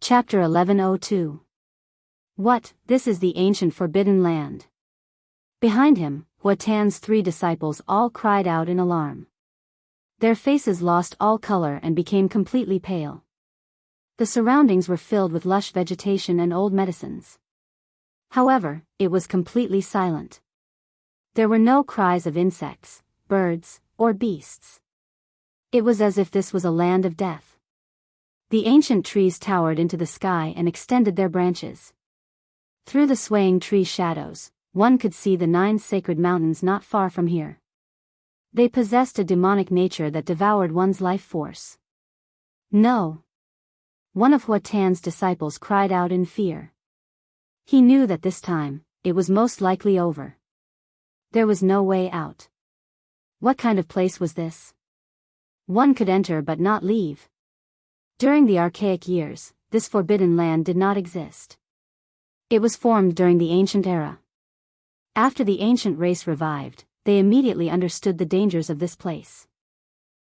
Chapter 1102. What, this is the ancient forbidden land. Behind him, Huatan's 3 disciples all cried out in alarm. Their faces lost all color and became completely pale. The surroundings were filled with lush vegetation and old medicines. However, it was completely silent. There were no cries of insects, birds, or beasts. It was as if this was a land of death. The ancient trees towered into the sky and extended their branches. Through the swaying tree shadows, one could see the 9 sacred mountains not far from here. They possessed a demonic nature that devoured one's life force. No! One of Huatan's disciples cried out in fear. He knew that this time, it was most likely over. There was no way out. What kind of place was this? One could enter but not leave. During the archaic years, this forbidden land did not exist. It was formed during the ancient era. After the ancient race revived, they immediately understood the dangers of this place.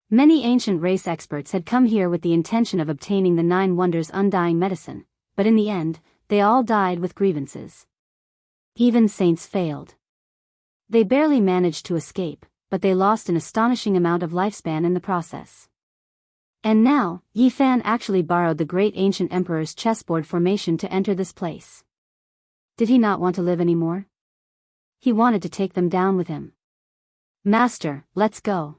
Many ancient race experts had come here with the intention of obtaining the 9 wonders' undying medicine, but in the end, they all died with grievances. Even saints failed. They barely managed to escape, but they lost an astonishing amount of lifespan in the process. And now, Yi Fan actually borrowed the great ancient emperor's chessboard formation to enter this place. Did he not want to live anymore? He wanted to take them down with him. Master, let's go.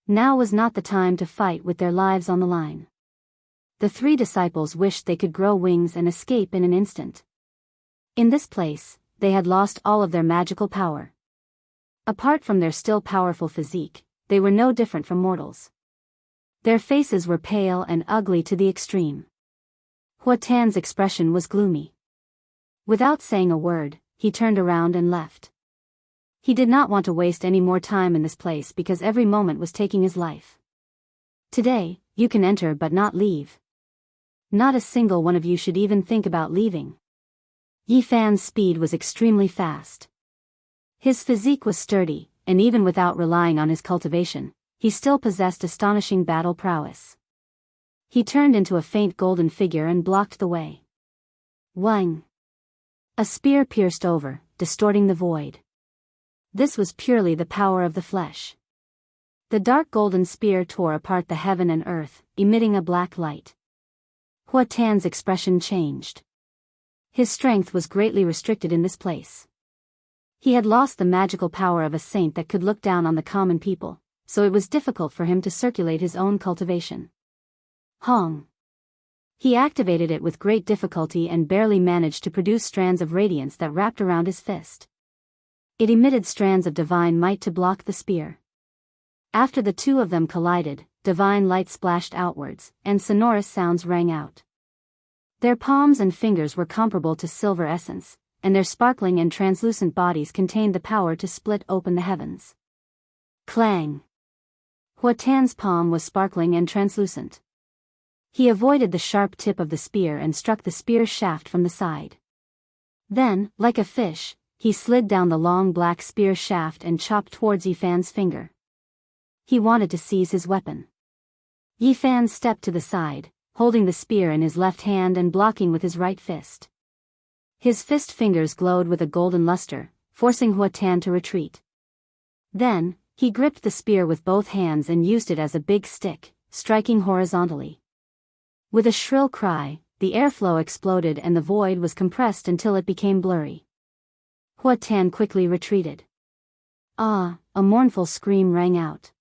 Now was not the time to fight with their lives on the line. The 3 disciples wished they could grow wings and escape in an instant. In this place, they had lost all of their magical power. Apart from their still powerful physique, they were no different from mortals. Their faces were pale and ugly to the extreme. Huatan's expression was gloomy. Without saying a word, he turned around and left. He did not want to waste any more time in this place because every moment was taking his life. Today, you can enter but not leave. Not a single one of you should even think about leaving. Yi Fan's speed was extremely fast. His physique was sturdy, and even without relying on his cultivation, he still possessed astonishing battle prowess. He turned into a faint golden figure and blocked the way. Wang! A spear pierced over, distorting the void. This was purely the power of the flesh. The dark golden spear tore apart the heaven and earth, emitting a black light. Huatan's expression changed. His strength was greatly restricted in this place. He had lost the magical power of a saint that could look down on the common people, so it was difficult for him to circulate his own cultivation. Hong! He activated it with great difficulty and barely managed to produce strands of radiance that wrapped around his fist. It emitted strands of divine might to block the spear. After the 2 of them collided, divine light splashed outwards, and sonorous sounds rang out. Their palms and fingers were comparable to silver essence, and their sparkling and translucent bodies contained the power to split open the heavens. Clang! Huatan's palm was sparkling and translucent. He avoided the sharp tip of the spear and struck the spear shaft from the side. Then, like a fish, he slid down the long black spear shaft and chopped towards Yi Fan's finger. He wanted to seize his weapon. Yi Fan stepped to the side, holding the spear in his left hand and blocking with his right fist. His fist fingers glowed with a golden luster, forcing Huatan to retreat. Then, he gripped the spear with both hands and used it as a big stick, striking horizontally. With a shrill cry, the airflow exploded and the void was compressed until it became blurry. Huatan quickly retreated. Ah! A mournful scream rang out.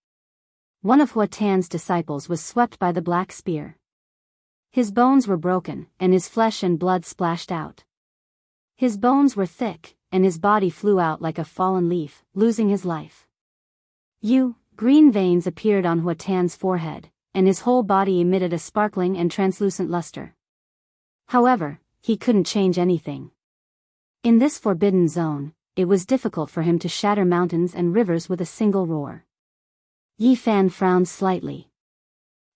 One of Huatan's disciples was swept by the black spear. His bones were broken, and his flesh and blood splashed out. His bones were thick, and his body flew out like a fallen leaf, losing his life. Green veins appeared on Huatan's forehead, and his whole body emitted a sparkling and translucent luster. However, he couldn't change anything. In this forbidden zone, it was difficult for him to shatter mountains and rivers with a single roar. Yi Fan frowned slightly.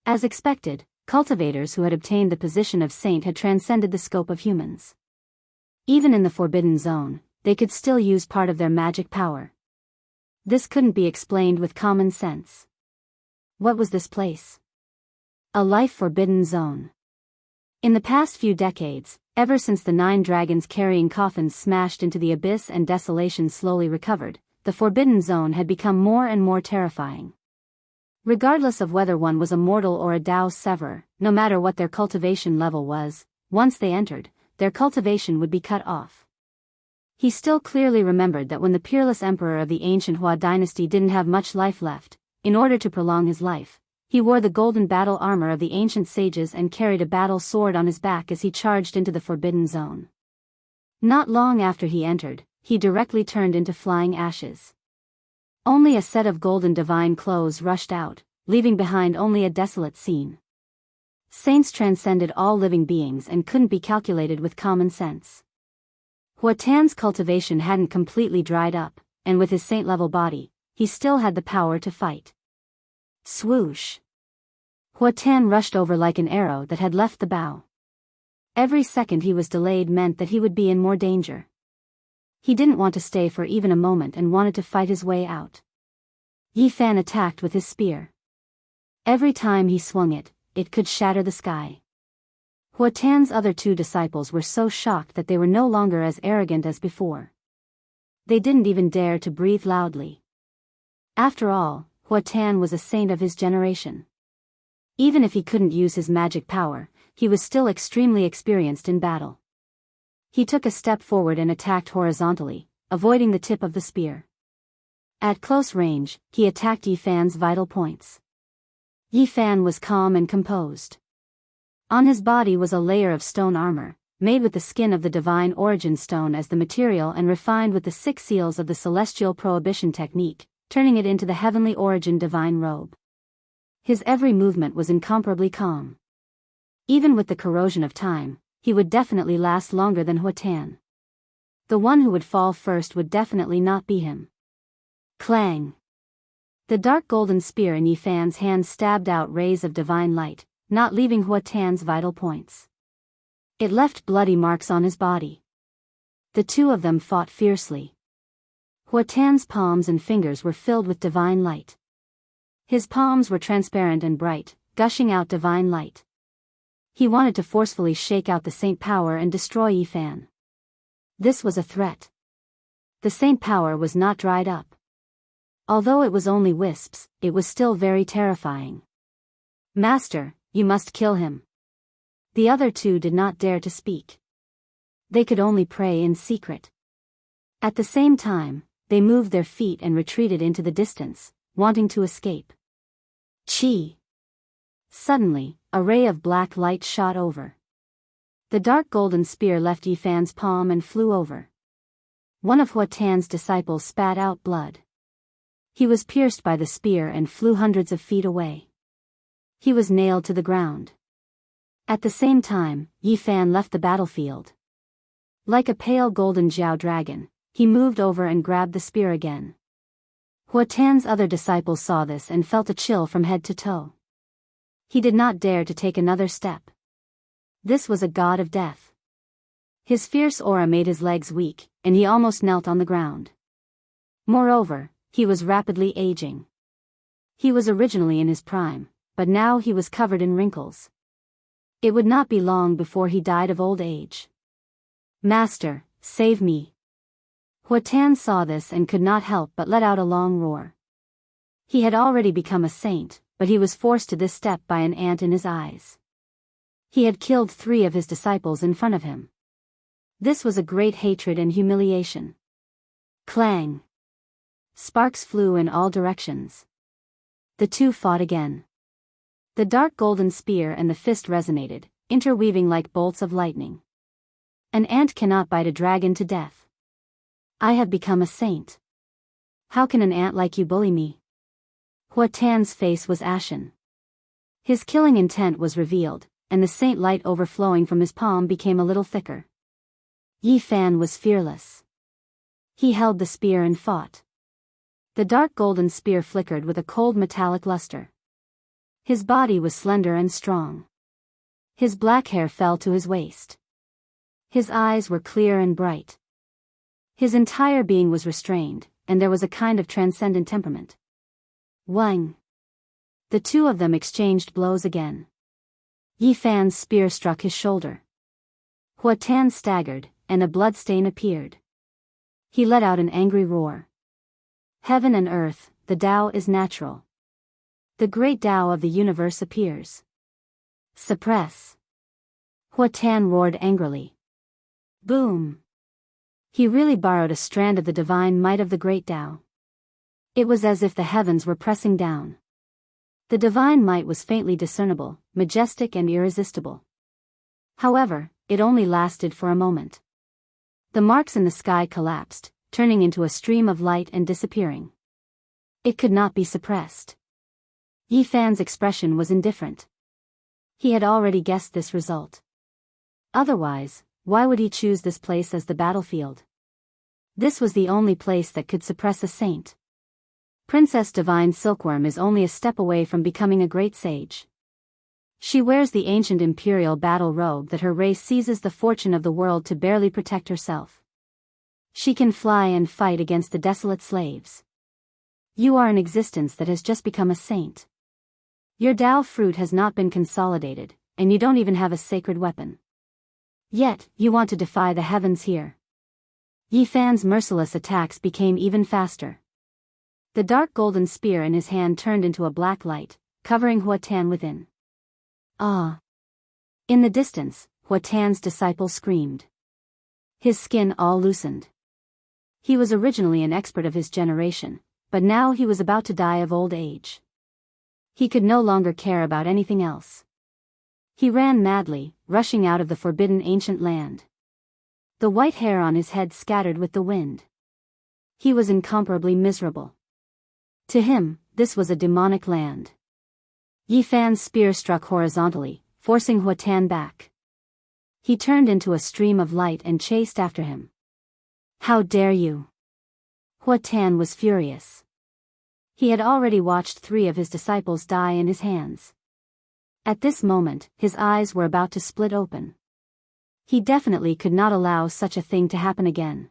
As expected, cultivators who had obtained the position of saint had transcended the scope of humans. Even in the forbidden zone, they could still use part of their magic power. This couldn't be explained with common sense. What was this place? A life-forbidden zone. In the past few decades, ever since the 9 dragons carrying coffins smashed into the abyss and desolation slowly recovered, the Forbidden Zone had become more and more terrifying. Regardless of whether one was a mortal or a Daoist severer, no matter what their cultivation level was, once they entered, their cultivation would be cut off. He still clearly remembered that when the peerless emperor of the ancient Hua dynasty didn't have much life left, in order to prolong his life, he wore the golden battle armor of the ancient sages and carried a battle sword on his back as he charged into the Forbidden Zone. Not long after he entered, he directly turned into flying ashes. Only a set of golden divine clothes rushed out, leaving behind only a desolate scene. Saints transcended all living beings and couldn't be calculated with common sense. Hua Tan's cultivation hadn't completely dried up, and with his saint-level body, he still had the power to fight. Swoosh! Hua Tan rushed over like an arrow that had left the bow. Every second he was delayed meant that he would be in more danger. He didn't want to stay for even a moment and wanted to fight his way out. Yi Fan attacked with his spear. Every time he swung it, it could shatter the sky. Hua Tan's other 2 disciples were so shocked that they were no longer as arrogant as before. They didn't even dare to breathe loudly. After all, Hua Tan was a saint of his generation. Even if he couldn't use his magic power, he was still extremely experienced in battle. He took a step forward and attacked horizontally, avoiding the tip of the spear. At close range, he attacked Yi Fan's vital points. Yi Fan was calm and composed. On his body was a layer of stone armor, made with the skin of the divine origin stone as the material and refined with the 6 seals of the celestial prohibition technique, turning it into the heavenly origin divine robe. His every movement was incomparably calm. Even with the corrosion of time, he would definitely last longer than Hua Tan. The one who would fall first would definitely not be him. Clang! The dark golden spear in Yi Fan's hand stabbed out rays of divine light, not leaving Hua Tan's vital points. It left bloody marks on his body. The 2 of them fought fiercely. Hua Tan's palms and fingers were filled with divine light. His palms were transparent and bright, gushing out divine light. He wanted to forcefully shake out the saint power and destroy Yi Fan. This was a threat. The saint power was not dried up. Although it was only wisps, it was still very terrifying. Master, you must kill him. The other 2 did not dare to speak. They could only pray in secret. At the same time, they moved their feet and retreated into the distance, wanting to escape. Chi! Suddenly, a ray of black light shot over. The dark golden spear left Yi Fan's palm and flew over. One of Hua Tan's disciples spat out blood. He was pierced by the spear and flew hundreds of feet away. He was nailed to the ground. At the same time, Yi Fan left the battlefield. Like a pale golden Jiao dragon, he moved over and grabbed the spear again. Hua Tan's other disciples saw this and felt a chill from head to toe. He did not dare to take another step. This was a god of death. His fierce aura made his legs weak, and he almost knelt on the ground. Moreover, he was rapidly aging. He was originally in his prime, but now he was covered in wrinkles. It would not be long before he died of old age. Master, save me. Hua Tan saw this and could not help but let out a long roar. He had already become a saint, but he was forced to this step by an ant in his eyes. He had killed 3 of his disciples in front of him. This was a great hatred and humiliation. Clang! Sparks flew in all directions. The 2 fought again. The dark golden spear and the fist resonated, interweaving like bolts of lightning. An ant cannot bite a dragon to death. I have become a saint. How can an ant like you bully me? Hua Tan's face was ashen. His killing intent was revealed, and the saint light overflowing from his palm became a little thicker. Yi Fan was fearless. He held the spear and fought. The dark golden spear flickered with a cold metallic luster. His body was slender and strong. His black hair fell to his waist. His eyes were clear and bright. His entire being was restrained, and there was a kind of transcendent temperament. Wang! The 2 of them exchanged blows again. Yi Fan's spear struck his shoulder. Hua Tan staggered, and a bloodstain appeared. He let out an angry roar. Heaven and earth, the Tao is natural. The great Tao of the universe appears. Suppress. Hua Tan roared angrily. Boom. He really borrowed a strand of the divine might of the great Tao. It was as if the heavens were pressing down. The divine might was faintly discernible, majestic and irresistible. However, it only lasted for a moment. The marks in the sky collapsed, turning into a stream of light and disappearing. It could not be suppressed. Yi Fan's expression was indifferent. He had already guessed this result. Otherwise, why would he choose this place as the battlefield? This was the only place that could suppress a saint. Princess Divine Silkworm is only a step away from becoming a great sage. She wears the ancient imperial battle robe that her race seizes the fortune of the world to barely protect herself. She can fly and fight against the desolate slaves. You are an existence that has just become a saint. Your Tao fruit has not been consolidated, and you don't even have a sacred weapon. Yet, you want to defy the heavens here. Yi Fan's merciless attacks became even faster. The dark golden spear in his hand turned into a black light, covering Hua Tan within. Ah! In the distance, Hua Tan's disciple screamed. His skin all loosened. He was originally an expert of his generation, but now he was about to die of old age. He could no longer care about anything else. He ran madly, rushing out of the forbidden ancient land. The white hair on his head scattered with the wind. He was incomparably miserable. To him, this was a demonic land. Yi Fan's spear struck horizontally, forcing Hua Tan back. He turned into a stream of light and chased after him. How dare you! Hua Tan was furious. He had already watched 3 of his disciples die in his hands. At this moment, his eyes were about to split open. He definitely could not allow such a thing to happen again.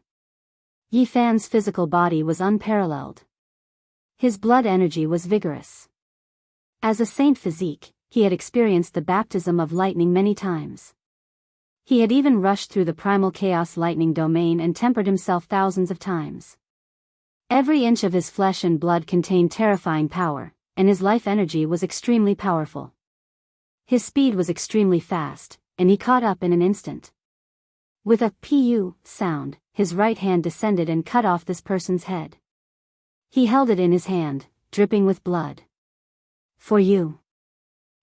Yi Fan's physical body was unparalleled. His blood energy was vigorous. As a saint physique, he had experienced the baptism of lightning many times. He had even rushed through the primal chaos lightning domain and tempered himself thousands of times. Every inch of his flesh and blood contained terrifying power, and his life energy was extremely powerful. His speed was extremely fast, and he caught up in an instant. With a "pu" sound, his right hand descended and cut off this person's head. He held it in his hand, dripping with blood. For you.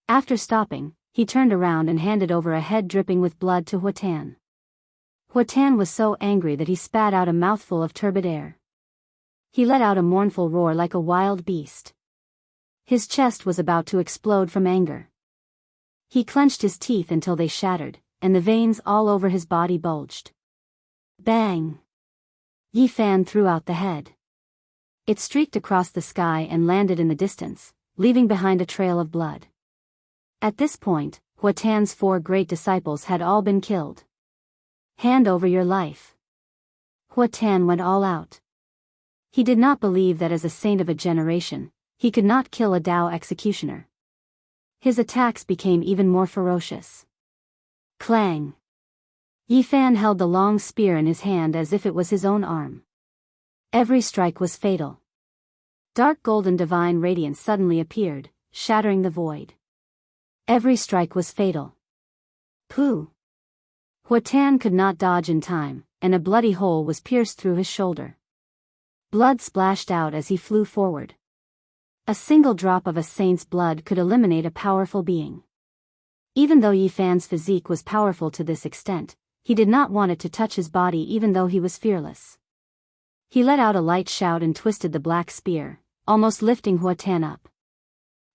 After stopping, he turned around and handed over a head dripping with blood to Hua Tan. Hua Tan was so angry that he spat out a mouthful of turbid air. He let out a mournful roar like a wild beast. His chest was about to explode from anger. He clenched his teeth until they shattered, and the veins all over his body bulged. Bang! Yi Fan threw out the head. It streaked across the sky and landed in the distance, leaving behind a trail of blood. At this point, Hua Tan's 4 great disciples had all been killed. Hand over your life. Hua Tan went all out. He did not believe that as a saint of a generation, he could not kill a Tao executioner. His attacks became even more ferocious. Clang! Yi Fan held the long spear in his hand as if it was his own arm. Every strike was fatal. Dark golden divine radiance suddenly appeared, shattering the void. Every strike was fatal. Pooh! Hua Tan could not dodge in time, and a bloody hole was pierced through his shoulder. Blood splashed out as he flew forward. A single drop of a saint's blood could eliminate a powerful being. Even though Yi Fan's physique was powerful to this extent, he did not want it to touch his body even though he was fearless. He let out a light shout and twisted the black spear, almost lifting Hua Tan up.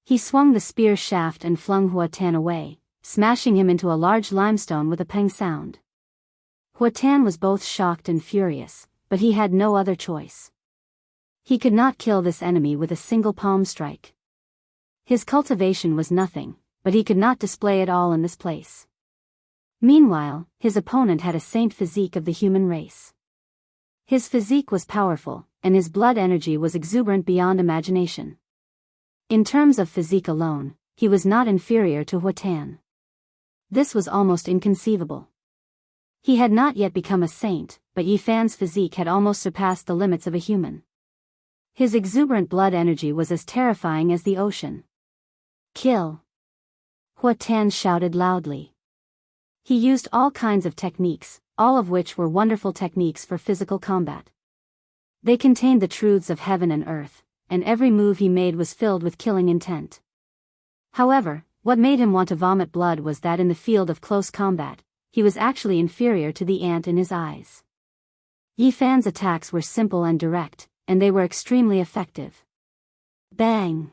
He swung the spear shaft and flung Hua Tan away, smashing him into a large limestone with a peng sound. Hua Tan was both shocked and furious, but he had no other choice. He could not kill this enemy with a single palm strike. His cultivation was nothing, but he could not display it all in this place. Meanwhile, his opponent had a saint physique of the human race. His physique was powerful, and his blood energy was exuberant beyond imagination. In terms of physique alone, he was not inferior to Hua Tan. This was almost inconceivable. He had not yet become a saint, but Yi Fan's physique had almost surpassed the limits of a human. His exuberant blood energy was as terrifying as the ocean. Kill! Hua Tan shouted loudly. He used all kinds of techniques, all of which were wonderful techniques for physical combat. They contained the truths of heaven and earth, and every move he made was filled with killing intent. However, what made him want to vomit blood was that in the field of close combat, he was actually inferior to the ant in his eyes. Yi Fan's attacks were simple and direct, and they were extremely effective. Bang!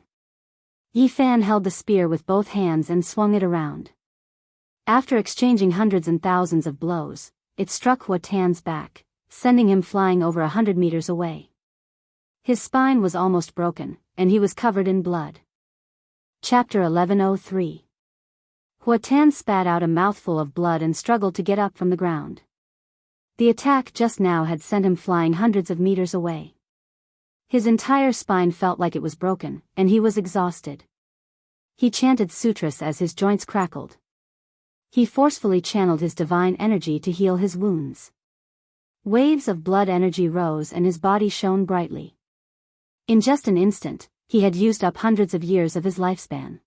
Yi Fan held the spear with both hands and swung it around. After exchanging hundreds and thousands of blows, it struck Hua Tan's back, sending him flying over 100 meters away. His spine was almost broken, and he was covered in blood. Chapter 1103. Hua Tan spat out a mouthful of blood and struggled to get up from the ground. The attack just now had sent him flying hundreds of meters away. His entire spine felt like it was broken, and he was exhausted. He chanted sutras as his joints crackled. He forcefully channeled his divine energy to heal his wounds. Waves of blood energy rose and his body shone brightly. In just an instant, he had used up hundreds of years of his lifespan.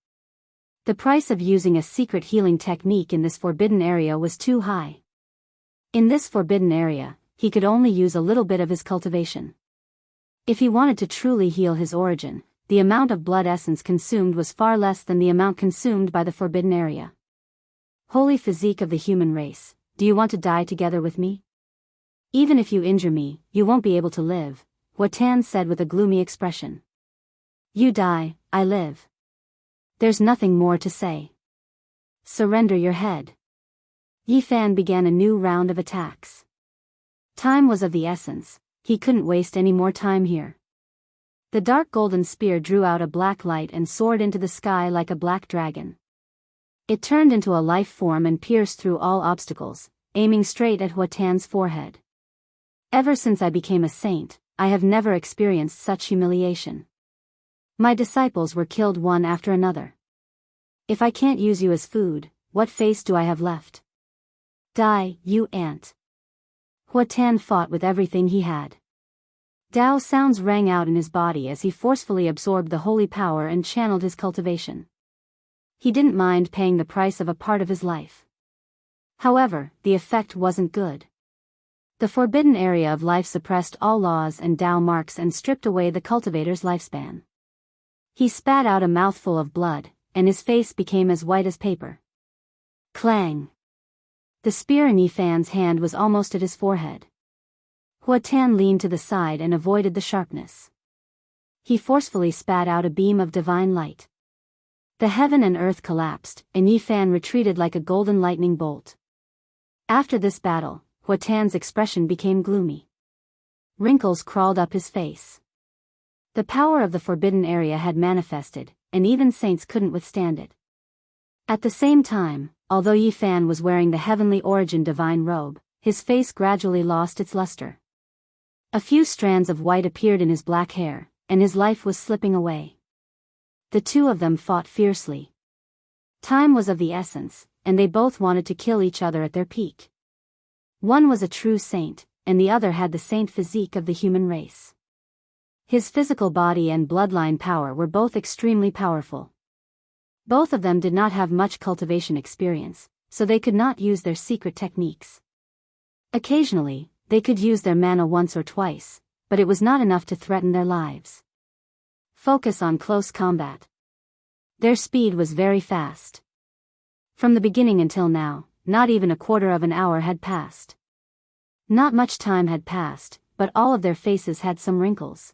The price of using a secret healing technique in this forbidden area was too high. In this forbidden area, he could only use a little bit of his cultivation. If he wanted to truly heal his origin, the amount of blood essence consumed was far less than the amount consumed by the forbidden area. Holy physique of the human race, do you want to die together with me? Even if you injure me, you won't be able to live, Hua Tan said with a gloomy expression. You die, I live. There's nothing more to say. Surrender your head. Yi Fan began a new round of attacks. Time was of the essence, he couldn't waste any more time here. The dark golden spear drew out a black light and soared into the sky like a black dragon. It turned into a life form and pierced through all obstacles, aiming straight at Hua Tan's forehead. Ever since I became a saint, I have never experienced such humiliation. My disciples were killed one after another. If I can't use you as food, what face do I have left? Die, you ant. Hua Tan fought with everything he had. Dao sounds rang out in his body as he forcefully absorbed the holy power and channeled his cultivation. He didn't mind paying the price of a part of his life. However, the effect wasn't good. The forbidden area of life suppressed all laws and Dao marks and stripped away the cultivator's lifespan. He spat out a mouthful of blood, and his face became as white as paper. Clang! The spear in Yi Fan's hand was almost at his forehead. Hua Tan leaned to the side and avoided the sharpness. He forcefully spat out a beam of divine light. The heaven and earth collapsed, and Yi Fan retreated like a golden lightning bolt. After this battle, Hua Tan's expression became gloomy. Wrinkles crawled up his face. The power of the forbidden area had manifested, and even saints couldn't withstand it. At the same time, although Yi Fan was wearing the heavenly origin divine robe, his face gradually lost its luster. A few strands of white appeared in his black hair, and his life was slipping away. The two of them fought fiercely. Time was of the essence, and they both wanted to kill each other at their peak. One was a true saint, and the other had the saint physique of the human race. His physical body and bloodline power were both extremely powerful. Both of them did not have much cultivation experience, so they could not use their secret techniques. Occasionally, they could use their mana once or twice, but it was not enough to threaten their lives. Focus on close combat. Their speed was very fast. From the beginning until now, not even a quarter of an hour had passed. Not much time had passed, but all of their faces had some wrinkles.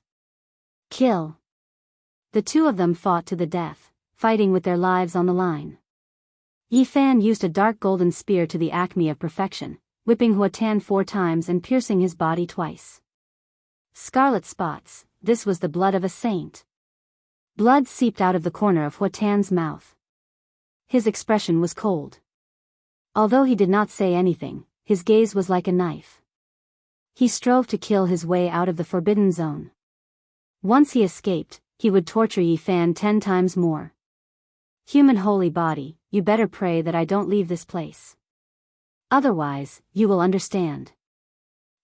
Kill. The two of them fought to the death, fighting with their lives on the line. Yi Fan used a dark golden spear to the acme of perfection, whipping Hua Tan 4 times and piercing his body twice. Scarlet spots, this was the blood of a saint. Blood seeped out of the corner of Hua Tan's mouth. His expression was cold. Although he did not say anything, his gaze was like a knife. He strove to kill his way out of the forbidden zone. Once he escaped, he would torture Yi Fan 10 times more. Human holy body, you better pray that I don't leave this place. Otherwise, you will understand.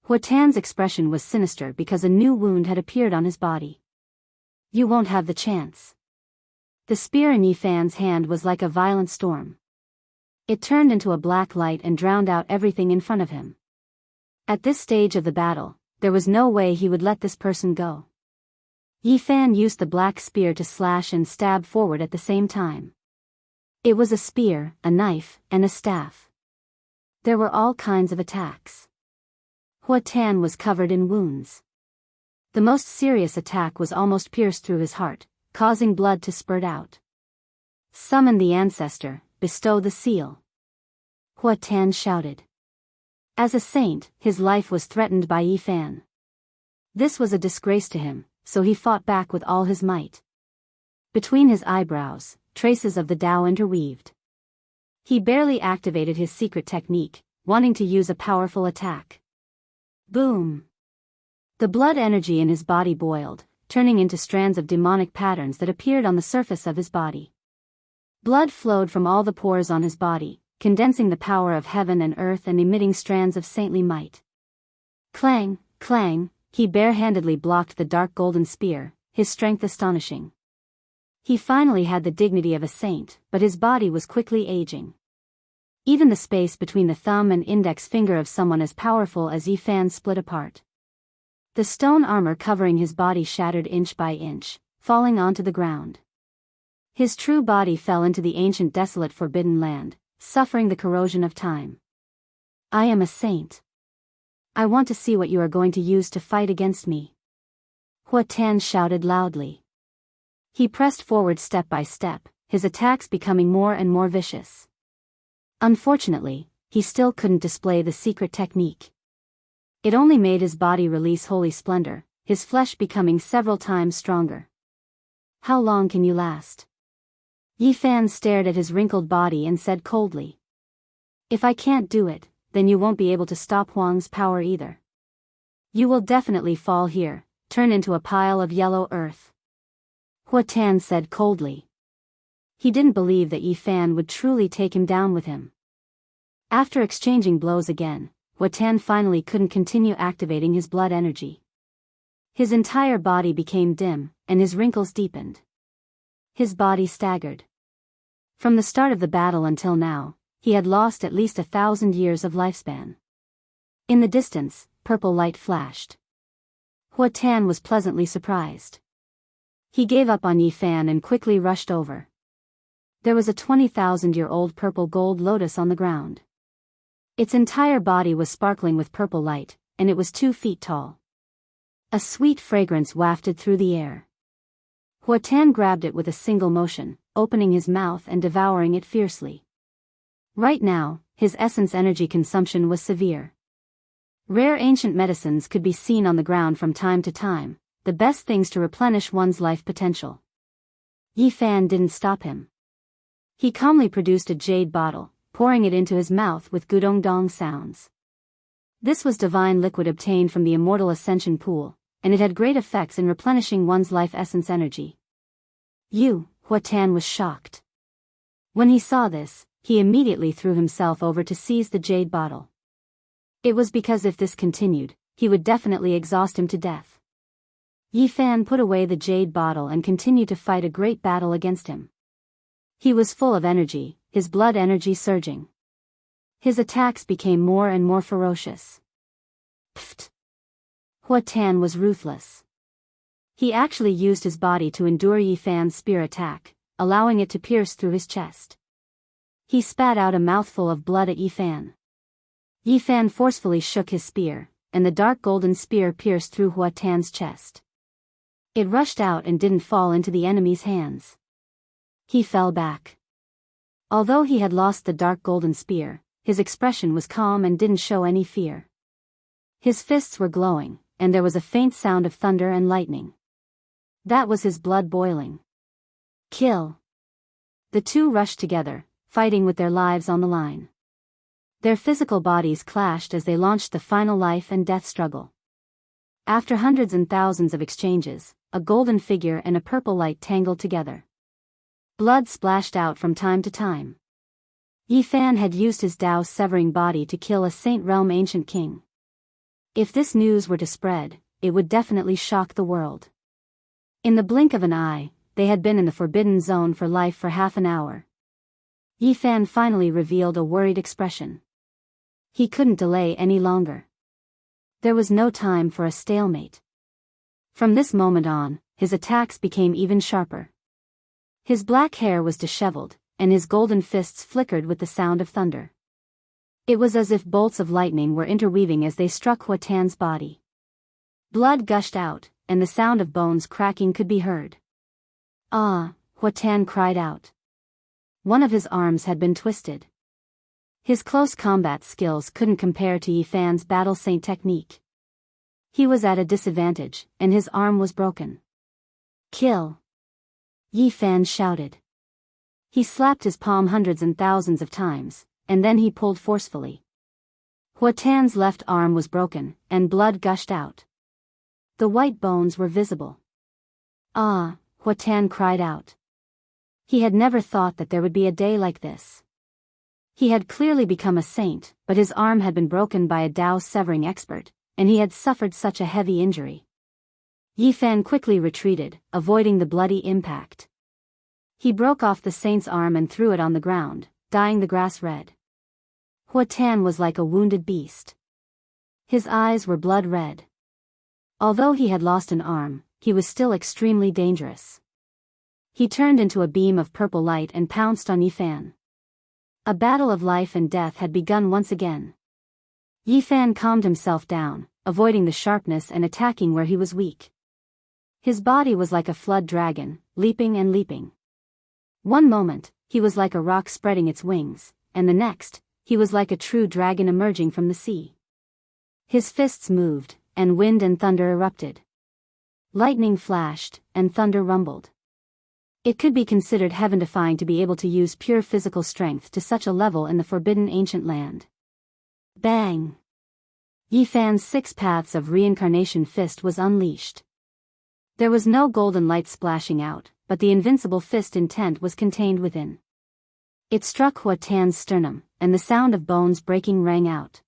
Hua Tan's expression was sinister because a new wound had appeared on his body. You won't have the chance. The spear in Yi Fan's hand was like a violent storm. It turned into a black light and drowned out everything in front of him. At this stage of the battle, there was no way he would let this person go. Yi Fan used the black spear to slash and stab forward at the same time. It was a spear, a knife, and a staff. There were all kinds of attacks. Hua Tan was covered in wounds. The most serious attack was almost pierced through his heart, causing blood to spurt out. Summon the ancestor, bestow the seal. Hua Tan shouted. As a saint, his life was threatened by Yi Fan. This was a disgrace to him, so he fought back with all his might. Between his eyebrows, traces of the Tao interweaved. He barely activated his secret technique, wanting to use a powerful attack. Boom! The blood energy in his body boiled, turning into strands of demonic patterns that appeared on the surface of his body. Blood flowed from all the pores on his body, condensing the power of heaven and earth and emitting strands of saintly might. Clang, clang, he barehandedly blocked the dark golden spear, his strength astonishing. He finally had the dignity of a saint, but his body was quickly aging. Even the space between the thumb and index finger of someone as powerful as Yi Fan split apart. The stone armor covering his body shattered inch by inch, falling onto the ground. His true body fell into the ancient desolate forbidden land, suffering the corrosion of time. I am a saint. I want to see what you are going to use to fight against me. Hua Tan shouted loudly. He pressed forward step by step, his attacks becoming more and more vicious. Unfortunately, he still couldn't display the secret technique. It only made his body release holy splendor, his flesh becoming several times stronger. How long can you last? Yi Fan stared at his wrinkled body and said coldly. If I can't do it, then you won't be able to stop Huang's power either. You will definitely fall here, turn into a pile of yellow earth. Hua Tan said coldly. He didn't believe that Yi Fan would truly take him down with him. After exchanging blows again, Hua Tan finally couldn't continue activating his blood energy. His entire body became dim, and his wrinkles deepened. His body staggered. From the start of the battle until now, he had lost at least 1,000 years of lifespan. In the distance, purple light flashed. Hua Tan was pleasantly surprised. He gave up on Yi Fan and quickly rushed over. There was a 20,000-year-old purple gold lotus on the ground. Its entire body was sparkling with purple light, and it was 2 feet tall. A sweet fragrance wafted through the air. Hua Tan grabbed it with a single motion, opening his mouth and devouring it fiercely. Right now, his essence energy consumption was severe. Rare ancient medicines could be seen on the ground from time to time, the best things to replenish one's life potential. Yi Fan didn't stop him. He calmly produced a jade bottle, pouring it into his mouth with gudong-dong sounds. This was divine liquid obtained from the immortal ascension pool, and it had great effects in replenishing one's life essence energy. Hua Tan was shocked. When he saw this, he immediately threw himself over to seize the jade bottle. It was because if this continued, he would definitely exhaust him to death. Yi Fan put away the jade bottle and continued to fight a great battle against him. He was full of energy, his blood energy surging. His attacks became more and more ferocious. Pfft! Hua Tan was ruthless. He actually used his body to endure Yi Fan's spear attack, allowing it to pierce through his chest. He spat out a mouthful of blood at Yi Fan. Yi Fan forcefully shook his spear, and the dark golden spear pierced through Hua Tan's chest. It rushed out and didn't fall into the enemy's hands. He fell back. Although he had lost the dark golden spear, his expression was calm and didn't show any fear. His fists were glowing, and there was a faint sound of thunder and lightning. That was his blood boiling. Kill! The two rushed together, fighting with their lives on the line. Their physical bodies clashed as they launched the final life and death struggle. After hundreds and thousands of exchanges, a golden figure and a purple light tangled together. Blood splashed out from time to time. Yi Fan had used his Dao-severing body to kill a Saint Realm ancient king. If this news were to spread, it would definitely shock the world. In the blink of an eye, they had been in the forbidden zone for life for half an hour. Yi Fan finally revealed a worried expression. He couldn't delay any longer. There was no time for a stalemate. From this moment on, his attacks became even sharper. His black hair was disheveled, and his golden fists flickered with the sound of thunder. It was as if bolts of lightning were interweaving as they struck Hua Tan's body. Blood gushed out, and the sound of bones cracking could be heard. Ah, Hua Tan cried out. One of his arms had been twisted. His close combat skills couldn't compare to Yi Fan's battle saint technique. He was at a disadvantage, and his arm was broken. Kill! Yi Fan shouted. He slapped his palm hundreds and thousands of times, and then he pulled forcefully. Hua Tan's left arm was broken, and blood gushed out. The white bones were visible. Ah, Hua Tan cried out. He had never thought that there would be a day like this. He had clearly become a saint, but his arm had been broken by a Dao-severing expert, and he had suffered such a heavy injury. Yi Fan quickly retreated, avoiding the bloody impact. He broke off the saint's arm and threw it on the ground, dyeing the grass red. Hua Tan was like a wounded beast. His eyes were blood red. Although he had lost an arm, he was still extremely dangerous. He turned into a beam of purple light and pounced on Yi Fan. A battle of life and death had begun once again. Yi Fan calmed himself down, avoiding the sharpness and attacking where he was weak. His body was like a flood dragon, leaping and leaping. One moment, he was like a rock spreading its wings, and the next, he was like a true dragon emerging from the sea. His fists moved, and wind and thunder erupted. Lightning flashed, and thunder rumbled. It could be considered heaven-defying to be able to use pure physical strength to such a level in the forbidden ancient land. Bang! Yi Fan's 6 paths of reincarnation fist was unleashed. There was no golden light splashing out, but the invincible fist intent was contained within. It struck Hua Tan's sternum, and the sound of bones breaking rang out.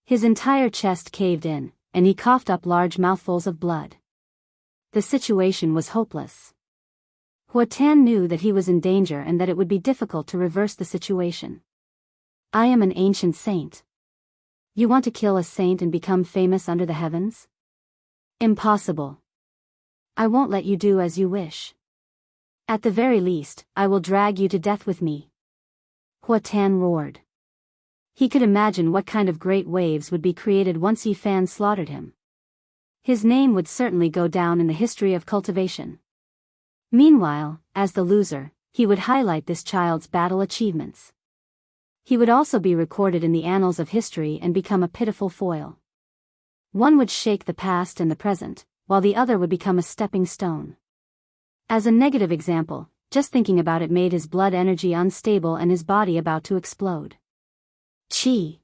His entire chest caved in, and he coughed up large mouthfuls of blood. The situation was hopeless. Hua Tan knew that he was in danger and that it would be difficult to reverse the situation. I am an ancient saint. You want to kill a saint and become famous under the heavens? Impossible. I won't let you do as you wish. At the very least, I will drag you to death with me. Hua Tan roared. He could imagine what kind of great waves would be created once Yi Fan slaughtered him. His name would certainly go down in the history of cultivation. Meanwhile, as the loser, he would highlight this child's battle achievements. He would also be recorded in the annals of history and become a pitiful foil. One would shake the past and the present, while the other would become a stepping stone. As a negative example, just thinking about it made his blood energy unstable and his body about to explode. Chi!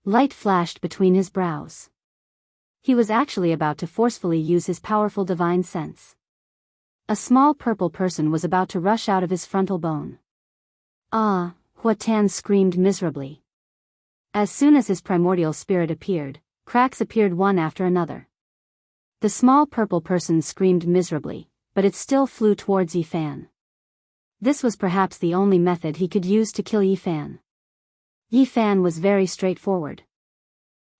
Light flashed between his brows. He was actually about to forcefully use his powerful divine sense. A small purple person was about to rush out of his frontal bone. Ah, Hua Tan screamed miserably. As soon as his primordial spirit appeared, cracks appeared one after another. The small purple person screamed miserably, but it still flew towards Yi Fan. This was perhaps the only method he could use to kill Yi Fan. Yi Fan was very straightforward.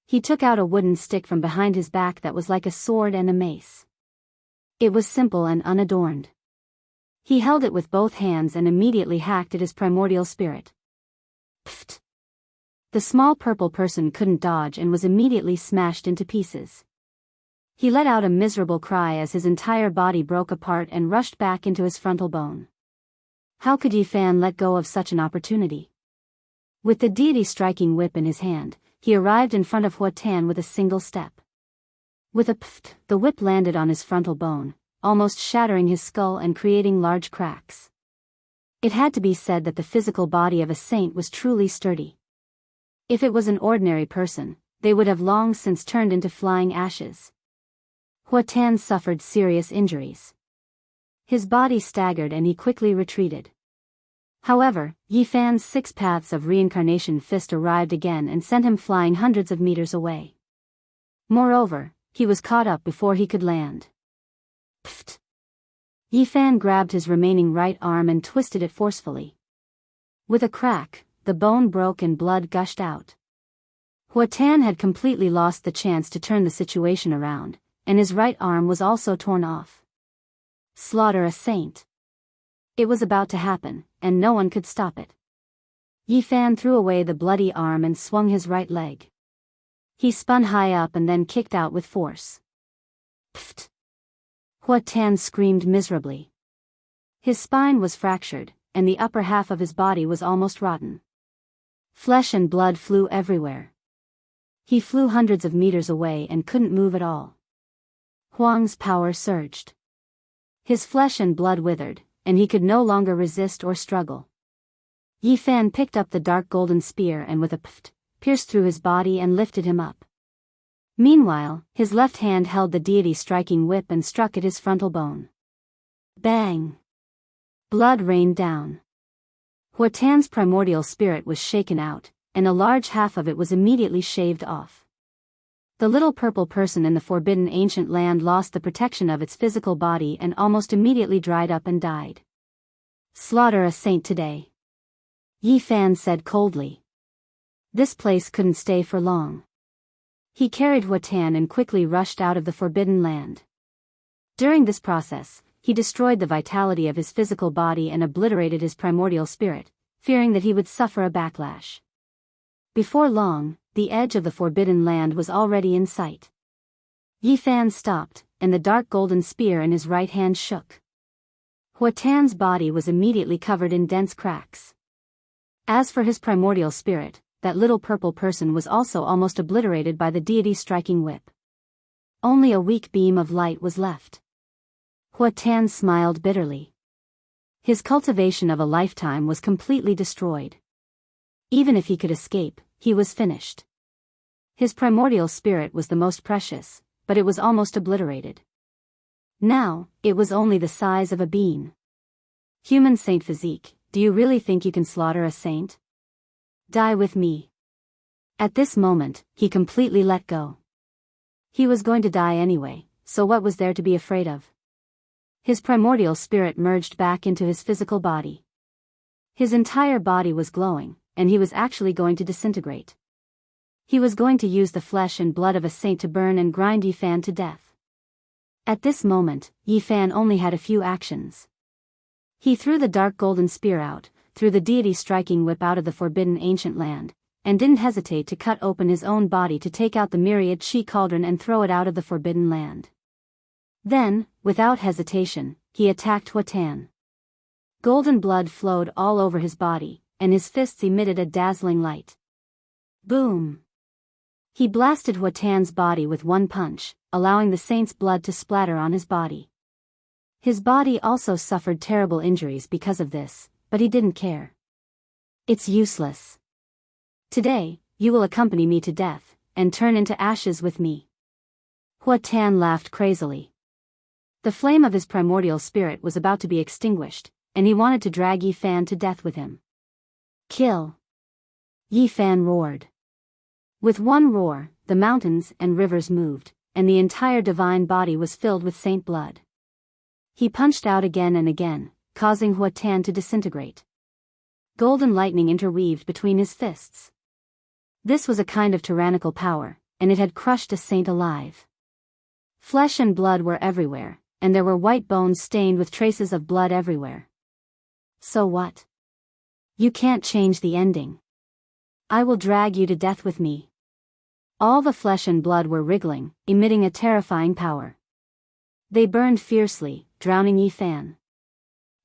He took out a wooden stick from behind his back that was like a sword and a mace. It was simple and unadorned. He held it with both hands and immediately hacked at his primordial spirit. Pfft! The small purple person couldn't dodge and was immediately smashed into pieces. He let out a miserable cry as his entire body broke apart and rushed back into his frontal bone. How could Yi Fan let go of such an opportunity? With the deity striking whip in his hand, he arrived in front of Hua Tan with a single step. With a pfft, the whip landed on his frontal bone, almost shattering his skull and creating large cracks. It had to be said that the physical body of a saint was truly sturdy. If it was an ordinary person, they would have long since turned into flying ashes. Hua Tan suffered serious injuries. His body staggered and he quickly retreated. However, Yi Fan's 6 paths of reincarnation fist arrived again and sent him flying hundreds of meters away. Moreover, he was caught up before he could land. Pfft! Yi Fan grabbed his remaining right arm and twisted it forcefully. With a crack, the bone broke and blood gushed out. Hua Tan had completely lost the chance to turn the situation around, and his right arm was also torn off. Slaughter a saint. It was about to happen, and no one could stop it. Yi Fan threw away the bloody arm and swung his right leg. He spun high up and then kicked out with force. Pfft! Hua Tan screamed miserably. His spine was fractured, and the upper half of his body was almost rotten. Flesh and blood flew everywhere. He flew hundreds of meters away and couldn't move at all. Huang's power surged. His flesh and blood withered, and he could no longer resist or struggle. Yi Fan picked up the dark golden spear and with a pft, pierced through his body and lifted him up. Meanwhile, his left hand held the deity striking whip and struck at his frontal bone. Bang! Blood rained down. Hua Tan's primordial spirit was shaken out, and a large half of it was immediately shaved off. The little purple person in the forbidden ancient land lost the protection of its physical body and almost immediately dried up and died. Slaughter a saint today. Yi Fan said coldly. This place couldn't stay for long. He carried Hua Tan and quickly rushed out of the forbidden land. During this process, he destroyed the vitality of his physical body and obliterated his primordial spirit, fearing that he would suffer a backlash. Before long, the edge of the forbidden land was already in sight. Yi Fan stopped, and the dark golden spear in his right hand shook. Hua Tan's body was immediately covered in dense cracks. As for his primordial spirit, that little purple person was also almost obliterated by the deity striking whip. Only a weak beam of light was left. Hua Tan smiled bitterly. His cultivation of a lifetime was completely destroyed. Even if he could escape, he was finished. His primordial spirit was the most precious, but it was almost obliterated. Now, it was only the size of a bean. Human saint physique, do you really think you can slaughter a saint? Die with me. At this moment, he completely let go. He was going to die anyway, so what was there to be afraid of? His primordial spirit merged back into his physical body. His entire body was glowing, and he was actually going to disintegrate. He was going to use the flesh and blood of a saint to burn and grind Yi Fan to death. At this moment, Yi Fan only had a few actions. He threw the dark golden spear out, threw the deity striking whip out of the forbidden ancient land, and didn't hesitate to cut open his own body to take out the myriad chi cauldron and throw it out of the forbidden land. Then, without hesitation, he attacked Hua Tan. Golden blood flowed all over his body, and his fists emitted a dazzling light. Boom! He blasted Hua Tan's body with one punch, allowing the saint's blood to splatter on his body. His body also suffered terrible injuries because of this, but he didn't care. It's useless. Today, you will accompany me to death, and turn into ashes with me. Hua Tan laughed crazily. The flame of his primordial spirit was about to be extinguished, and he wanted to drag Yi Fan to death with him. Kill! Yi Fan roared. With one roar, the mountains and rivers moved, and the entire divine body was filled with saint blood. He punched out again and again, causing Hua Tan to disintegrate. Golden lightning interweaved between his fists. This was a kind of tyrannical power, and it had crushed a saint alive. Flesh and blood were everywhere, and there were white bones stained with traces of blood everywhere. So what? You can't change the ending. I will drag you to death with me. All the flesh and blood were wriggling, emitting a terrifying power. They burned fiercely, drowning Yi Fan.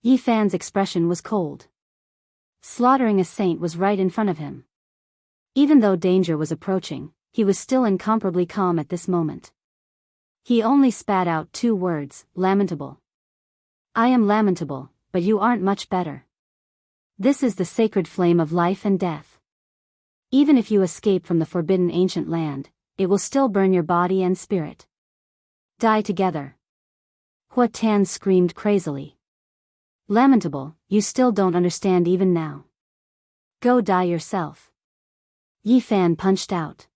Yi Fan's expression was cold. Slaughtering a saint was right in front of him. Even though danger was approaching, he was still incomparably calm at this moment. He only spat out 2 words, lamentable. I am lamentable, but you aren't much better. This is the sacred flame of life and death. Even if you escape from the forbidden ancient land, it will still burn your body and spirit. Die together. Hua Tan screamed crazily. Lamentable, you still don't understand even now. Go die yourself. Yi Fan punched out.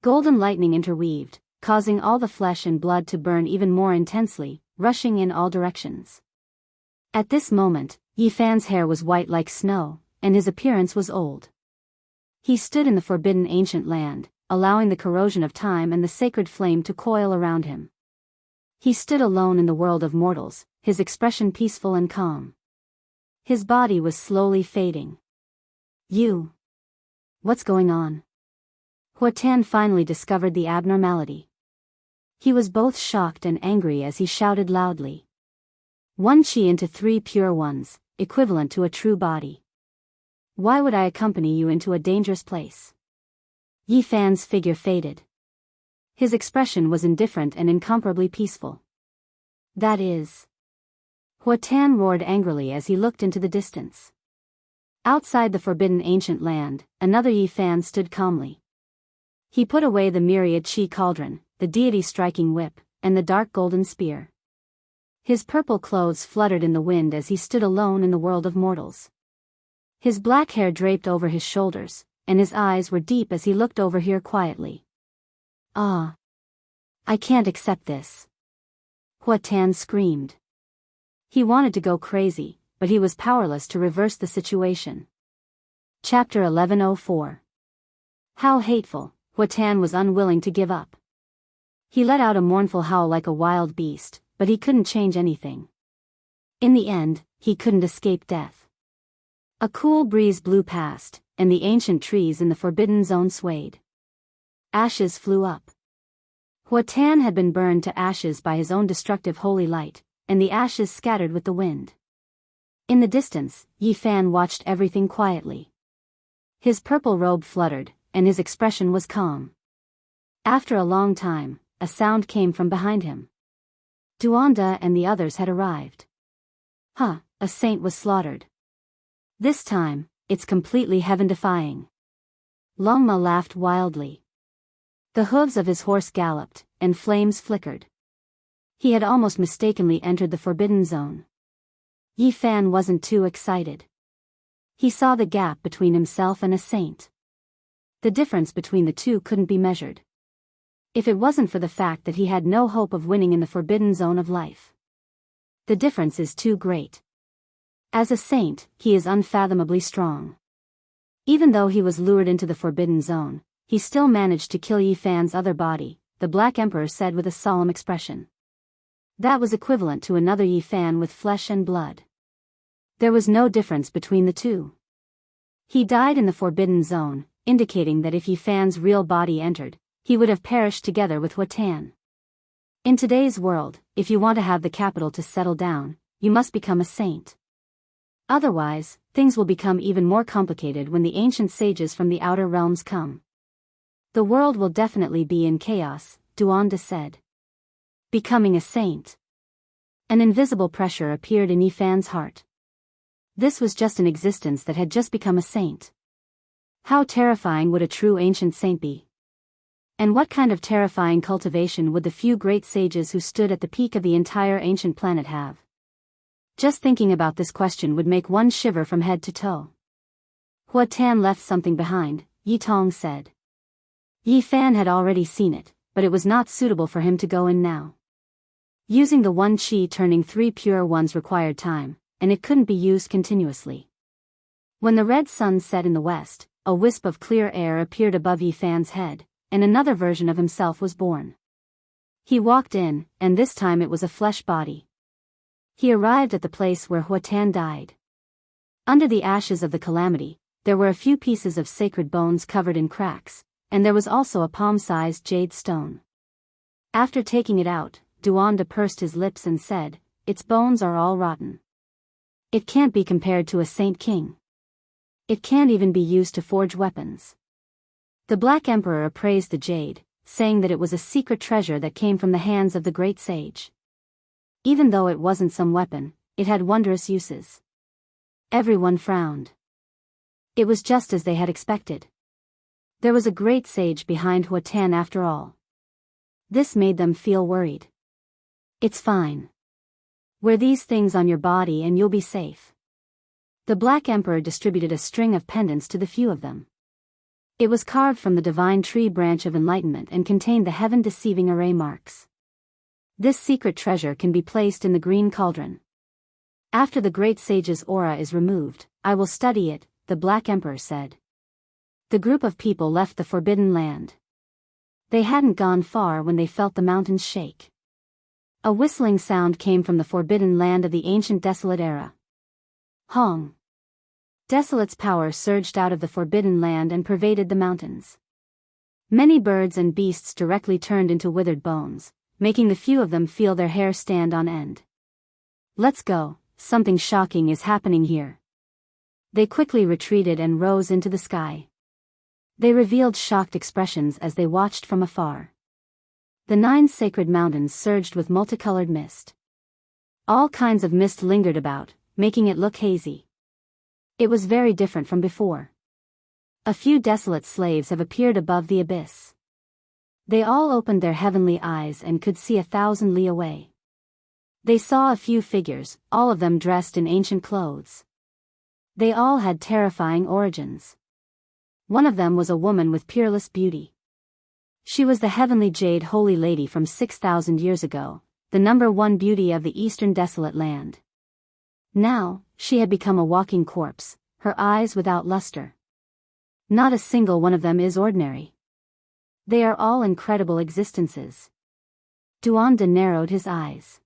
Golden lightning interweaved, causing all the flesh and blood to burn even more intensely, rushing in all directions. At this moment, Yi Fan's hair was white like snow, and his appearance was old. He stood in the forbidden ancient land, allowing the corrosion of time and the sacred flame to coil around him. He stood alone in the world of mortals, his expression peaceful and calm. His body was slowly fading. You. What's going on? Huatan finally discovered the abnormality. He was both shocked and angry as he shouted loudly. 1 qi into 3 pure ones, equivalent to a true body. Why would I accompany you into a dangerous place? Yi Fan's figure faded. His expression was indifferent and incomparably peaceful. That is. Huatan roared angrily as he looked into the distance. Outside the forbidden ancient land, another Yi Fan stood calmly. He put away the myriad qi cauldron, the deity striking whip, and the dark golden spear. His purple clothes fluttered in the wind as he stood alone in the world of mortals. His black hair draped over his shoulders, and his eyes were deep as he looked over here quietly. Ah! I can't accept this. Huatan screamed. He wanted to go crazy, but he was powerless to reverse the situation. Chapter 1104. How hateful, Huatan was unwilling to give up. He let out a mournful howl like a wild beast, but he couldn't change anything. In the end, he couldn't escape death. A cool breeze blew past, and the ancient trees in the forbidden zone swayed. Ashes flew up. Huatan had been burned to ashes by his own destructive holy light, and the ashes scattered with the wind. In the distance, Yi Fan watched everything quietly. His purple robe fluttered, and his expression was calm. After a long time, a sound came from behind him. Duanda and the others had arrived. Huh, a saint was slaughtered. This time, it's completely heaven-defying. Longma laughed wildly. The hooves of his horse galloped, and flames flickered. He had almost mistakenly entered the forbidden zone. Yi Fan wasn't too excited. He saw the gap between himself and a saint. The difference between the two couldn't be measured. If it wasn't for the fact that he had no hope of winning in the forbidden zone of life. The difference is too great. As a saint, he is unfathomably strong. Even though he was lured into the forbidden zone, he still managed to kill Yi Fan's other body, the Black Emperor said with a solemn expression. That was equivalent to another Yi Fan with flesh and blood. There was no difference between the two. He died in the forbidden zone, indicating that if Yi Fan's real body entered, he would have perished together with Huatan. In today's world, if you want to have the capital to settle down, you must become a saint. Otherwise, things will become even more complicated when the ancient sages from the outer realms come. The world will definitely be in chaos, Duanda said. Becoming a saint. An invisible pressure appeared in Yi Fan's heart. This was just an existence that had just become a saint. How terrifying would a true ancient saint be? And what kind of terrifying cultivation would the few great sages who stood at the peak of the entire ancient planet have? Just thinking about this question would make one shiver from head to toe. Huatan left something behind, Yi Tong said. Yi Fan had already seen it, but it was not suitable for him to go in now. Using the 1 qi turning 3 pure ones required time, and it couldn't be used continuously. When the red sun set in the west, a wisp of clear air appeared above Yi Fan's head, and another version of himself was born. He walked in, and this time it was a flesh body. He arrived at the place where Huatan died. Under the ashes of the calamity, there were a few pieces of sacred bones covered in cracks, and there was also a palm-sized jade stone. After taking it out, Duanda pursed his lips and said, "Its bones are all rotten. It can't be compared to a saint king. It can't even be used to forge weapons." The Black Emperor appraised the jade, saying that it was a secret treasure that came from the hands of the great sage. Even though it wasn't some weapon, it had wondrous uses. Everyone frowned. It was just as they had expected. There was a great sage behind Huatan after all. This made them feel worried. "It's fine. Wear these things on your body and you'll be safe. The Black Emperor distributed a string of pendants to the few of them. It was carved from the divine tree branch of enlightenment and contained the heaven-deceiving array marks. This secret treasure can be placed in the green cauldron. After the great sage's aura is removed, I will study it, the Black Emperor said. The group of people left the forbidden land. They hadn't gone far when they felt the mountains shake. A whistling sound came from the forbidden land of the ancient desolate era. Hong. Desolate's power surged out of the forbidden land and pervaded the mountains. Many birds and beasts directly turned into withered bones, making the few of them feel their hair stand on end. Let's go, something shocking is happening here. They quickly retreated and rose into the sky. They revealed shocked expressions as they watched from afar. The 9 sacred mountains surged with multicolored mist. All kinds of mist lingered about, making it look hazy. It was very different from before. A few desolate slaves have appeared above the abyss. They all opened their heavenly eyes and could see 1,000 li away. They saw a few figures, all of them dressed in ancient clothes. They all had terrifying origins. One of them was a woman with peerless beauty. She was the heavenly jade holy lady from 6,000 years ago, the #1 beauty of the eastern desolate land. Now, she had become a walking corpse, her eyes without luster. Not a single one of them is ordinary. They are all incredible existences. Duande narrowed his eyes.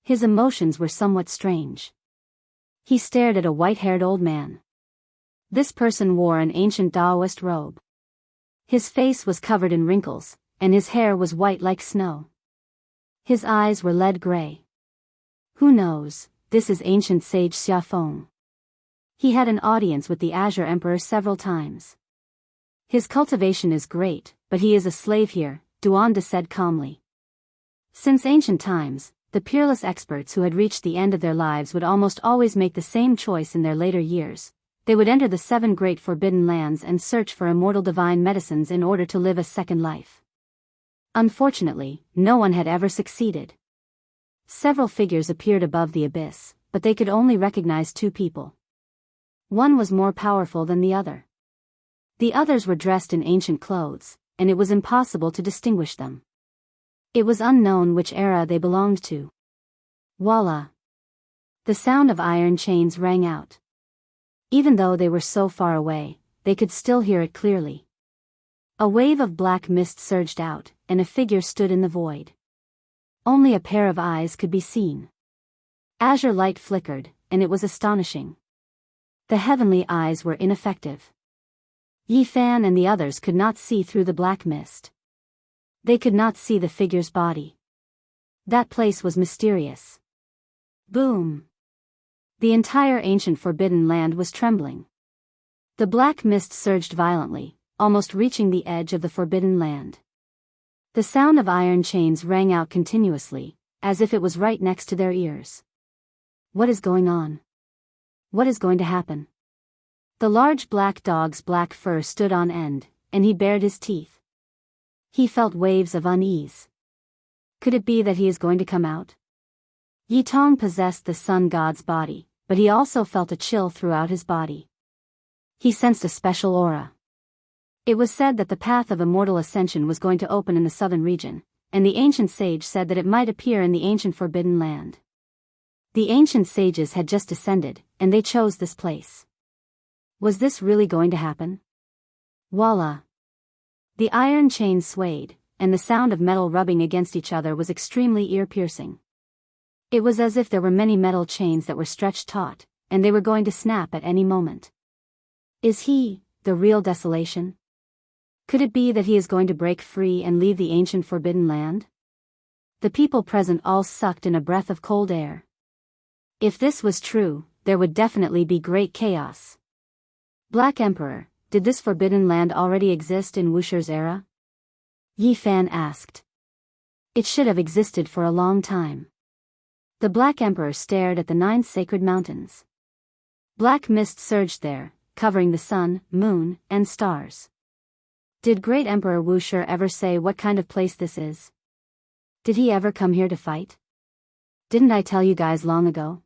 His emotions were somewhat strange. He stared at a white-haired old man. This person wore an ancient Daoist robe. His face was covered in wrinkles, and his hair was white like snow. His eyes were lead gray. Who knows, this is ancient sage Xiafeng. He had an audience with the Azure Emperor several times. His cultivation is great, but he is a slave here, Duande said calmly. Since ancient times, the peerless experts who had reached the end of their lives would almost always make the same choice in their later years. They would enter the 7 great forbidden lands and search for immortal divine medicines in order to live a second life. Unfortunately, no one had ever succeeded. Several figures appeared above the abyss, but they could only recognize 2 people. One was more powerful than the other. The others were dressed in ancient clothes, and it was impossible to distinguish them. It was unknown which era they belonged to. Voila! The sound of iron chains rang out. Even though they were so far away, they could still hear it clearly. A wave of black mist surged out, and a figure stood in the void. Only a pair of eyes could be seen. Azure light flickered, and it was astonishing. The heavenly eyes were ineffective. Yi Fan and the others could not see through the black mist. They could not see the figure's body. That place was mysterious. Boom! The entire ancient forbidden land was trembling. The black mist surged violently, almost reaching the edge of the forbidden land. The sound of iron chains rang out continuously, as if it was right next to their ears. What is going on? What is going to happen? The large black dog's black fur stood on end, and he bared his teeth. He felt waves of unease. Could it be that he is going to come out? Yi Tong possessed the sun god's body, but he also felt a chill throughout his body. He sensed a special aura. It was said that the path of immortal ascension was going to open in the southern region, and the ancient sage said that it might appear in the ancient forbidden land. The ancient sages had just descended, and they chose this place. Was this really going to happen? Voila! The iron chains swayed, and the sound of metal rubbing against each other was extremely ear-piercing. It was as if there were many metal chains that were stretched taut, and they were going to snap at any moment. Is he, the real desolation? Could it be that he is going to break free and leave the ancient forbidden land? The people present all sucked in a breath of cold air. If this was true, there would definitely be great chaos. Black Emperor, did this forbidden land already exist in Wuxia's era? Yi Fan asked. It should have existed for a long time. The Black Emperor stared at the 9 sacred mountains. Black mist surged there, covering the sun, moon, and stars. Did Great Emperor Wuxia ever say what kind of place this is? Did he ever come here to fight? Didn't I tell you guys long ago?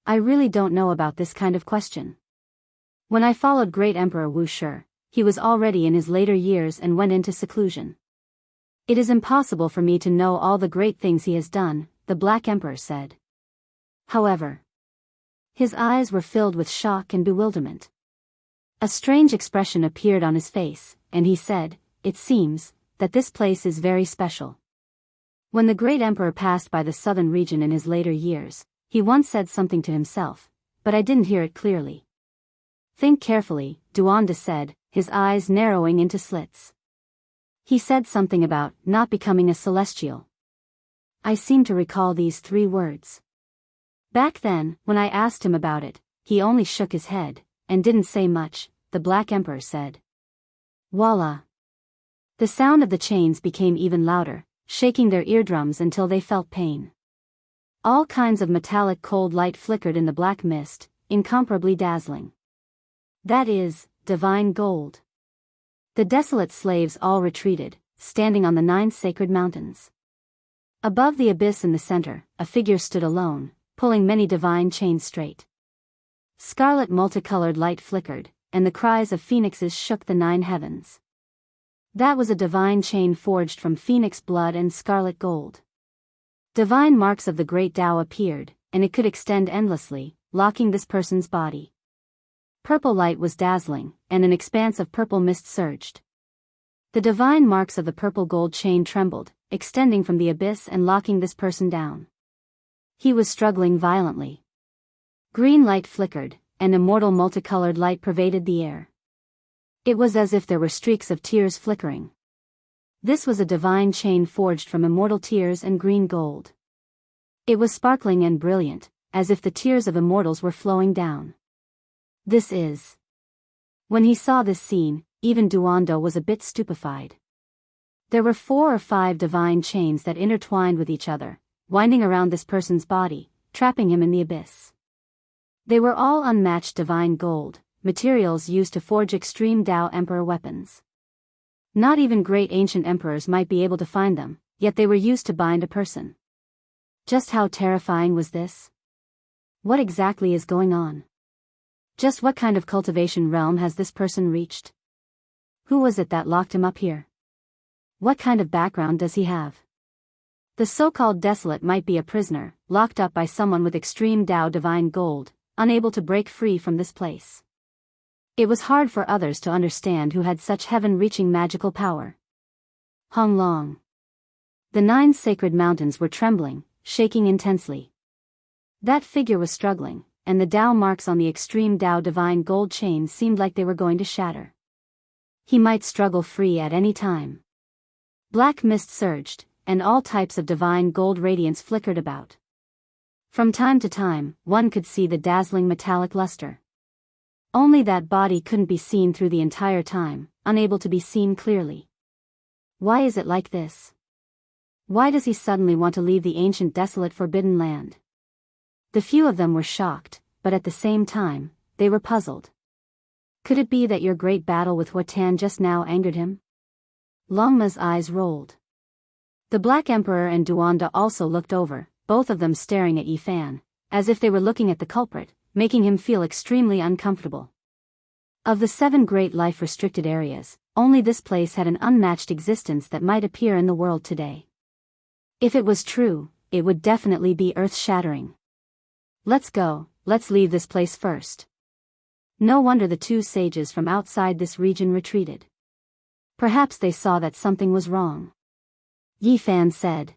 I really don't know about this kind of question. When I followed Great Emperor Wuxia, he was already in his later years and went into seclusion. It is impossible for me to know all the great things he has done, the Black Emperor said. However, his eyes were filled with shock and bewilderment. A strange expression appeared on his face, and he said, "It seems that this place is very special." When the great emperor passed by the southern region in his later years, he once said something to himself, but I didn't hear it clearly. Think carefully, Duanda said, his eyes narrowing into slits. He said something about not becoming a celestial. I seem to recall these 3 words. Back then, when I asked him about it, he only shook his head, and didn't say much, the Black Emperor said. Voila! The sound of the chains became even louder, shaking their eardrums until they felt pain. All kinds of metallic cold light flickered in the black mist, incomparably dazzling. That is, divine gold. The desolate slaves all retreated, standing on the 9 sacred mountains. Above the abyss in the center, a figure stood alone, pulling many divine chains straight. Scarlet multicolored light flickered, and the cries of phoenixes shook the 9 heavens. That was a divine chain forged from phoenix blood and scarlet gold. Divine marks of the great Tao appeared, and it could extend endlessly, locking this person's body. Purple light was dazzling, and an expanse of purple mist surged. The divine marks of the purple gold chain trembled, extending from the abyss and locking this person down. He was struggling violently. Green light flickered, and immortal multicolored light pervaded the air. It was as if there were streaks of tears flickering. This was a divine chain forged from immortal tears and green gold. It was sparkling and brilliant, as if the tears of immortals were flowing down. This is. When he saw this scene, even Duando was a bit stupefied. There were 4 or 5 divine chains that intertwined with each other, winding around this person's body, trapping him in the abyss. They were all unmatched divine gold, materials used to forge extreme Tao Emperor weapons. Not even great ancient emperors might be able to find them, yet they were used to bind a person. Just how terrifying was this? What exactly is going on? Just what kind of cultivation realm has this person reached? Who was it that locked him up here? What kind of background does he have? The so-called desolate might be a prisoner, locked up by someone with extreme Tao divine gold, unable to break free from this place. It was hard for others to understand who had such heaven-reaching magical power. Hong Long. The 9 sacred mountains were trembling, shaking intensely. That figure was struggling, and the Tao marks on the extreme Tao divine gold chain seemed like they were going to shatter. He might struggle free at any time. Black mist surged, and all types of divine gold radiance flickered about. From time to time, one could see the dazzling metallic luster. Only that body couldn't be seen through the entire time, unable to be seen clearly. Why is it like this? Why does he suddenly want to leave the ancient desolate forbidden land? The few of them were shocked, but at the same time, they were puzzled. Could it be that your great battle with Huatan just now angered him? Longma's eyes rolled. The Black Emperor and Duanda also looked over, both of them staring at Yifan, as if they were looking at the culprit, making him feel extremely uncomfortable. Of the 7 great life-restricted areas, only this place had an unmatched existence that might appear in the world today. If it was true, it would definitely be earth-shattering. Let's go, let's leave this place first. No wonder the 2 sages from outside this region retreated. Perhaps they saw that something was wrong. Yifan said.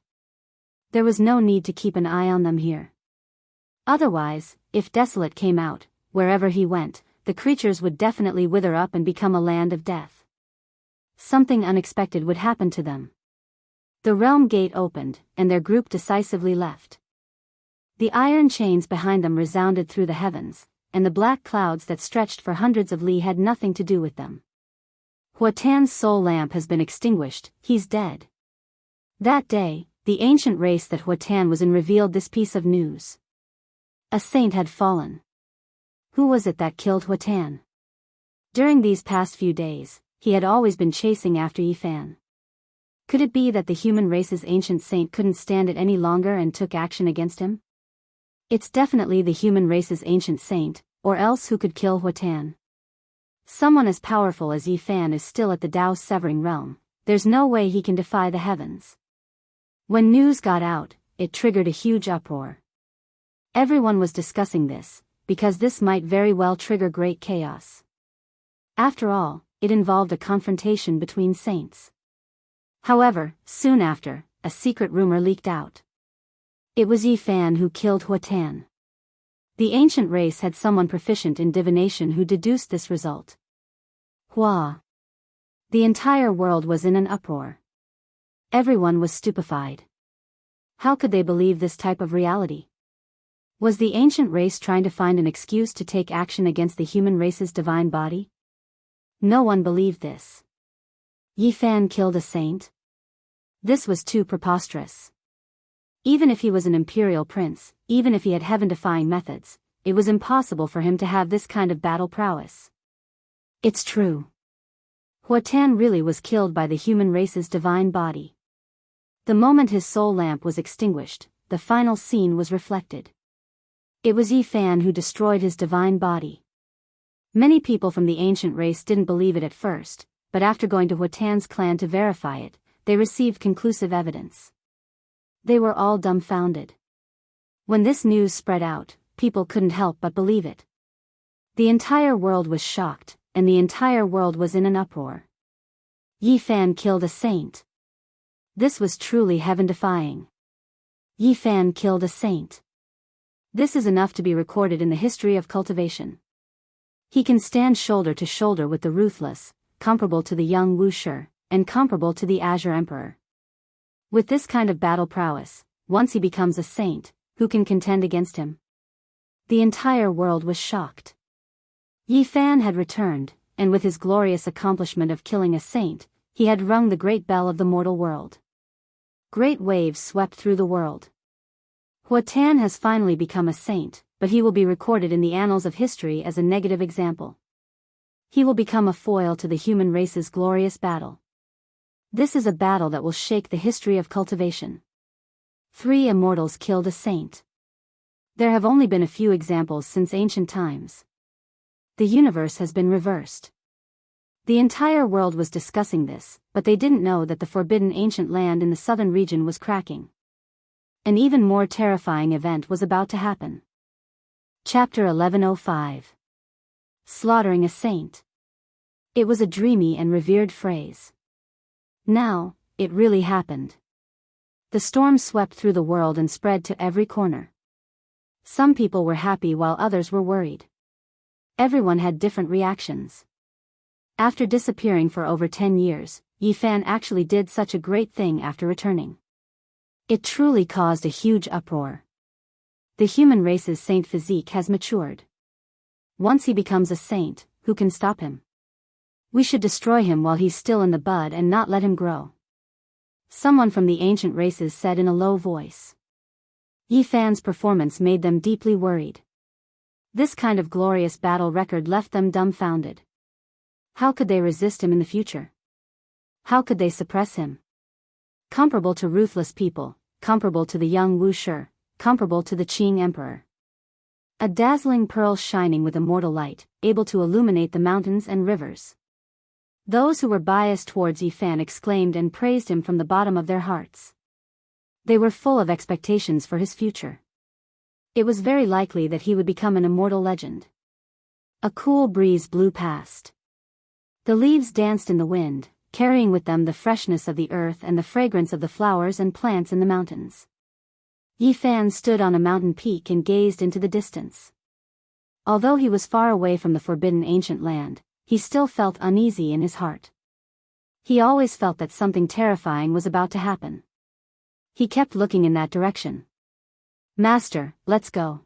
There was no need to keep an eye on them here. Otherwise, if Desolate came out, wherever he went, the creatures would definitely wither up and become a land of death. Something unexpected would happen to them. The realm gate opened, and their group decisively left. The iron chains behind them resounded through the heavens, and the black clouds that stretched for hundreds of li had nothing to do with them. Huatan's soul lamp has been extinguished, he's dead. That day, the ancient race that Huatan was in revealed this piece of news. A saint had fallen. Who was it that killed Huatan? During these past few days, he had always been chasing after Yifan. Could it be that the human race's ancient saint couldn't stand it any longer and took action against him? It's definitely the human race's ancient saint, or else who could kill Huatan? Someone as powerful as Yi Fan is still at the Daoist severing realm. There's no way he can defy the heavens. When news got out, it triggered a huge uproar. Everyone was discussing this, because this might very well trigger great chaos. After all, it involved a confrontation between saints. However, soon after, a secret rumor leaked out. It was Yi Fan who killed Huatan. The ancient race had someone proficient in divination who deduced this result. Hua. The entire world was in an uproar. Everyone was stupefied. How could they believe this type of reality? Was the ancient race trying to find an excuse to take action against the human race's divine body? No one believed this. Yi Fan killed a saint? This was too preposterous. Even if he was an imperial prince, even if he had heaven-defying methods, it was impossible for him to have this kind of battle prowess. It's true. Huatan really was killed by the human race's divine body. The moment his soul lamp was extinguished, the final scene was reflected. It was Yi Fan who destroyed his divine body. Many people from the ancient race didn't believe it at first, but after going to Huatan's clan to verify it, they received conclusive evidence. They were all dumbfounded. When this news spread out, people couldn't help but believe it. The entire world was shocked, and the entire world was in an uproar. Yi Fan killed a saint. This was truly heaven-defying. Yi Fan killed a saint. This is enough to be recorded in the history of cultivation. He can stand shoulder to shoulder with the ruthless, comparable to the young Wuxia, and comparable to the Azure Emperor. With this kind of battle prowess, once he becomes a saint, who can contend against him? The entire world was shocked. Yi Fan had returned, and with his glorious accomplishment of killing a saint, he had rung the great bell of the mortal world. Great waves swept through the world. Huatan has finally become a saint, but he will be recorded in the annals of history as a negative example. He will become a foil to the human race's glorious battle. This is a battle that will shake the history of cultivation. 3 immortals killed a saint. There have only been a few examples since ancient times. The universe has been reversed. The entire world was discussing this, but they didn't know that the forbidden ancient land in the southern region was cracking. An even more terrifying event was about to happen. Chapter 1105. Slaughtering a saint. It was a dreamy and revered phrase. Now, it really happened. The storm swept through the world and spread to every corner. Some people were happy while others were worried. Everyone had different reactions. After disappearing for over 10 years, Yi Fan actually did such a great thing after returning. It truly caused a huge uproar. The human race's saint physique has matured. Once he becomes a saint, who can stop him? We should destroy him while he's still in the bud and not let him grow. Someone from the ancient races said in a low voice. Yi Fan's performance made them deeply worried. This kind of glorious battle record left them dumbfounded. How could they resist him in the future? How could they suppress him? Comparable to ruthless people, comparable to the young Wuxia, comparable to the Qing Emperor. A dazzling pearl shining with immortal light, able to illuminate the mountains and rivers. Those who were biased towards Yi Fan exclaimed and praised him from the bottom of their hearts. They were full of expectations for his future. It was very likely that he would become an immortal legend. A cool breeze blew past. The leaves danced in the wind, carrying with them the freshness of the earth and the fragrance of the flowers and plants in the mountains. Yi Fan stood on a mountain peak and gazed into the distance. Although he was far away from the forbidden ancient land, he still felt uneasy in his heart. He always felt that something terrifying was about to happen. He kept looking in that direction. Master, let's go.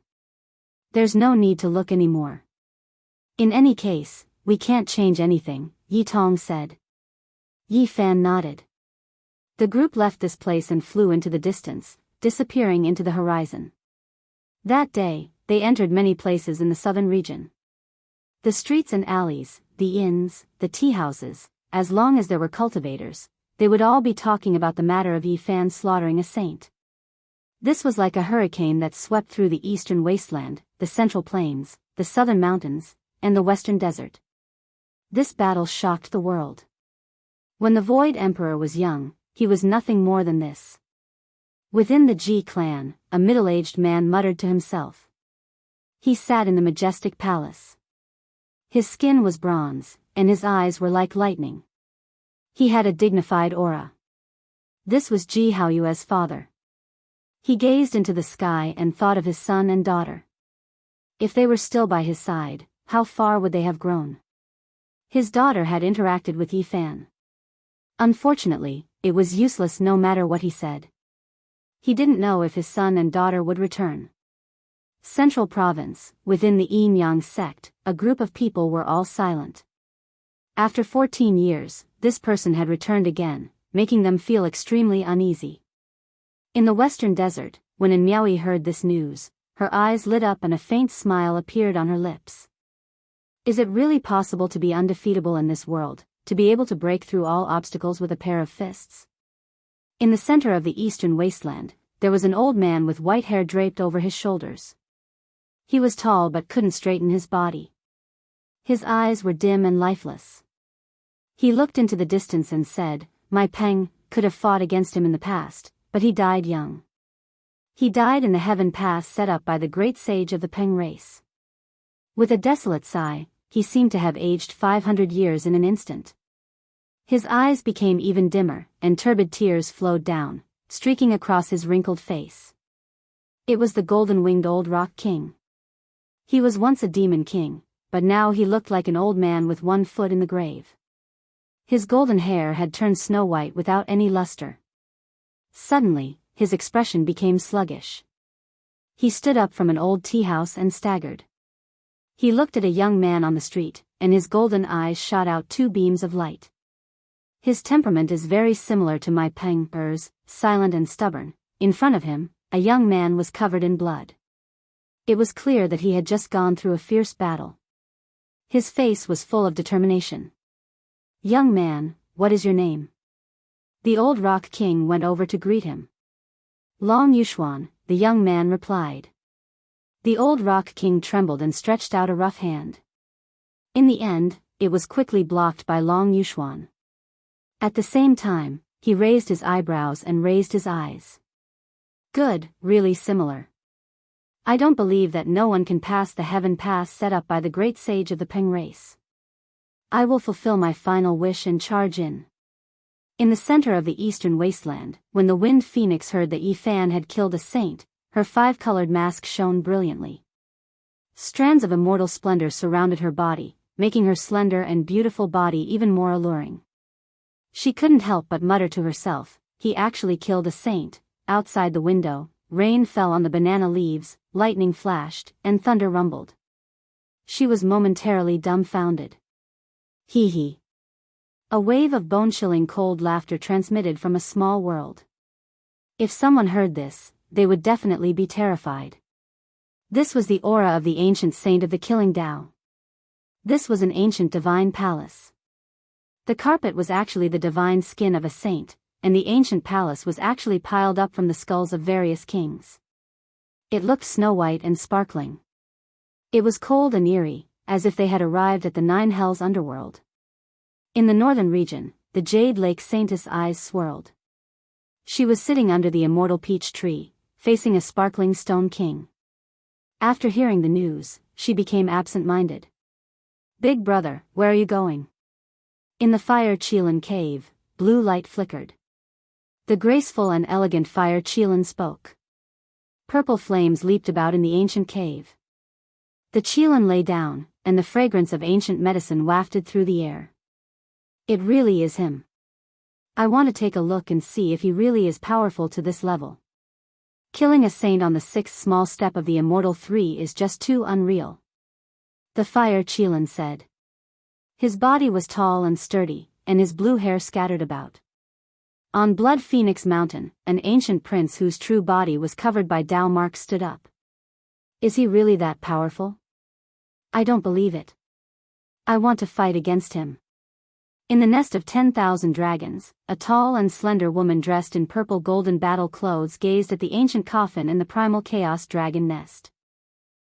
There's no need to look anymore. In any case, we can't change anything, Yi Tong said. Yi Fan nodded. The group left this place and flew into the distance, disappearing into the horizon. That day, they entered many places in the southern region. The streets and alleys, the inns, the tea houses, as long as there were cultivators, they would all be talking about the matter of Yi Fan slaughtering a saint. This was like a hurricane that swept through the eastern wasteland, the central plains, the southern mountains, and the western desert. This battle shocked the world. When the Void Emperor was young, he was nothing more than this. Within the Ji clan, a middle-aged man muttered to himself. He sat in the majestic palace. His skin was bronze, and his eyes were like lightning. He had a dignified aura. This was Ji Haoyue's father. He gazed into the sky and thought of his son and daughter. If they were still by his side, how far would they have grown? His daughter had interacted with Yi Fan. Unfortunately, it was useless no matter what he said. He didn't know if his son and daughter would return. Central Province, within the Yin Yang sect, a group of people were all silent. After 14 years, this person had returned again, making them feel extremely uneasy. In the western desert, when Miaoi heard this news, her eyes lit up and a faint smile appeared on her lips. Is it really possible to be undefeatable in this world, to be able to break through all obstacles with a pair of fists? In the center of the eastern wasteland, there was an old man with white hair draped over his shoulders. He was tall but couldn't straighten his body. His eyes were dim and lifeless. He looked into the distance and said, "My Peng could have fought against him in the past, but he died young. He died in the heaven pass set up by the great sage of the Peng race." With a desolate sigh, he seemed to have aged 500 years in an instant. His eyes became even dimmer, and turbid tears flowed down, streaking across his wrinkled face. It was the golden-winged old rock king. He was once a demon king, but now he looked like an old man with one foot in the grave. His golden hair had turned snow-white without any luster. Suddenly, his expression became sluggish. He stood up from an old tea-house and staggered. He looked at a young man on the street, and his golden eyes shot out two beams of light. His temperament is very similar to my Peng's, silent and stubborn. In front of him, a young man was covered in blood. It was clear that he had just gone through a fierce battle. His face was full of determination. "Young man, what is your name?" The old rock king went over to greet him. "Long Yuxuan," the young man replied. The old rock king trembled and stretched out a rough hand. In the end, it was quickly blocked by Long Yuxuan. At the same time, he raised his eyebrows and raised his eyes. "Good, really similar. I don't believe that no one can pass the heaven pass set up by the great sage of the Peng race. I will fulfill my final wish and charge in." In the center of the eastern wasteland, when the wind phoenix heard that Yi Fan had killed a saint, her five-colored mask shone brilliantly. Strands of immortal splendor surrounded her body, making her slender and beautiful body even more alluring. She couldn't help but mutter to herself, "He actually killed a saint." Outside the window, rain fell on the banana leaves, lightning flashed, and thunder rumbled. She was momentarily dumbfounded. Hee hee. A wave of bone-chilling cold laughter transmitted from a small world. If someone heard this, they would definitely be terrified. This was the aura of the ancient saint of the killing Tao. This was an ancient divine palace. The carpet was actually the divine skin of a saint, and the ancient palace was actually piled up from the skulls of various kings. It looked snow-white and sparkling. It was cold and eerie, as if they had arrived at the Nine Hells underworld. In the northern region, the Jade Lake Saintess' eyes swirled. She was sitting under the immortal peach tree, facing a sparkling stone king. After hearing the news, she became absent-minded. "Big brother, where are you going?" In the Fire Qilin cave, blue light flickered. The graceful and elegant Fire Qilin spoke. Purple flames leaped about in the ancient cave. The Qilin lay down, and the fragrance of ancient medicine wafted through the air. "It really is him. I want to take a look and see if he really is powerful to this level. Killing a saint on the sixth small step of the Immortal Three is just too unreal," the Fire Qilin said. His body was tall and sturdy, and his blue hair scattered about. On Blood Phoenix Mountain, an ancient prince whose true body was covered by Tao marks stood up. "Is he really that powerful? I don't believe it. I want to fight against him." In the nest of 10,000 dragons, a tall and slender woman dressed in purple golden battle clothes gazed at the ancient coffin in the primal chaos dragon nest.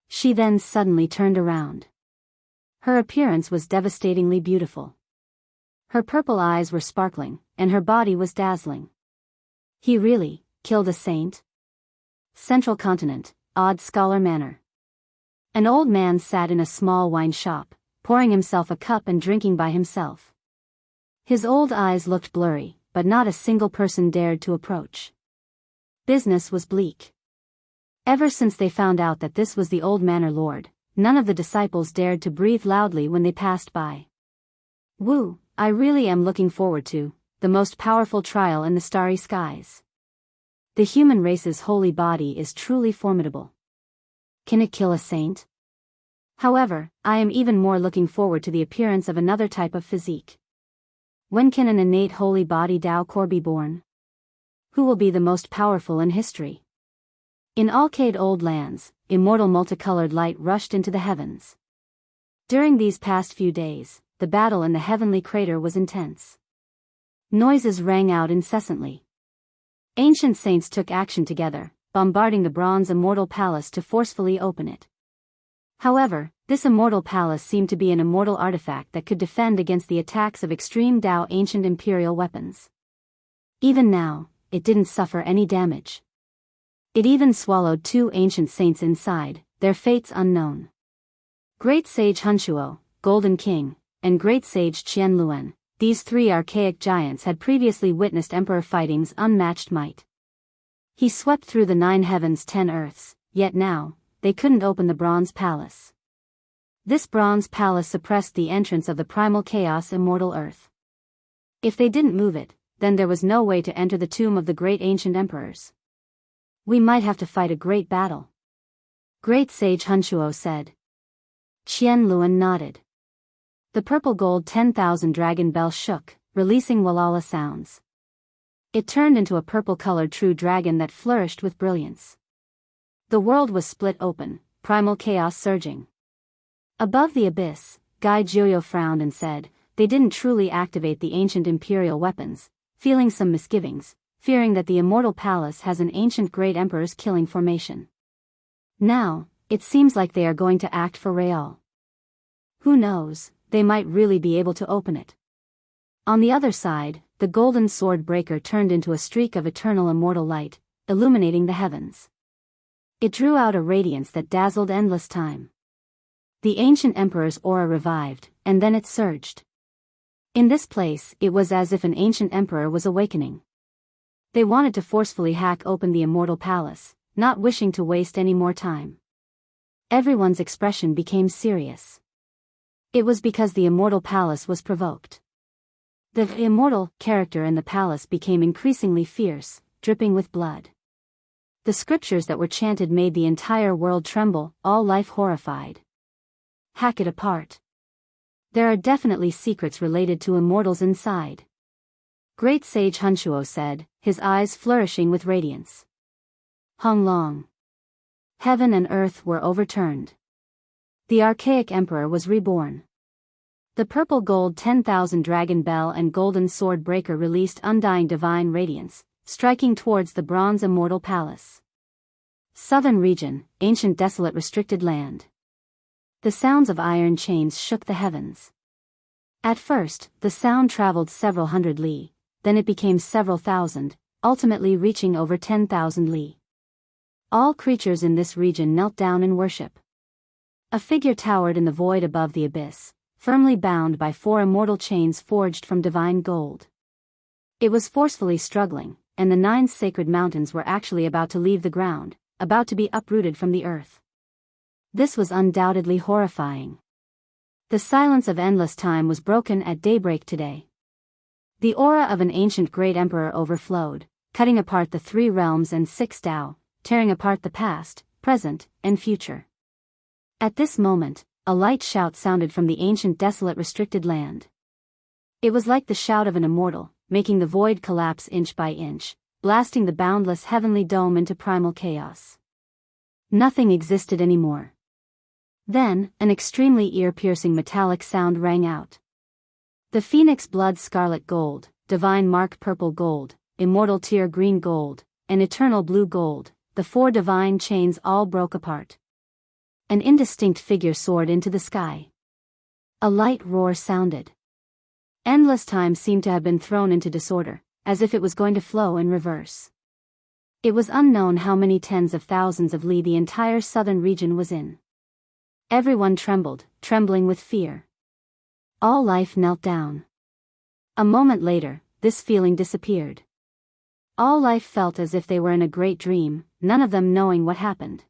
She then suddenly turned around. Her appearance was devastatingly beautiful. Her purple eyes were sparkling, and her body was dazzling. He really killed a saint? Central Continent, Odd Scholar Manor. An old man sat in a small wine shop, pouring himself a cup and drinking by himself. His old eyes looked blurry, but not a single person dared to approach. Business was bleak. Ever since they found out that this was the old manor lord, none of the disciples dared to breathe loudly when they passed by. Wu, I really am looking forward to the most powerful trial in the starry skies. The human race's holy body is truly formidable. Can it kill a saint? However, I am even more looking forward to the appearance of another type of physique. When can an innate holy body Dao core be born? Who will be the most powerful in history? In Alcade Old Lands, immortal multicolored light rushed into the heavens. During these past few days, the battle in the heavenly crater was intense. Noises rang out incessantly. Ancient saints took action together, bombarding the bronze immortal palace to forcefully open it. However, this immortal palace seemed to be an immortal artifact that could defend against the attacks of extreme Dao ancient imperial weapons. Even now, it didn't suffer any damage. It even swallowed 2 ancient saints inside, their fates unknown. Great Sage Hunshuo, Golden King, and Great Sage Qianluan, these 3 archaic giants had previously witnessed Emperor Fighting's unmatched might. He swept through the 9 heavens 10 earths, yet now, they couldn't open the bronze palace. This bronze palace suppressed the entrance of the primal chaos immortal earth. If they didn't move it, then there was no way to enter the tomb of the great ancient emperors. We might have to fight a great battle. Great Sage Hunshuo said. Qianluan nodded. The purple gold 10,000 dragon bell shook, releasing Walala sounds. It turned into a purple-colored true dragon that flourished with brilliance. The world was split open, primal chaos surging. Above the abyss, Gai Jiuyo frowned and said, they didn't truly activate the ancient imperial weapons, feeling some misgivings, fearing that the immortal palace has an ancient great emperor's killing formation. Now, it seems like they are going to act for real. Who knows, they might really be able to open it. On the other side, the golden sword breaker turned into a streak of eternal immortal light, illuminating the heavens. It drew out a radiance that dazzled endless time. The ancient emperor's aura revived, and then it surged. In this place, it was as if an ancient emperor was awakening. They wanted to forcefully hack open the immortal palace, not wishing to waste any more time. Everyone's expression became serious. It was because the immortal palace was provoked. The immortal character in the palace became increasingly fierce, dripping with blood. The scriptures that were chanted made the entire world tremble, all life horrified. Hack it apart. There are definitely secrets related to immortals inside. Great Sage Hunshuo said, his eyes flourishing with radiance. Hung long. Heaven and earth were overturned. The archaic emperor was reborn. The purple gold 10,000 dragon bell and golden sword breaker released undying divine radiance, striking towards the bronze immortal palace. Southern region, ancient desolate restricted land. The sounds of iron chains shook the heavens. At first, the sound traveled several hundred li, then it became several thousand, ultimately reaching over 10,000 li. All creatures in this region knelt down in worship. A figure towered in the void above the abyss, firmly bound by 4 immortal chains forged from divine gold. It was forcefully struggling, and the 9 sacred mountains were actually about to leave the ground, about to be uprooted from the earth. This was undoubtedly horrifying. The silence of endless time was broken at daybreak today. The aura of an ancient great emperor overflowed, cutting apart the 3 realms and 6 Dao, tearing apart the past, present, and future. At this moment, a light shout sounded from the ancient desolate restricted land. It was like the shout of an immortal, making the void collapse inch by inch, blasting the boundless heavenly dome into primal chaos. Nothing existed anymore. Then, an extremely ear-piercing metallic sound rang out. The Phoenix blood scarlet gold, divine mark purple gold, immortal tear green gold, and eternal blue gold, the 4 divine chains all broke apart. An indistinct figure soared into the sky. A light roar sounded. Endless time seemed to have been thrown into disorder, as if it was going to flow in reverse. It was unknown how many tens of thousands of li the entire southern region was in. Everyone trembled, trembling with fear. All life knelt down. A moment later, this feeling disappeared. All life felt as if they were in a great dream, none of them knowing what happened.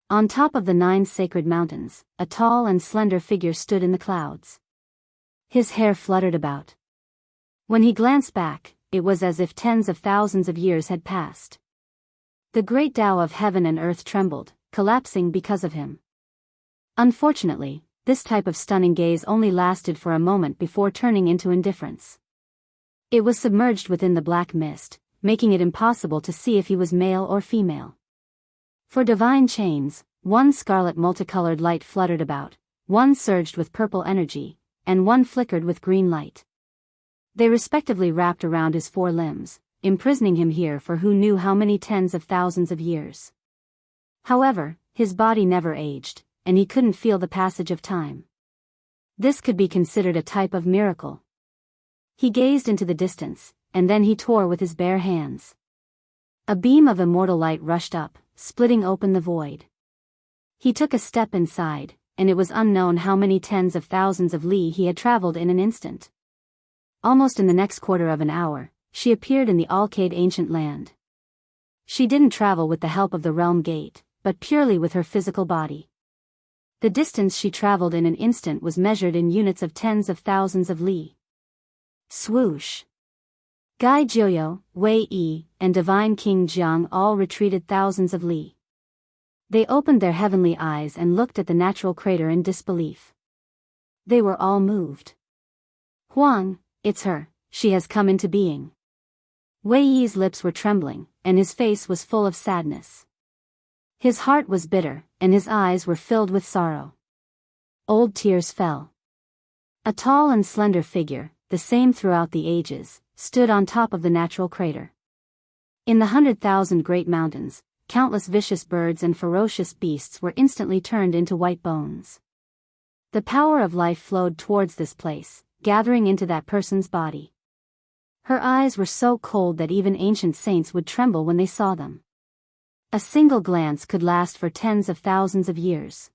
On top of the 9 sacred mountains, a tall and slender figure stood in the clouds. His hair fluttered about. When he glanced back, it was as if tens of thousands of years had passed. The great Tao of heaven and earth trembled, collapsing because of him. Unfortunately, this type of stunning gaze only lasted for a moment before turning into indifference. It was submerged within the black mist, making it impossible to see if he was male or female. For divine chains, 1 scarlet multicolored light fluttered about, 1 surged with purple energy, and 1 flickered with green light. They respectively wrapped around his 4 limbs, imprisoning him here for who knew how many tens of thousands of years. However, his body never aged, and he couldn't feel the passage of time. This could be considered a type of miracle. He gazed into the distance, and then he tore with his bare hands. A beam of immortal light rushed up, splitting open the void. He took a step inside, and it was unknown how many tens of thousands of li he had traveled in an instant. Almost in the next quarter of an hour, she appeared in the Alcade ancient land. She didn't travel with the help of the realm gate, but purely with her physical body. The distance she traveled in an instant was measured in units of tens of thousands of li. Swoosh! Gai Jiuyo, Wei Yi, and Divine King Jiang all retreated thousands of li. They opened their heavenly eyes and looked at the natural crater in disbelief. They were all moved. Huang, it's her, she has come into being. Wei Yi's lips were trembling, and his face was full of sadness. His heart was bitter, and his eyes were filled with sorrow. Old tears fell. A tall and slender figure, the same throughout the ages, stood on top of the natural crater. In the 100,000 great mountains, countless vicious birds and ferocious beasts were instantly turned into white bones. The power of life flowed towards this place, gathering into that person's body. Her eyes were so cold that even ancient saints would tremble when they saw them. A single glance could last for tens of thousands of years.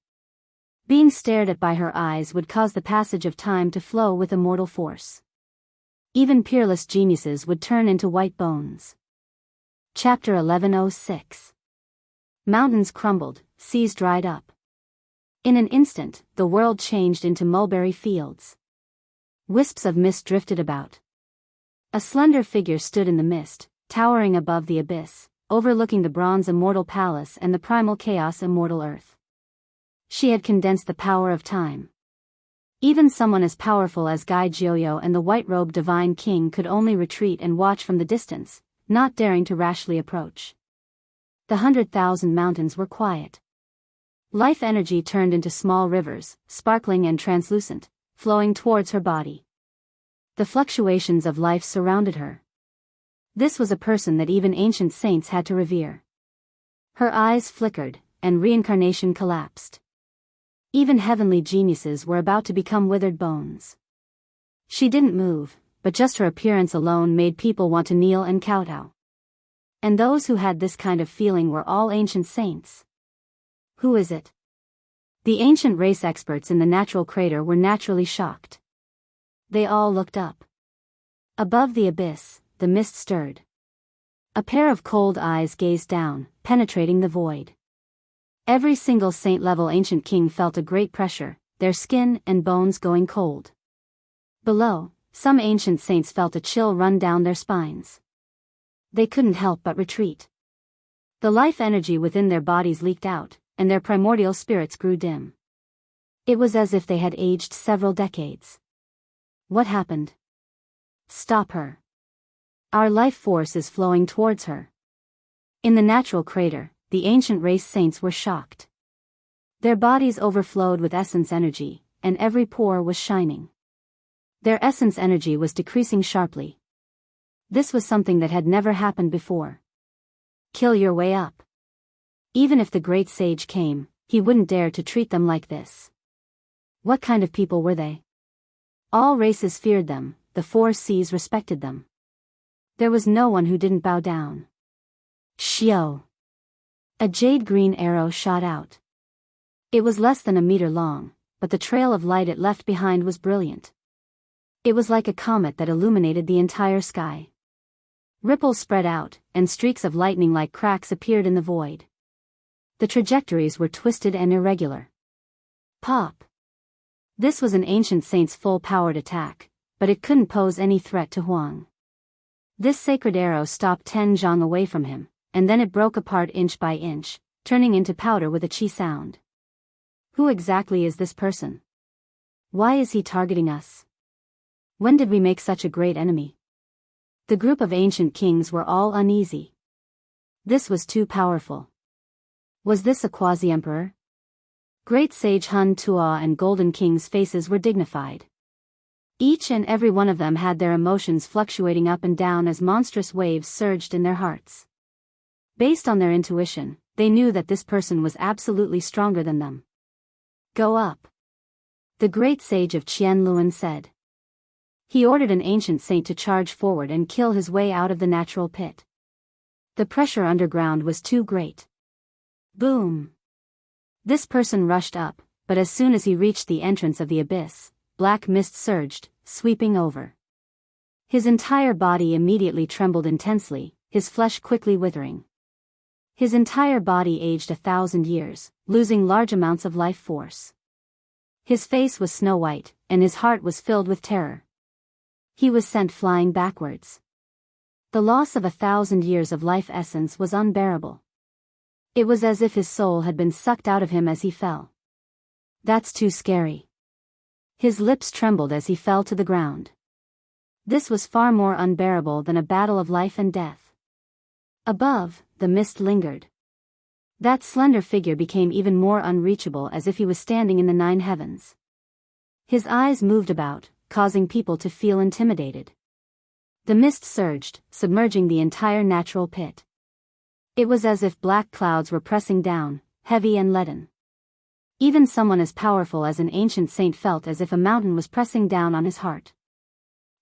Being stared at by her eyes would cause the passage of time to flow with immortal force. Even peerless geniuses would turn into white bones. Chapter 1106. Mountains crumbled, seas dried up. In an instant, the world changed into mulberry fields. Wisps of mist drifted about. A slender figure stood in the mist, towering above the abyss, overlooking the bronze immortal palace and the primal chaos immortal earth. She had condensed the power of time. Even someone as powerful as Gai Jiuyo and the white-robed divine king could only retreat and watch from the distance, not daring to rashly approach. The 100,000 mountains were quiet. Life energy turned into small rivers, sparkling and translucent, flowing towards her body. The fluctuations of life surrounded her. This was a person that even ancient saints had to revere. Her eyes flickered, and reincarnation collapsed. Even heavenly geniuses were about to become withered bones. She didn't move, but just her appearance alone made people want to kneel and kowtow. And those who had this kind of feeling were all ancient saints. Who is it? The ancient race experts in the natural crater were naturally shocked. They all looked up. Above the abyss, the mist stirred. A pair of cold eyes gazed down, penetrating the void. Every single saint-level ancient king felt a great pressure, their skin and bones going cold. Below, some ancient saints felt a chill run down their spines. They couldn't help but retreat. The life energy within their bodies leaked out, and their primordial spirits grew dim. It was as if they had aged several decades. What happened? Stop her. Our life force is flowing towards her. In the natural crater, the ancient race saints were shocked. Their bodies overflowed with essence energy, and every pore was shining. Their essence energy was decreasing sharply. This was something that had never happened before. Kill your way up. Even if the great sage came, he wouldn't dare to treat them like this. What kind of people were they? All races feared them, the four seas respected them. There was no one who didn't bow down. Xiao! A jade-green arrow shot out. It was less than a meter long, but the trail of light it left behind was brilliant. It was like a comet that illuminated the entire sky. Ripples spread out, and streaks of lightning like cracks appeared in the void. The trajectories were twisted and irregular. Pop! This was an ancient saint's full-powered attack, but it couldn't pose any threat to Huang. This sacred arrow stopped 10 zhang away from him, and then it broke apart inch by inch, turning into powder with a chi sound. Who exactly is this person? Why is he targeting us? When did we make such a great enemy? The group of ancient kings were all uneasy. This was too powerful. Was this a quasi-emperor? Great sage Hun Tuo and Golden King's faces were dignified. Each and every one of them had their emotions fluctuating up and down as monstrous waves surged in their hearts. Based on their intuition, they knew that this person was absolutely stronger than them. Go up. The great sage of Qianluan said. He ordered an ancient saint to charge forward and kill his way out of the natural pit. The pressure underground was too great. Boom! This person rushed up, but as soon as he reached the entrance of the abyss, black mist surged, sweeping over. His entire body immediately trembled intensely, his flesh quickly withering. His entire body aged 1,000 years, losing large amounts of life force. His face was snow white, and his heart was filled with terror. He was sent flying backwards. The loss of 1,000 years of life essence was unbearable. It was as if his soul had been sucked out of him as he fell. That's too scary. His lips trembled as he fell to the ground. This was far more unbearable than a battle of life and death. Above, the mist lingered. That slender figure became even more unreachable as if he was standing in the 9 heavens. His eyes moved about, causing people to feel intimidated. The mist surged, submerging the entire natural pit. It was as if black clouds were pressing down, heavy and leaden. Even someone as powerful as an ancient saint felt as if a mountain was pressing down on his heart.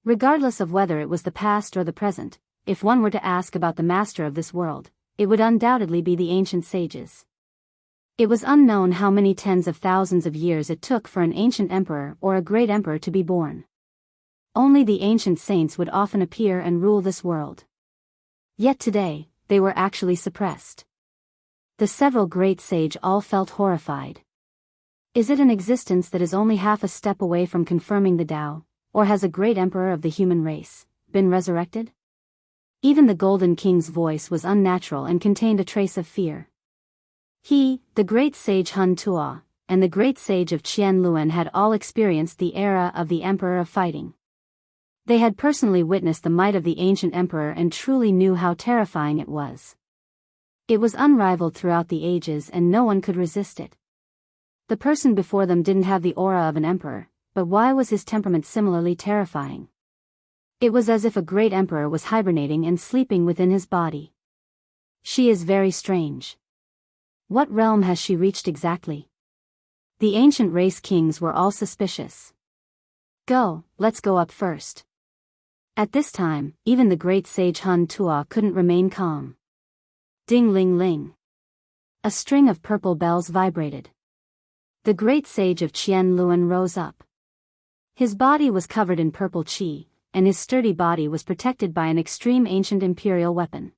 Regardless of whether it was the past or the present, if one were to ask about the master of this world, it would undoubtedly be the ancient sages. It was unknown how many tens of thousands of years it took for an ancient emperor or a great emperor to be born. Only the ancient saints would often appear and rule this world. Yet today, they were actually suppressed. The several great sage all felt horrified. Is it an existence that is only half a step away from confirming the Tao, or has a great emperor of the human race been resurrected? Even the Golden King's voice was unnatural and contained a trace of fear. He, the great sage Hun Tuo, and the great sage of Qianluan had all experienced the era of the Emperor of Fighting. They had personally witnessed the might of the ancient emperor and truly knew how terrifying it was. It was unrivaled throughout the ages and no one could resist it. The person before them didn't have the aura of an emperor, but why was his temperament similarly terrifying? It was as if a great emperor was hibernating and sleeping within his body. She is very strange. What realm has she reached exactly? The ancient race kings were all suspicious. Go, let's go up first. At this time, even the great sage Hun Tuo couldn't remain calm. Ding-ling-ling. A string of purple bells vibrated. The great sage of Qianluan rose up. His body was covered in purple qi, and his sturdy body was protected by an extreme ancient imperial weapon.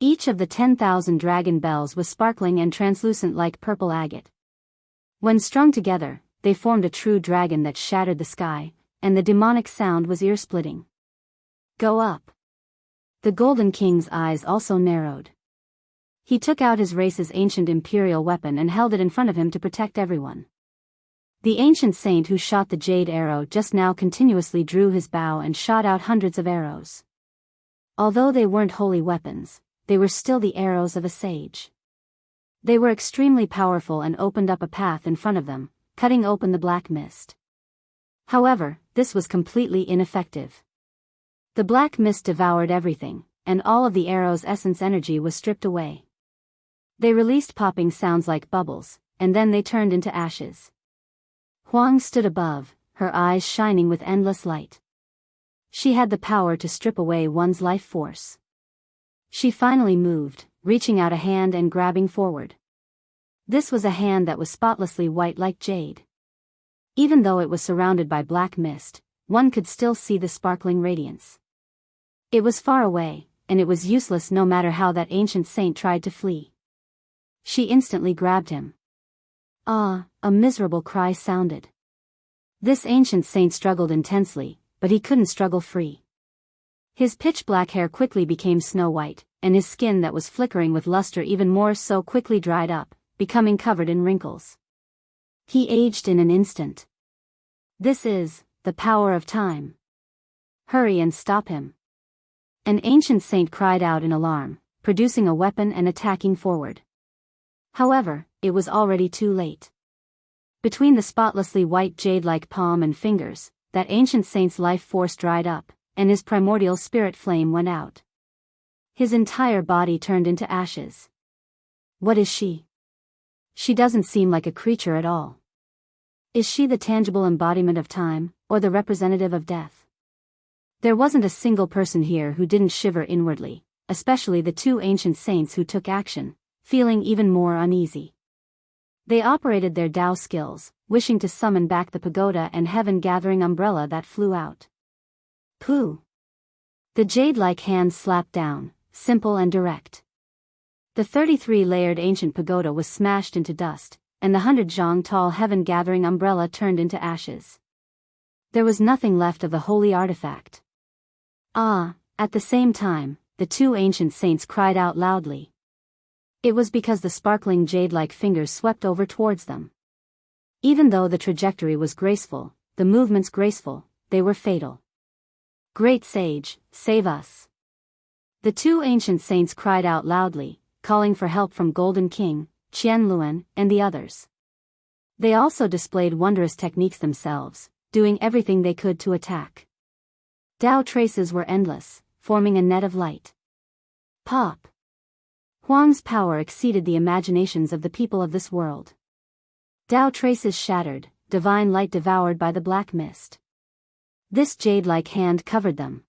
Each of the 10,000 dragon bells was sparkling and translucent like purple agate. When strung together, they formed a true dragon that shattered the sky, and the demonic sound was ear-splitting. Go up. The Golden King's eyes also narrowed. He took out his race's ancient imperial weapon and held it in front of him to protect everyone. The ancient saint who shot the jade arrow just now continuously drew his bow and shot out hundreds of arrows. Although they weren't holy weapons, they were still the arrows of a sage. They were extremely powerful and opened up a path in front of them, cutting open the black mist. However, this was completely ineffective. The black mist devoured everything, and all of the arrow's essence energy was stripped away. They released popping sounds like bubbles, and then they turned into ashes. Huang stood above, her eyes shining with endless light. She had the power to strip away one's life force. She finally moved, reaching out a hand and grabbing forward. This was a hand that was spotlessly white like jade. Even though it was surrounded by black mist, one could still see the sparkling radiance. It was far away, and it was useless no matter how that ancient saint tried to flee. She instantly grabbed him. Ah, a miserable cry sounded. This ancient saint struggled intensely, but he couldn't struggle free. His pitch-black hair quickly became snow-white, and his skin that was flickering with luster even more so quickly dried up, becoming covered in wrinkles. He aged in an instant. This is the power of time. Hurry and stop him. An ancient saint cried out in alarm, producing a weapon and attacking forward. However, it was already too late. Between the spotlessly white jade-like palm and fingers, that ancient saint's life force dried up, and his primordial spirit flame went out. His entire body turned into ashes. What is she? She doesn't seem like a creature at all. Is she the tangible embodiment of time, or the representative of death? There wasn't a single person here who didn't shiver inwardly, especially the two ancient saints who took action, feeling even more uneasy. They operated their Dao skills, wishing to summon back the pagoda and heaven-gathering umbrella that flew out. Pooh! The jade-like hand slapped down, simple and direct. The 33-layered ancient pagoda was smashed into dust, and the 100-zhang-tall heaven-gathering umbrella turned into ashes. There was nothing left of the holy artifact. Ah, at the same time, the two ancient saints cried out loudly. It was because the sparkling jade-like fingers swept over towards them. Even though the trajectory was graceful, the movements graceful, they were fatal. Great Sage, save us. The two ancient saints cried out loudly, calling for help from Golden King, Qianluan, and the others. They also displayed wondrous techniques themselves, doing everything they could to attack. Dao traces were endless, forming a net of light. Pop! Huang's power exceeded the imaginations of the people of this world. Dao traces shattered, divine light devoured by the black mist. This jade-like hand covered them.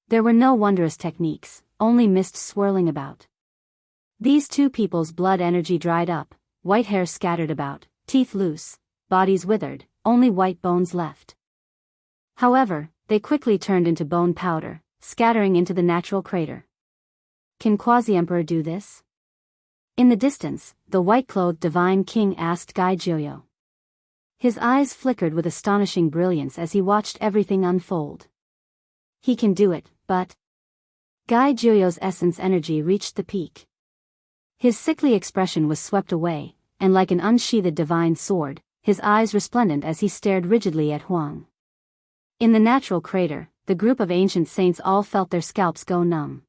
There were no wondrous techniques, only mist swirling about. These two people's blood energy dried up, white hair scattered about, teeth loose, bodies withered, only white bones left. However, they quickly turned into bone powder, scattering into the natural crater. Can Quasi-Emperor do this? In the distance, the white-clothed divine king asked Gai Jiuyo. His eyes flickered with astonishing brilliance as he watched everything unfold. He can do it, but... Gai Jiuyo's essence energy reached the peak. His sickly expression was swept away, and like an unsheathed divine sword, his eyes resplendent as he stared rigidly at Huang. In the natural crater, the group of ancient saints all felt their scalps go numb.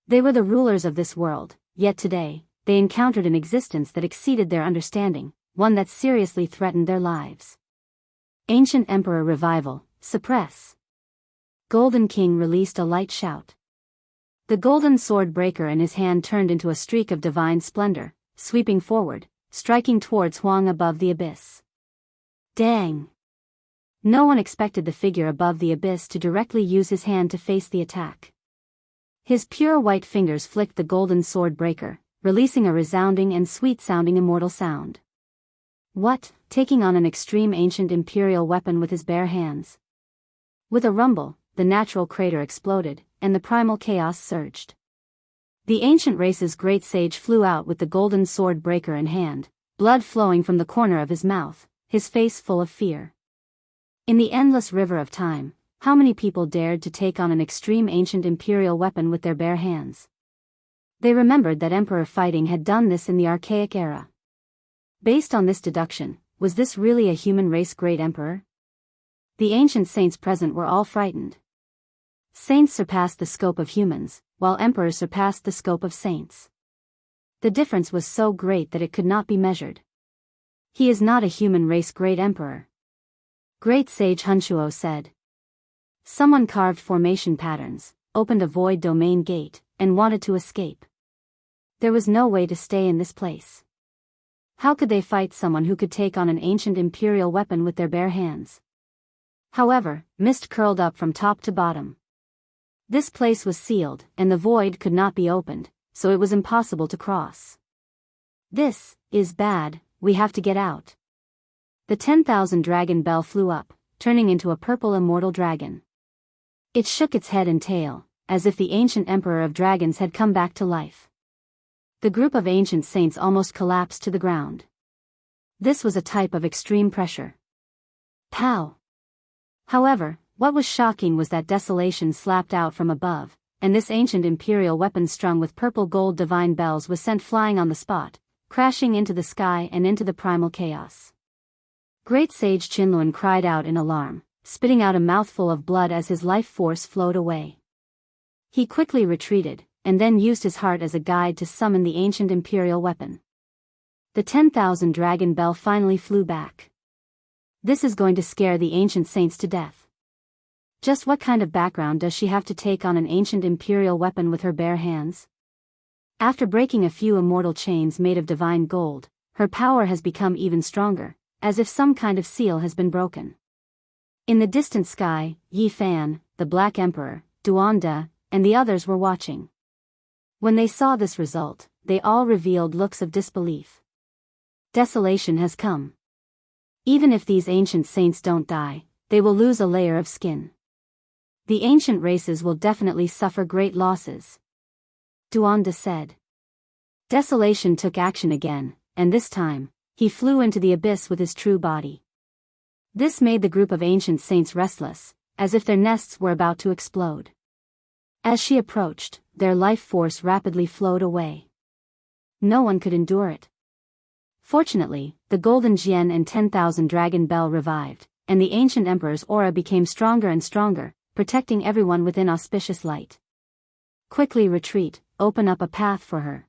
They were the rulers of this world, yet today, they encountered an existence that exceeded their understanding, one that seriously threatened their lives. Ancient Emperor Revival, suppress. Golden King released a light shout. The golden sword breaker in his hand turned into a streak of divine splendor, sweeping forward, striking towards Huang above the abyss. Dang! No one expected the figure above the abyss to directly use his hand to face the attack. His pure white fingers flicked the golden sword breaker, releasing a resounding and sweet-sounding immortal sound. What, taking on an extreme ancient imperial weapon with his bare hands? With a rumble, the natural crater exploded, and the primal chaos surged. The ancient race's great sage flew out with the golden sword breaker in hand, blood flowing from the corner of his mouth, his face full of fear. In the endless river of time, how many people dared to take on an extreme ancient imperial weapon with their bare hands? They remembered that emperor fighting had done this in the archaic era. Based on this deduction, was this really a human race great emperor? The ancient saints present were all frightened. Saints surpassed the scope of humans, while emperors surpassed the scope of saints. The difference was so great that it could not be measured. He is not a human race great emperor. Great Sage Hunshuo said. Someone carved formation patterns, opened a void domain gate, and wanted to escape. There was no way to stay in this place. How could they fight someone who could take on an ancient imperial weapon with their bare hands? However, mist curled up from top to bottom. This place was sealed, and the void could not be opened, so it was impossible to cross. This is bad, we have to get out. The 10,000 dragon bell flew up, turning into a purple immortal dragon. It shook its head and tail, as if the ancient emperor of dragons had come back to life. The group of ancient saints almost collapsed to the ground. This was a type of extreme pressure. Pow! However, what was shocking was that desolation slapped out from above, and this ancient imperial weapon strung with purple gold divine bells was sent flying on the spot, crashing into the sky and into the primal chaos. Great Sage Qinluan cried out in alarm, spitting out a mouthful of blood as his life force flowed away. He quickly retreated, and then used his heart as a guide to summon the ancient imperial weapon. The 10,000 dragon bell finally flew back. This is going to scare the ancient saints to death. Just what kind of background does she have to take on an ancient imperial weapon with her bare hands? After breaking a few immortal chains made of divine gold, her power has become even stronger, as if some kind of seal has been broken. In the distant sky, Yi Fan, the Black Emperor, Duanda, and the others were watching. When they saw this result, they all revealed looks of disbelief. Desolation has come. Even if these ancient saints don't die, they will lose a layer of skin. The ancient races will definitely suffer great losses. Duanda said. Desolation took action again, and this time, he flew into the abyss with his true body. This made the group of ancient saints restless, as if their nests were about to explode. As she approached, their life force rapidly flowed away. No one could endure it. Fortunately, the Golden Jian and 10,000 Dragon Bell revived, and the ancient emperor's aura became stronger and stronger, protecting everyone within auspicious light. Quickly retreat, open up a path for her.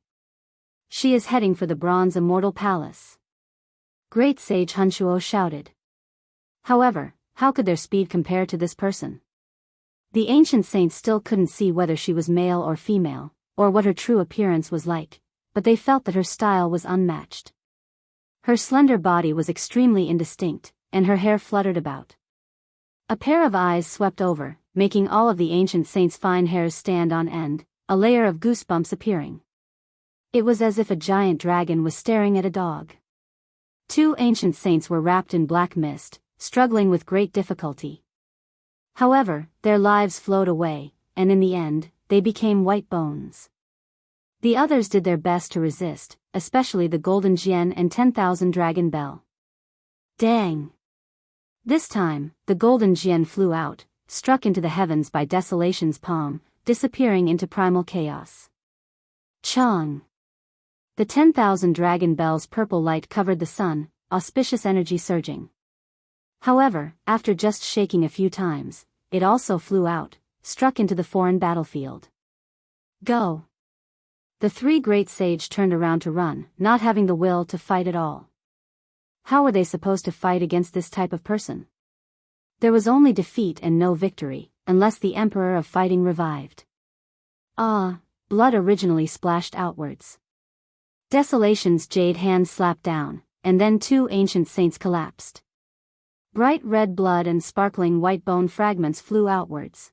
She is heading for the Bronze Immortal Palace. Great Sage Hunshuo shouted. However, how could their speed compare to this person? The ancient saints still couldn't see whether she was male or female, or what her true appearance was like, but they felt that her style was unmatched. Her slender body was extremely indistinct, and her hair fluttered about. A pair of eyes swept over, making all of the ancient saints' fine hairs stand on end, a layer of goosebumps appearing. It was as if a giant dragon was staring at a dog. Two ancient saints were wrapped in black mist, struggling with great difficulty. However, their lives flowed away, and in the end, they became white bones. The others did their best to resist, especially the Golden Jian and 10,000 Dragon Bell. Dang! This time, the Golden Jian flew out, struck into the heavens by Desolation's palm, disappearing into primal chaos. Chang! The 10,000 Dragon Bell's purple light covered the sun, auspicious energy surging. However, after just shaking a few times, it also flew out, struck into the foreign battlefield. Go! The three great sage turned around to run, not having the will to fight at all. How were they supposed to fight against this type of person? There was only defeat and no victory, unless the Emperor of Fighting revived. Blood originally splashed outwards. Desolation's jade hand slapped down, and then two ancient saints collapsed. Bright red blood and sparkling white bone fragments flew outwards.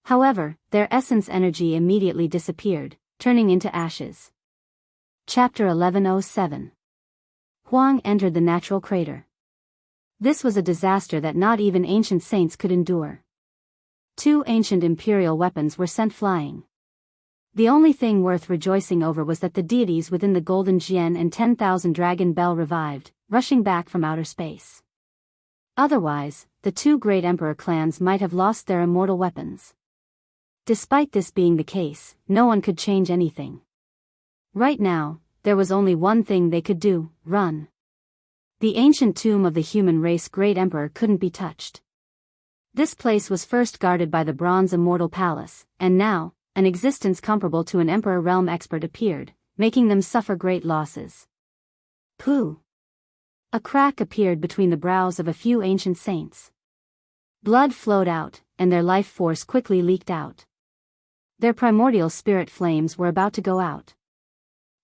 However, their essence energy immediately disappeared, turning into ashes. Chapter 1107. Huang entered the natural crater. This was a disaster that not even ancient saints could endure. Two ancient imperial weapons were sent flying. The only thing worth rejoicing over was that the deities within the Golden Jian and 10,000 Dragon Bell revived, rushing back from outer space. Otherwise, the two great emperor clans might have lost their immortal weapons. Despite this being the case, no one could change anything. Right now, there was only one thing they could do: run. The ancient tomb of the human race great emperor couldn't be touched. This place was first guarded by the Bronze Immortal Palace, and now, an existence comparable to an emperor realm expert appeared, making them suffer great losses. Pooh! A crack appeared between the brows of a few ancient saints. Blood flowed out, and their life force quickly leaked out. Their primordial spirit flames were about to go out.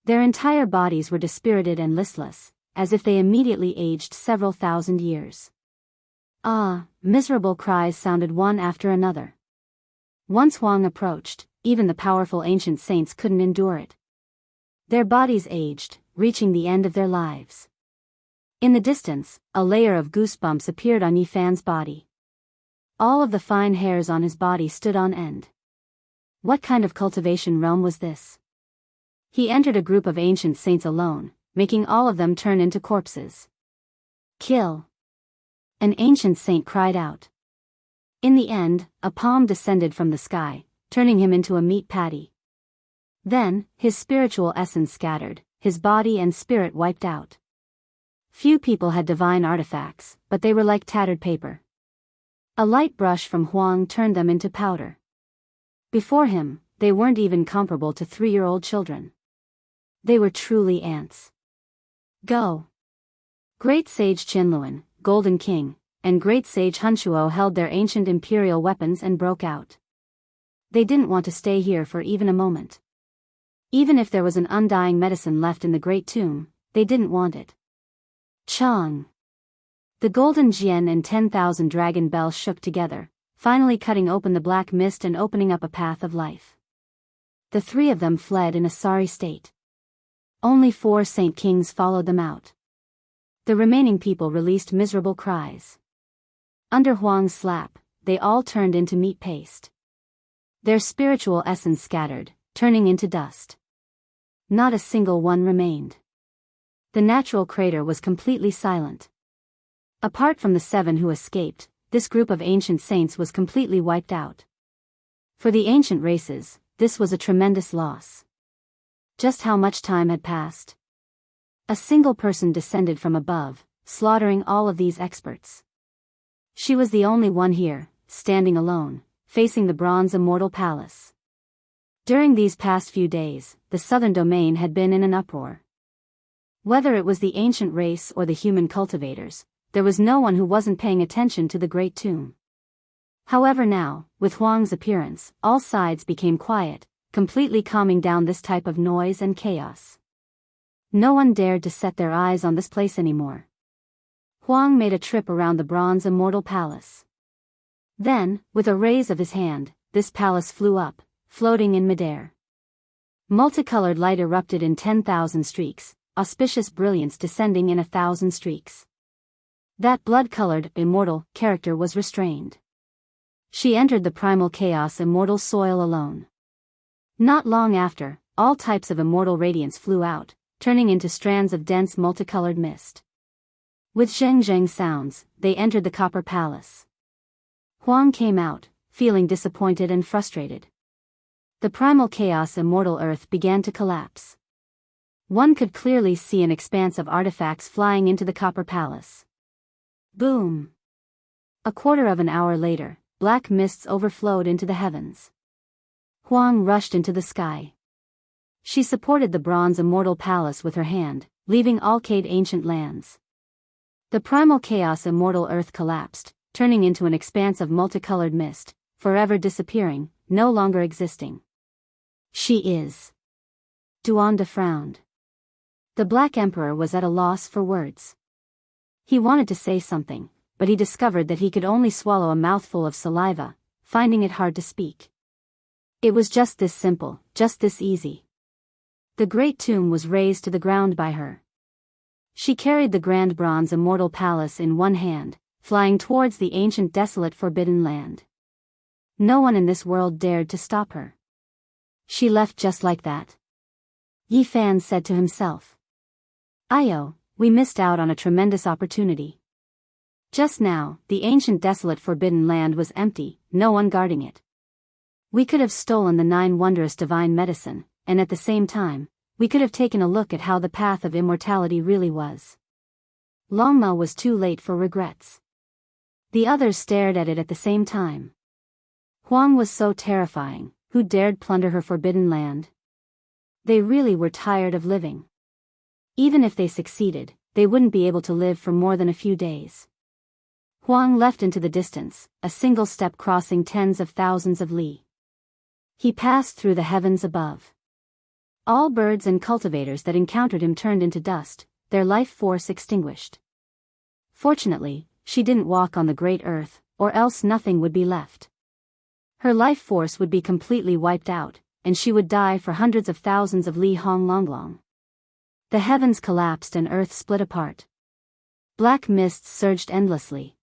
Their entire bodies were dispirited and listless, as if they immediately aged several thousand years. Ah, miserable cries sounded one after another. Once Huang approached, even the powerful ancient saints couldn't endure it. Their bodies aged, reaching the end of their lives. In the distance, a layer of goosebumps appeared on Yi Fan's body. All of the fine hairs on his body stood on end. What kind of cultivation realm was this? He entered a group of ancient saints alone, making all of them turn into corpses. Kill! An ancient saint cried out. In the end, a palm descended from the sky, turning him into a meat patty. Then, his spiritual essence scattered, his body and spirit wiped out. Few people had divine artifacts, but they were like tattered paper. A light brush from Huang turned them into powder. Before him, they weren't even comparable to 3-year-old children. They were truly ants. Go! Great Sage Qinluan, Golden King, and Great Sage Hunshuo held their ancient imperial weapons and broke out. They didn't want to stay here for even a moment. Even if there was an undying medicine left in the Great Tomb, they didn't want it. Chang! The golden Jian and 10,000 dragon bells shook together, finally cutting open the black mist and opening up a path of life. The 3 of them fled in a sorry state. Only 4 Saint Kings followed them out. The remaining people released miserable cries. Under Huang's slap, they all turned into meat paste. Their spiritual essence scattered, turning into dust. Not a single one remained. The natural crater was completely silent. Apart from the 7 who escaped, this group of ancient saints was completely wiped out. For the ancient races, this was a tremendous loss. Just how much time had passed? A single person descended from above, slaughtering all of these experts. She was the only one here, standing alone, facing the bronze immortal palace. During these past few days, the southern domain had been in an uproar. Whether it was the ancient race or the human cultivators, there was no one who wasn't paying attention to the Great Tomb. However now, with Huang's appearance, all sides became quiet, completely calming down this type of noise and chaos. No one dared to set their eyes on this place anymore. Huang made a trip around the bronze immortal palace. Then, with a raise of his hand, this palace flew up, floating in midair. Multicolored light erupted in 10,000 streaks, auspicious brilliance descending in 1,000 streaks. That blood-colored, immortal, character was restrained. She entered the primal chaos immortal soil alone. Not long after, all types of immortal radiance flew out, turning into strands of dense multicolored mist. With zheng-zheng sounds, they entered the Copper Palace. Huang came out, feeling disappointed and frustrated. The primal chaos immortal earth began to collapse. One could clearly see an expanse of artifacts flying into the Copper Palace. Boom! A quarter of an hour later, black mists overflowed into the heavens. Huang rushed into the sky. She supported the bronze immortal palace with her hand, leaving Alcade ancient lands. The primal chaos immortal earth collapsed, turning into an expanse of multicolored mist, forever disappearing, no longer existing. She is. Duanda frowned. The Black Emperor was at a loss for words. He wanted to say something, but he discovered that he could only swallow a mouthful of saliva, finding it hard to speak. It was just this simple, just this easy. The great tomb was razed to the ground by her. She carried the grand bronze immortal palace in one hand, flying towards the ancient desolate forbidden land. No one in this world dared to stop her. She left just like that. Yi Fan said to himself. Ayo, we missed out on a tremendous opportunity. Just now, the ancient desolate forbidden land was empty, no one guarding it. We could have stolen the 9 wondrous divine medicine, and at the same time, we could have taken a look at how the path of immortality really was. Longma was too late for regrets. The others stared at it at the same time. Huang was so terrifying, who dared plunder her forbidden land? They really were tired of living. Even if they succeeded, they wouldn't be able to live for more than a few days. Huang left into the distance, a single step crossing tens of thousands of li. He passed through the heavens above. All birds and cultivators that encountered him turned into dust, their life force extinguished. Fortunately, she didn't walk on the great earth, or else nothing would be left. Her life force would be completely wiped out, and she would die for hundreds of thousands of li hong long long. The heavens collapsed and earth split apart. Black mists surged endlessly.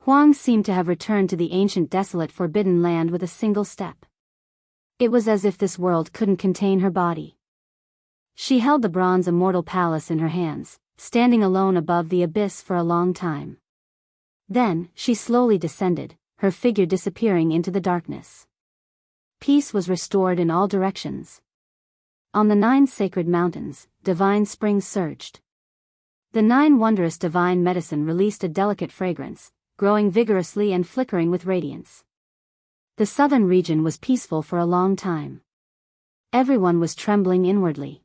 Huang seemed to have returned to the ancient desolate forbidden land with a single step. It was as if this world couldn't contain her body. She held the bronze immortal palace in her hands, standing alone above the abyss for a long time. Then, she slowly descended, her figure disappearing into the darkness. Peace was restored in all directions. On the 9 sacred mountains, divine springs surged. The 9 wondrous divine medicine released a delicate fragrance, growing vigorously and flickering with radiance. The southern region was peaceful for a long time. Everyone was trembling inwardly.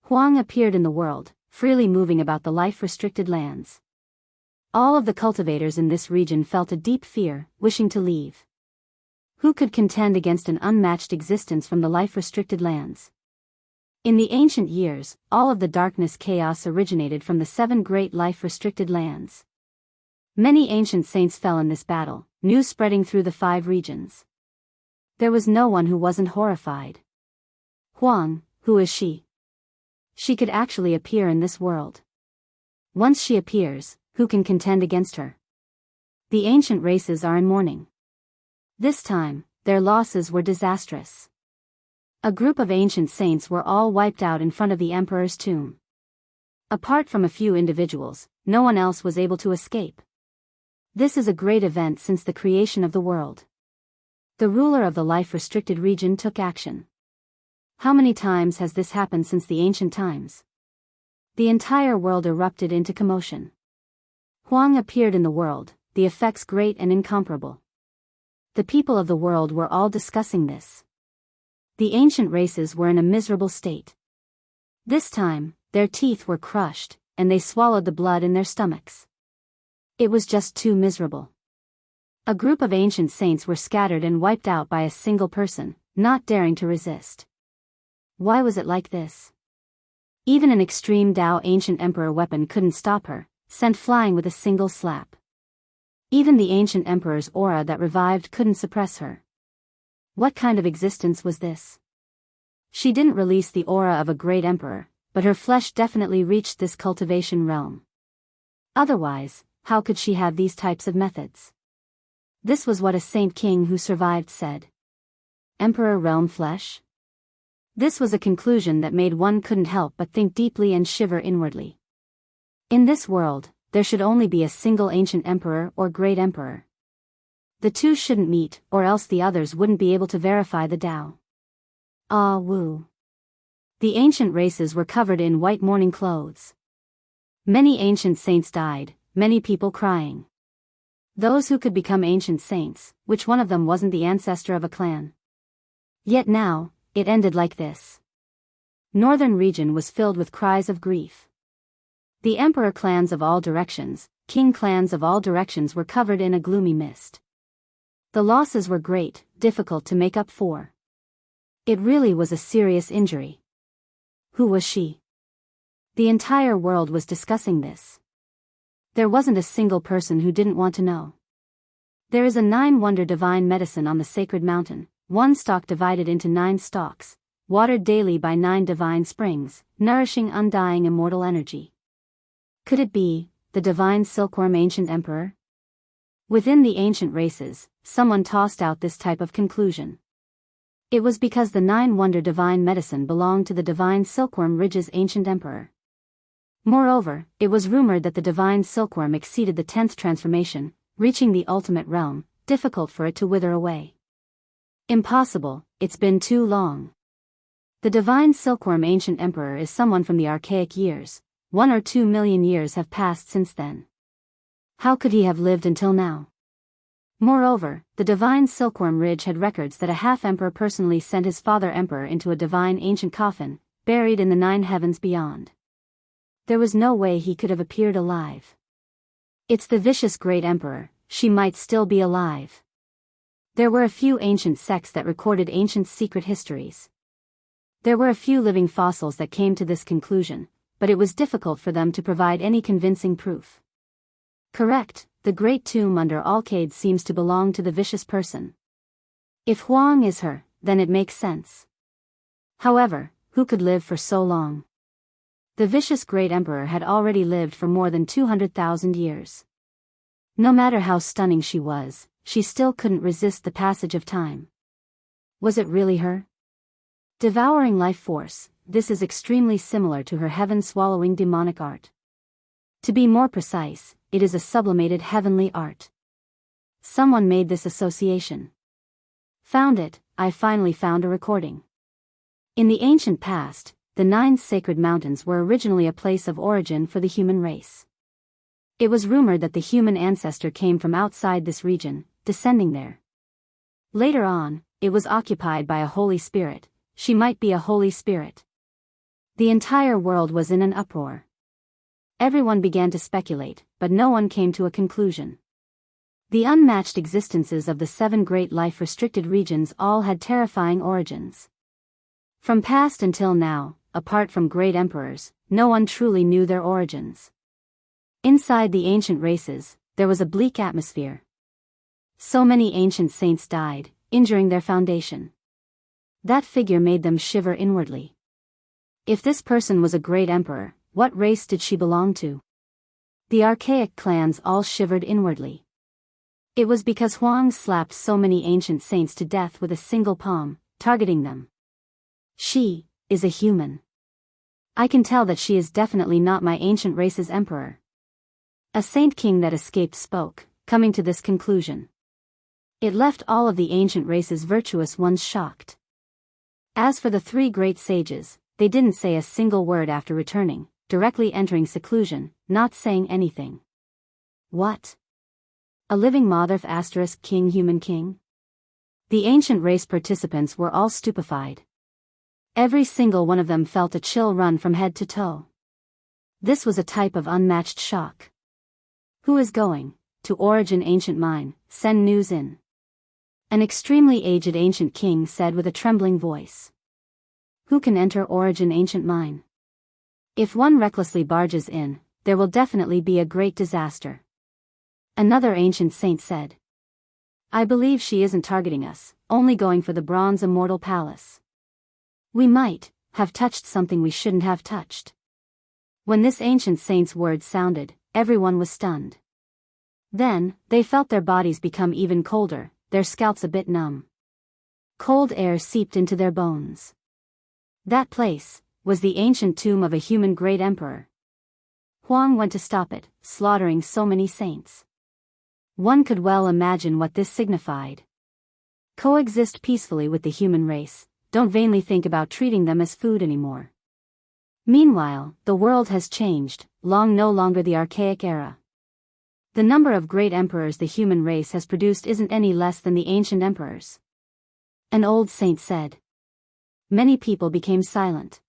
Huang appeared in the world, freely moving about the life-restricted lands. All of the cultivators in this region felt a deep fear, wishing to leave. Who could contend against an unmatched existence from the life-restricted lands? In the ancient years, all of the darkness chaos originated from the 7 great life-restricted lands. Many ancient saints fell in this battle, news spreading through the 5 regions. There was no one who wasn't horrified. Huang, who is she? She could actually appear in this world. Once she appears, who can contend against her? The ancient races are in mourning. This time, their losses were disastrous. A group of ancient saints were all wiped out in front of the emperor's tomb. Apart from a few individuals, no one else was able to escape. This is a great event since the creation of the world. The ruler of the life-restricted region took action. How many times has this happened since the ancient times? The entire world erupted into commotion. Huang appeared in the world, the effects great and incomparable. The people of the world were all discussing this. The ancient races were in a miserable state. This time, their teeth were crushed, and they swallowed the blood in their stomachs. It was just too miserable. A group of ancient saints were scattered and wiped out by a single person, not daring to resist. Why was it like this? Even an extreme Dao ancient emperor weapon couldn't stop her, sent flying with a single slap. Even the ancient emperor's aura that revived couldn't suppress her. What kind of existence was this? She didn't release the aura of a great emperor, but her flesh definitely reached this cultivation realm. Otherwise, how could she have these types of methods? This was what a saint king who survived said. Emperor realm flesh? This was a conclusion that made one couldn't help but think deeply and shiver inwardly. In this world, there should only be a single ancient emperor or great emperor. The two shouldn't meet, or else the others wouldn't be able to verify the Tao. Ah woo. The ancient races were covered in white mourning clothes. Many ancient saints died, many people crying. Those who could become ancient saints, which one of them wasn't the ancestor of a clan? Yet now, it ended like this. Northern region was filled with cries of grief. The emperor clans of all directions, king clans of all directions were covered in a gloomy mist. The losses were great, difficult to make up for. It really was a serious injury. Who was she? The entire world was discussing this. There wasn't a single person who didn't want to know. There is a 9-wonder divine medicine on the sacred mountain, 1 stalk divided into 9 stalks, watered daily by 9 divine springs, nourishing undying immortal energy. Could it be the divine silkworm ancient emperor? Within the ancient races, someone tossed out this type of conclusion. It was because the 9-wonder divine medicine belonged to the divine silkworm ridge's ancient emperor. Moreover, it was rumored that the divine silkworm exceeded the 10th transformation, reaching the ultimate realm, difficult for it to wither away. Impossible, it's been too long. The divine silkworm ancient emperor is someone from the archaic years, 1 or 2 million years have passed since then. How could he have lived until now? Moreover, the divine silkworm ridge had records that a half-emperor personally sent his father emperor into a divine ancient coffin, buried in the 9 heavens beyond. There was no way he could have appeared alive. It's the vicious great emperor, she might still be alive. There were a few ancient sects that recorded ancient secret histories. There were a few living fossils that came to this conclusion, but it was difficult for them to provide any convincing proof. Correct, the great tomb under Alcade seems to belong to the vicious person. If Huang is her, then it makes sense. However, who could live for so long? The vicious great emperor had already lived for more than 200,000 years. No matter how stunning she was, she still couldn't resist the passage of time. Was it really her? Devouring life force, this is extremely similar to her heaven-swallowing demonic art. To be more precise, it is a sublimated heavenly art. Someone made this association. Found it, I finally found a recording. In the ancient past, the 9 sacred mountains were originally a place of origin for the human race. It was rumored that the human ancestor came from outside this region, descending there. Later on, it was occupied by a holy spirit. She might be a holy spirit. The entire world was in an uproar. Everyone began to speculate, but no one came to a conclusion. The unmatched existences of the 7 great life-restricted regions all had terrifying origins. From past until now, apart from great emperors, no one truly knew their origins. Inside the ancient races, there was a bleak atmosphere. So many ancient saints died, injuring their foundation. That figure made them shiver inwardly. If this person was a great emperor, what race did she belong to? The archaic clans all shivered inwardly. It was because Huang slapped so many ancient saints to death with a single palm, targeting them. She is a human. I can tell that she is definitely not my ancient race's emperor. A saint king that escaped spoke, coming to this conclusion. It left all of the ancient race's virtuous ones shocked. As for the 3 great sages, they didn't say a single word after returning, directly entering seclusion, not saying anything. What? A living Motherf * king human king? The ancient race participants were all stupefied. Every single one of them felt a chill run from head to toe. This was a type of unmatched shock. Who is going to Origin Ancient Mine? Send news in. An extremely aged ancient king said with a trembling voice. Who can enter Origin Ancient Mine? If one recklessly barges in, there will definitely be a great disaster. Another ancient saint said. I believe she isn't targeting us, only going for the Bronze Immortal Palace. We might have touched something we shouldn't have touched. When this ancient saint's words sounded, everyone was stunned. Then, they felt their bodies become even colder, their scalps a bit numb. Cold air seeped into their bones. That place was the ancient tomb of a human great emperor. Huang went to stop it, slaughtering so many saints. One could well imagine what this signified. Coexist peacefully with the human race. Don't vainly think about treating them as food anymore. Meanwhile, the world has changed, long no longer the archaic era. The number of great emperors the human race has produced isn't any less than the ancient emperors. An old saint said. Many people became silent.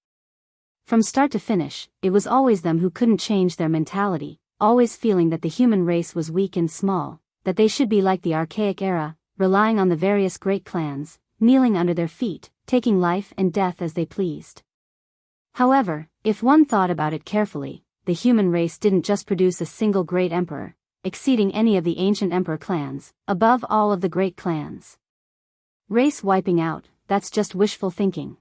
From start to finish, it was always them who couldn't change their mentality, always feeling that the human race was weak and small, that they should be like the archaic era, relying on the various great clans, kneeling under their feet, taking life and death as they pleased. However, if one thought about it carefully, the human race didn't just produce a single great emperor, exceeding any of the ancient emperor clans, above all of the great clans. Race wiping out, that's just wishful thinking.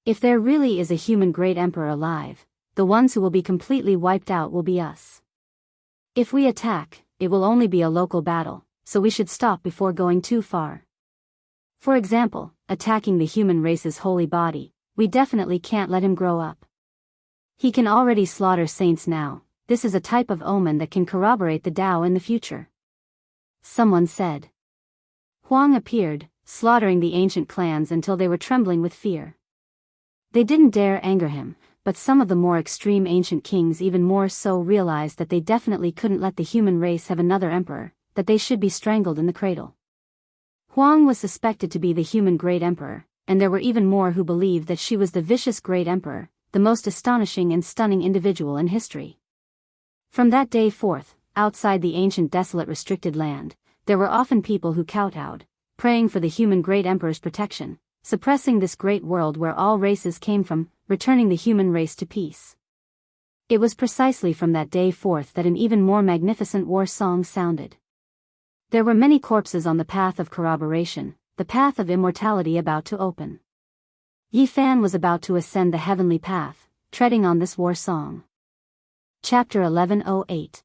If there really is a human great emperor alive, the ones who will be completely wiped out will be us. If we attack, it will only be a local battle, so we should stop before going too far. For example, attacking the human race's holy body, we definitely can't let him grow up. He can already slaughter saints now, this is a type of omen that can corroborate the Tao in the future. Someone said. Huang appeared, slaughtering the ancient clans until they were trembling with fear. They didn't dare anger him, but some of the more extreme ancient kings even more so realized that they definitely couldn't let the human race have another emperor, that they should be strangled in the cradle. Huang was suspected to be the human great emperor, and there were even more who believed that she was the vicious great emperor, the most astonishing and stunning individual in history. From that day forth, outside the ancient desolate restricted land, there were often people who kowtowed, praying for the human great emperor's protection, suppressing this great world where all races came from, returning the human race to peace. It was precisely from that day forth that an even more magnificent war song sounded. There were many corpses on the path of corroboration, the path of immortality about to open. Yi Fan was about to ascend the heavenly path, treading on this war song. Chapter 1108.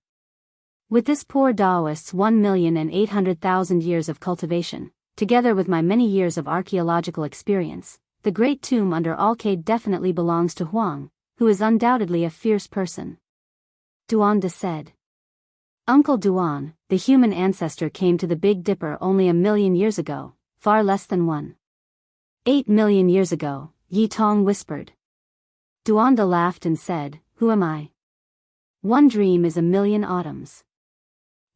With this poor Daoist's 1,800,000 years of cultivation, together with my many years of archaeological experience, the great tomb under Alcade definitely belongs to Huang, who is undoubtedly a fierce person. Duanda said. Uncle Duan, the human ancestor came to the Big Dipper only 1,000,000 years ago, far less than 1.8 million years ago, Yi Tong whispered. Duanda laughed and said, Who am I? One dream is 1,000,000 autumns.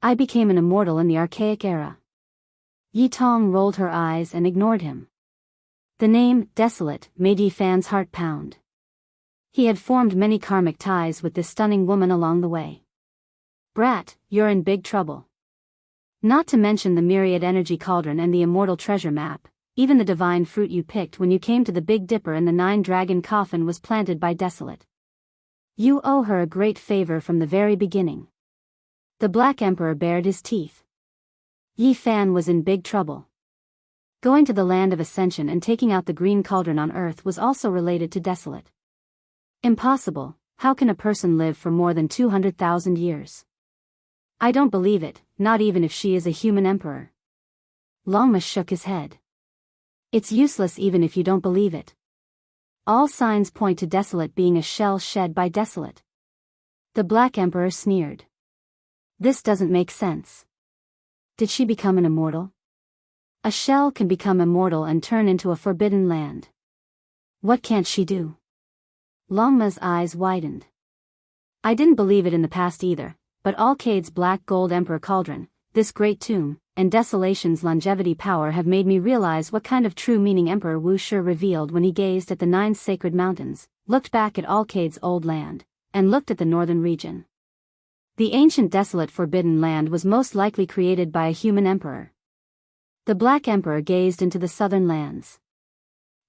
I became an immortal in the archaic era. Yi Tong rolled her eyes and ignored him. The name, Desolate, made Yi Fan's heart pound. He had formed many karmic ties with this stunning woman along the way. Brat, you're in big trouble. Not to mention the myriad energy cauldron and the immortal treasure map, even the divine fruit you picked when you came to the Big Dipper and the 9-dragon coffin was planted by Desolate. You owe her a great favor from the very beginning. The Black Emperor bared his teeth. Yi Fan was in big trouble. Going to the land of ascension and taking out the green cauldron on earth was also related to Desolate. Impossible, how can a person live for more than 200,000 years? I don't believe it, not even if she is a human emperor. Longma shook his head. It's useless even if you don't believe it. All signs point to Desolate being a shell shed by Desolate. The Black Emperor sneered. This doesn't make sense. Did she become an immortal? A shell can become immortal and turn into a forbidden land. What can't she do? Longma's eyes widened. I didn't believe it in the past either, but Alcade's black gold emperor cauldron, this great tomb, and Desolation's longevity power have made me realize what kind of true meaning Emperor Wu Shi revealed when he gazed at the 9 sacred mountains, looked back at Alcade's old land, and looked at the northern region. The ancient desolate forbidden land was most likely created by a human emperor. The Black Emperor gazed into the southern lands.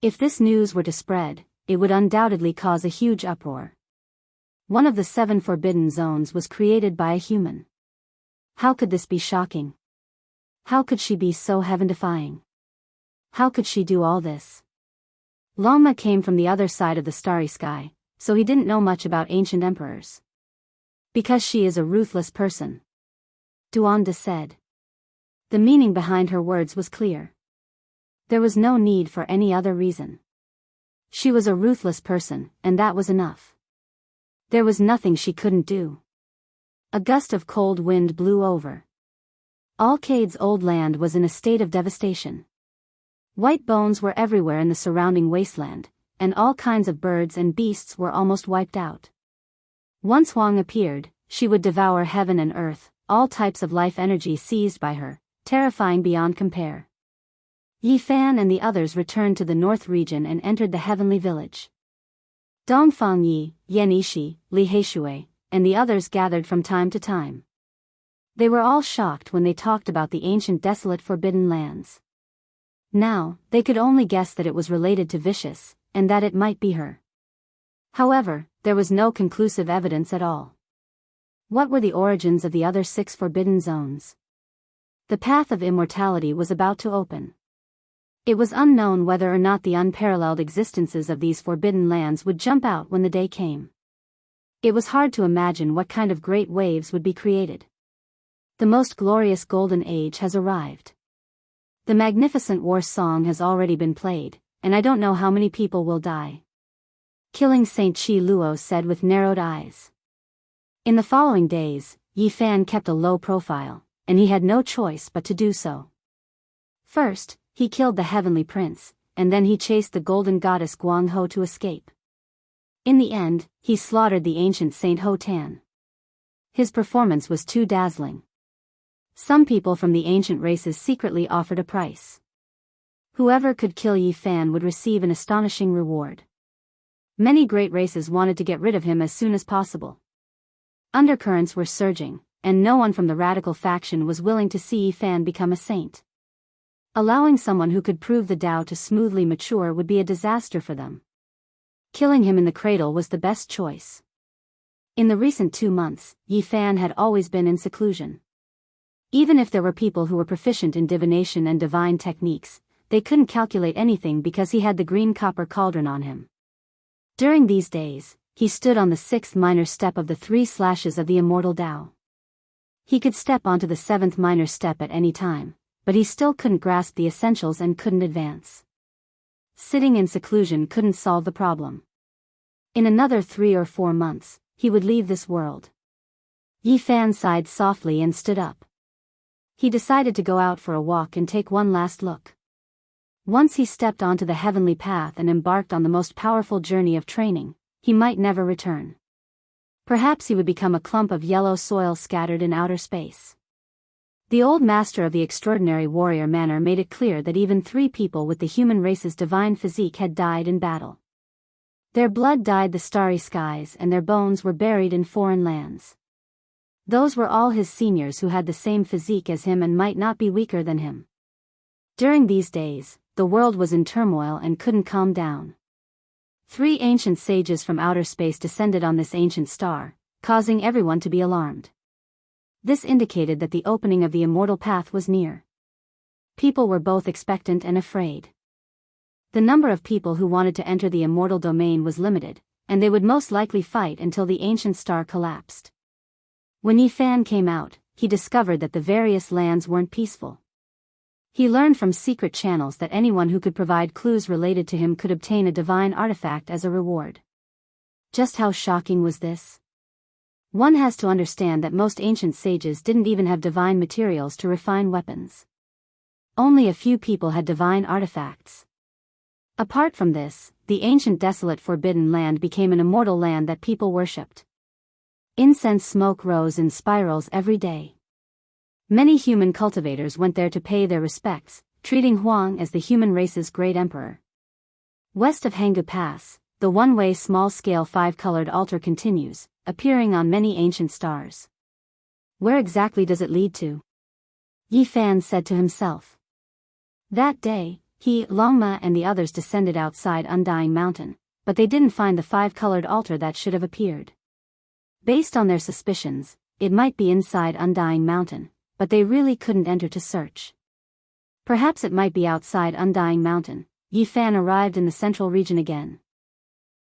If this news were to spread, it would undoubtedly cause a huge uproar. One of the 7 forbidden zones was created by a human. How could this be shocking? How could she be so heaven-defying? How could she do all this? Longma came from the other side of the starry sky, so he didn't know much about ancient emperors. Because she is a ruthless person. Duanda said. The meaning behind her words was clear. There was no need for any other reason. She was a ruthless person, and that was enough. There was nothing she couldn't do. A gust of cold wind blew over. Alcade's old land was in a state of devastation. White bones were everywhere in the surrounding wasteland, and all kinds of birds and beasts were almost wiped out. Once Huang appeared, she would devour heaven and earth, all types of life energy seized by her, terrifying beyond compare. Yi Fan and the others returned to the north region and entered the heavenly village. Dongfang Yi, Yan Yishi, Li Heishui, and the others gathered from time to time. They were all shocked when they talked about the ancient desolate forbidden lands. Now, they could only guess that it was related to Vicious, and that it might be her. However, there was no conclusive evidence at all. What were the origins of the other 6 forbidden zones? The path of immortality was about to open. It was unknown whether or not the unparalleled existences of these forbidden lands would jump out when the day came. It was hard to imagine what kind of great waves would be created. The most glorious golden age has arrived. The magnificent war song has already been played, and I don't know how many people will die. Killing Saint Chi Luo said with narrowed eyes. In the following days, Yi Fan kept a low profile, and he had no choice but to do so. First, he killed the heavenly prince, and then he chased the golden goddess Guangho to escape. In the end, he slaughtered the ancient Saint Ho Tan. His performance was too dazzling. Some people from the ancient races secretly offered a price. Whoever could kill Yi Fan would receive an astonishing reward. Many great races wanted to get rid of him as soon as possible. Undercurrents were surging, and no one from the radical faction was willing to see Yi Fan become a saint. Allowing someone who could prove the Tao to smoothly mature would be a disaster for them. Killing him in the cradle was the best choice. In the recent 2 months, Yi Fan had always been in seclusion. Even if there were people who were proficient in divination and divine techniques, they couldn't calculate anything because he had the green copper cauldron on him. During these days, he stood on the 6th minor step of the 3 slashes of the immortal Tao. He could step onto the 7th minor step at any time, but he still couldn't grasp the essentials and couldn't advance. Sitting in seclusion couldn't solve the problem. In another 3 or 4 months, he would leave this world. Yi Fan sighed softly and stood up. He decided to go out for a walk and take one last look. Once he stepped onto the heavenly path and embarked on the most powerful journey of training, he might never return. Perhaps he would become a clump of yellow soil scattered in outer space. The old master of the extraordinary warrior manner made it clear that even 3 people with the human race's divine physique had died in battle. Their blood dyed the starry skies and their bones were buried in foreign lands. Those were all his seniors who had the same physique as him and might not be weaker than him. During these days, the world was in turmoil and couldn't calm down. 3 ancient sages from outer space descended on this ancient star, causing everyone to be alarmed. This indicated that the opening of the immortal path was near. People were both expectant and afraid. The number of people who wanted to enter the immortal domain was limited, and they would most likely fight until the ancient star collapsed. When Yi Fan came out, he discovered that the various lands weren't peaceful. He learned from secret channels that anyone who could provide clues related to him could obtain a divine artifact as a reward. Just how shocking was this? One has to understand that most ancient sages didn't even have divine materials to refine weapons. Only a few people had divine artifacts. Apart from this, the ancient desolate forbidden land became an immortal land that people worshipped. Incense smoke rose in spirals every day. Many human cultivators went there to pay their respects, treating Huang as the human race's great emperor. West of Hanggu Pass, the one-way small-scale 5-colored altar continues, appearing on many ancient stars. Where exactly does it lead to? Yi Fan said to himself. That day, he, Longma and the others descended outside Undying Mountain, but they didn't find the 5-colored altar that should have appeared. Based on their suspicions, it might be inside Undying Mountain, but they really couldn't enter to search. Perhaps it might be outside Undying Mountain. Yi Fan arrived in the central region again.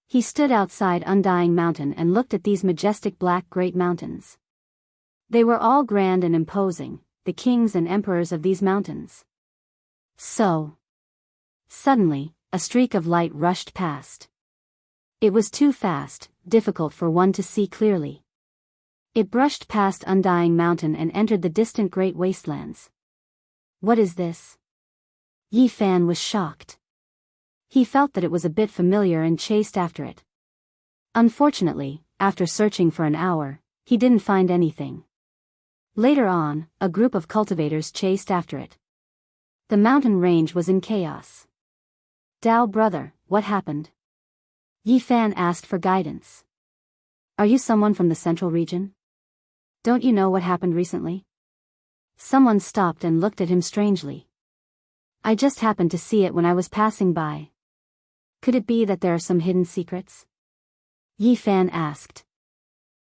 He stood outside Undying Mountain and looked at these majestic black great mountains. They were all grand and imposing, the kings and emperors of these mountains. Suddenly, a streak of light rushed past. It was too fast, difficult for one to see clearly. It brushed past Undying Mountain and entered the distant great wastelands. What is this? Yi Fan was shocked. He felt that it was a bit familiar and chased after it. Unfortunately, after searching for an hour, he didn't find anything. Later on, a group of cultivators chased after it. The mountain range was in chaos. Dao brother, what happened? Yi Fan asked for guidance. Are you someone from the central region? Don't you know what happened recently? Someone stopped and looked at him strangely. I just happened to see it when I was passing by. Could it be that there are some hidden secrets? Yi Fan asked.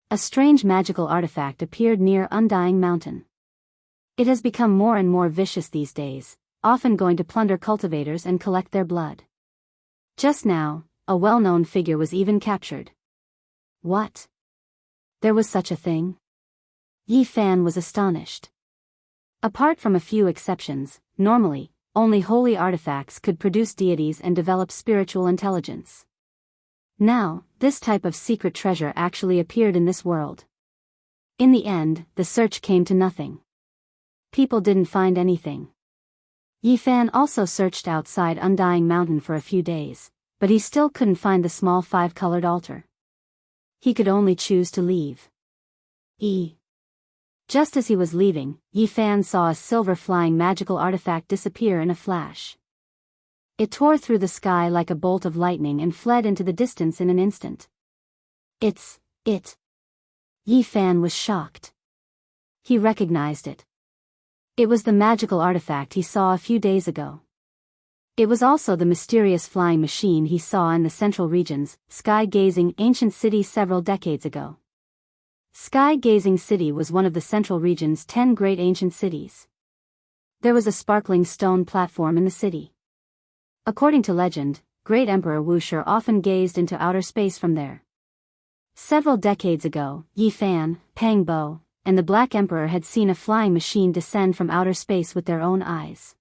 A strange magical artifact appeared near Undying Mountain. It has become more and more vicious these days, often going to plunder cultivators and collect their blood. Just now, a well-known figure was even captured. What? There was such a thing? Yi Fan was astonished. Apart from a few exceptions, normally, only holy artifacts could produce deities and develop spiritual intelligence. Now, this type of secret treasure actually appeared in this world. In the end, the search came to nothing. People didn't find anything. Yi Fan also searched outside Undying Mountain for a few days, but he still couldn't find the small 5-colored altar. He could only choose to leave. Just as he was leaving, Yi Fan saw a silver flying magical artifact disappear in a flash. It tore through the sky like a bolt of lightning and fled into the distance in an instant. It's it. Yi Fan was shocked. He recognized it. It was the magical artifact he saw a few days ago. It was also the mysterious flying machine he saw in the central region's sky-gazing ancient city several decades ago. Sky-gazing city was one of the central region's 10 great ancient cities. There was a sparkling stone platform in the city. According to legend, Great Emperor Wuxia often gazed into outer space from there. Several decades ago, Yi Fan, Pang Bo, and the Black Emperor had seen a flying machine descend from outer space with their own eyes.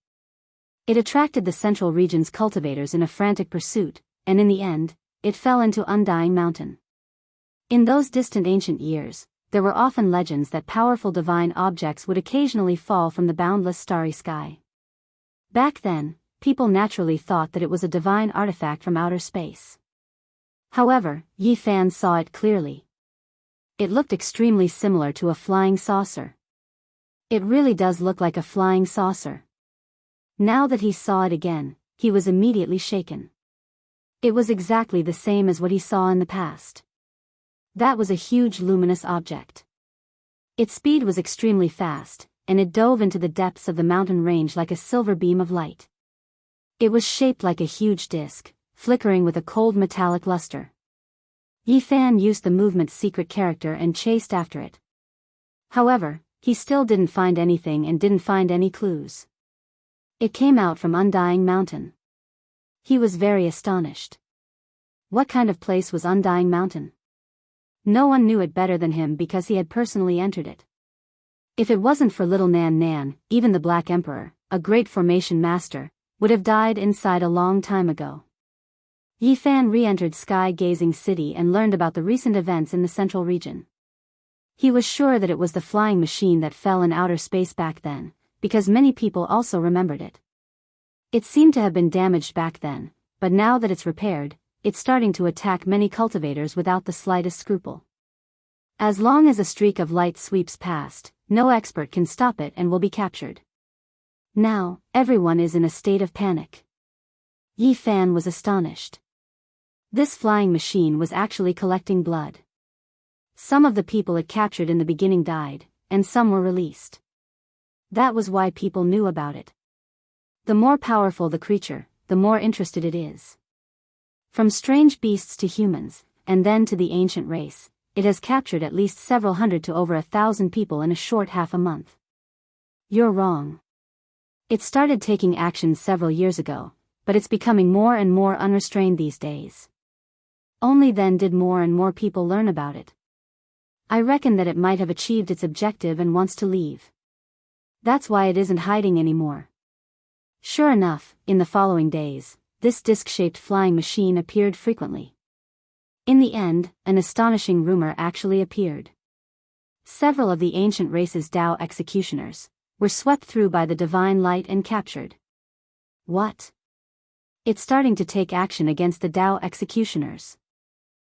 It attracted the central region's cultivators in a frantic pursuit, and in the end, it fell into Undying Mountain. In those distant ancient years, there were often legends that powerful divine objects would occasionally fall from the boundless starry sky. Back then, people naturally thought that it was a divine artifact from outer space. However, Yi Fan saw it clearly. It looked extremely similar to a flying saucer. It really does look like a flying saucer. Now that he saw it again, he was immediately shaken. It was exactly the same as what he saw in the past. That was a huge luminous object. Its speed was extremely fast, and it dove into the depths of the mountain range like a silver beam of light. It was shaped like a huge disc, flickering with a cold metallic luster. Yi Fan used the movement's secret character and chased after it. However, he still didn't find anything and didn't find any clues. It came out from Undying Mountain. He was very astonished. What kind of place was Undying Mountain? No one knew it better than him because he had personally entered it. If it wasn't for little Nan Nan, even the Black Emperor, a great formation master, would have died inside a long time ago. Yi Fan re-entered Sky-Gazing City and learned about the recent events in the central region. He was sure that it was the flying machine that fell in outer space back then, because many people also remembered it. It seemed to have been damaged back then, but now that it's repaired, it's starting to attack many cultivators without the slightest scruple. As long as a streak of light sweeps past, no expert can stop it and will be captured. Now, everyone is in a state of panic. Yi Fan was astonished. This flying machine was actually collecting blood. Some of the people it captured in the beginning died, and some were released. That was why people knew about it. The more powerful the creature, the more interested it is. From strange beasts to humans, and then to the ancient race, it has captured at least several hundred to over 1,000 people in a short half a month. You're wrong. It started taking action several years ago, but it's becoming more and more unrestrained these days. Only then did more and more people learn about it. I reckon that it might have achieved its objective and wants to leave. That's why it isn't hiding anymore. Sure enough, in the following days, this disc-shaped flying machine appeared frequently. In the end, an astonishing rumor actually appeared. Several of the ancient race's Dao executioners were swept through by the divine light and captured. What? It's starting to take action against the Dao executioners.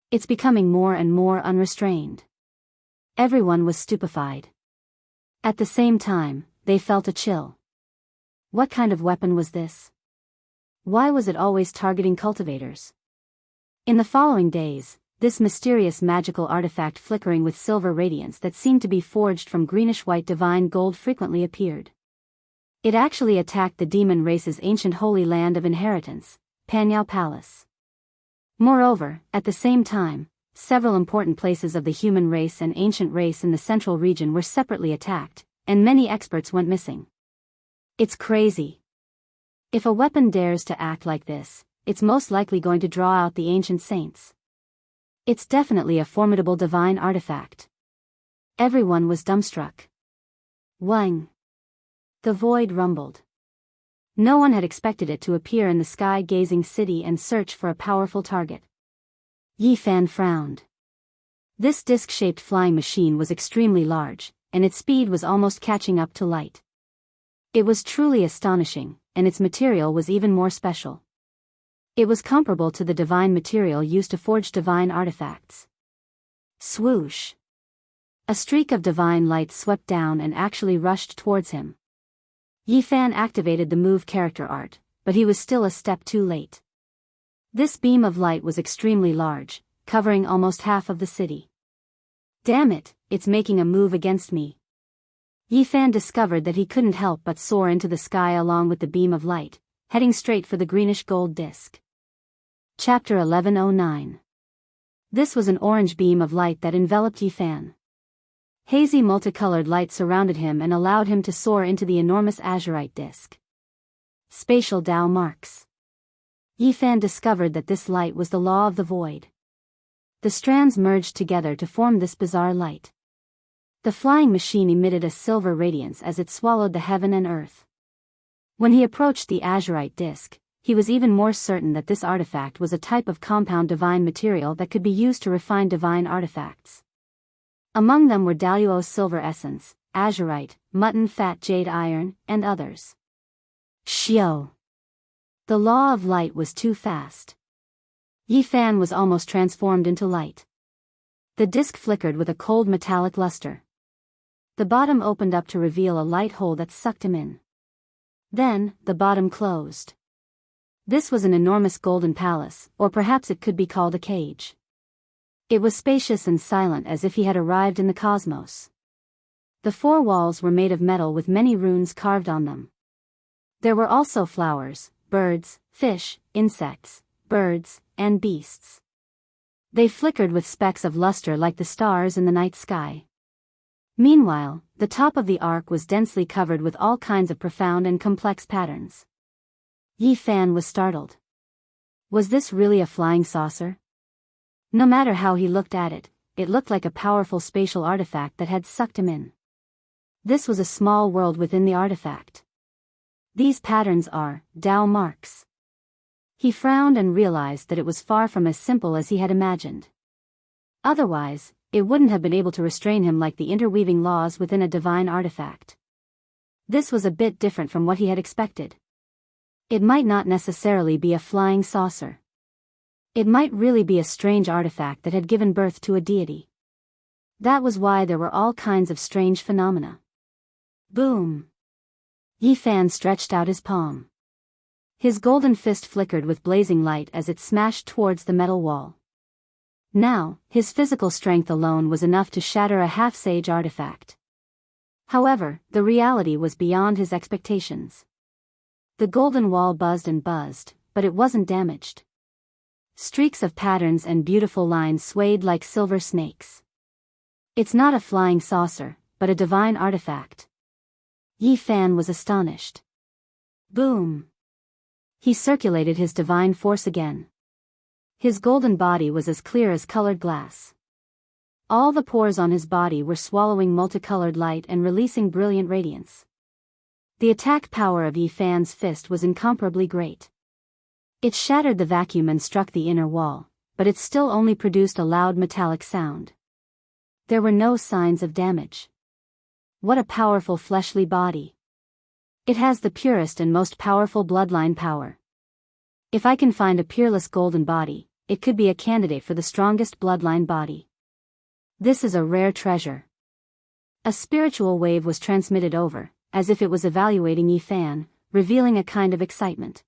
It's becoming more and more unrestrained. Everyone was stupefied. At the same time, they felt a chill. What kind of weapon was this? Why was it always targeting cultivators? In the following days, this mysterious magical artifact flickering with silver radiance that seemed to be forged from greenish-white divine gold frequently appeared. It actually attacked the demon race's ancient holy land of inheritance, Panyao Palace. Moreover, at the same time, several important places of the human race and ancient race in the central region were separately attacked, and many experts went missing. It's crazy. If a weapon dares to act like this, it's most likely going to draw out the ancient saints. It's definitely a formidable divine artifact. Everyone was dumbstruck. Wang. The void rumbled. No one had expected it to appear in the sky-gazing city and search for a powerful target. Yi Fan frowned. This disc-shaped flying machine was extremely large, and its speed was almost catching up to light. It was truly astonishing, and its material was even more special. It was comparable to the divine material used to forge divine artifacts. Swoosh! A streak of divine light swept down and actually rushed towards him. Yi Fan activated the move character art, but he was still a step too late. This beam of light was extremely large, covering almost half of the city. Damn it, it's making a move against me. Yi Fan discovered that he couldn't help but soar into the sky along with the beam of light, heading straight for the greenish-gold disk. Chapter 1109. This was an orange beam of light that enveloped Yi Fan. Hazy multicolored light surrounded him and allowed him to soar into the enormous azurite disk. Spatial Dao marks. Yi Fan discovered that this light was the law of the void. The strands merged together to form this bizarre light. The flying machine emitted a silver radiance as it swallowed the heaven and earth. When he approached the azurite disk, he was even more certain that this artifact was a type of compound divine material that could be used to refine divine artifacts. Among them were Daoist silver essence, azurite, mutton fat jade iron, and others. Shio! The law of light was too fast. Yi Fan was almost transformed into light. The disk flickered with a cold metallic luster. The bottom opened up to reveal a light hole that sucked him in. Then, the bottom closed. This was an enormous golden palace, or perhaps it could be called a cage. It was spacious and silent as if he had arrived in the cosmos. The four walls were made of metal with many runes carved on them. There were also flowers, birds, fish, insects, birds, and beasts. They flickered with specks of luster like the stars in the night sky. Meanwhile, the top of the ark was densely covered with all kinds of profound and complex patterns. Yi Fan was startled. Was this really a flying saucer? No matter how he looked at it, it looked like a powerful spatial artifact that had sucked him in. This was a small world within the artifact. These patterns are Dao marks. He frowned and realized that it was far from as simple as he had imagined. Otherwise, it wouldn't have been able to restrain him like the interweaving laws within a divine artifact. This was a bit different from what he had expected. It might not necessarily be a flying saucer. It might really be a strange artifact that had given birth to a deity. That was why there were all kinds of strange phenomena. Boom! Yi Fan stretched out his palm. His golden fist flickered with blazing light as it smashed towards the metal wall. Now, his physical strength alone was enough to shatter a half-sage artifact. However, the reality was beyond his expectations. The golden wall buzzed and buzzed, but it wasn't damaged. Streaks of patterns and beautiful lines swayed like silver snakes. It's not a flying saucer, but a divine artifact. Yi Fan was astonished. Boom! He circulated his divine force again. His golden body was as clear as colored glass. All the pores on his body were swallowing multicolored light and releasing brilliant radiance. The attack power of Yi Fan's fist was incomparably great. It shattered the vacuum and struck the inner wall, but it still only produced a loud metallic sound. There were no signs of damage. What a powerful fleshly body. It has the purest and most powerful bloodline power. If I can find a peerless golden body, it could be a candidate for the strongest bloodline body. This is a rare treasure. A spiritual wave was transmitted over, as if it was evaluating Yi Fan, revealing a kind of excitement.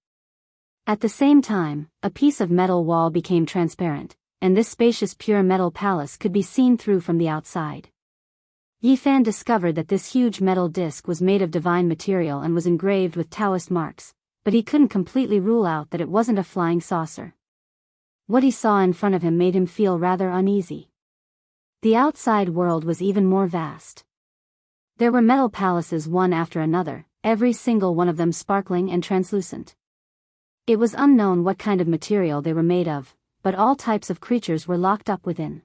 At the same time, a piece of metal wall became transparent, and this spacious pure metal palace could be seen through from the outside. Yi Fan discovered that this huge metal disc was made of divine material and was engraved with Daoist marks, but he couldn't completely rule out that it wasn't a flying saucer. What he saw in front of him made him feel rather uneasy. The outside world was even more vast. There were metal palaces one after another, every single one of them sparkling and translucent. It was unknown what kind of material they were made of, but all types of creatures were locked up within.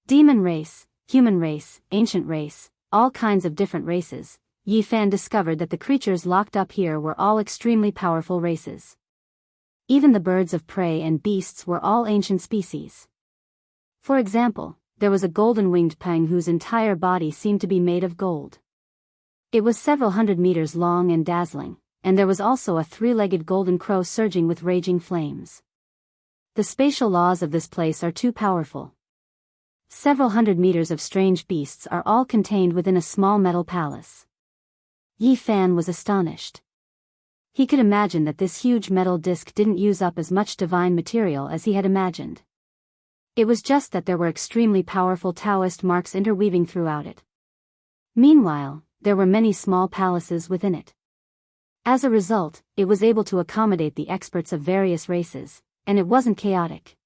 Demon race, human race, ancient race, all kinds of different races. Yi Fan discovered that the creatures locked up here were all extremely powerful races. Even the birds of prey and beasts were all ancient species. For example, there was a golden-winged peng whose entire body seemed to be made of gold. It was several hundred meters long and dazzling, and there was also a three-legged golden crow surging with raging flames. The spatial laws of this place are too powerful. Several hundred meters of strange beasts are all contained within a small metal palace. Yi Fan was astonished. He could imagine that this huge metal disc didn't use up as much divine material as he had imagined. It was just that there were extremely powerful Daoist marks interweaving throughout it. Meanwhile, there were many small palaces within it. As a result, it was able to accommodate the experts of various races, and it wasn't chaotic.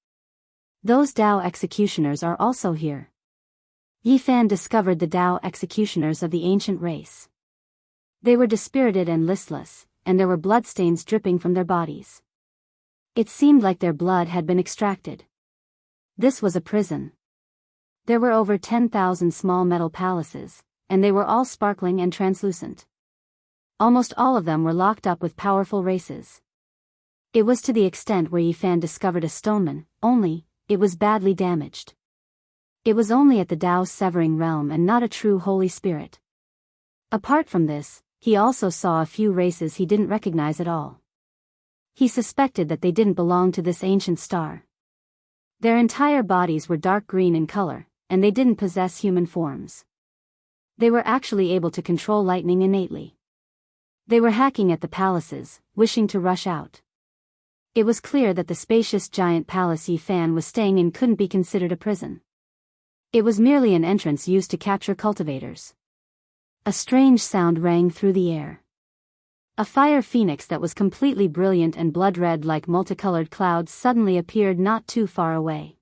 Those Dao executioners are also here. Yi Fan discovered the Dao executioners of the ancient race. They were dispirited and listless, and there were bloodstains dripping from their bodies. It seemed like their blood had been extracted. This was a prison. There were over 10,000 small metal palaces, and they were all sparkling and translucent. Almost all of them were locked up with powerful races. It was to the extent where Yi Fan discovered a stoneman, only, it was badly damaged. It was only at the Dao's severing realm and not a true Holy Spirit. Apart from this, he also saw a few races he didn't recognize at all. He suspected that they didn't belong to this ancient star. Their entire bodies were dark green in color, and they didn't possess human forms. They were actually able to control lightning innately. They were hacking at the palaces, wishing to rush out. It was clear that the spacious giant palace Yi Fan was staying in couldn't be considered a prison. It was merely an entrance used to capture cultivators. A strange sound rang through the air. A fire phoenix that was completely brilliant and blood-red like multicolored clouds suddenly appeared not too far away.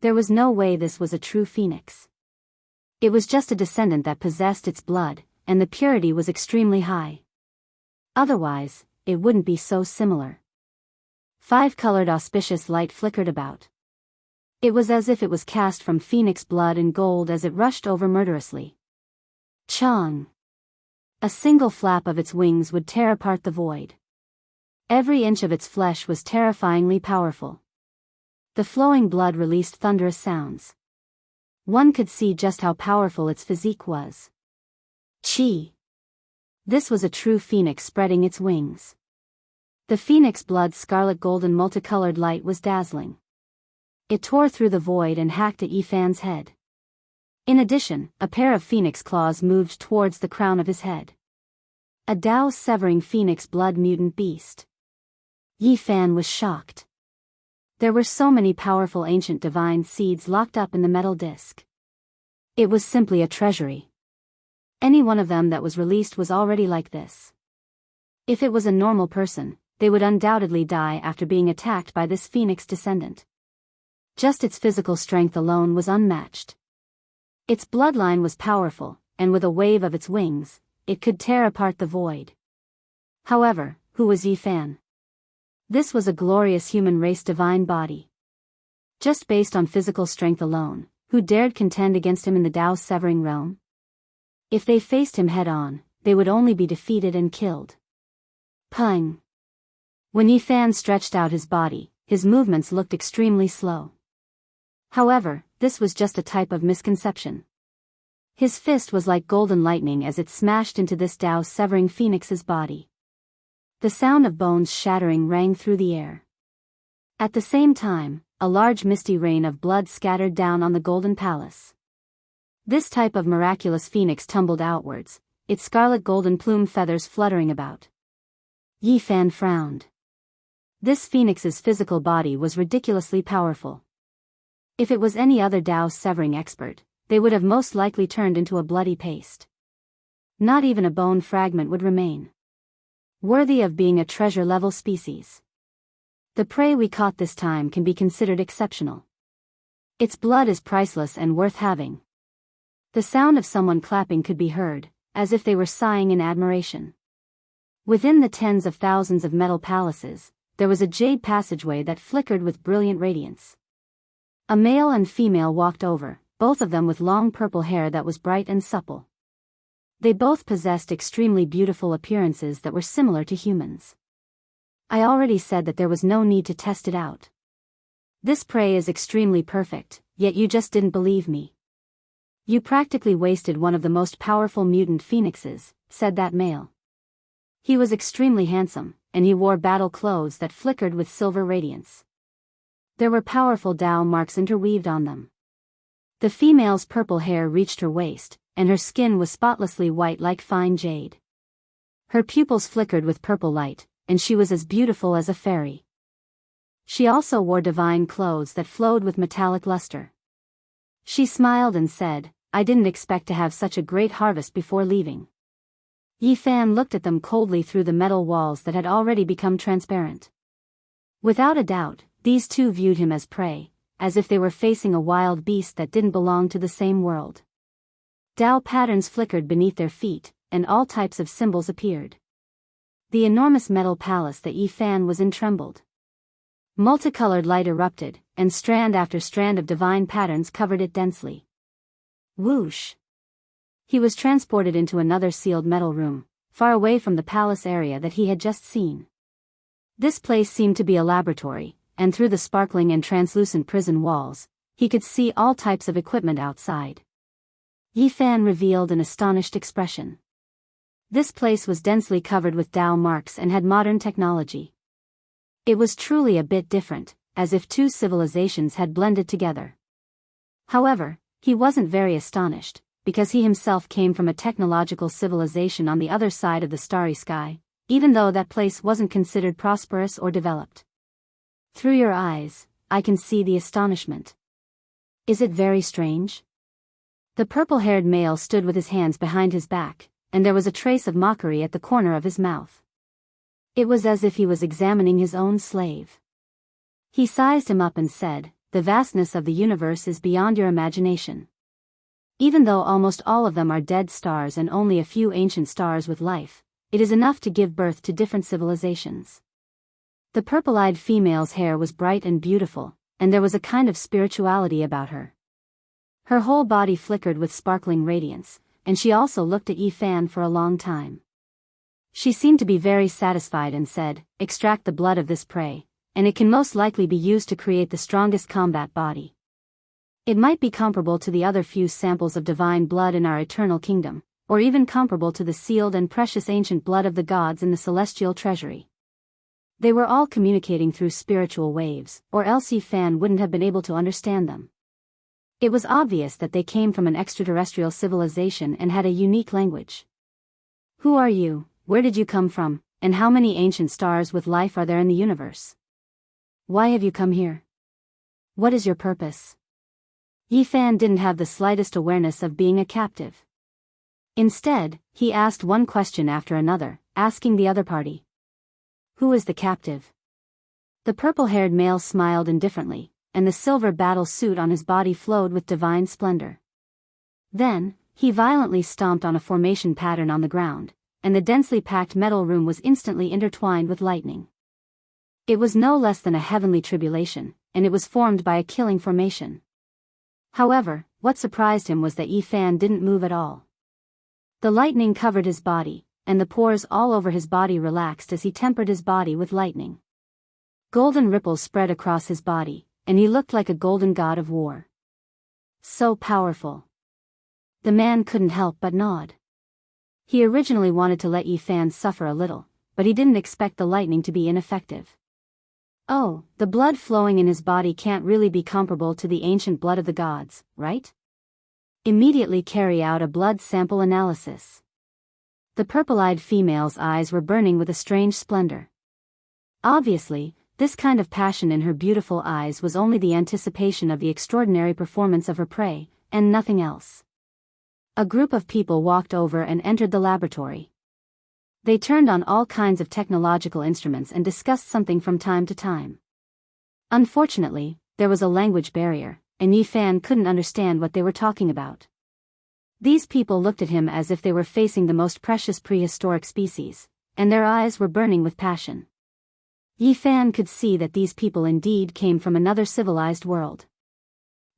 There was no way this was a true phoenix. It was just a descendant that possessed its blood, and the purity was extremely high. Otherwise, it wouldn't be so similar. 5-colored auspicious light flickered about. It was as if it was cast from phoenix blood and gold as it rushed over murderously. Chong! A single flap of its wings would tear apart the void. Every inch of its flesh was terrifyingly powerful. The flowing blood released thunderous sounds. One could see just how powerful its physique was. Chi! This was a true phoenix spreading its wings. The phoenix blood's scarlet golden multicolored light was dazzling. It tore through the void and hacked at Yi Fan's head. In addition, a pair of phoenix claws moved towards the crown of his head. A Dao severing phoenix blood mutant beast. Yi Fan was shocked. There were so many powerful ancient divine seeds locked up in the metal disc. It was simply a treasury. Any one of them that was released was already like this. If it was a normal person, they would undoubtedly die after being attacked by this phoenix descendant. Just its physical strength alone was unmatched. Its bloodline was powerful, and with a wave of its wings, it could tear apart the void. However, who was Yi Fan? This was a glorious human race divine body. Just based on physical strength alone, who dared contend against him in the Dao's severing realm? If they faced him head-on, they would only be defeated and killed. Pung! When Yi Fan stretched out his body, his movements looked extremely slow. However, this was just a type of misconception. His fist was like golden lightning as it smashed into this Dao severing phoenix's body. The sound of bones shattering rang through the air. At the same time, a large misty rain of blood scattered down on the golden palace. This type of miraculous phoenix tumbled outwards, its scarlet golden plume feathers fluttering about. Yi Fan frowned. This phoenix's physical body was ridiculously powerful. If it was any other Dao severing expert, they would have most likely turned into a bloody paste. Not even a bone fragment would remain. Worthy of being a treasure-level species. The prey we caught this time can be considered exceptional. Its blood is priceless and worth having. The sound of someone clapping could be heard, as if they were sighing in admiration. Within the tens of thousands of metal palaces, there was a jade passageway that flickered with brilliant radiance. A male and female walked over, both of them with long purple hair that was bright and supple. They both possessed extremely beautiful appearances that were similar to humans. I already said that there was no need to test it out. This prey is extremely perfect, yet you just didn't believe me. You practically wasted one of the most powerful mutant phoenixes, said that male. He was extremely handsome, and he wore battle clothes that flickered with silver radiance. There were powerful Dao marks interweaved on them. The female's purple hair reached her waist, and her skin was spotlessly white like fine jade. Her pupils flickered with purple light, and she was as beautiful as a fairy. She also wore divine clothes that flowed with metallic luster. She smiled and said, "I didn't expect to have such a great harvest before leaving." Yi Fan looked at them coldly through the metal walls that had already become transparent. Without a doubt, these two viewed him as prey, as if they were facing a wild beast that didn't belong to the same world. Dao patterns flickered beneath their feet, and all types of symbols appeared. The enormous metal palace that Yi Fan was in trembled. Multicolored light erupted, and strand after strand of divine patterns covered it densely. Whoosh! He was transported into another sealed metal room, far away from the palace area that he had just seen. This place seemed to be a laboratory, and through the sparkling and translucent prison walls, he could see all types of equipment outside. Yi Fan revealed an astonished expression. This place was densely covered with Dao marks and had modern technology. It was truly a bit different, as if two civilizations had blended together. However, he wasn't very astonished, because he himself came from a technological civilization on the other side of the starry sky, even though that place wasn't considered prosperous or developed. Through your eyes, I can see the astonishment. Is it very strange? The purple-haired male stood with his hands behind his back, and there was a trace of mockery at the corner of his mouth. It was as if he was examining his own slave. He sized him up and said, "The vastness of the universe is beyond your imagination. Even though almost all of them are dead stars and only a few ancient stars with life, it is enough to give birth to different civilizations." The purple-eyed female's hair was bright and beautiful, and there was a kind of spirituality about her. Her whole body flickered with sparkling radiance, and she also looked at Yi Fan for a long time. She seemed to be very satisfied and said, "Extract the blood of this prey, and it can most likely be used to create the strongest combat body. It might be comparable to the other few samples of divine blood in our eternal kingdom, or even comparable to the sealed and precious ancient blood of the gods in the celestial treasury." They were all communicating through spiritual waves, or else Yi Fan wouldn't have been able to understand them. It was obvious that they came from an extraterrestrial civilization and had a unique language. "Who are you? Where did you come from, and how many ancient stars with life are there in the universe? Why have you come here? What is your purpose?" Yi Fan didn't have the slightest awareness of being a captive. Instead, he asked one question after another, asking the other party, "Who is the captive?" The purple-haired male smiled indifferently, and the silver battle suit on his body flowed with divine splendor. Then, he violently stomped on a formation pattern on the ground, and the densely packed metal room was instantly intertwined with lightning. It was no less than a heavenly tribulation, and it was formed by a killing formation. However, what surprised him was that Yi Fan didn't move at all. The lightning covered his body, and the pores all over his body relaxed as he tempered his body with lightning. Golden ripples spread across his body, and he looked like a golden god of war. So powerful. The man couldn't help but nod. He originally wanted to let Yi Fan suffer a little, but he didn't expect the lightning to be ineffective. Oh, the blood flowing in his body can't really be comparable to the ancient blood of the gods, right? Immediately carry out a blood sample analysis. The purple-eyed female's eyes were burning with a strange splendor. Obviously, this kind of passion in her beautiful eyes was only the anticipation of the extraordinary performance of her prey, and nothing else. A group of people walked over and entered the laboratory. They turned on all kinds of technological instruments and discussed something from time to time. Unfortunately, there was a language barrier, and Yi Fan couldn't understand what they were talking about. These people looked at him as if they were facing the most precious prehistoric species, and their eyes were burning with passion. Yi Fan could see that these people indeed came from another civilized world.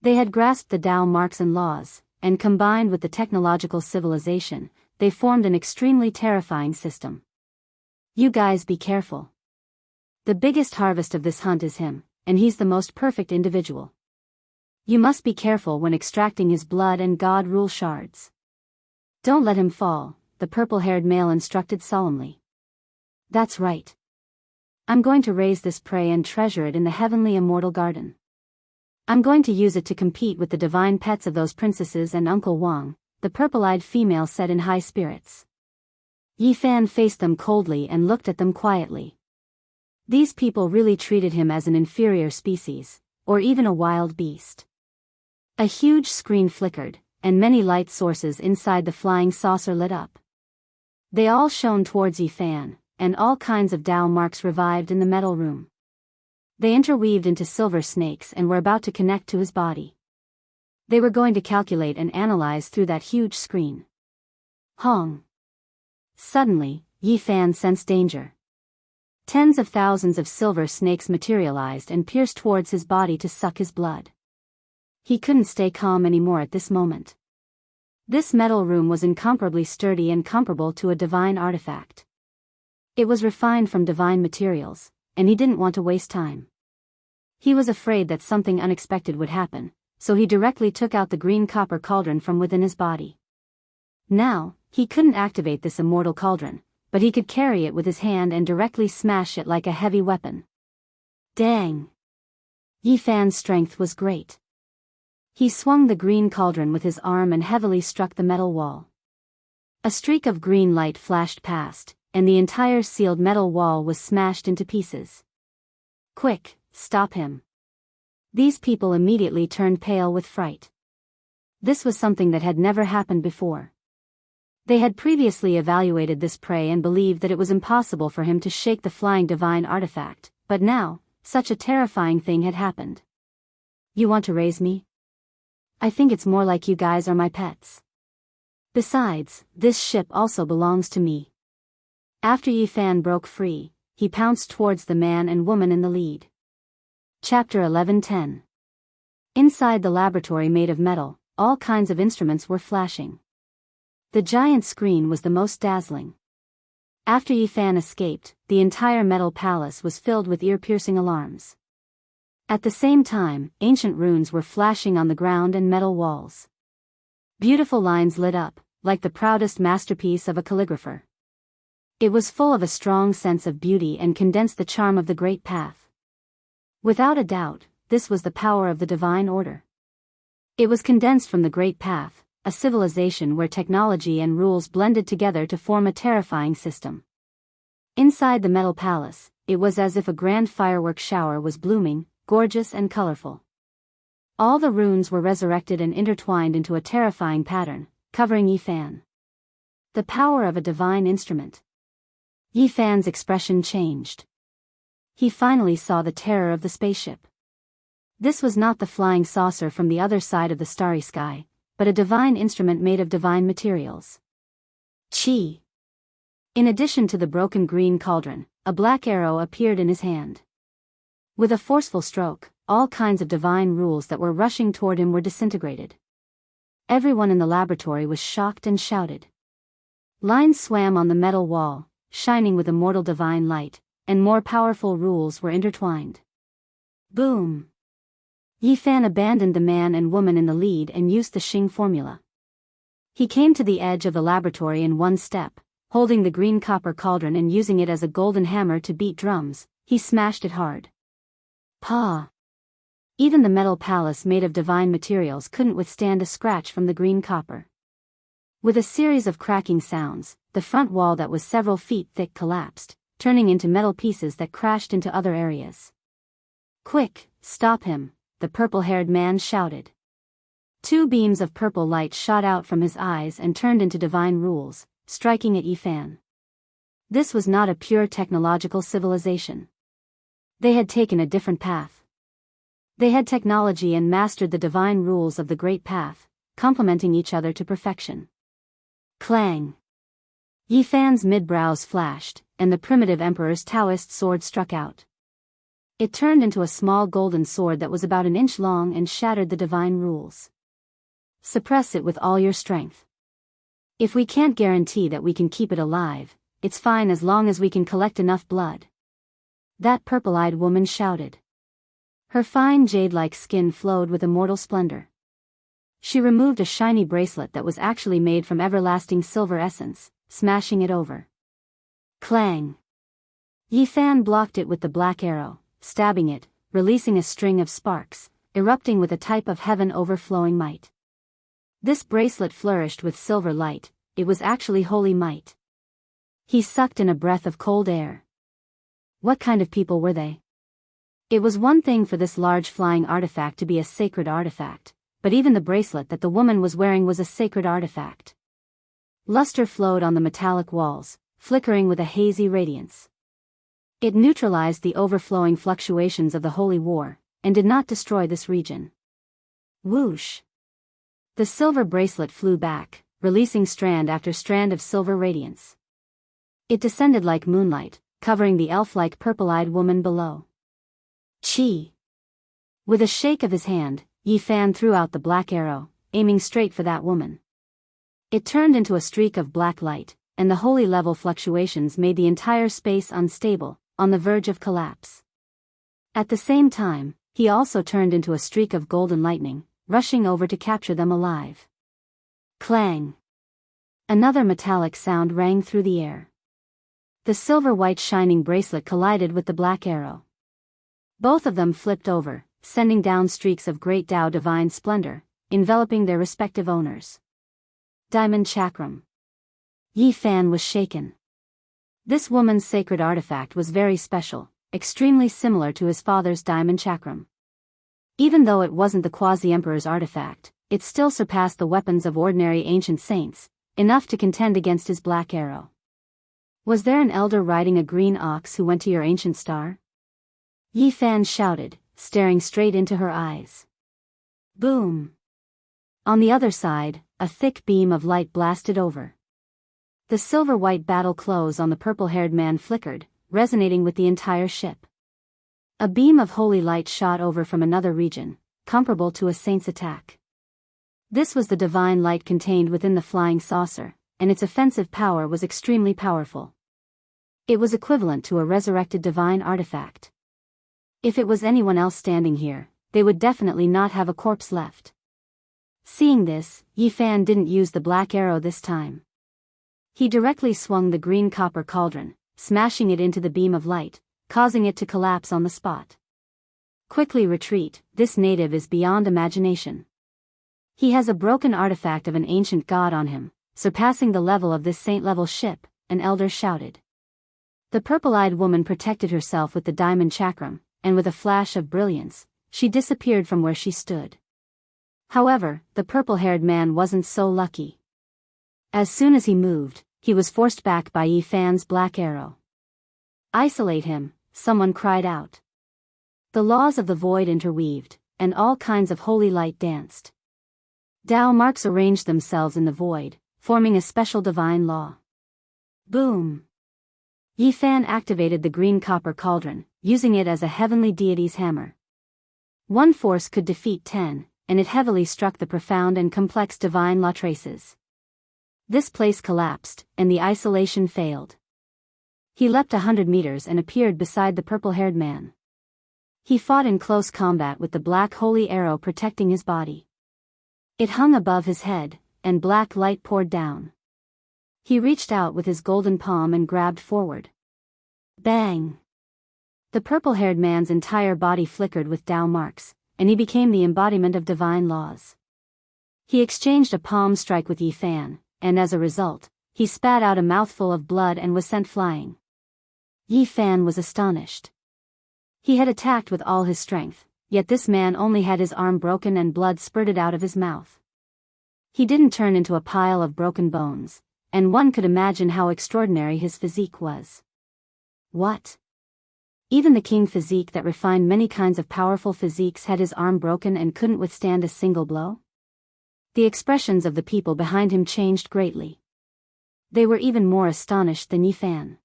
They had grasped the Dao marks and laws, and combined with the technological civilization, they formed an extremely terrifying system. You guys be careful. The biggest harvest of this hunt is him, and he's the most perfect individual. You must be careful when extracting his blood and God rule shards. Don't let him fall, the purple-haired male instructed solemnly. That's right. I'm going to raise this prey and treasure it in the heavenly immortal garden. I'm going to use it to compete with the divine pets of those princesses and Uncle Wang, the purple-eyed female said in high spirits. Yi Fan faced them coldly and looked at them quietly. These people really treated him as an inferior species, or even a wild beast. A huge screen flickered, and many light sources inside the flying saucer lit up. They all shone towards Yi Fan, and all kinds of Dao marks revived in the metal room. They interweaved into silver snakes and were about to connect to his body. They were going to calculate and analyze through that huge screen. Hong! Suddenly, Yi Fan sensed danger. Tens of thousands of silver snakes materialized and pierced towards his body to suck his blood. He couldn't stay calm anymore at this moment. This metal room was incomparably sturdy and comparable to a divine artifact. It was refined from divine materials, and he didn't want to waste time. He was afraid that something unexpected would happen, so he directly took out the green copper cauldron from within his body. Now, he couldn't activate this immortal cauldron, but he could carry it with his hand and directly smash it like a heavy weapon. Dang! Yi Fan's strength was great. He swung the green cauldron with his arm and heavily struck the metal wall. A streak of green light flashed past, and the entire sealed metal wall was smashed into pieces. Quick, stop him! These people immediately turned pale with fright. This was something that had never happened before. They had previously evaluated this prey and believed that it was impossible for him to shake the flying divine artifact, but now, such a terrifying thing had happened. You want to raise me? I think it's more like you guys are my pets. Besides, this ship also belongs to me. After Yi Fan broke free, he pounced towards the man and woman in the lead. Chapter 11:10. Inside the laboratory made of metal, all kinds of instruments were flashing. The giant screen was the most dazzling. After Yi Fan escaped, the entire metal palace was filled with ear-piercing alarms. At the same time, ancient runes were flashing on the ground and metal walls. Beautiful lines lit up, like the proudest masterpiece of a calligrapher. It was full of a strong sense of beauty and condensed the charm of the Great Path. Without a doubt, this was the power of the Divine Order. It was condensed from the Great Path, a civilization where technology and rules blended together to form a terrifying system. Inside the metal palace, it was as if a grand fireworks shower was blooming, gorgeous and colorful. All the runes were resurrected and intertwined into a terrifying pattern, covering Yi Fan. The power of a divine instrument. Yi Fan's expression changed. He finally saw the terror of the spaceship. This was not the flying saucer from the other side of the starry sky, but a divine instrument made of divine materials. Chi! In addition to the broken green cauldron, a black arrow appeared in his hand. With a forceful stroke, all kinds of divine rules that were rushing toward him were disintegrated. Everyone in the laboratory was shocked and shouted. Lines swam on the metal wall, shining with immortal divine light, and more powerful rules were intertwined. Boom! Yi Fan abandoned the man and woman in the lead and used the Xing formula. He came to the edge of the laboratory in one step, holding the green copper cauldron and using it as a golden hammer to beat drums. He smashed it hard. Pa! Even the metal palace made of divine materials couldn't withstand a scratch from the green copper. With a series of cracking sounds, the front wall that was several feet thick collapsed, turning into metal pieces that crashed into other areas. Quick, stop him, the purple-haired man shouted. Two beams of purple light shot out from his eyes and turned into divine rules, striking at Yi Fan. This was not a pure technological civilization. They had taken a different path. They had technology and mastered the divine rules of the Great Path, complementing each other to perfection. Clang! Yi Fan's mid-brows flashed, and the primitive emperor's Daoist sword struck out. It turned into a small golden sword that was about an inch long and shattered the divine rules. Suppress it with all your strength. If we can't guarantee that we can keep it alive, it's fine as long as we can collect enough blood. That purple-eyed woman shouted. Her fine jade-like skin flowed with immortal splendor. She removed a shiny bracelet that was actually made from everlasting silver essence, smashing it over. Clang! Yi Fan blocked it with the black arrow, stabbing it, releasing a string of sparks, erupting with a type of heaven overflowing might. This bracelet flourished with silver light, it was actually holy might. He sucked in a breath of cold air. What kind of people were they? It was one thing for this large flying artifact to be a sacred artifact, but even the bracelet that the woman was wearing was a sacred artifact. Luster flowed on the metallic walls, flickering with a hazy radiance. It neutralized the overflowing fluctuations of the holy war, and did not destroy this region. Whoosh! The silver bracelet flew back, releasing strand after strand of silver radiance. It descended like moonlight, covering the elf-like purple-eyed woman below. Chi! With a shake of his hand, Yi Fan threw out the black arrow, aiming straight for that woman. It turned into a streak of black light, and the holy level fluctuations made the entire space unstable, on the verge of collapse. At the same time, he also turned into a streak of golden lightning, rushing over to capture them alive. Clang! Another metallic sound rang through the air. The silver-white shining bracelet collided with the black arrow. Both of them flipped over, sending down streaks of great Tao divine splendor, enveloping their respective owners. Diamond Chakram. Yi Fan was shaken. This woman's sacred artifact was very special, extremely similar to his father's Diamond Chakram. Even though it wasn't the Quasi-Emperor's artifact, it still surpassed the weapons of ordinary ancient saints, enough to contend against his black arrow. Was there an elder riding a green ox who went to your ancient star? Yi Fan shouted, staring straight into her eyes. Boom! On the other side, a thick beam of light blasted over. The silver-white battle clothes on the purple-haired man flickered, resonating with the entire ship. A beam of holy light shot over from another region, comparable to a saint's attack. This was the divine light contained within the flying saucer, and its offensive power was extremely powerful. It was equivalent to a resurrected divine artifact. If it was anyone else standing here, they would definitely not have a corpse left. Seeing this, Yi Fan didn't use the black arrow this time. He directly swung the green copper cauldron, smashing it into the beam of light, causing it to collapse on the spot. Quickly retreat, this native is beyond imagination. He has a broken artifact of an ancient god on him, surpassing the level of this saint-level ship, an elder shouted. The purple-eyed woman protected herself with the diamond chakram, and with a flash of brilliance, she disappeared from where she stood. However, the purple-haired man wasn't so lucky. As soon as he moved, he was forced back by Yi Fan's black arrow. Isolate him, someone cried out. The laws of the void interweaved, and all kinds of holy light danced. Tao marks arranged themselves in the void, forming a special divine law. Boom! Yi Fan activated the green copper cauldron, using it as a heavenly deity's hammer. One force could defeat 10, and it heavily struck the profound and complex divine law traces. This place collapsed, and the isolation failed. He leapt 100 meters and appeared beside the purple-haired man. He fought in close combat with the black holy arrow protecting his body. It hung above his head, and black light poured down. He reached out with his golden palm and grabbed forward. Bang! The purple-haired man's entire body flickered with Tao marks, and he became the embodiment of divine laws. He exchanged a palm strike with Yi Fan, and as a result, he spat out a mouthful of blood and was sent flying. Yi Fan was astonished. He had attacked with all his strength, yet this man only had his arm broken and blood spurted out of his mouth. He didn't turn into a pile of broken bones, and one could imagine how extraordinary his physique was. What? Even the king physique that refined many kinds of powerful physiques had his arm broken and couldn't withstand a single blow? The expressions of the people behind him changed greatly. They were even more astonished than Yi Fan.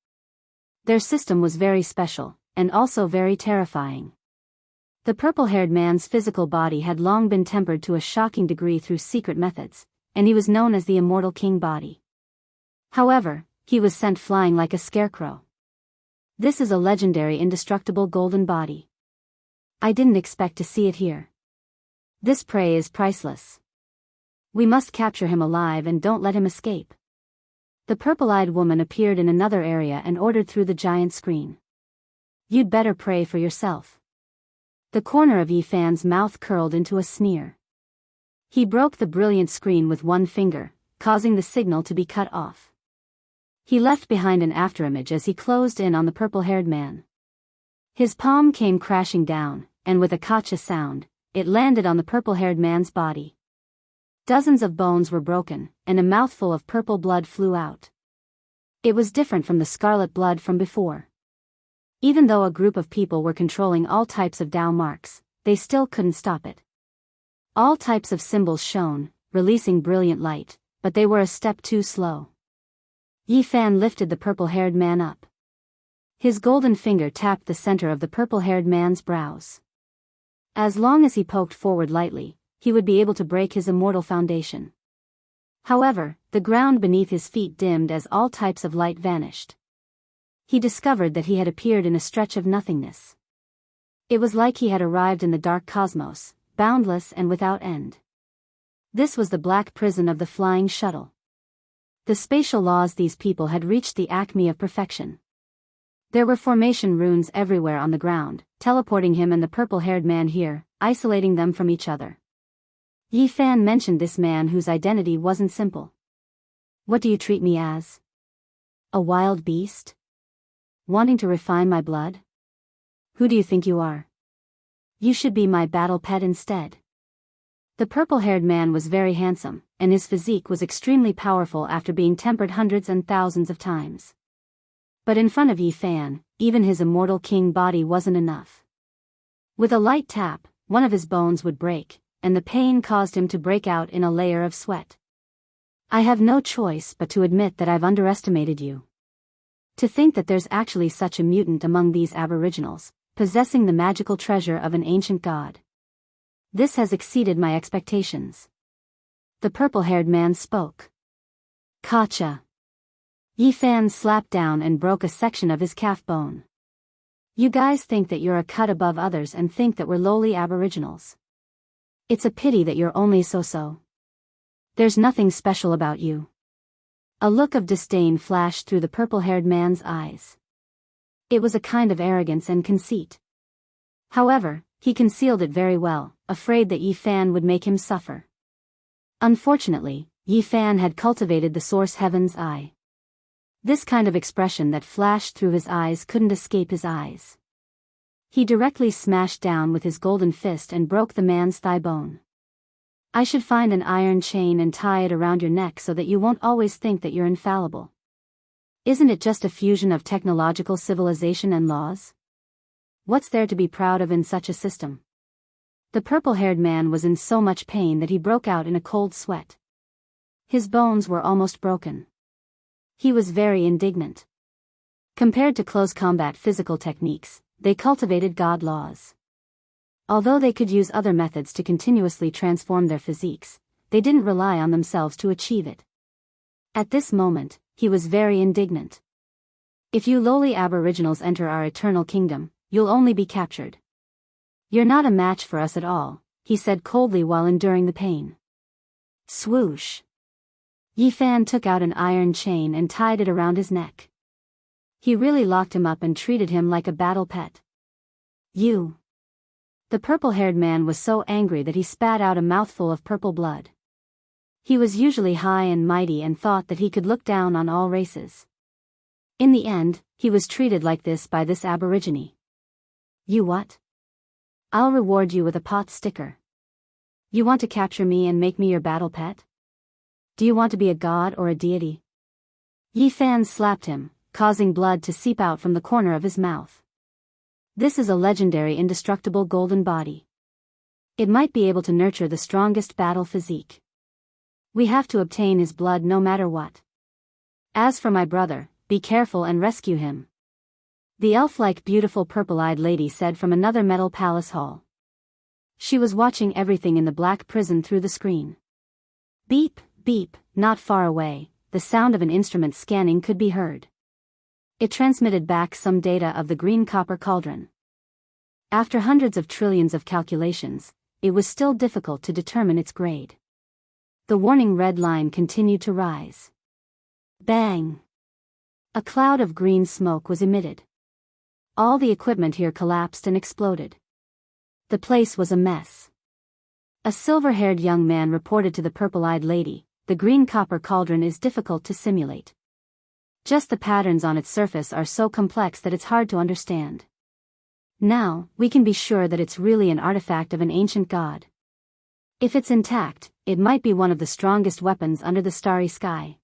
Their system was very special, and also very terrifying. The purple-haired man's physical body had long been tempered to a shocking degree through secret methods, and he was known as the immortal king body. However, he was sent flying like a scarecrow. This is a legendary indestructible golden body. I didn't expect to see it here. This prey is priceless. We must capture him alive and don't let him escape. The purple-eyed woman appeared in another area and ordered through the giant screen. You'd better pray for yourself. The corner of Yi Fan's mouth curled into a sneer. He broke the brilliant screen with one finger, causing the signal to be cut off. He left behind an afterimage as he closed in on the purple-haired man. His palm came crashing down, and with a kacha sound, it landed on the purple-haired man's body. Dozens of bones were broken, and a mouthful of purple blood flew out. It was different from the scarlet blood from before. Even though a group of people were controlling all types of Dao marks, they still couldn't stop it. All types of symbols shone, releasing brilliant light, but they were a step too slow. Yi Fan lifted the purple-haired man up. His golden finger tapped the center of the purple-haired man's brows. As long as he poked forward lightly, he would be able to break his immortal foundation. However, the ground beneath his feet dimmed as all types of light vanished. He discovered that he had appeared in a stretch of nothingness. It was like he had arrived in the dark cosmos, boundless and without end. This was the black prison of the flying shuttle. The spatial laws these people had reached the acme of perfection. There were formation runes everywhere on the ground, teleporting him and the purple-haired man here, isolating them from each other. Yi Fan mentioned this man whose identity wasn't simple. What do you treat me as? A wild beast? Wanting to refine my blood? Who do you think you are? You should be my battle pet instead. The purple-haired man was very handsome, and his physique was extremely powerful after being tempered hundreds and thousands of times. But in front of Yi Fan, even his immortal king body wasn't enough. With a light tap, one of his bones would break, and the pain caused him to break out in a layer of sweat. I have no choice but to admit that I've underestimated you. To think that there's actually such a mutant among these aboriginals, possessing the magical treasure of an ancient god. This has exceeded my expectations. The purple-haired man spoke. Kacha. Yi Fan slapped down and broke a section of his calf bone. You guys think that you're a cut above others and think that we're lowly aboriginals. It's a pity that you're only so-so. There's nothing special about you. A look of disdain flashed through the purple-haired man's eyes. It was a kind of arrogance and conceit. However, he concealed it very well, afraid that Yi Fan would make him suffer. Unfortunately, Yi Fan had cultivated the source heaven's eye. This kind of expression that flashed through his eyes couldn't escape his eyes. He directly smashed down with his golden fist and broke the man's thigh bone. I should find an iron chain and tie it around your neck so that you won't always think that you're infallible. Isn't it just a fusion of technological civilization and laws? What's there to be proud of in such a system? The purple-haired man was in so much pain that he broke out in a cold sweat. His bones were almost broken. He was very indignant. Compared to close combat physical techniques, they cultivated god laws. Although they could use other methods to continuously transform their physiques, they didn't rely on themselves to achieve it. At this moment, he was very indignant. If you lowly aboriginals enter our eternal kingdom, you'll only be captured. You're not a match for us at all, he said coldly while enduring the pain. Swoosh. Yi Fan took out an iron chain and tied it around his neck. He really locked him up and treated him like a battle pet. You. The purple-haired man was so angry that he spat out a mouthful of purple blood. He was usually high and mighty and thought that he could look down on all races. In the end, he was treated like this by this aborigine. You what? I'll reward you with a pot sticker. You want to capture me and make me your battle pet? Do you want to be a god or a deity? Yi Fan slapped him, causing blood to seep out from the corner of his mouth. This is a legendary indestructible golden body. It might be able to nurture the strongest battle physique. We have to obtain his blood no matter what. As for my brother, be careful and rescue him. The elf-like beautiful purple-eyed lady said from another metal palace hall. She was watching everything in the black prison through the screen. Beep, beep, not far away, the sound of an instrument scanning could be heard. It transmitted back some data of the green copper cauldron. After hundreds of trillions of calculations, it was still difficult to determine its grade. The warning red line continued to rise. Bang! A cloud of green smoke was emitted. All the equipment here collapsed and exploded. The place was a mess. A silver-haired young man reported to the purple-eyed lady, "The green copper cauldron is difficult to simulate. Just the patterns on its surface are so complex that it's hard to understand. Now, we can be sure that it's really an artifact of an ancient god. If it's intact, it might be one of the strongest weapons under the starry sky.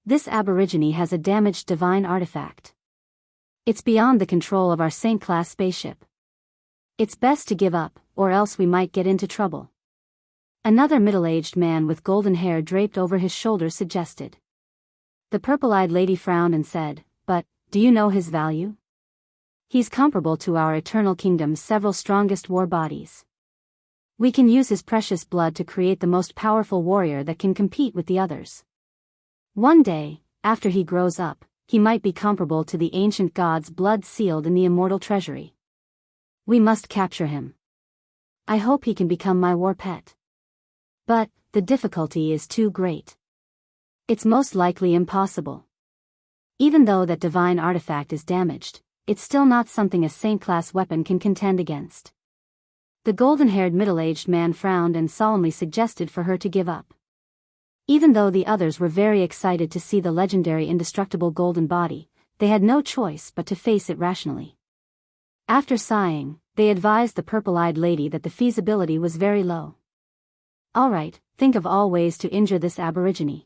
This aborigine has a damaged divine artifact. It's beyond the control of our Saint-class spaceship. It's best to give up, or else we might get into trouble. Another middle-aged man with golden hair draped over his shoulders suggested. The purple-eyed lady frowned and said, "But, do you know his value? He's comparable to our Eternal Kingdom's several strongest war bodies. We can use his precious blood to create the most powerful warrior that can compete with the others. One day, after he grows up, he might be comparable to the ancient god's blood sealed in the immortal treasury. We must capture him. I hope he can become my war pet. But, the difficulty is too great. It's most likely impossible. Even though that divine artifact is damaged, it's still not something a Saint-class weapon can contend against." The golden-haired middle-aged man frowned and solemnly suggested for her to give up. Even though the others were very excited to see the legendary indestructible golden body, they had no choice but to face it rationally. After sighing, they advised the purple-eyed lady that the feasibility was very low. "All right, think of all ways to injure this aborigine.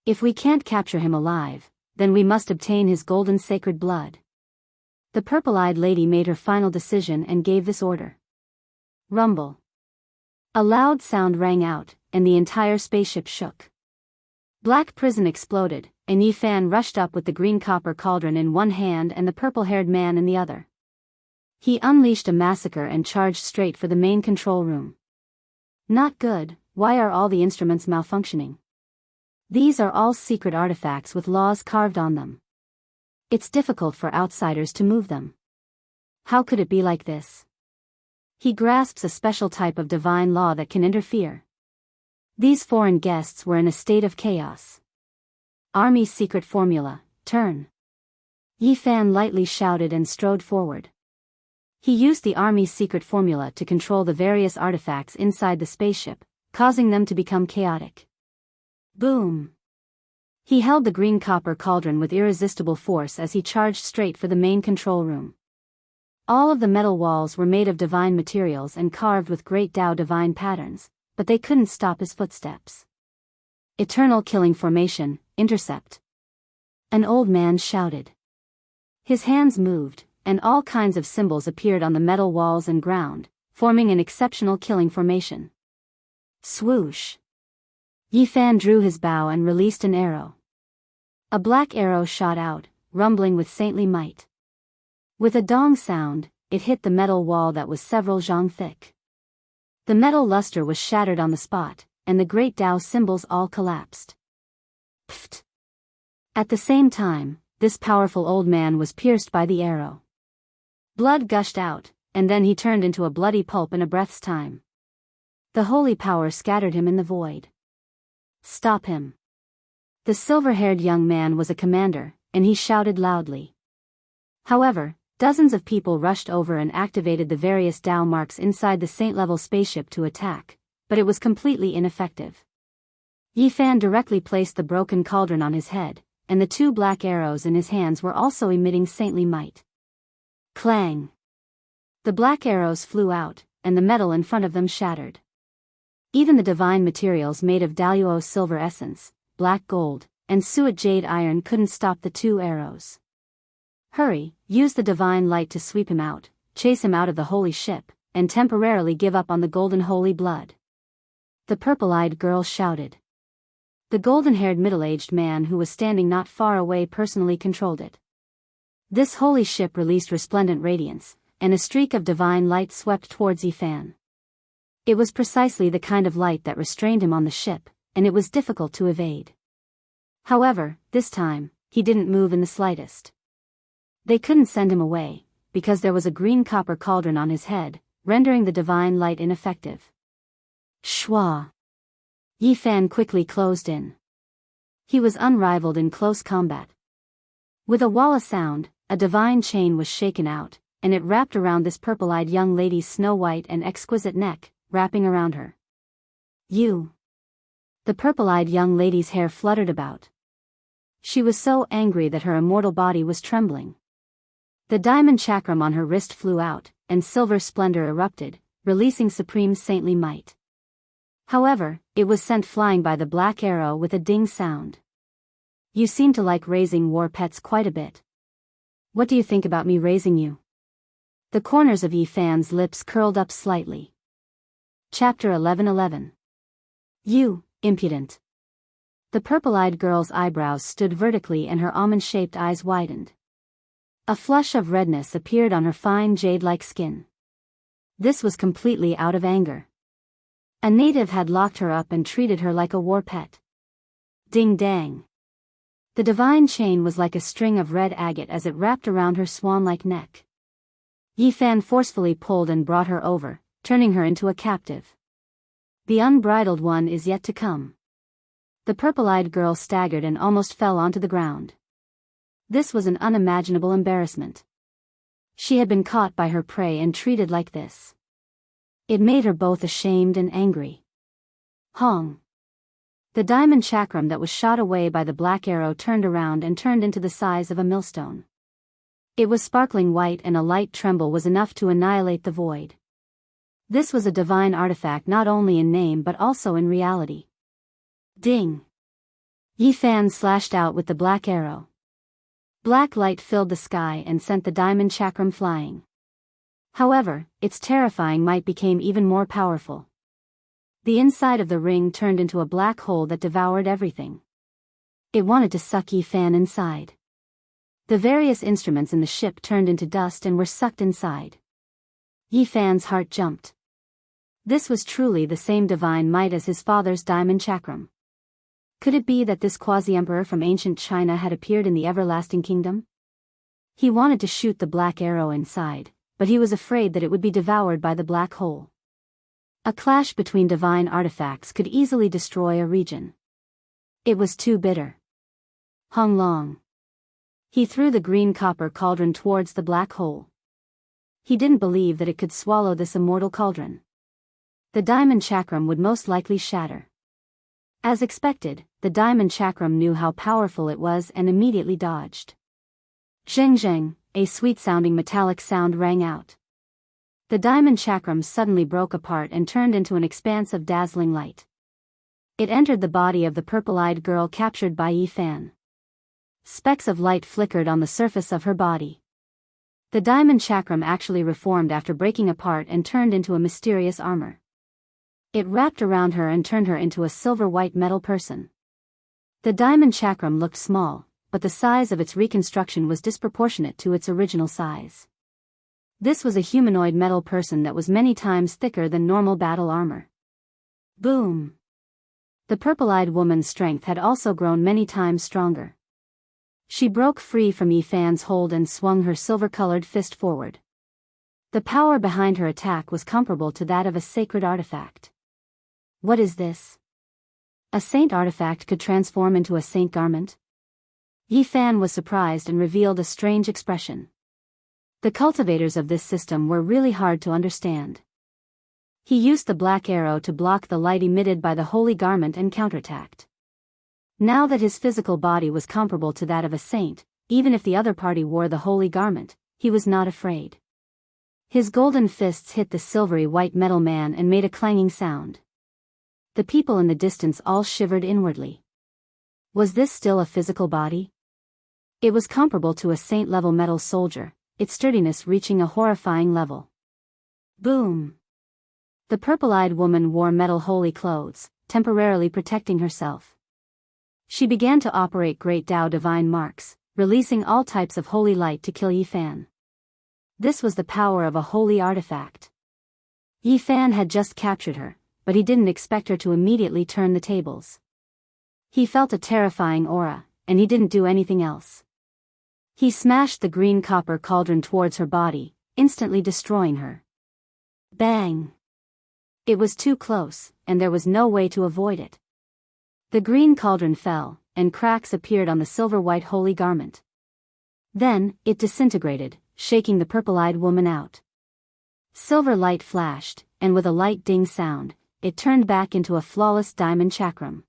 If we can't capture him alive, then we must obtain his golden sacred blood." The purple-eyed lady made her final decision and gave this order. Rumble. A loud sound rang out, and the entire spaceship shook. Black prison exploded, and Yifan rushed up with the green copper cauldron in one hand and the purple-haired man in the other. He unleashed a massacre and charged straight for the main control room. "Not good, why are all the instruments malfunctioning? These are all secret artifacts with laws carved on them. It's difficult for outsiders to move them. How could it be like this?" He grasps a special type of divine law that can interfere. These foreign guests were in a state of chaos. "Army's secret formula, turn." Yifan lightly shouted and strode forward. He used the Army's secret formula to control the various artifacts inside the spaceship, causing them to become chaotic. Boom! He held the green copper cauldron with irresistible force as he charged straight for the main control room. All of the metal walls were made of divine materials and carved with great Tao divine patterns, but they couldn't stop his footsteps. "Eternal killing formation, intercept!" An old man shouted. His hands moved, and all kinds of symbols appeared on the metal walls and ground, forming an exceptional killing formation. Swoosh! Yifan drew his bow and released an arrow. A black arrow shot out, rumbling with saintly might. With a dong sound, it hit the metal wall that was several zhang thick. The metal luster was shattered on the spot, and the great Tao symbols all collapsed. Pfft! At the same time, this powerful old man was pierced by the arrow. Blood gushed out, and then he turned into a bloody pulp in a breath's time. The holy power scattered him in the void. "Stop him!" The silver-haired young man was a commander, and he shouted loudly. However, dozens of people rushed over and activated the various Tao marks inside the saint-level spaceship to attack, but it was completely ineffective. Yifan directly placed the broken cauldron on his head, and the two black arrows in his hands were also emitting saintly might. Clang! The black arrows flew out, and the metal in front of them shattered. Even the divine materials made of Daoist silver essence, black gold, and suet jade iron couldn't stop the two arrows. "Hurry, use the divine light to sweep him out, chase him out of the holy ship, and temporarily give up on the golden holy blood." The purple-eyed girl shouted. The golden-haired middle-aged man who was standing not far away personally controlled it. This holy ship released resplendent radiance, and a streak of divine light swept towards Yifan. It was precisely the kind of light that restrained him on the ship, and it was difficult to evade. However, this time, he didn't move in the slightest. They couldn't send him away, because there was a green copper cauldron on his head, rendering the divine light ineffective. Shwa! Yifan quickly closed in. He was unrivaled in close combat. With a walla sound, a divine chain was shaken out, and it wrapped around this purple-eyed young lady's snow-white and exquisite neck, wrapping around her. "You!" The purple-eyed young lady's hair fluttered about. She was so angry that her immortal body was trembling. The diamond chakram on her wrist flew out, and silver splendor erupted, releasing supreme saintly might. However, it was sent flying by the black arrow with a ding sound. You seem to like raising war pets quite a bit. What do you think about me raising you? The corners of Yi Fan's lips curled up slightly. Chapter 11:11. You, impudent. The purple-eyed girl's eyebrows stood vertically and her almond-shaped eyes widened. A flush of redness appeared on her fine jade-like skin. This was completely out of anger. A native had locked her up and treated her like a war pet. Ding-dang. The divine chain was like a string of red agate as it wrapped around her swan-like neck. Yi Fan forcefully pulled and brought her over, turning her into a captive. The unbridled one is yet to come. The purple-eyed girl staggered and almost fell onto the ground. This was an unimaginable embarrassment. She had been caught by her prey and treated like this. It made her both ashamed and angry. Hong. The diamond chakram that was shot away by the black arrow turned around and turned into the size of a millstone. It was sparkling white and a light tremble was enough to annihilate the void. This was a divine artifact not only in name but also in reality. Ding! Yi Fan slashed out with the black arrow. Black light filled the sky and sent the diamond chakram flying. However, its terrifying might became even more powerful. The inside of the ring turned into a black hole that devoured everything. It wanted to suck Yi Fan inside. The various instruments in the ship turned into dust and were sucked inside. Yi Fan's heart jumped. This was truly the same divine might as his father's diamond chakram. Could it be that this quasi-emperor from ancient China had appeared in the everlasting kingdom? He wanted to shoot the black arrow inside, but he was afraid that it would be devoured by the black hole. A clash between divine artifacts could easily destroy a region. It was too bitter. Hung Long. He threw the green copper cauldron towards the black hole. He didn't believe that it could swallow this immortal cauldron. The diamond chakram would most likely shatter. As expected, the diamond chakram knew how powerful it was and immediately dodged. Zheng zheng, a sweet-sounding metallic sound rang out. The diamond chakram suddenly broke apart and turned into an expanse of dazzling light. It entered the body of the purple-eyed girl captured by Yi Fan. Specks of light flickered on the surface of her body. The diamond chakram actually reformed after breaking apart and turned into a mysterious armor. It wrapped around her and turned her into a silver-white metal person. The diamond chakram looked small, but the size of its reconstruction was disproportionate to its original size. This was a humanoid metal person that was many times thicker than normal battle armor. Boom! The purple-eyed woman's strength had also grown many times stronger. She broke free from Yi Fan's hold and swung her silver-colored fist forward. The power behind her attack was comparable to that of a sacred artifact. What is this? A saint artifact could transform into a saint garment? Yi Fan was surprised and revealed a strange expression. The cultivators of this system were really hard to understand. He used the black arrow to block the light emitted by the holy garment and counterattacked. Now that his physical body was comparable to that of a saint, even if the other party wore the holy garment, he was not afraid. His golden fists hit the silvery white metal man and made a clanging sound. The people in the distance all shivered inwardly. Was this still a physical body? It was comparable to a saint-level metal soldier, its sturdiness reaching a horrifying level. Boom! The purple-eyed woman wore metal holy clothes, temporarily protecting herself. She began to operate Great Tao divine marks, releasing all types of holy light to kill Yi Fan. This was the power of a holy artifact. Yi Fan had just captured her, but he didn't expect her to immediately turn the tables. He felt a terrifying aura, and he didn't do anything else. He smashed the green copper cauldron towards her body, instantly destroying her. Bang! It was too close, and there was no way to avoid it. The green cauldron fell, and cracks appeared on the silver-white holy garment. Then, it disintegrated, shaking the purple-eyed woman out. Silver light flashed, and with a light ding sound, it turned back into a flawless diamond chakram.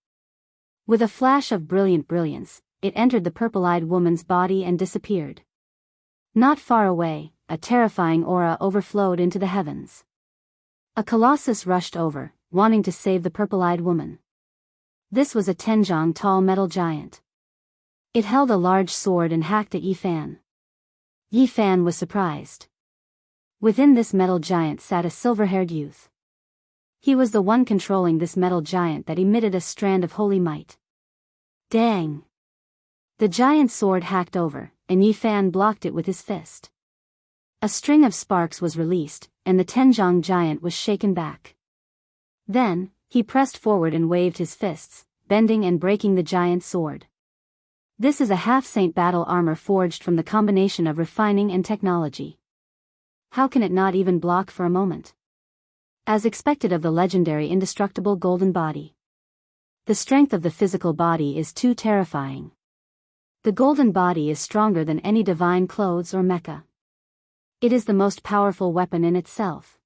With a flash of brilliant brilliance, it entered the purple-eyed woman's body and disappeared. Not far away, a terrifying aura overflowed into the heavens. A colossus rushed over, wanting to save the purple-eyed woman. This was a 10 tall metal giant. It held a large sword and hacked at Yi Fan. Yi Fan was surprised. Within this metal giant sat a silver-haired youth. He was the one controlling this metal giant that emitted a strand of holy might. Dang! The giant's sword hacked over, and Yi Fan blocked it with his fist. A string of sparks was released, and the 10 giant was shaken back. Then, he pressed forward and waved his fists, bending and breaking the giant's sword. This is a half-saint battle armor forged from the combination of refining and technology. How can it not even block for a moment? As expected of the legendary indestructible golden body. The strength of the physical body is too terrifying. The golden body is stronger than any divine clothes or mecha. It is the most powerful weapon in itself.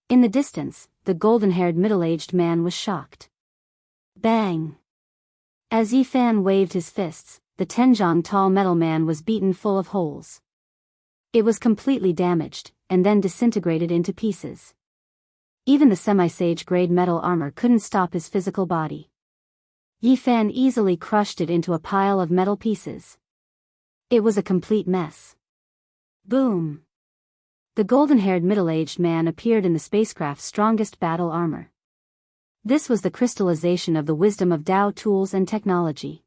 In the distance, the golden-haired middle-aged man was shocked. Bang! As Yi Fan waved his fists, the 10 tall metal man was beaten full of holes. It was completely damaged, and then disintegrated into pieces. Even the semi-sage-grade metal armor couldn't stop his physical body. Yi Fan easily crushed it into a pile of metal pieces. It was a complete mess. Boom! The golden-haired middle-aged man appeared in the spacecraft's strongest battle armor. This was the crystallization of the wisdom of Dao tools and technology.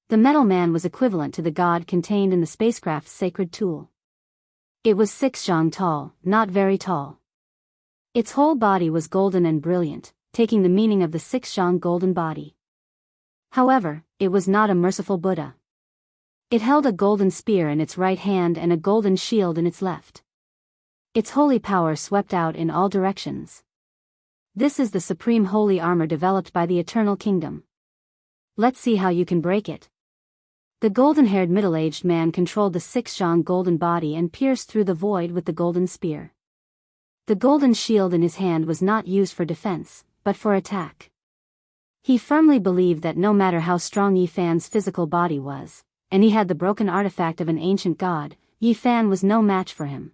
The metal man was equivalent to the god contained in the spacecraft's sacred tool. It was 6 tall, not very tall. Its whole body was golden and brilliant, taking the meaning of the 6 golden body. However, it was not a merciful Buddha. It held a golden spear in its right hand and a golden shield in its left. Its holy power swept out in all directions. This is the supreme holy armor developed by the Eternal Kingdom. Let's see how you can break it. The golden-haired middle-aged man controlled the 6 golden body and pierced through the void with the golden spear. The golden shield in his hand was not used for defense, but for attack. He firmly believed that no matter how strong Yi Fan's physical body was, and he had the broken artifact of an ancient god, Yi Fan was no match for him.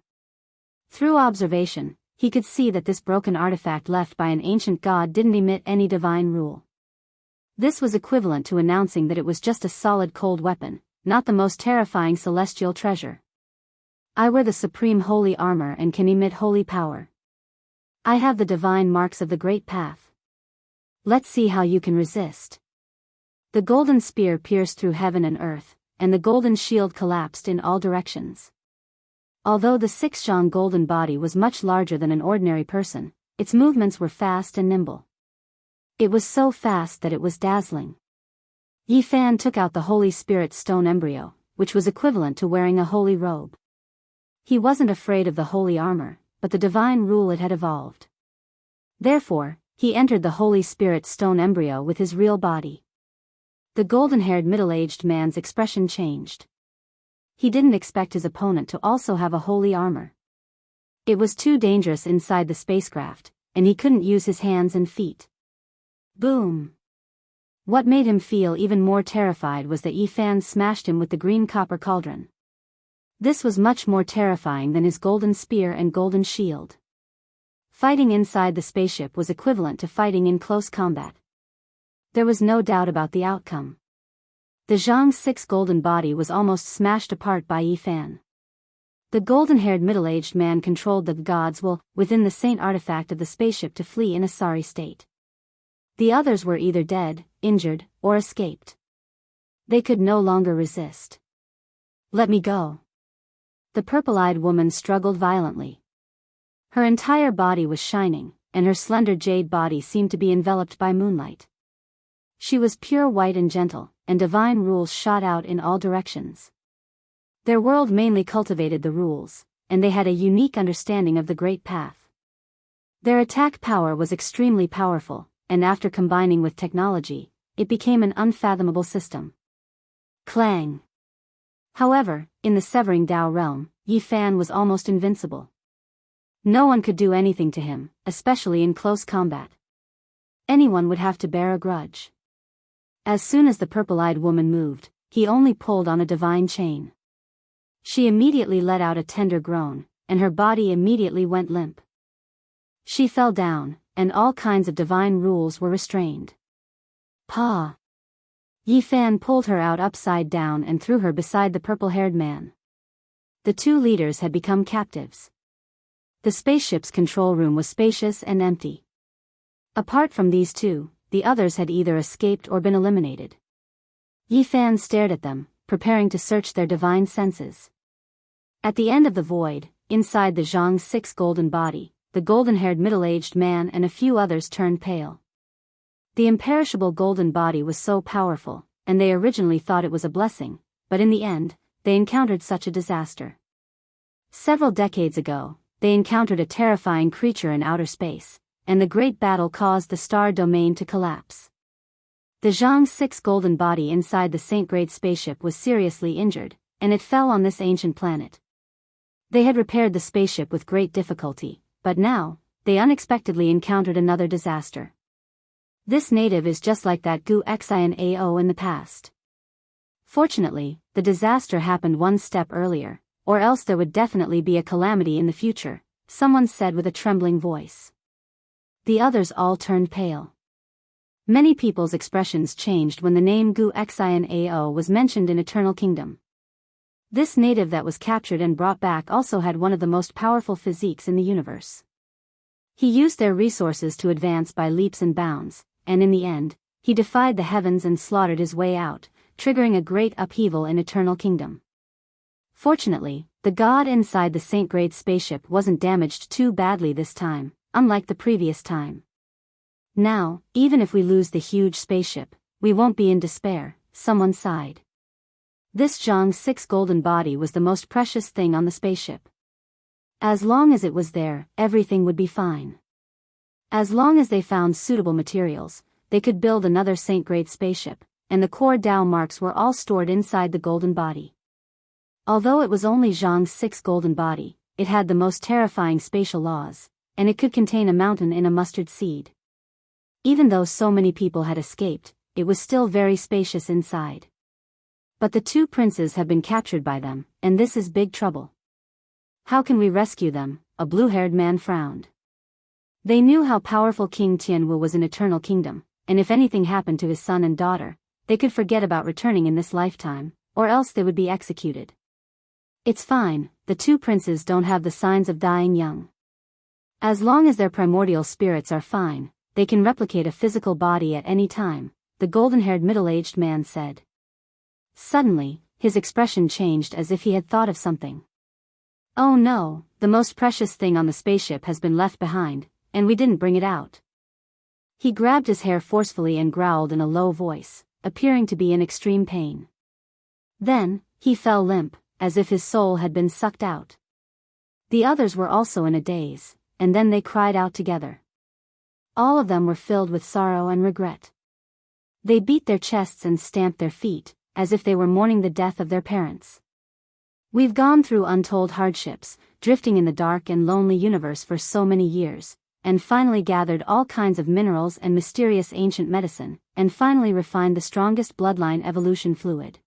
Through observation, he could see that this broken artifact left by an ancient god didn't emit any divine rule. This was equivalent to announcing that it was just a solid cold weapon, not the most terrifying celestial treasure. I wear the supreme holy armor and can emit holy power. I have the divine marks of the great path. Let's see how you can resist. The golden spear pierced through heaven and earth, and the golden shield collapsed in all directions. Although the 6 golden body was much larger than an ordinary person, its movements were fast and nimble. It was so fast that it was dazzling. Yi Fan took out the Holy Spirit stone embryo, which was equivalent to wearing a holy robe. He wasn't afraid of the holy armor, but the divine rule it had evolved. Therefore, he entered the Holy Spirit stone embryo with his real body. The golden-haired middle-aged man's expression changed. He didn't expect his opponent to also have a holy armor. It was too dangerous inside the spacecraft, and he couldn't use his hands and feet. Boom! What made him feel even more terrified was that Yi Fan smashed him with the green copper cauldron. This was much more terrifying than his golden spear and golden shield. Fighting inside the spaceship was equivalent to fighting in close combat. There was no doubt about the outcome. The Zhang's 6 golden body was almost smashed apart by Yi Fan. The golden-haired middle-aged man controlled the god's will within the saint artifact of the spaceship to flee in a sorry state. The others were either dead, injured, or escaped. They could no longer resist. Let me go. The purple-eyed woman struggled violently. Her entire body was shining, and her slender jade body seemed to be enveloped by moonlight. She was pure white and gentle, and divine rules shot out in all directions. Their world mainly cultivated the rules, and they had a unique understanding of the great path. Their attack power was extremely powerful, and after combining with technology, it became an unfathomable system. Clang! However, in the Severing Dao realm, Yi Fan was almost invincible. No one could do anything to him, especially in close combat. Anyone would have to bear a grudge. As soon as the purple-eyed woman moved, he only pulled on a divine chain. She immediately let out a tender groan, and her body immediately went limp. She fell down, and all kinds of divine rules were restrained. Pa! Yi Fan pulled her out upside down and threw her beside the purple-haired man. The two leaders had become captives. The spaceship's control room was spacious and empty. Apart from these two, the others had either escaped or been eliminated. Yi Fan stared at them, preparing to search their divine senses. At the end of the void, inside the Zhang's 6 golden body, the golden-haired middle-aged man and a few others turned pale. The imperishable golden body was so powerful, and they originally thought it was a blessing, but in the end, they encountered such a disaster. Several decades ago, they encountered a terrifying creature in outer space, and the great battle caused the star domain to collapse. The Zhang's 6 golden body inside the Saint-grade spaceship was seriously injured, and it fell on this ancient planet. They had repaired the spaceship with great difficulty, but now, they unexpectedly encountered another disaster. This native is just like that Wuxia Xianxia in the past. Fortunately, the disaster happened one step earlier, or else there would definitely be a calamity in the future, someone said with a trembling voice. The others all turned pale. Many people's expressions changed when the name Wuxia Xianxia was mentioned in Eternal Kingdom. This native that was captured and brought back also had one of the most powerful physiques in the universe. He used their resources to advance by leaps and bounds, and in the end, he defied the heavens and slaughtered his way out, triggering a great upheaval in Eternal Kingdom. Fortunately, the god inside the Saint-grade spaceship wasn't damaged too badly this time, unlike the previous time. Now, even if we lose the huge spaceship, we won't be in despair, someone sighed. This Zhang's 6 golden body was the most precious thing on the spaceship. As long as it was there, everything would be fine. As long as they found suitable materials, they could build another Saint-grade spaceship, and the core Dao marks were all stored inside the golden body. Although it was only Zhang's 6 golden body, it had the most terrifying spatial laws, and it could contain a mountain in a mustard seed. Even though so many people had escaped, it was still very spacious inside. But the two princes have been captured by them, and this is big trouble. How can we rescue them? A blue-haired man frowned. They knew how powerful King Tianwu was in Eternal Kingdom, and if anything happened to his son and daughter, they could forget about returning in this lifetime, or else they would be executed. It's fine, the two princes don't have the signs of dying young. As long as their primordial spirits are fine, they can replicate a physical body at any time, the golden-haired middle-aged man said. Suddenly, his expression changed as if he had thought of something. Oh no, the most precious thing on the spaceship has been left behind, and we didn't bring it out. He grabbed his hair forcefully and growled in a low voice, appearing to be in extreme pain. Then, he fell limp, as if his soul had been sucked out. The others were also in a daze, and then they cried out together. All of them were filled with sorrow and regret. They beat their chests and stamped their feet, as if they were mourning the death of their parents. We've gone through untold hardships, drifting in the dark and lonely universe for so many years, and finally gathered all kinds of minerals and mysterious ancient medicine, and finally refined the strongest bloodline evolution fluid.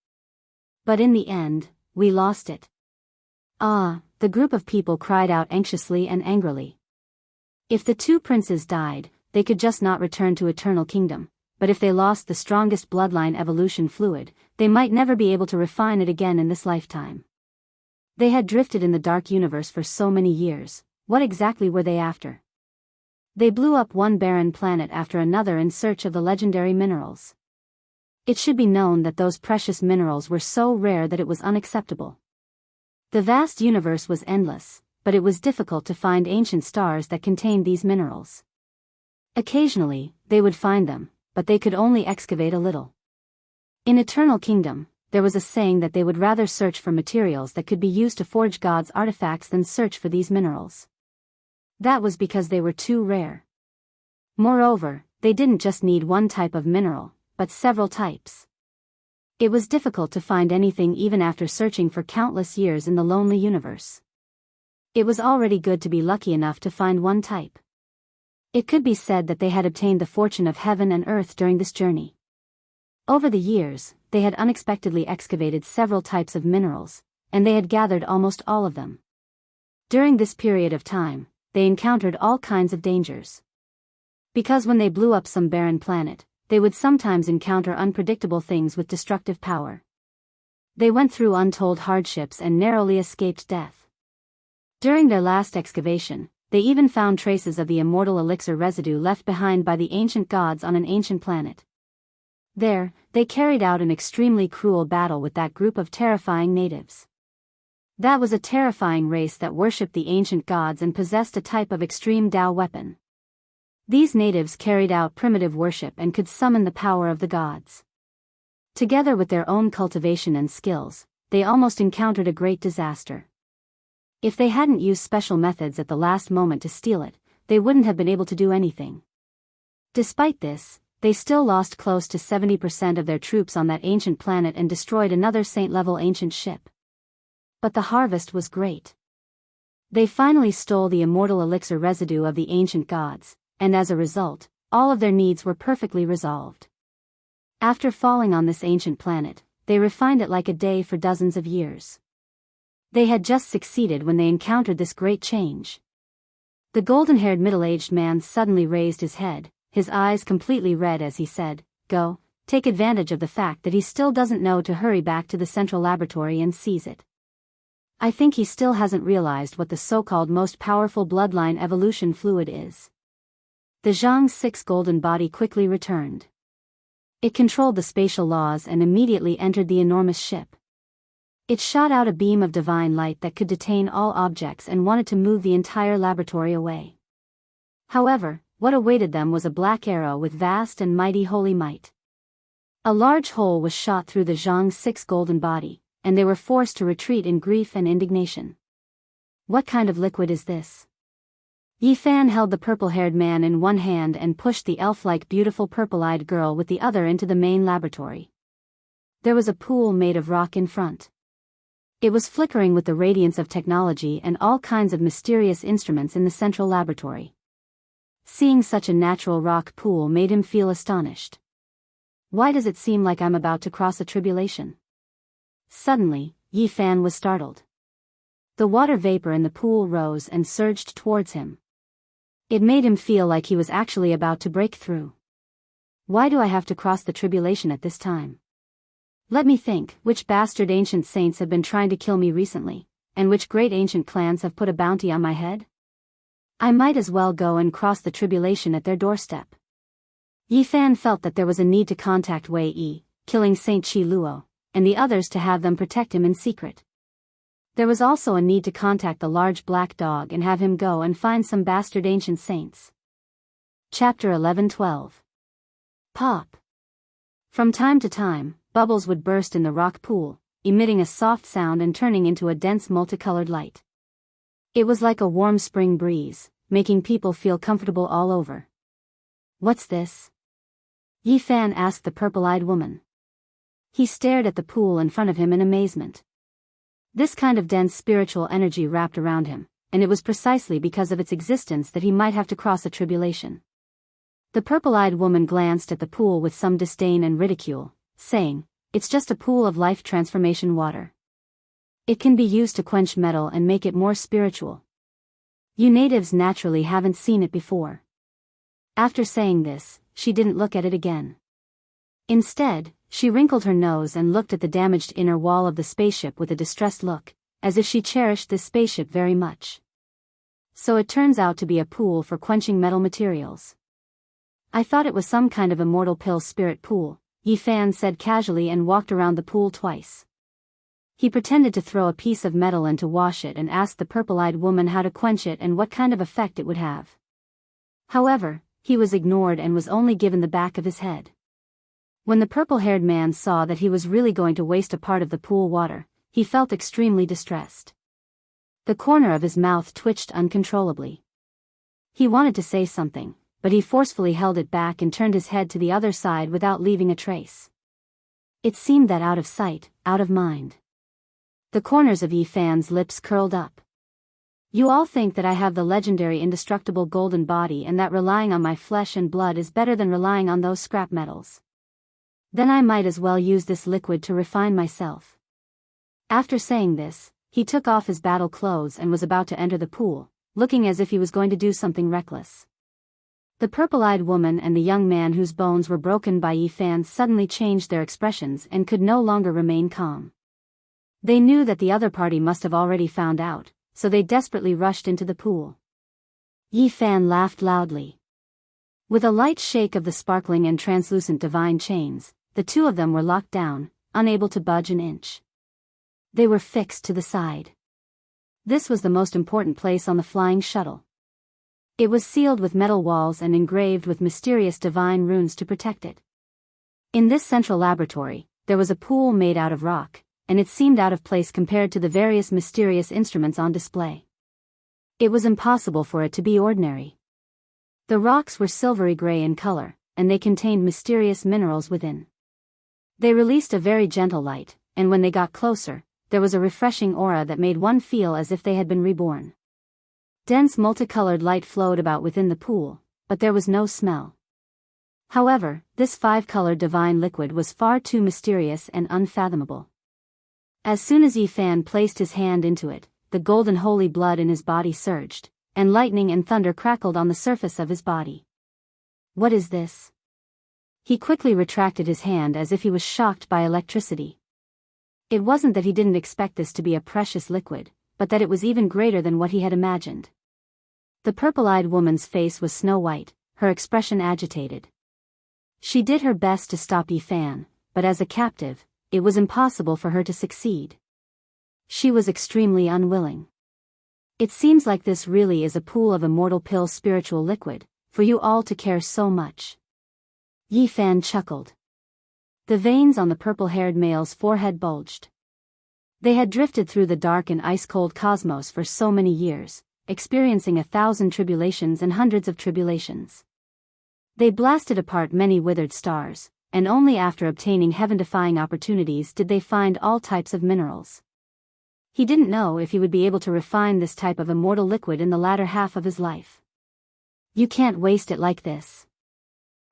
But in the end, we lost it. Ah, the group of people cried out anxiously and angrily. If the two princes died, they could just not return to Eternal Kingdom, but if they lost the strongest bloodline evolution fluid, they might never be able to refine it again in this lifetime. They had drifted in the dark universe for so many years, what exactly were they after? They blew up one barren planet after another in search of the legendary minerals. It should be known that those precious minerals were so rare that it was unacceptable. The vast universe was endless, but it was difficult to find ancient stars that contained these minerals. Occasionally, they would find them, but they could only excavate a little. In Eternal Kingdom, there was a saying that they would rather search for materials that could be used to forge God's artifacts than search for these minerals. That was because they were too rare. Moreover, they didn't just need one type of mineral, but several types. It was difficult to find anything even after searching for countless years in the lonely universe. It was already good to be lucky enough to find one type. It could be said that they had obtained the fortune of heaven and earth during this journey. Over the years, they had unexpectedly excavated several types of minerals, and they had gathered almost all of them. During this period of time, they encountered all kinds of dangers. Because when they blew up some barren planet, they would sometimes encounter unpredictable things with destructive power. They went through untold hardships and narrowly escaped death. During their last excavation, they even found traces of the immortal elixir residue left behind by the ancient gods on an ancient planet. There, they carried out an extremely cruel battle with that group of terrifying natives. That was a terrifying race that worshipped the ancient gods and possessed a type of extreme Dao weapon. These natives carried out primitive worship and could summon the power of the gods. Together with their own cultivation and skills, they almost encountered a great disaster. If they hadn't used special methods at the last moment to steal it, they wouldn't have been able to do anything. Despite this, they still lost close to 70% of their troops on that ancient planet and destroyed another Saint-level ancient ship. But the harvest was great. They finally stole the immortal elixir residue of the ancient gods, and as a result, all of their needs were perfectly resolved. After falling on this ancient planet, they refined it like a day for dozens of years. They had just succeeded when they encountered this great change. The golden-haired middle-aged man suddenly raised his head, his eyes completely red as he said, "Go, take advantage of the fact that he still doesn't know to hurry back to the central laboratory and seize it. I think he still hasn't realized what the so-called most powerful bloodline evolution fluid is." The Zhang 6 golden body quickly returned. It controlled the spatial laws and immediately entered the enormous ship. It shot out a beam of divine light that could detain all objects and wanted to move the entire laboratory away. However, what awaited them was a black arrow with vast and mighty holy might. A large hole was shot through the Zhang 6 golden body, and they were forced to retreat in grief and indignation. What kind of liquid is this? Yi Fan held the purple-haired man in one hand and pushed the elf-like beautiful purple-eyed girl with the other into the main laboratory. There was a pool made of rock in front. It was flickering with the radiance of technology and all kinds of mysterious instruments in the central laboratory. Seeing such a natural rock pool made him feel astonished. Why does it seem like I'm about to cross a tribulation? Suddenly, Yi Fan was startled. The water vapor in the pool rose and surged towards him. It made him feel like he was actually about to break through. Why do I have to cross the tribulation at this time? Let me think, which bastard ancient saints have been trying to kill me recently, and which great ancient clans have put a bounty on my head? I might as well go and cross the tribulation at their doorstep. Yi Fan felt that there was a need to contact Wei Yi, killing Saint Qi Luo, and the others to have them protect him in secret. There was also a need to contact the large black dog and have him go and find some bastard ancient saints. Chapter 11-12. Pop. From time to time, bubbles would burst in the rock pool, emitting a soft sound and turning into a dense multicolored light. It was like a warm spring breeze, making people feel comfortable all over. What's this? Yi Fan asked the purple-eyed woman. He stared at the pool in front of him in amazement. This kind of dense spiritual energy wrapped around him, and it was precisely because of its existence that he might have to cross a tribulation. The purple-eyed woman glanced at the pool with some disdain and ridicule, saying, "It's just a pool of life transformation water. It can be used to quench metal and make it more spiritual. You natives naturally haven't seen it before." After saying this, she didn't look at it again. Instead, she wrinkled her nose and looked at the damaged inner wall of the spaceship with a distressed look, as if she cherished this spaceship very much. So it turns out to be a pool for quenching metal materials. I thought it was some kind of immortal pill spirit pool, Yi Fan said casually and walked around the pool twice. He pretended to throw a piece of metal in to wash it and asked the purple-eyed woman how to quench it and what kind of effect it would have. However, he was ignored and was only given the back of his head. When the purple-haired man saw that he was really going to waste a part of the pool water, he felt extremely distressed. The corner of his mouth twitched uncontrollably. He wanted to say something, but he forcefully held it back and turned his head to the other side without leaving a trace. It seemed that out of sight, out of mind. The corners of Yi Fan's lips curled up. You all think that I have the legendary indestructible golden body and that relying on my flesh and blood is better than relying on those scrap metals. Then I might as well use this liquid to refine myself. After saying this, he took off his battle clothes and was about to enter the pool, looking as if he was going to do something reckless. The purple-eyed woman and the young man whose bones were broken by Yi Fan suddenly changed their expressions and could no longer remain calm. They knew that the other party must have already found out, so they desperately rushed into the pool. Yi Fan laughed loudly. With a light shake of the sparkling and translucent divine chains, the two of them were locked down, unable to budge an inch. They were fixed to the side. This was the most important place on the flying shuttle. It was sealed with metal walls and engraved with mysterious divine runes to protect it. In this central laboratory, there was a pool made out of rock, and it seemed out of place compared to the various mysterious instruments on display. It was impossible for it to be ordinary. The rocks were silvery gray in color, and they contained mysterious minerals within. They released a very gentle light, and when they got closer, there was a refreshing aura that made one feel as if they had been reborn. Dense multicolored light flowed about within the pool, but there was no smell. However, this five-colored divine liquid was far too mysterious and unfathomable. As soon as Yi Fan placed his hand into it, the golden holy blood in his body surged, and lightning and thunder crackled on the surface of his body. What is this? He quickly retracted his hand as if he was shocked by electricity. It wasn't that he didn't expect this to be a precious liquid, but that it was even greater than what he had imagined. The purple-eyed woman's face was snow-white, her expression agitated. She did her best to stop Yi Fan, but as a captive, it was impossible for her to succeed. She was extremely unwilling. It seems like this really is a pool of immortal pill spiritual liquid, for you all to care so much. Yi Fan chuckled. The veins on the purple-haired male's forehead bulged. They had drifted through the dark and ice-cold cosmos for so many years, experiencing 1,000 tribulations and hundreds of tribulations. They blasted apart many withered stars, and only after obtaining heaven-defying opportunities did they find all types of minerals. He didn't know if he would be able to refine this type of immortal liquid in the latter half of his life. You can't waste it like this.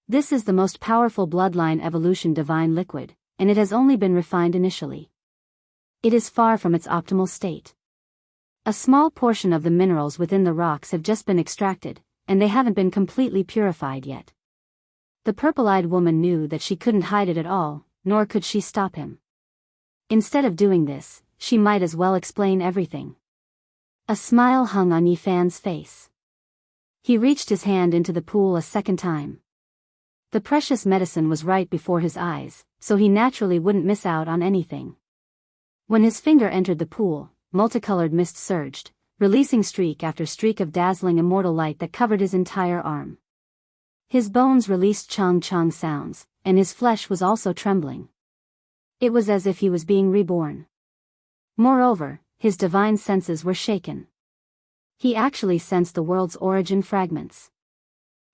This is the most powerful bloodline evolution divine liquid, and it has only been refined initially. It is far from its optimal state. A small portion of the minerals within the rocks have just been extracted, and they haven't been completely purified yet. The purple-eyed woman knew that she couldn't hide it at all, nor could she stop him. Instead of doing this, she might as well explain everything. A smile hung on Yi Fan's face. He reached his hand into the pool a second time. The precious medicine was right before his eyes, so he naturally wouldn't miss out on anything. When his finger entered the pool, multicolored mist surged, releasing streak after streak of dazzling immortal light that covered his entire arm. His bones released chong-chong sounds, and his flesh was also trembling. It was as if he was being reborn. Moreover, his divine senses were shaken. He actually sensed the world's origin fragments.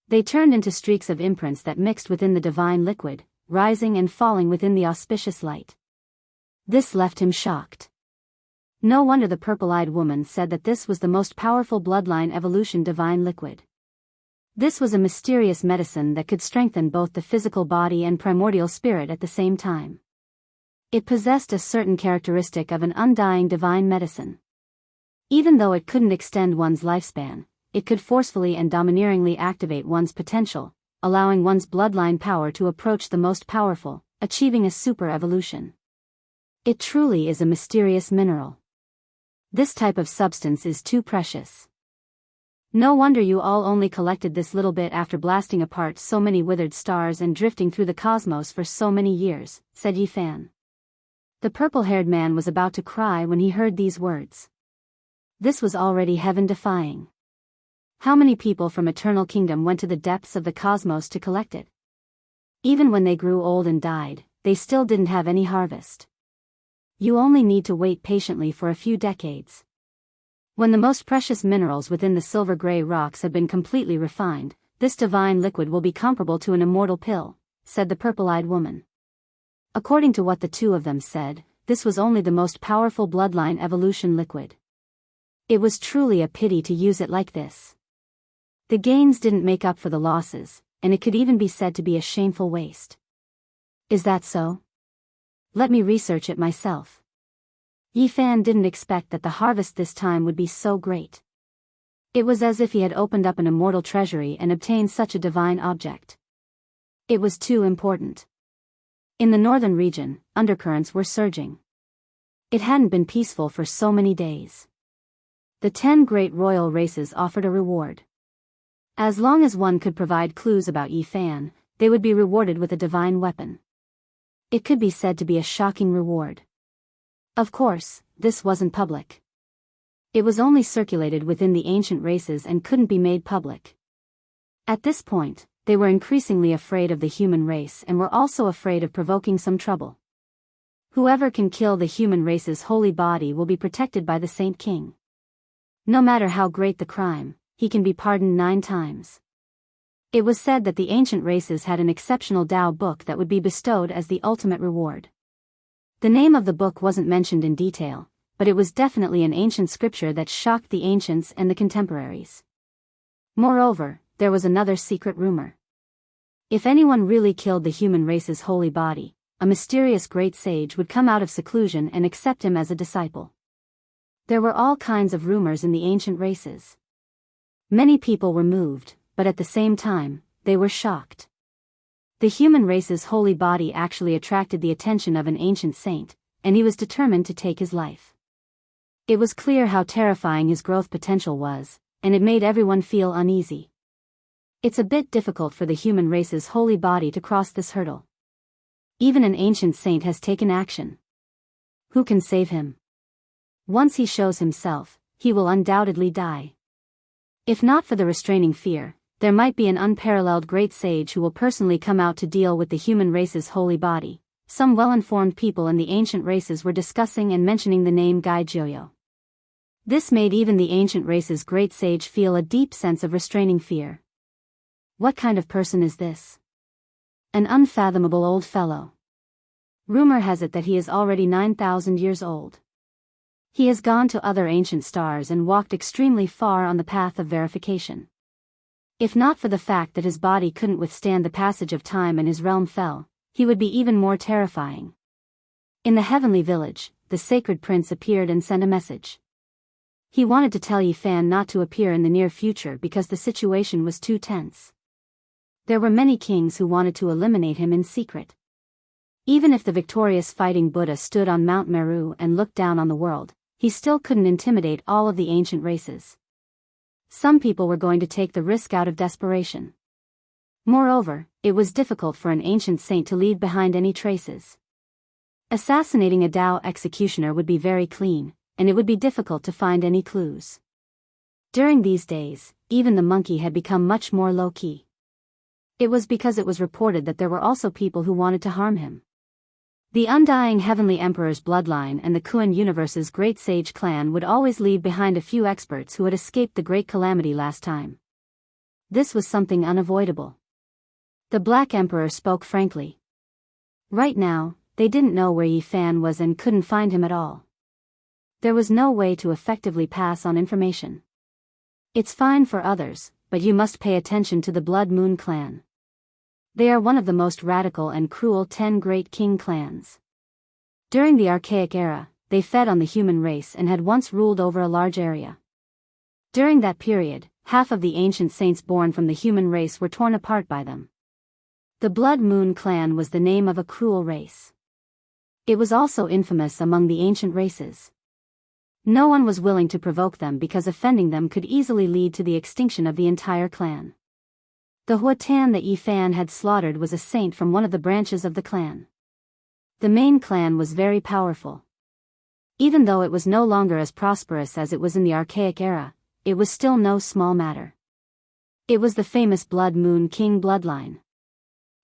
They turned into streaks of imprints that mixed within the divine liquid, rising and falling within the auspicious light. This left him shocked. No wonder the purple-eyed woman said that this was the most powerful bloodline evolution divine liquid. This was a mysterious medicine that could strengthen both the physical body and primordial spirit at the same time. It possessed a certain characteristic of an undying divine medicine. Even though it couldn't extend one's lifespan, it could forcefully and domineeringly activate one's potential, allowing one's bloodline power to approach the most powerful, achieving a super evolution. It truly is a mysterious mineral. This type of substance is too precious. No wonder you all only collected this little bit after blasting apart so many withered stars and drifting through the cosmos for so many years, said Yi Fan. The purple-haired man was about to cry when he heard these words. This was already heaven-defying. How many people from Eternal Kingdom went to the depths of the cosmos to collect it? Even when they grew old and died, they still didn't have any harvest. You only need to wait patiently for a few decades. When the most precious minerals within the silver-gray rocks have been completely refined, this divine liquid will be comparable to an immortal pill, said the purple-eyed woman. According to what the two of them said, this was only the most powerful bloodline evolution liquid. It was truly a pity to use it like this. The gains didn't make up for the losses, and it could even be said to be a shameful waste. Is that so? Let me research it myself. Yi Fan didn't expect that the harvest this time would be so great. It was as if he had opened up an immortal treasury and obtained such a divine object. It was too important. In the northern region, undercurrents were surging. It hadn't been peaceful for so many days. The 10 great royal races offered a reward. As long as one could provide clues about Yi Fan, they would be rewarded with a divine weapon. It could be said to be a shocking reward. Of course, this wasn't public. It was only circulated within the ancient races and couldn't be made public. At this point, they were increasingly afraid of the human race and were also afraid of provoking some trouble. Whoever can kill the human race's holy body will be protected by the Saint King. No matter how great the crime, he can be pardoned 9 times. It was said that the ancient races had an exceptional Dao book that would be bestowed as the ultimate reward. The name of the book wasn't mentioned in detail, but it was definitely an ancient scripture that shocked the ancients and the contemporaries. Moreover, there was another secret rumor. If anyone really killed the human race's holy body, a mysterious great sage would come out of seclusion and accept him as a disciple. There were all kinds of rumors in the ancient races. Many people were moved, but at the same time, they were shocked. The human race's holy body actually attracted the attention of an ancient saint, and he was determined to take his life. It was clear how terrifying his growth potential was, and it made everyone feel uneasy. It's a bit difficult for the human race's holy body to cross this hurdle. Even an ancient saint has taken action. Who can save him? Once he shows himself, he will undoubtedly die. If not for the restraining fear, there might be an unparalleled great sage who will personally come out to deal with the human race's holy body. Some well-informed people in the ancient races were discussing and mentioning the name Gai Jiuyo. This made even the ancient race's great sage feel a deep sense of restraining fear. What kind of person is this? An unfathomable old fellow. Rumor has it that he is already 9,000 years old. He has gone to other ancient stars and walked extremely far on the path of verification. If not for the fact that his body couldn't withstand the passage of time and his realm fell, he would be even more terrifying. In the heavenly village, the sacred prince appeared and sent a message. He wanted to tell Yi Fan not to appear in the near future because the situation was too tense. There were many kings who wanted to eliminate him in secret. Even if the victorious fighting Buddha stood on Mount Meru and looked down on the world, he still couldn't intimidate all of the ancient races. Some people were going to take the risk out of desperation. Moreover, it was difficult for an ancient saint to leave behind any traces. Assassinating a Dao executioner would be very clean, and it would be difficult to find any clues. During these days, even the monkey had become much more low-key. It was because it was reported that there were also people who wanted to harm him. The undying Heavenly Emperor's bloodline and the Kuan Universe's great sage clan would always leave behind a few experts who had escaped the great calamity last time. This was something unavoidable. The Black Emperor spoke frankly. Right now, they didn't know where Yi Fan was and couldn't find him at all. There was no way to effectively pass on information. It's fine for others, but you must pay attention to the Blood Moon clan. They are one of the most radical and cruel 10 great king clans. During the Archaic era, they fed on the human race and had once ruled over a large area. During that period, half of the ancient saints born from the human race were torn apart by them. The Blood Moon clan was the name of a cruel race. It was also infamous among the ancient races. No one was willing to provoke them because offending them could easily lead to the extinction of the entire clan. The Huatan that Yi Fan had slaughtered was a saint from one of the branches of the clan. The main clan was very powerful. Even though it was no longer as prosperous as it was in the Archaic era, it was still no small matter. It was the famous Blood Moon King bloodline.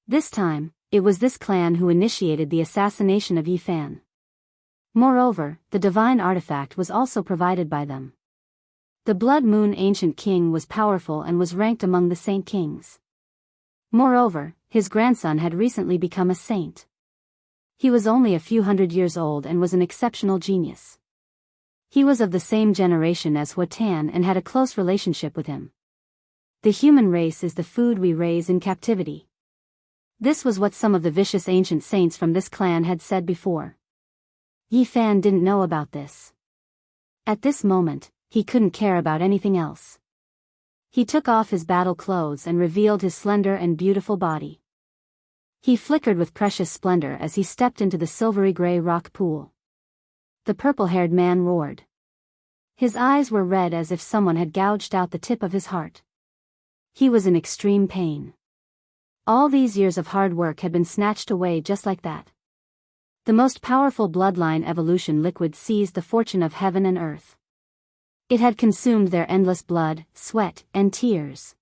This time, it was this clan who initiated the assassination of Yi Fan. Moreover, the divine artifact was also provided by them. The Blood Moon Ancient King was powerful and was ranked among the Saint Kings. Moreover, his grandson had recently become a saint. He was only a few hundred years old and was an exceptional genius. He was of the same generation as Huatan and had a close relationship with him. The human race is the food we raise in captivity. This was what some of the vicious ancient saints from this clan had said before. Yi Fan didn't know about this. At this moment, he couldn't care about anything else. He took off his battle clothes and revealed his slender and beautiful body. He flickered with precious splendor as he stepped into the silvery gray rock pool. The purple-haired man roared. His eyes were red as if someone had gouged out the tip of his heart. He was in extreme pain. All these years of hard work had been snatched away just like that. The most powerful bloodline evolution liquid seized the fortune of heaven and earth. It had consumed their endless blood, sweat, and tears.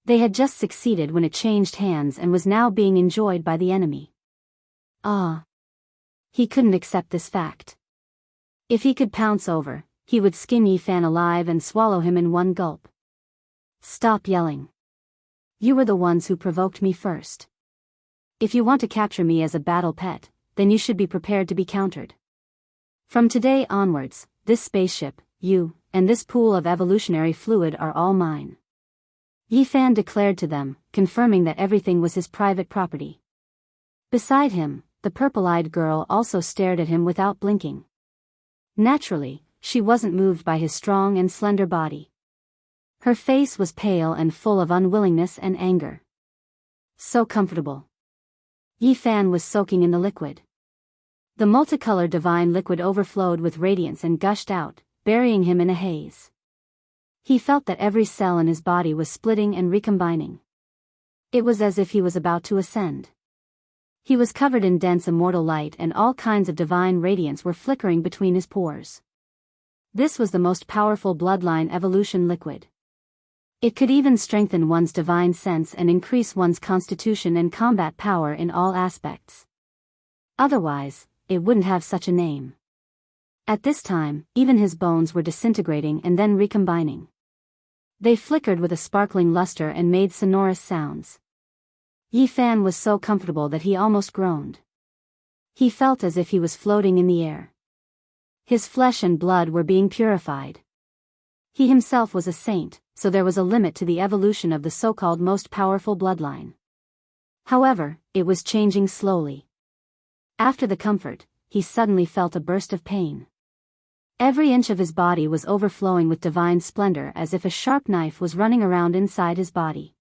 They had just succeeded when it changed hands and was now being enjoyed by the enemy. He couldn't accept this fact. If he could pounce over, he would skin Yi Fan alive and swallow him in one gulp. Stop yelling. You were the ones who provoked me first. If you want to capture me as a battle pet, then you should be prepared to be countered. From today onwards, this spaceship, you, and this pool of evolutionary fluid are all mine. Yi Fan declared to them, confirming that everything was his private property. Beside him, the purple-eyed girl also stared at him without blinking. Naturally, she wasn't moved by his strong and slender body. Her face was pale and full of unwillingness and anger. So comfortable. Yi Fan was soaking in the liquid. The multicolored divine liquid overflowed with radiance and gushed out, burying him in a haze. He felt that every cell in his body was splitting and recombining. It was as if he was about to ascend. He was covered in dense immortal light and all kinds of divine radiance were flickering between his pores. This was the most powerful bloodline evolution liquid. It could even strengthen one's divine sense and increase one's constitution and combat power in all aspects. Otherwise, it wouldn't have such a name. At this time, even his bones were disintegrating and then recombining. They flickered with a sparkling luster and made sonorous sounds. Yi Fan was so comfortable that he almost groaned. He felt as if he was floating in the air. His flesh and blood were being purified. He himself was a saint, so there was a limit to the evolution of the so-called most powerful bloodline. However, it was changing slowly. After the comfort, he suddenly felt a burst of pain. Every inch of his body was overflowing with divine splendor as if a sharp knife was running around inside his body.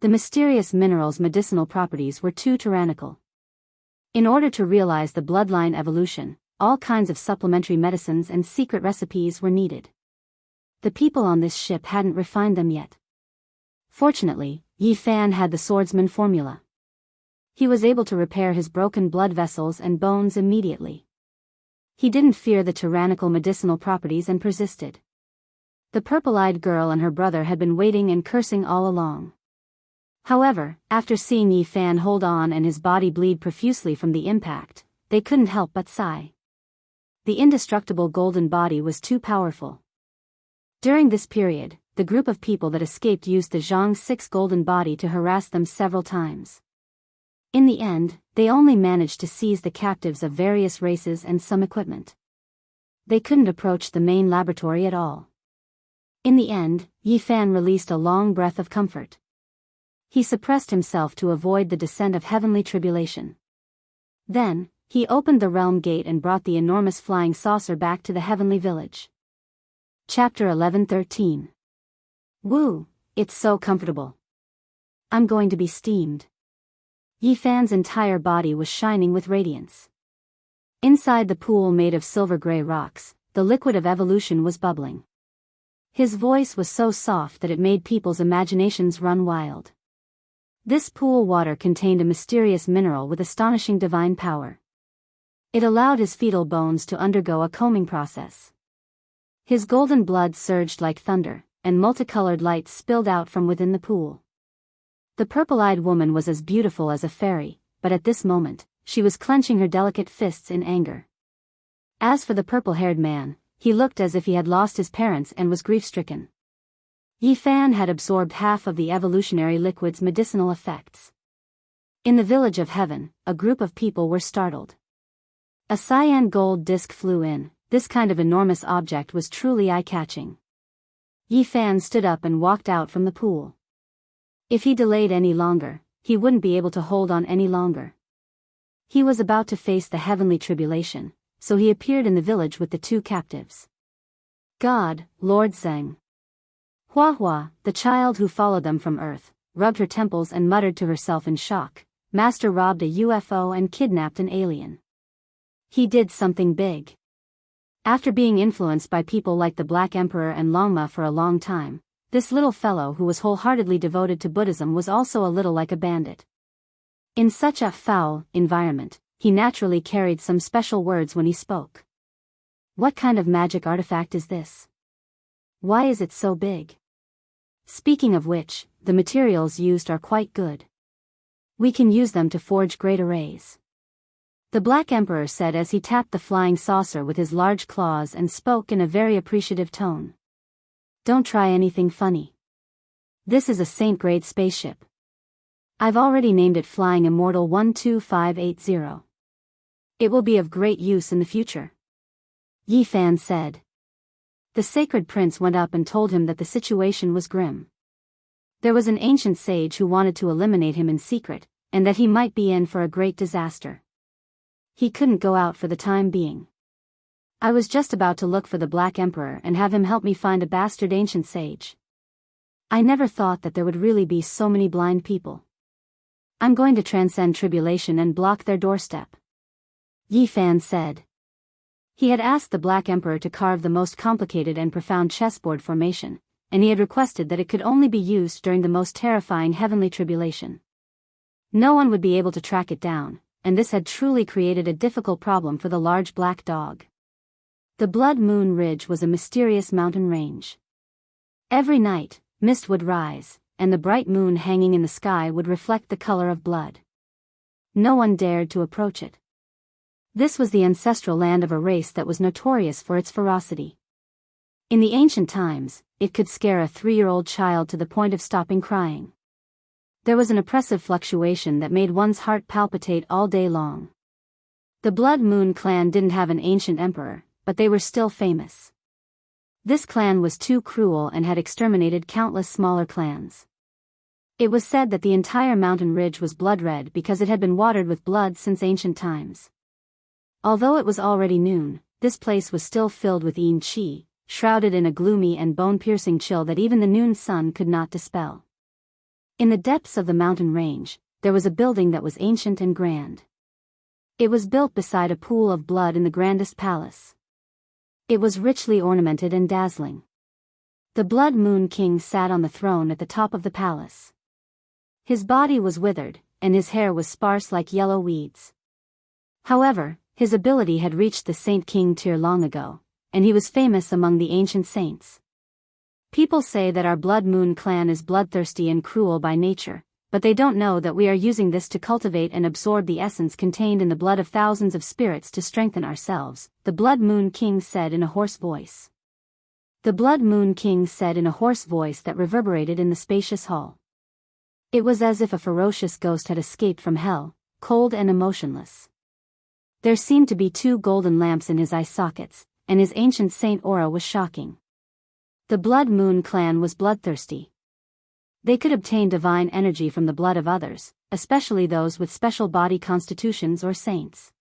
The mysterious mineral's medicinal properties were too tyrannical. In order to realize the bloodline evolution, all kinds of supplementary medicines and secret recipes were needed. The people on this ship hadn't refined them yet. Fortunately, Yi Fan had the swordsman formula. He was able to repair his broken blood vessels and bones immediately. He didn't fear the tyrannical medicinal properties and persisted. The purple-eyed girl and her brother had been waiting and cursing all along. However, after seeing Yi Fan hold on and his body bleed profusely from the impact, they couldn't help but sigh. The indestructible golden body was too powerful. During this period, the group of people that escaped used the Zhang 6 golden body to harass them several times. In the end, they only managed to seize the captives of various races and some equipment. They couldn't approach the main laboratory at all. In the end, Yi Fan released a long breath of comfort. He suppressed himself to avoid the descent of heavenly tribulation. Then, he opened the realm gate and brought the enormous flying saucer back to the heavenly village. Chapter 11:13. Woo, it's so comfortable. I'm going to be steamed. Yi Fan's entire body was shining with radiance. Inside the pool made of silver-gray rocks, the liquid of evolution was bubbling. His voice was so soft that it made people's imaginations run wild. This pool water contained a mysterious mineral with astonishing divine power. It allowed his fetal bones to undergo a combing process. His golden blood surged like thunder, and multicolored light spilled out from within the pool. The purple-eyed woman was as beautiful as a fairy, but at this moment, she was clenching her delicate fists in anger. As for the purple-haired man, he looked as if he had lost his parents and was grief-stricken. Yi Fan had absorbed half of the evolutionary liquid's medicinal effects. In the village of heaven, a group of people were startled. A cyan gold disc flew in. This kind of enormous object was truly eye-catching. Yi Fan stood up and walked out from the pool. If he delayed any longer, he wouldn't be able to hold on any longer. He was about to face the heavenly tribulation, so he appeared in the village with the two captives. God, Lord Zeng. Hua Hua, the child who followed them from Earth, rubbed her temples and muttered to herself in shock, Master robbed a UFO and kidnapped an alien. He did something big. After being influenced by people like the Black Emperor and Longma for a long time, this little fellow who was wholeheartedly devoted to Buddhism was also a little like a bandit. In such a foul environment, he naturally carried some special words when he spoke. What kind of magic artifact is this? Why is it so big? Speaking of which, the materials used are quite good. We can use them to forge great arrays. The Black Emperor said as he tapped the flying saucer with his large claws and spoke in a very appreciative tone. Don't try anything funny. This is a saint-grade spaceship. I've already named it Flying Immortal 12580. It will be of great use in the future. Yi Fan said. The sacred prince went up and told him that the situation was grim. There was an ancient sage who wanted to eliminate him in secret, and that he might be in for a great disaster. He couldn't go out for the time being. I was just about to look for the Black Emperor and have him help me find a bastard ancient sage. I never thought that there would really be so many blind people. I'm going to transcend tribulation and block their doorstep. Yi Fan said. He had asked the Black Emperor to carve the most complicated and profound chessboard formation, and he had requested that it could only be used during the most terrifying heavenly tribulation. No one would be able to track it down, and this had truly created a difficult problem for the large black dog. The Blood Moon Ridge was a mysterious mountain range. Every night, mist would rise, and the bright moon hanging in the sky would reflect the color of blood. No one dared to approach it. This was the ancestral land of a race that was notorious for its ferocity. In the ancient times, it could scare a 3-year-old child to the point of stopping crying. There was an oppressive fluctuation that made one's heart palpitate all day long. The Blood Moon clan didn't have an ancient emperor, but they were still famous. This clan was too cruel and had exterminated countless smaller clans. It was said that the entire mountain ridge was blood red because it had been watered with blood since ancient times. Although it was already noon, this place was still filled with yin qi, shrouded in a gloomy and bone-piercing chill that even the noon sun could not dispel. In the depths of the mountain range, there was a building that was ancient and grand. It was built beside a pool of blood in the grandest palace. It was richly ornamented and dazzling. The Blood Moon King sat on the throne at the top of the palace. His body was withered, and his hair was sparse like yellow weeds. However, his ability had reached the Saint King tier long ago, and he was famous among the ancient saints. People say that our Blood Moon clan is bloodthirsty and cruel by nature, but they don't know that we are using this to cultivate and absorb the essence contained in the blood of thousands of spirits to strengthen ourselves, the Blood Moon King said in a hoarse voice. The Blood Moon King said in a hoarse voice that reverberated in the spacious hall. It was as if a ferocious ghost had escaped from hell, cold and emotionless. There seemed to be 2 golden lamps in his eye sockets, and his ancient saint aura was shocking. The Blood Moon clan was bloodthirsty. They could obtain divine energy from the blood of others, especially those with special body constitutions or saints.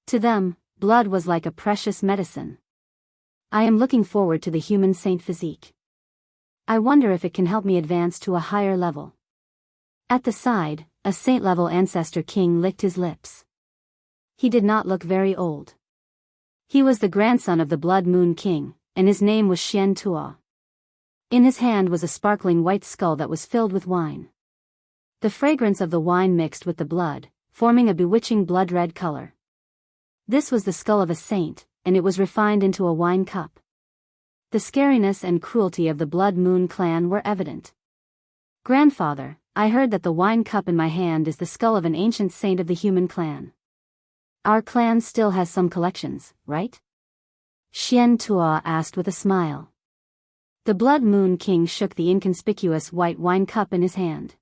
To them, blood was like a precious medicine. I am looking forward to the human saint physique. I wonder if it can help me advance to a higher level. At the side, a saint-level ancestor king licked his lips. He did not look very old. He was the grandson of the Blood Moon King, and his name was Xian Tuo. In his hand was a sparkling white skull that was filled with wine. The fragrance of the wine mixed with the blood, forming a bewitching blood-red color. This was the skull of a saint, and it was refined into a wine cup. The scariness and cruelty of the Blood Moon clan were evident. Grandfather, I heard that the wine cup in my hand is the skull of an ancient saint of the human clan. Our clan still has some collections, right? Xian Tuo asked with a smile. The Blood Moon King shook the inconspicuous white wine cup in his hand.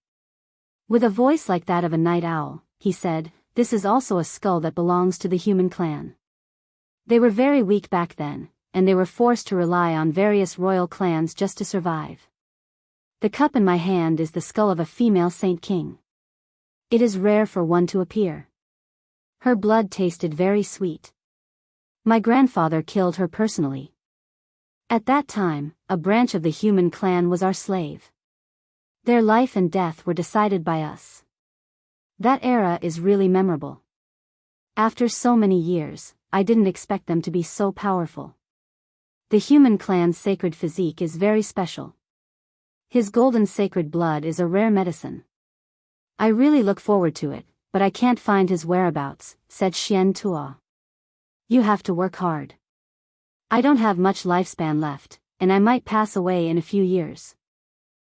With a voice like that of a night owl, he said, "This is also a skull that belongs to the human clan." They were very weak back then, and they were forced to rely on various royal clans just to survive. The cup in my hand is the skull of a female Saint King. It is rare for one to appear. Her blood tasted very sweet. My grandfather killed her personally. At that time, a branch of the human clan was our slave. Their life and death were decided by us. That era is really memorable. After so many years, I didn't expect them to be so powerful. The human clan's sacred physique is very special. His golden sacred blood is a rare medicine. I really look forward to it, but I can't find his whereabouts, said Xianxia. You have to work hard. I don't have much lifespan left, and I might pass away in a few years.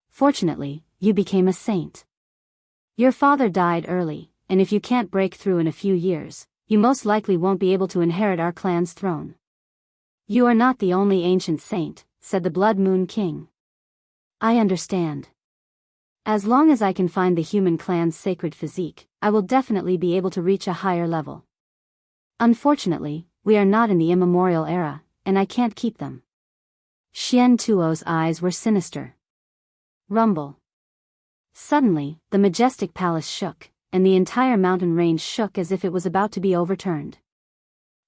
Fortunately, you became a saint. Your father died early, and if you can't break through in a few years, you most likely won't be able to inherit our clan's throne. You are not the only ancient saint, said the Blood Moon King. I understand. As long as I can find the human clan's sacred physique, I will definitely be able to reach a higher level. Unfortunately, we are not in the immemorial era, and I can't keep them. Xianxuo's eyes were sinister. Rumble. Suddenly, the majestic palace shook, and the entire mountain range shook as if it was about to be overturned.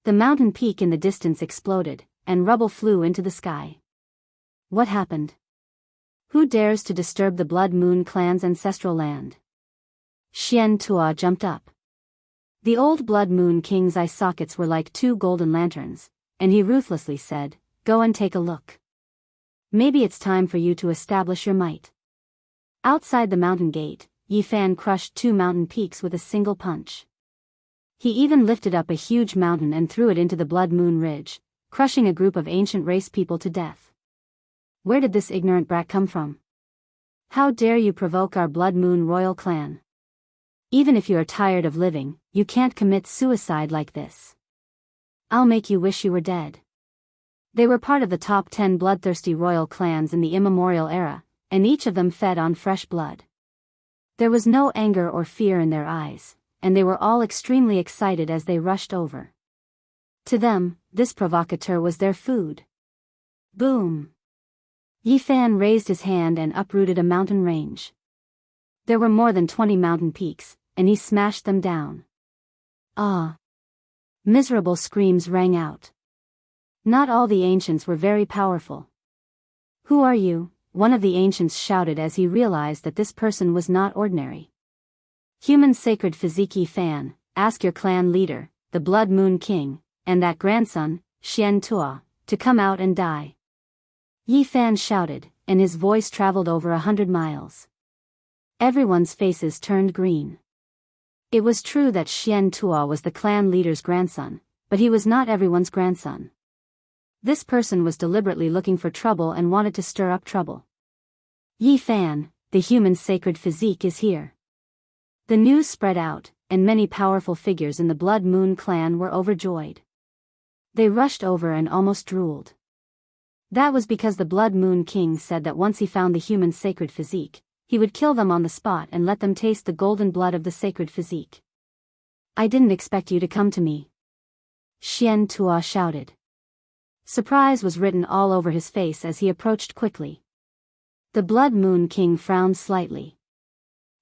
The mountain peak in the distance exploded, and rubble flew into the sky. What happened? Who dares to disturb the Blood Moon clan's ancestral land? Xianxia jumped up. The old Blood Moon King's eye sockets were like two golden lanterns, and he ruthlessly said, "Go and take a look. Maybe it's time for you to establish your might." Outside the mountain gate, Yifan crushed two mountain peaks with a single punch. He even lifted up a huge mountain and threw it into the Blood Moon Ridge, crushing a group of ancient race people to death. Where did this ignorant brat come from? How dare you provoke our Blood Moon royal clan? Even if you are tired of living, you can't commit suicide like this. I'll make you wish you were dead. They were part of the top 10 bloodthirsty royal clans in the immemorial era, and each of them fed on fresh blood. There was no anger or fear in their eyes, and they were all extremely excited as they rushed over. To them, this provocateur was their food. Boom! Yifan raised his hand and uprooted a mountain range. There were more than 20 mountain peaks, and he smashed them down. Ah! Miserable screams rang out. Not all the ancients were very powerful. Who are you? One of the ancients shouted as he realized that this person was not ordinary. Human sacred physique Fan, ask your clan leader, the Blood Moon King, and that grandson, Xianxia, to come out and die. Yifan shouted, and his voice traveled over 100 miles. Everyone's faces turned green. It was true that Xianxia was the clan leader's grandson, but he was not everyone's grandson. This person was deliberately looking for trouble and wanted to stir up trouble. Yifan, the human sacred physique is here. The news spread out, and many powerful figures in the Blood Moon clan were overjoyed. They rushed over and almost drooled. That was because the Blood Moon King said that once he found the human sacred physique, he would kill them on the spot and let them taste the golden blood of the sacred physique. I didn't expect you to come to me. Xianxia shouted. Surprise was written all over his face as he approached quickly. The Blood Moon King frowned slightly.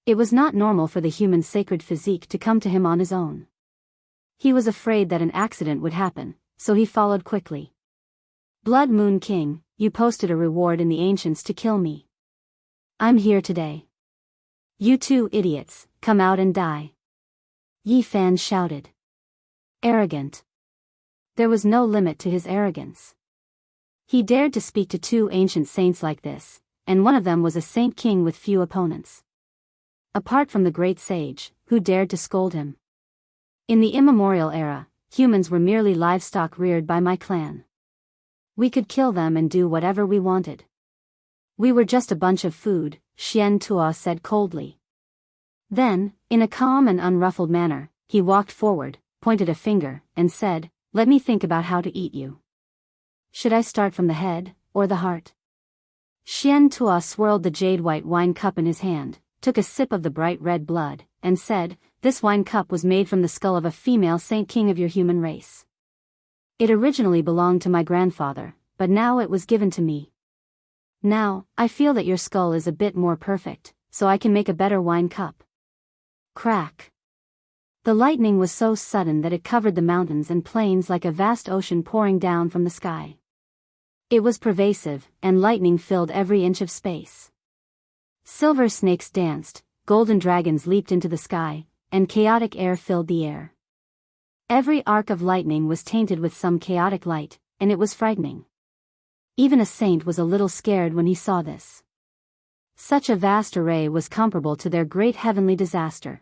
It was not normal for the human sacred physique to come to him on his own. He was afraid that an accident would happen, so he followed quickly. Blood Moon King, you posted a reward in the ancients to kill me. I'm here today. You two idiots, come out and die. Yifan shouted. Arrogant. There was no limit to his arrogance. He dared to speak to two ancient saints like this, and one of them was a saint king with few opponents. Apart from the great sage, who dared to scold him. In the immemorial era, humans were merely livestock reared by my clan. We could kill them and do whatever we wanted. We were just a bunch of food, Xianxia said coldly. Then, in a calm and unruffled manner, he walked forward, pointed a finger, and said, "Let me think about how to eat you. Should I start from the head, or the heart?" Xianxia swirled the jade-white wine cup in his hand, took a sip of the bright red blood, and said, "This wine cup was made from the skull of a female saint king of your human race. It originally belonged to my grandfather, but now it was given to me. Now, I feel that your skull is a bit more perfect, so I can make a better wine cup." Crack. The lightning was so sudden that it covered the mountains and plains like a vast ocean pouring down from the sky. It was pervasive, and lightning filled every inch of space. Silver snakes danced, golden dragons leaped into the sky, and chaotic air filled the air. Every arc of lightning was tainted with some chaotic light, and it was frightening. Even a saint was a little scared when he saw this. Such a vast array was comparable to their great heavenly disaster.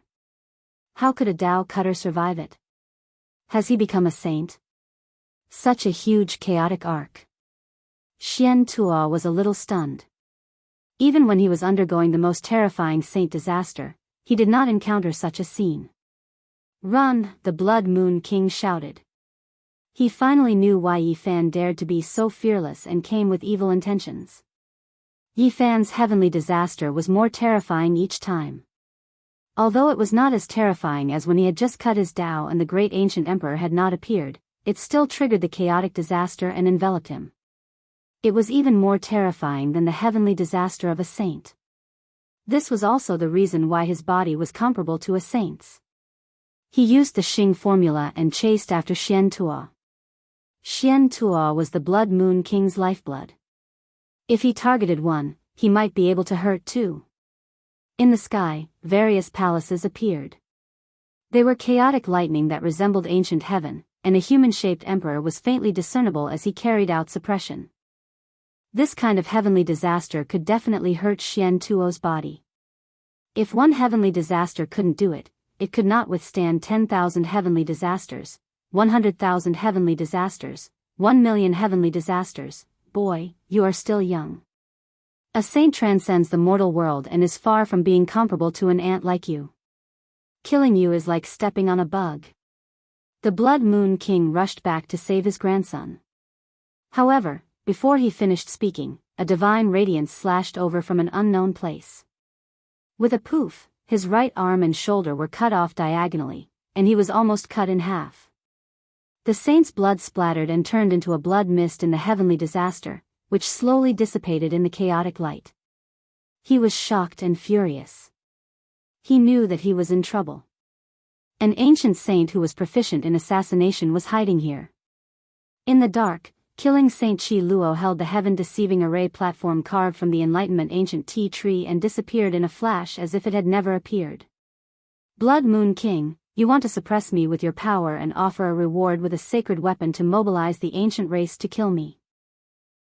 How could a Tao cutter survive it? Has he become a saint? Such a huge chaotic arc. Xian Tuo was a little stunned. Even when he was undergoing the most terrifying saint disaster, he did not encounter such a scene. "Run!" the Blood Moon King shouted. He finally knew why Yi Fan dared to be so fearless and came with evil intentions. Yi Fan's heavenly disaster was more terrifying each time. Although it was not as terrifying as when he had just cut his Tao and the great ancient emperor had not appeared, it still triggered the chaotic disaster and enveloped him. It was even more terrifying than the heavenly disaster of a saint. This was also the reason why his body was comparable to a saint's. He used the Xing formula and chased after Xian Tuo. Xian Tuo was the Blood Moon King's lifeblood. If he targeted one, he might be able to hurt two. In the sky, various palaces appeared. They were chaotic lightning that resembled ancient heaven, and a human-shaped emperor was faintly discernible as he carried out suppression. This kind of heavenly disaster could definitely hurt Xian Tuo's body. If one heavenly disaster couldn't do it, it could not withstand 10,000 heavenly disasters, 100,000 heavenly disasters, 1,000,000 heavenly disasters. Boy, you are still young. A saint transcends the mortal world and is far from being comparable to an ant like you. Killing you is like stepping on a bug. The Blood Moon King rushed back to save his grandson. However, before he finished speaking, a divine radiance slashed over from an unknown place. With a poof, his right arm and shoulder were cut off diagonally, and he was almost cut in half. The saint's blood splattered and turned into a blood mist in the heavenly disaster, which slowly dissipated in the chaotic light. He was shocked and furious. He knew that he was in trouble. An ancient saint who was proficient in assassination was hiding here. In the dark, killing Saint Chi Luo held the heaven-deceiving array platform carved from the Enlightenment ancient tea tree and disappeared in a flash as if it had never appeared. Blood Moon King, you want to suppress me with your power and offer a reward with a sacred weapon to mobilize the ancient race to kill me.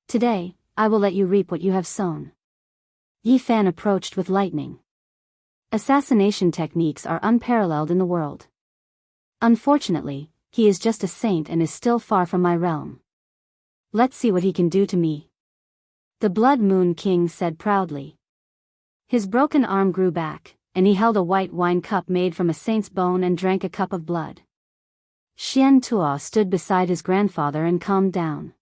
Today, I will let you reap what you have sown. Yi Fan approached with lightning. Assassination techniques are unparalleled in the world. Unfortunately, he is just a saint and is still far from my realm. Let's see what he can do to me. The Blood Moon King said proudly. His broken arm grew back, and he held a white wine cup made from a saint's bone and drank a cup of blood. Xian Tuo stood beside his grandfather and calmed down.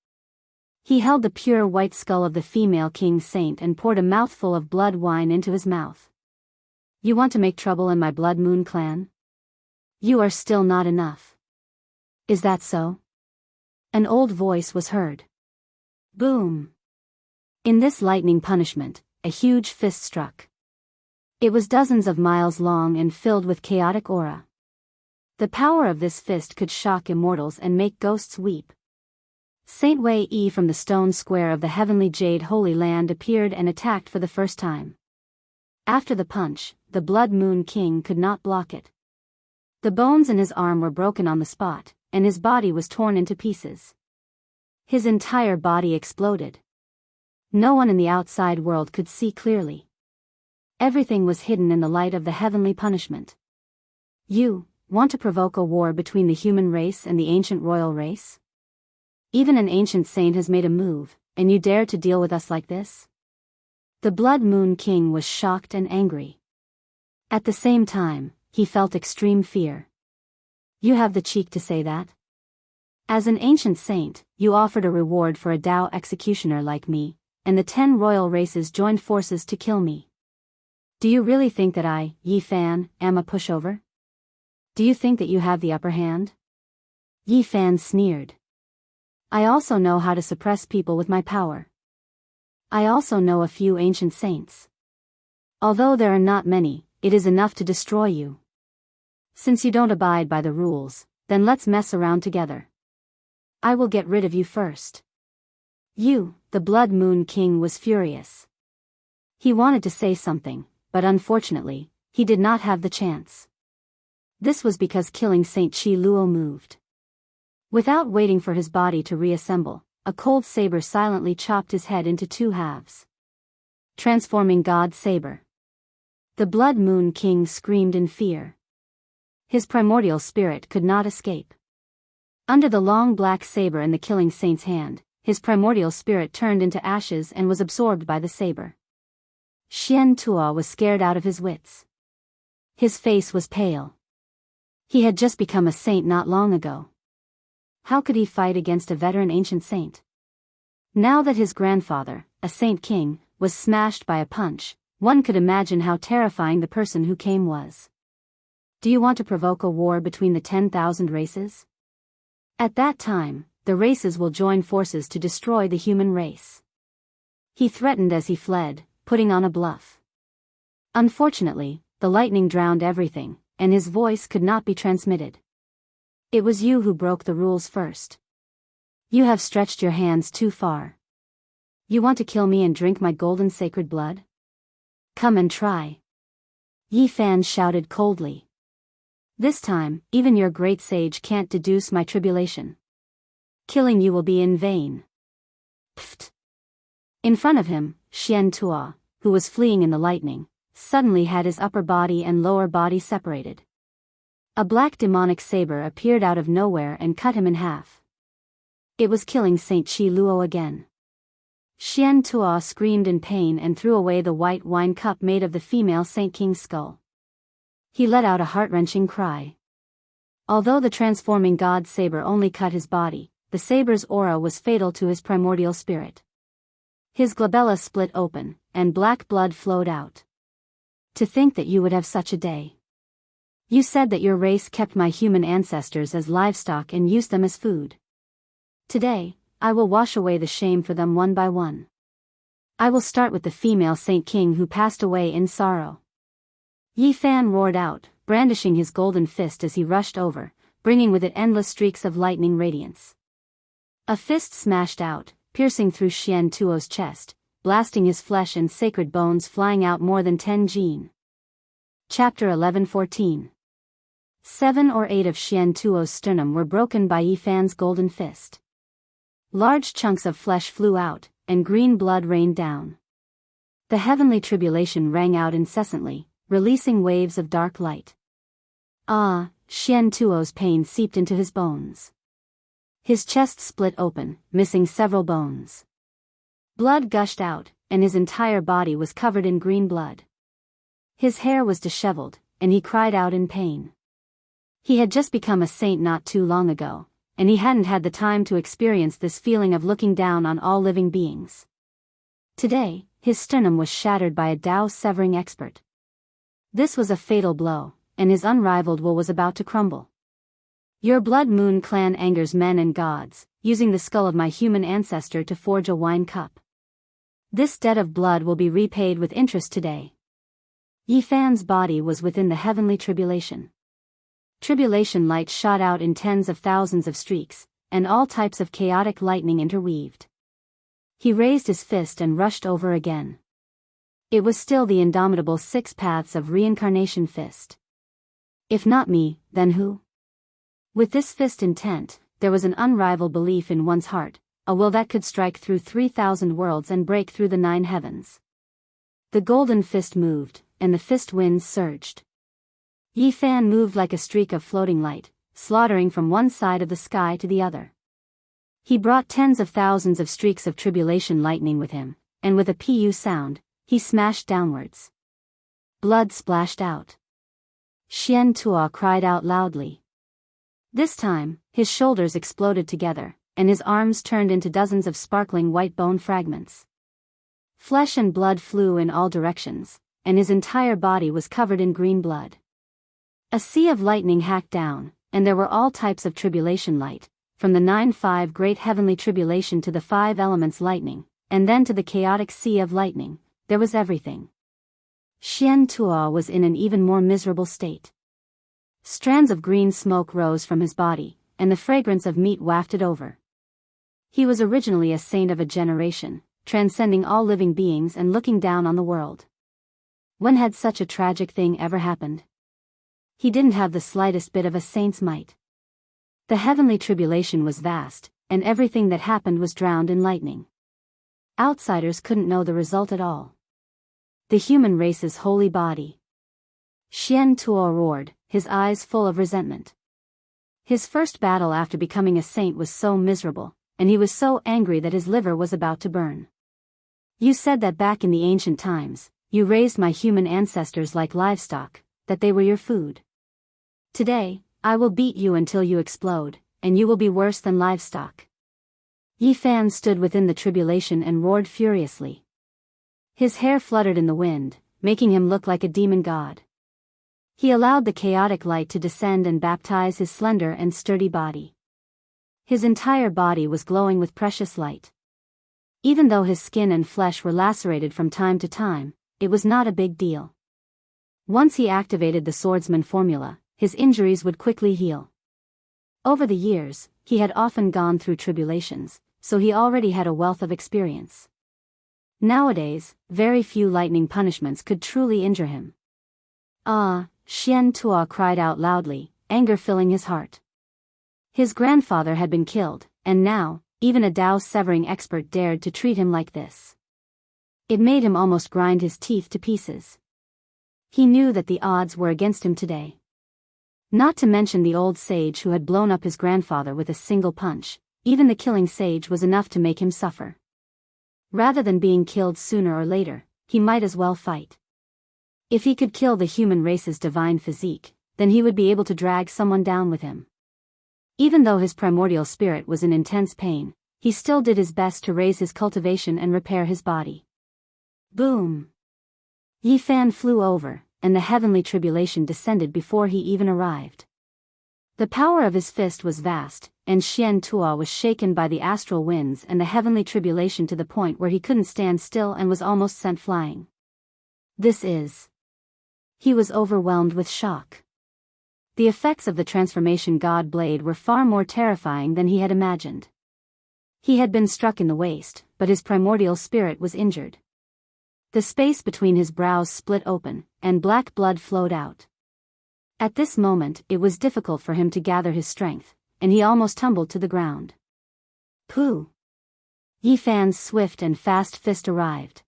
He held the pure white skull of the female king saint and poured a mouthful of blood wine into his mouth. You want to make trouble in my Blood Moon clan? You are still not enough. Is that so? An old voice was heard. Boom! In this lightning punishment, a huge fist struck. It was dozens of miles long and filled with chaotic aura. The power of this fist could shock immortals and make ghosts weep. Saint Wei Yi from the stone square of the heavenly jade holy land appeared and attacked for the first time. After the punch, the Blood Moon King could not block it. The bones in his arm were broken on the spot, and his body was torn into pieces. His entire body exploded. No one in the outside world could see clearly. Everything was hidden in the light of the heavenly punishment. You want to provoke a war between the human race and the ancient royal race? Even an ancient saint has made a move, and you dare to deal with us like this? The Blood Moon King was shocked and angry. At the same time, he felt extreme fear. You have the cheek to say that? As an ancient saint, you offered a reward for a Tao executioner like me, and the 10 royal races joined forces to kill me. Do you really think that I, Yi Fan, am a pushover? Do you think that you have the upper hand? Yi Fan sneered. I also know how to suppress people with my power. I also know a few ancient saints. Although there are not many, it is enough to destroy you. Since you don't abide by the rules, then let's mess around together. I will get rid of you first. The Blood Moon King was furious. He wanted to say something, but unfortunately, he did not have the chance. This was because killing Saint Qi Luo moved. Without waiting for his body to reassemble, a cold saber silently chopped his head into 2 halves. Transforming God Saber. The Blood Moon King screamed in fear. His primordial spirit could not escape. Under the long black saber in the killing saint's hand, his primordial spirit turned into ashes and was absorbed by the saber. Xian Tuo was scared out of his wits. His face was pale. He had just become a saint not long ago. How could he fight against a veteran ancient saint? Now that his grandfather, a saint king, was smashed by a punch, one could imagine how terrifying the person who came was. Do you want to provoke a war between the 10,000 races? At that time, the races will join forces to destroy the human race. He threatened as he fled, putting on a bluff. Unfortunately, the lightning drowned everything, and his voice could not be transmitted. It was you who broke the rules first. You have stretched your hands too far. You want to kill me and drink my golden sacred blood? Come and try. Yi Fan shouted coldly. This time, even your great sage can't deduce my tribulation. Killing you will be in vain. Pfft. In front of him, Xian Tuo, who was fleeing in the lightning, suddenly had his upper body and lower body separated. A black demonic saber appeared out of nowhere and cut him in half. It was killing Saint Qi Luo again. Xian Tuo screamed in pain and threw away the white wine cup made of the female Saint King's skull. He let out a heart-wrenching cry. Although the transforming god saber only cut his body, the saber's aura was fatal to his primordial spirit. His glabella split open, and black blood flowed out. To think that you would have such a day. You said that your race kept my human ancestors as livestock and used them as food. Today, I will wash away the shame for them one by one. I will start with the female Saint King who passed away in sorrow. Yi Fan roared out, brandishing his golden fist as he rushed over, bringing with it endless streaks of lightning radiance. A fist smashed out, piercing through Xian Tuo's chest, blasting his flesh and sacred bones flying out more than 10 jin. Chapter 11:14. 7 or 8 of Xian Tuo's sternum were broken by Yi Fan's golden fist. Large chunks of flesh flew out, and green blood rained down. The heavenly tribulation rang out incessantly, releasing waves of dark light. Xian Tuo's pain seeped into his bones. His chest split open, missing several bones. Blood gushed out, and his entire body was covered in green blood. His hair was disheveled, and he cried out in pain. He had just become a saint not too long ago, and he hadn't had the time to experience this feeling of looking down on all living beings. Today, his sternum was shattered by a Dao-severing expert. This was a fatal blow, and his unrivaled will was about to crumble. Your Blood Moon clan angers men and gods, using the skull of my human ancestor to forge a wine cup. This debt of blood will be repaid with interest today. Yi Fan's body was within the heavenly tribulation. Tribulation light shot out in tens of thousands of streaks, and all types of chaotic lightning interweaved. He raised his fist and rushed over again. It was still the indomitable 6 paths of reincarnation fist. If not me, then who? With this fist intent, there was an unrivaled belief in one's heart, a will that could strike through 3,000 worlds and break through the 9 heavens. The golden fist moved, and the fist winds surged. Yi Fan moved like a streak of floating light, slaughtering from one side of the sky to the other. He brought tens of thousands of streaks of tribulation lightning with him, and with a pu sound, he smashed downwards. Blood splashed out. Xian Tuo cried out loudly. This time, his shoulders exploded together, and his arms turned into dozens of sparkling white bone fragments. Flesh and blood flew in all directions, and his entire body was covered in green blood. A sea of lightning hacked down, and there were all types of tribulation light, from the 9-5 great heavenly tribulation to the 5 elements lightning, and then to the chaotic sea of lightning. There was everything. Xian Tuo was in an even more miserable state. Strands of green smoke rose from his body, and the fragrance of meat wafted over. He was originally a saint of a generation, transcending all living beings and looking down on the world. When had such a tragic thing ever happened? He didn't have the slightest bit of a saint's might. The heavenly tribulation was vast, and everything that happened was drowned in lightning. Outsiders couldn't know the result at all. The human race's holy body. Xianxia roared, his eyes full of resentment. His first battle after becoming a saint was so miserable, and he was so angry that his liver was about to burn. You said that back in the ancient times, you raised my human ancestors like livestock, that they were your food. Today, I will beat you until you explode, and you will be worse than livestock. Yi Fan stood within the tribulation and roared furiously. His hair fluttered in the wind, making him look like a demon god. He allowed the chaotic light to descend and baptize his slender and sturdy body. His entire body was glowing with precious light. Even though his skin and flesh were lacerated from time to time, it was not a big deal. Once he activated the swordsman formula, his injuries would quickly heal. Over the years, he had often gone through tribulations, so he already had a wealth of experience. Nowadays, very few lightning punishments could truly injure him. Ah, Xianxia cried out loudly, anger filling his heart. His grandfather had been killed, and now, even a Dao-severing expert dared to treat him like this. It made him almost grind his teeth to pieces. He knew that the odds were against him today. Not to mention the old sage who had blown up his grandfather with a single punch, even the killing sage was enough to make him suffer. Rather than being killed sooner or later, he might as well fight. If he could kill the human race's divine physique, then he would be able to drag someone down with him. Even though his primordial spirit was in intense pain, he still did his best to raise his cultivation and repair his body. Boom! Yi Fan flew over, and the heavenly tribulation descended before he even arrived. The power of his fist was vast, and Xianxia was shaken by the astral winds and the heavenly tribulation to the point where he couldn't stand still and was almost sent flying. This is... He was overwhelmed with shock. The effects of the transformation god blade were far more terrifying than he had imagined. He had been struck in the waist, but his primordial spirit was injured. The space between his brows split open, and black blood flowed out. At this moment it was difficult for him to gather his strength, and he almost tumbled to the ground. Pooh! Yi Fan's swift and fast fist arrived.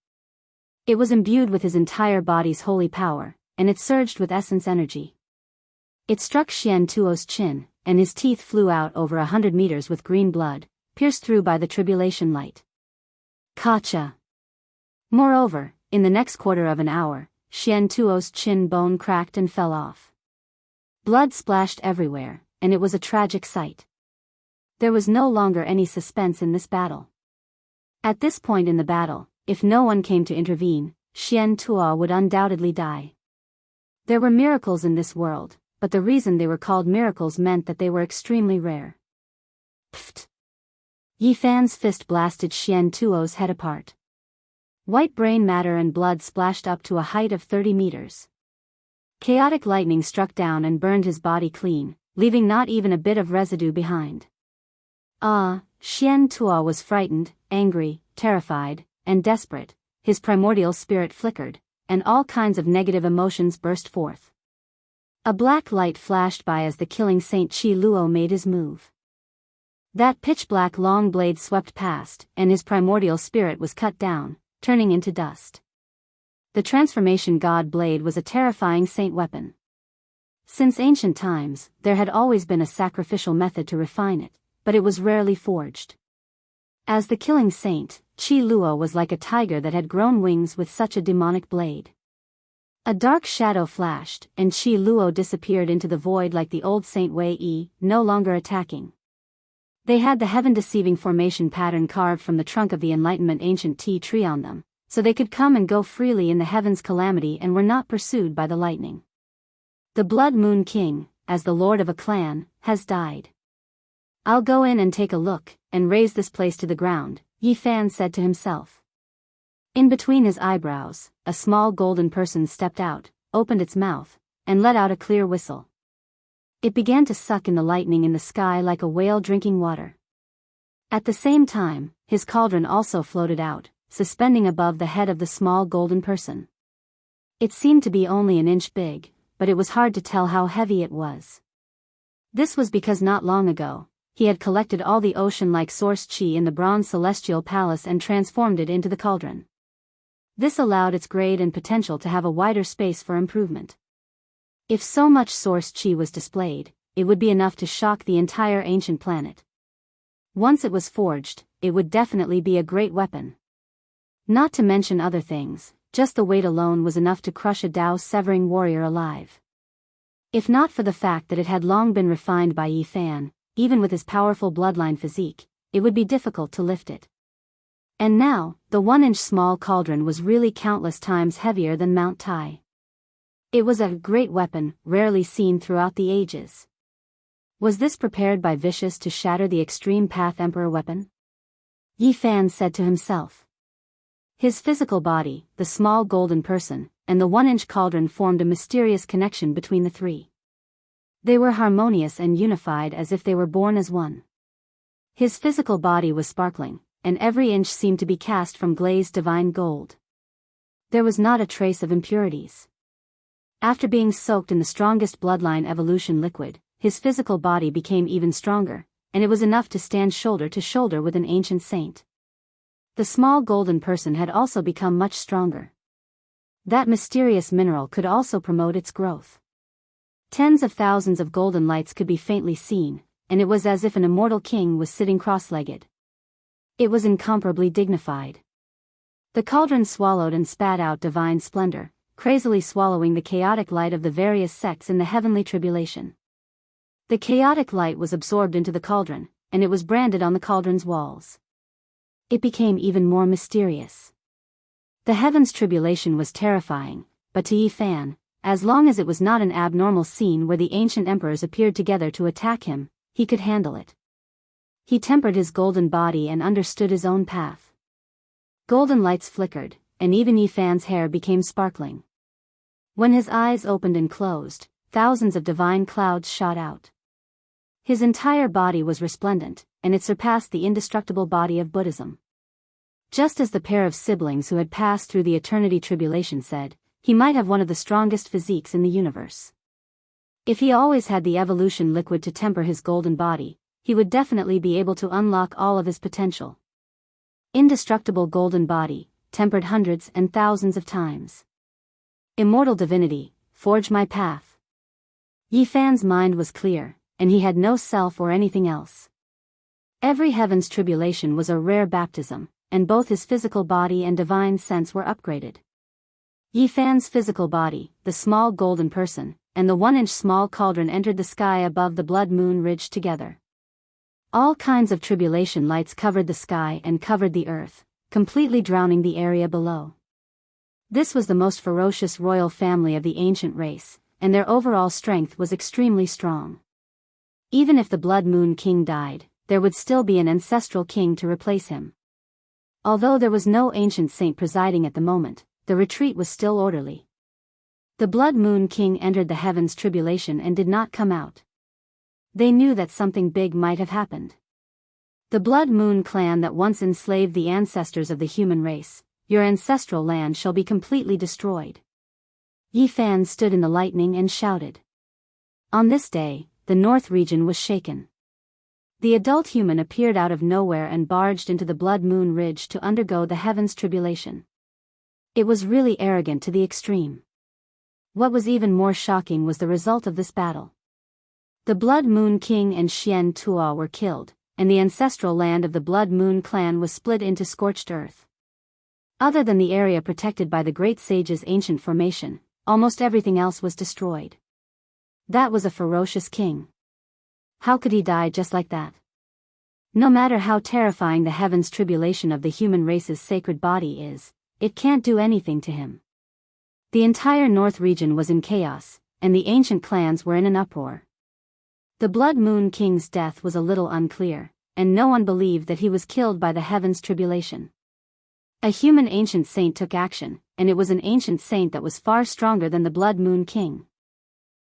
It was imbued with his entire body's holy power, and it surged with essence energy. It struck Xianxia's chin, and his teeth flew out over 100 meters with green blood, pierced through by the tribulation light. Kacha! Moreover, in the next quarter of an hour, Xianxia's chin bone cracked and fell off. Blood splashed everywhere, and it was a tragic sight. There was no longer any suspense in this battle. At this point in the battle, if no one came to intervene, Xianxia would undoubtedly die. There were miracles in this world, but the reason they were called miracles meant that they were extremely rare. Pfft! Yi Fan's fist blasted Xianxia's head apart. White brain matter and blood splashed up to a height of 30 meters. Chaotic lightning struck down and burned his body clean, leaving not even a bit of residue behind. Ah, Xianxia was frightened, angry, terrified, and desperate. His primordial spirit flickered, and all kinds of negative emotions burst forth. A black light flashed by as the killing Saint Qi Luo made his move. That pitch-black long blade swept past, and his primordial spirit was cut down, turning into dust. The transformation god blade was a terrifying saint weapon. Since ancient times, there had always been a sacrificial method to refine it, but it was rarely forged. As the killing saint, Qi Luo was like a tiger that had grown wings with such a demonic blade. A dark shadow flashed, and Qi Luo disappeared into the void like the old Saint Wei Yi, no longer attacking. They had the heaven-deceiving formation pattern carved from the trunk of the Enlightenment ancient tea tree on them, so they could come and go freely in the heavens' calamity and were not pursued by the lightning. The Blood Moon King, as the lord of a clan, has died. I'll go in and take a look, and raze this place to the ground, Yi Fan said to himself. In between his eyebrows, a small golden person stepped out, opened its mouth, and let out a clear whistle. It began to suck in the lightning in the sky like a whale drinking water. At the same time, his cauldron also floated out, suspending above the head of the small golden person. It seemed to be only an inch big, but it was hard to tell how heavy it was. This was because not long ago, he had collected all the ocean-like source qi in the bronze celestial palace and transformed it into the cauldron. This allowed its grade and potential to have a wider space for improvement. If so much source qi was displayed, it would be enough to shock the entire ancient planet. Once it was forged, it would definitely be a great weapon. Not to mention other things, just the weight alone was enough to crush a Dao-severing warrior alive. If not for the fact that it had long been refined by Yi Fan, even with his powerful bloodline physique, it would be difficult to lift it. And now, the 1-inch small cauldron was really countless times heavier than Mount Tai. It was a great weapon, rarely seen throughout the ages. Was this prepared by Vicious to shatter the Extreme Path Emperor weapon? Yi Fan said to himself. His physical body, the small golden person, and the 1-inch cauldron formed a mysterious connection between the three. They were harmonious and unified as if they were born as one. His physical body was sparkling, and every inch seemed to be cast from glazed divine gold. There was not a trace of impurities. After being soaked in the strongest bloodline evolution liquid, his physical body became even stronger, and it was enough to stand shoulder to shoulder with an ancient saint. The small golden person had also become much stronger. That mysterious mineral could also promote its growth. Tens of thousands of golden lights could be faintly seen, and it was as if an immortal king was sitting cross-legged. It was incomparably dignified. The cauldron swallowed and spat out divine splendor, crazily swallowing the chaotic light of the various sects in the heavenly tribulation. The chaotic light was absorbed into the cauldron, and it was branded on the cauldron's walls. It became even more mysterious. The heavens tribulation was terrifying, but to Yi Fan, as long as it was not an abnormal scene where the ancient emperors appeared together to attack him, he could handle it. He tempered his golden body and understood his own path. Golden lights flickered, and even Yi Fan's hair became sparkling. When his eyes opened and closed, thousands of divine clouds shot out. His entire body was resplendent, and it surpassed the indestructible body of Buddhism. Just as the pair of siblings who had passed through the eternity tribulation said, he might have one of the strongest physiques in the universe. If he always had the evolution liquid to temper his golden body, he would definitely be able to unlock all of his potential. Indestructible golden body, tempered hundreds and thousands of times. Immortal divinity, forge my path. Yi Fan's mind was clear, and he had no self or anything else. Every heaven's tribulation was a rare baptism, and both his physical body and divine sense were upgraded. Yi Fan's physical body, the small golden person, and the 1-inch small cauldron entered the sky above the blood moon ridge together. All kinds of tribulation lights covered the sky and covered the earth, completely drowning the area below. This was the most ferocious royal family of the ancient race, and their overall strength was extremely strong. Even if the Blood Moon King died, there would still be an ancestral king to replace him. Although there was no ancient saint presiding at the moment, the retreat was still orderly. The Blood Moon King entered the heavens tribulation and did not come out. They knew that something big might have happened. The Blood Moon clan that once enslaved the ancestors of the human race, your ancestral land shall be completely destroyed. Yi Fan stood in the lightning and shouted. On this day, the north region was shaken. The adult human appeared out of nowhere and barged into the Blood Moon Ridge to undergo the heavens tribulation. It was really arrogant to the extreme. What was even more shocking was the result of this battle. The Blood Moon King and Xian Tua were killed, and the ancestral land of the Blood Moon clan was split into scorched earth. Other than the area protected by the Great Sage's ancient formation, almost everything else was destroyed. That was a ferocious king. How could he die just like that? No matter how terrifying the heavens tribulation of the human race's sacred body is, it can't do anything to him. The entire north region was in chaos, and the ancient clans were in an uproar. The Blood Moon King's death was a little unclear, and no one believed that he was killed by the heavens tribulation. A human ancient saint took action, and it was an ancient saint that was far stronger than the Blood Moon King.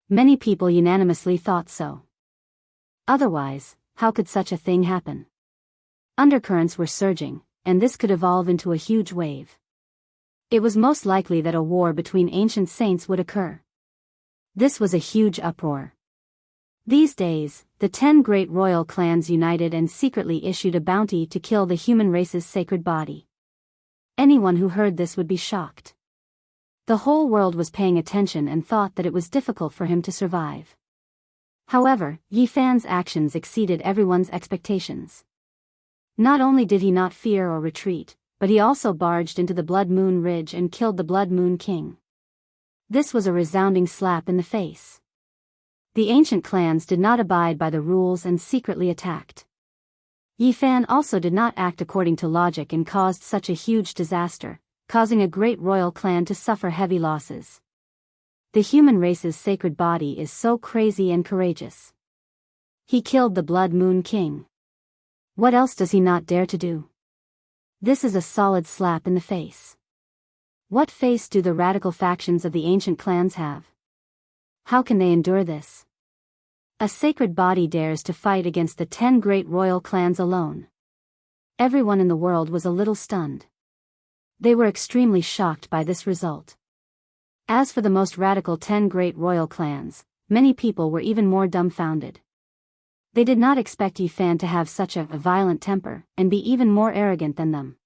Many people unanimously thought so. Otherwise, how could such a thing happen? Undercurrents were surging, and this could evolve into a huge wave. It was most likely that a war between ancient saints would occur. This was a huge uproar. These days, the 10 great royal clans united and secretly issued a bounty to kill the human race's sacred body. Anyone who heard this would be shocked. The whole world was paying attention and thought that it was difficult for him to survive. However, Yi Fan's actions exceeded everyone's expectations. Not only did he not fear or retreat, but he also barged into the Blood Moon Ridge and killed the Blood Moon King. This was a resounding slap in the face. The ancient clans did not abide by the rules and secretly attacked. Yi Fan also did not act according to logic and caused such a huge disaster, causing a great royal clan to suffer heavy losses. The human race's sacred body is so crazy and courageous. He killed the Blood Moon King. What else does he not dare to do? This is a solid slap in the face. What face do the radical factions of the ancient clans have? How can they endure this? A sacred body dares to fight against the 10 great royal clans alone. Everyone in the world was a little stunned. They were extremely shocked by this result. As for the most radical 10 great royal clans, many people were even more dumbfounded. They did not expect Yi Fan to have such a violent temper, and be even more arrogant than them.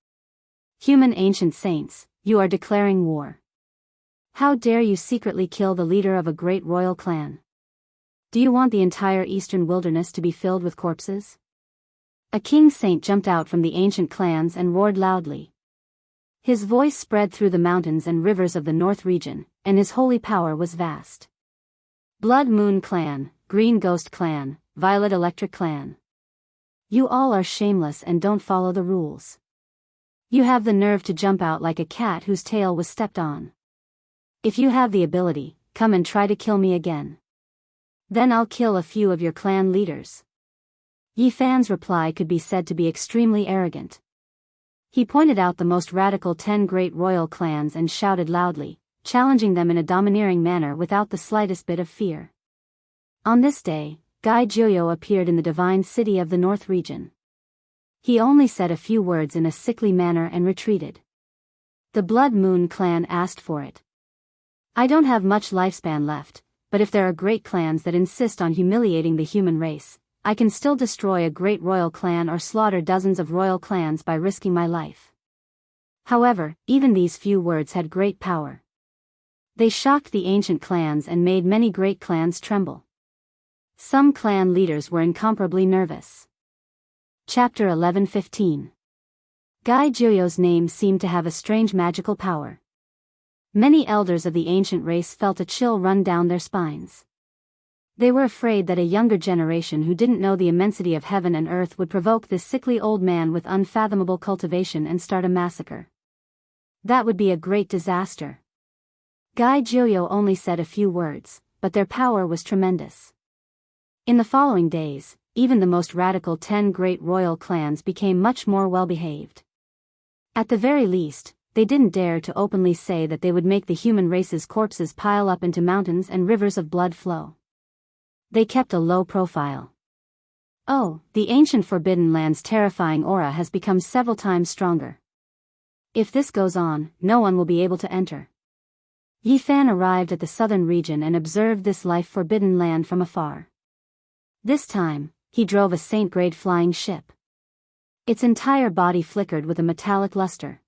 Human ancient saints, you are declaring war. How dare you secretly kill the leader of a great royal clan? Do you want the entire eastern wilderness to be filled with corpses? A king saint jumped out from the ancient clans and roared loudly. His voice spread through the mountains and rivers of the north region, and his holy power was vast. Blood Moon Clan, Green Ghost Clan, Violet Electric Clan. You all are shameless and don't follow the rules. You have the nerve to jump out like a cat whose tail was stepped on. If you have the ability, come and try to kill me again. Then I'll kill a few of your clan leaders. Yi Fan's reply could be said to be extremely arrogant. He pointed out the most radical 10 great royal clans and shouted loudly, challenging them in a domineering manner without the slightest bit of fear. On this day, Gai Jiuyo appeared in the divine city of the north region. He only said a few words in a sickly manner and retreated. The Blood Moon clan asked for it. I don't have much lifespan left, but if there are great clans that insist on humiliating the human race, I can still destroy a great royal clan or slaughter dozens of royal clans by risking my life. However, even these few words had great power. They shocked the ancient clans and made many great clans tremble. Some clan leaders were incomparably nervous. Chapter 11:15. Gai Jiuyo's name seemed to have a strange magical power. Many elders of the ancient race felt a chill run down their spines. They were afraid that a younger generation who didn't know the immensity of heaven and earth would provoke this sickly old man with unfathomable cultivation and start a massacre. That would be a great disaster. Gai Jiuyo only said a few words, but their power was tremendous. In the following days, even the most radical 10 great royal clans became much more well-behaved. At the very least, they didn't dare to openly say that they would make the human race's corpses pile up into mountains and rivers of blood flow. They kept a low profile. Oh, the ancient Forbidden Land's terrifying aura has become several times stronger. If this goes on, no one will be able to enter. Yi Fan arrived at the southern region and observed this life-forbidden land from afar. This time, he drove a saint-grade flying ship. Its entire body flickered with a metallic luster.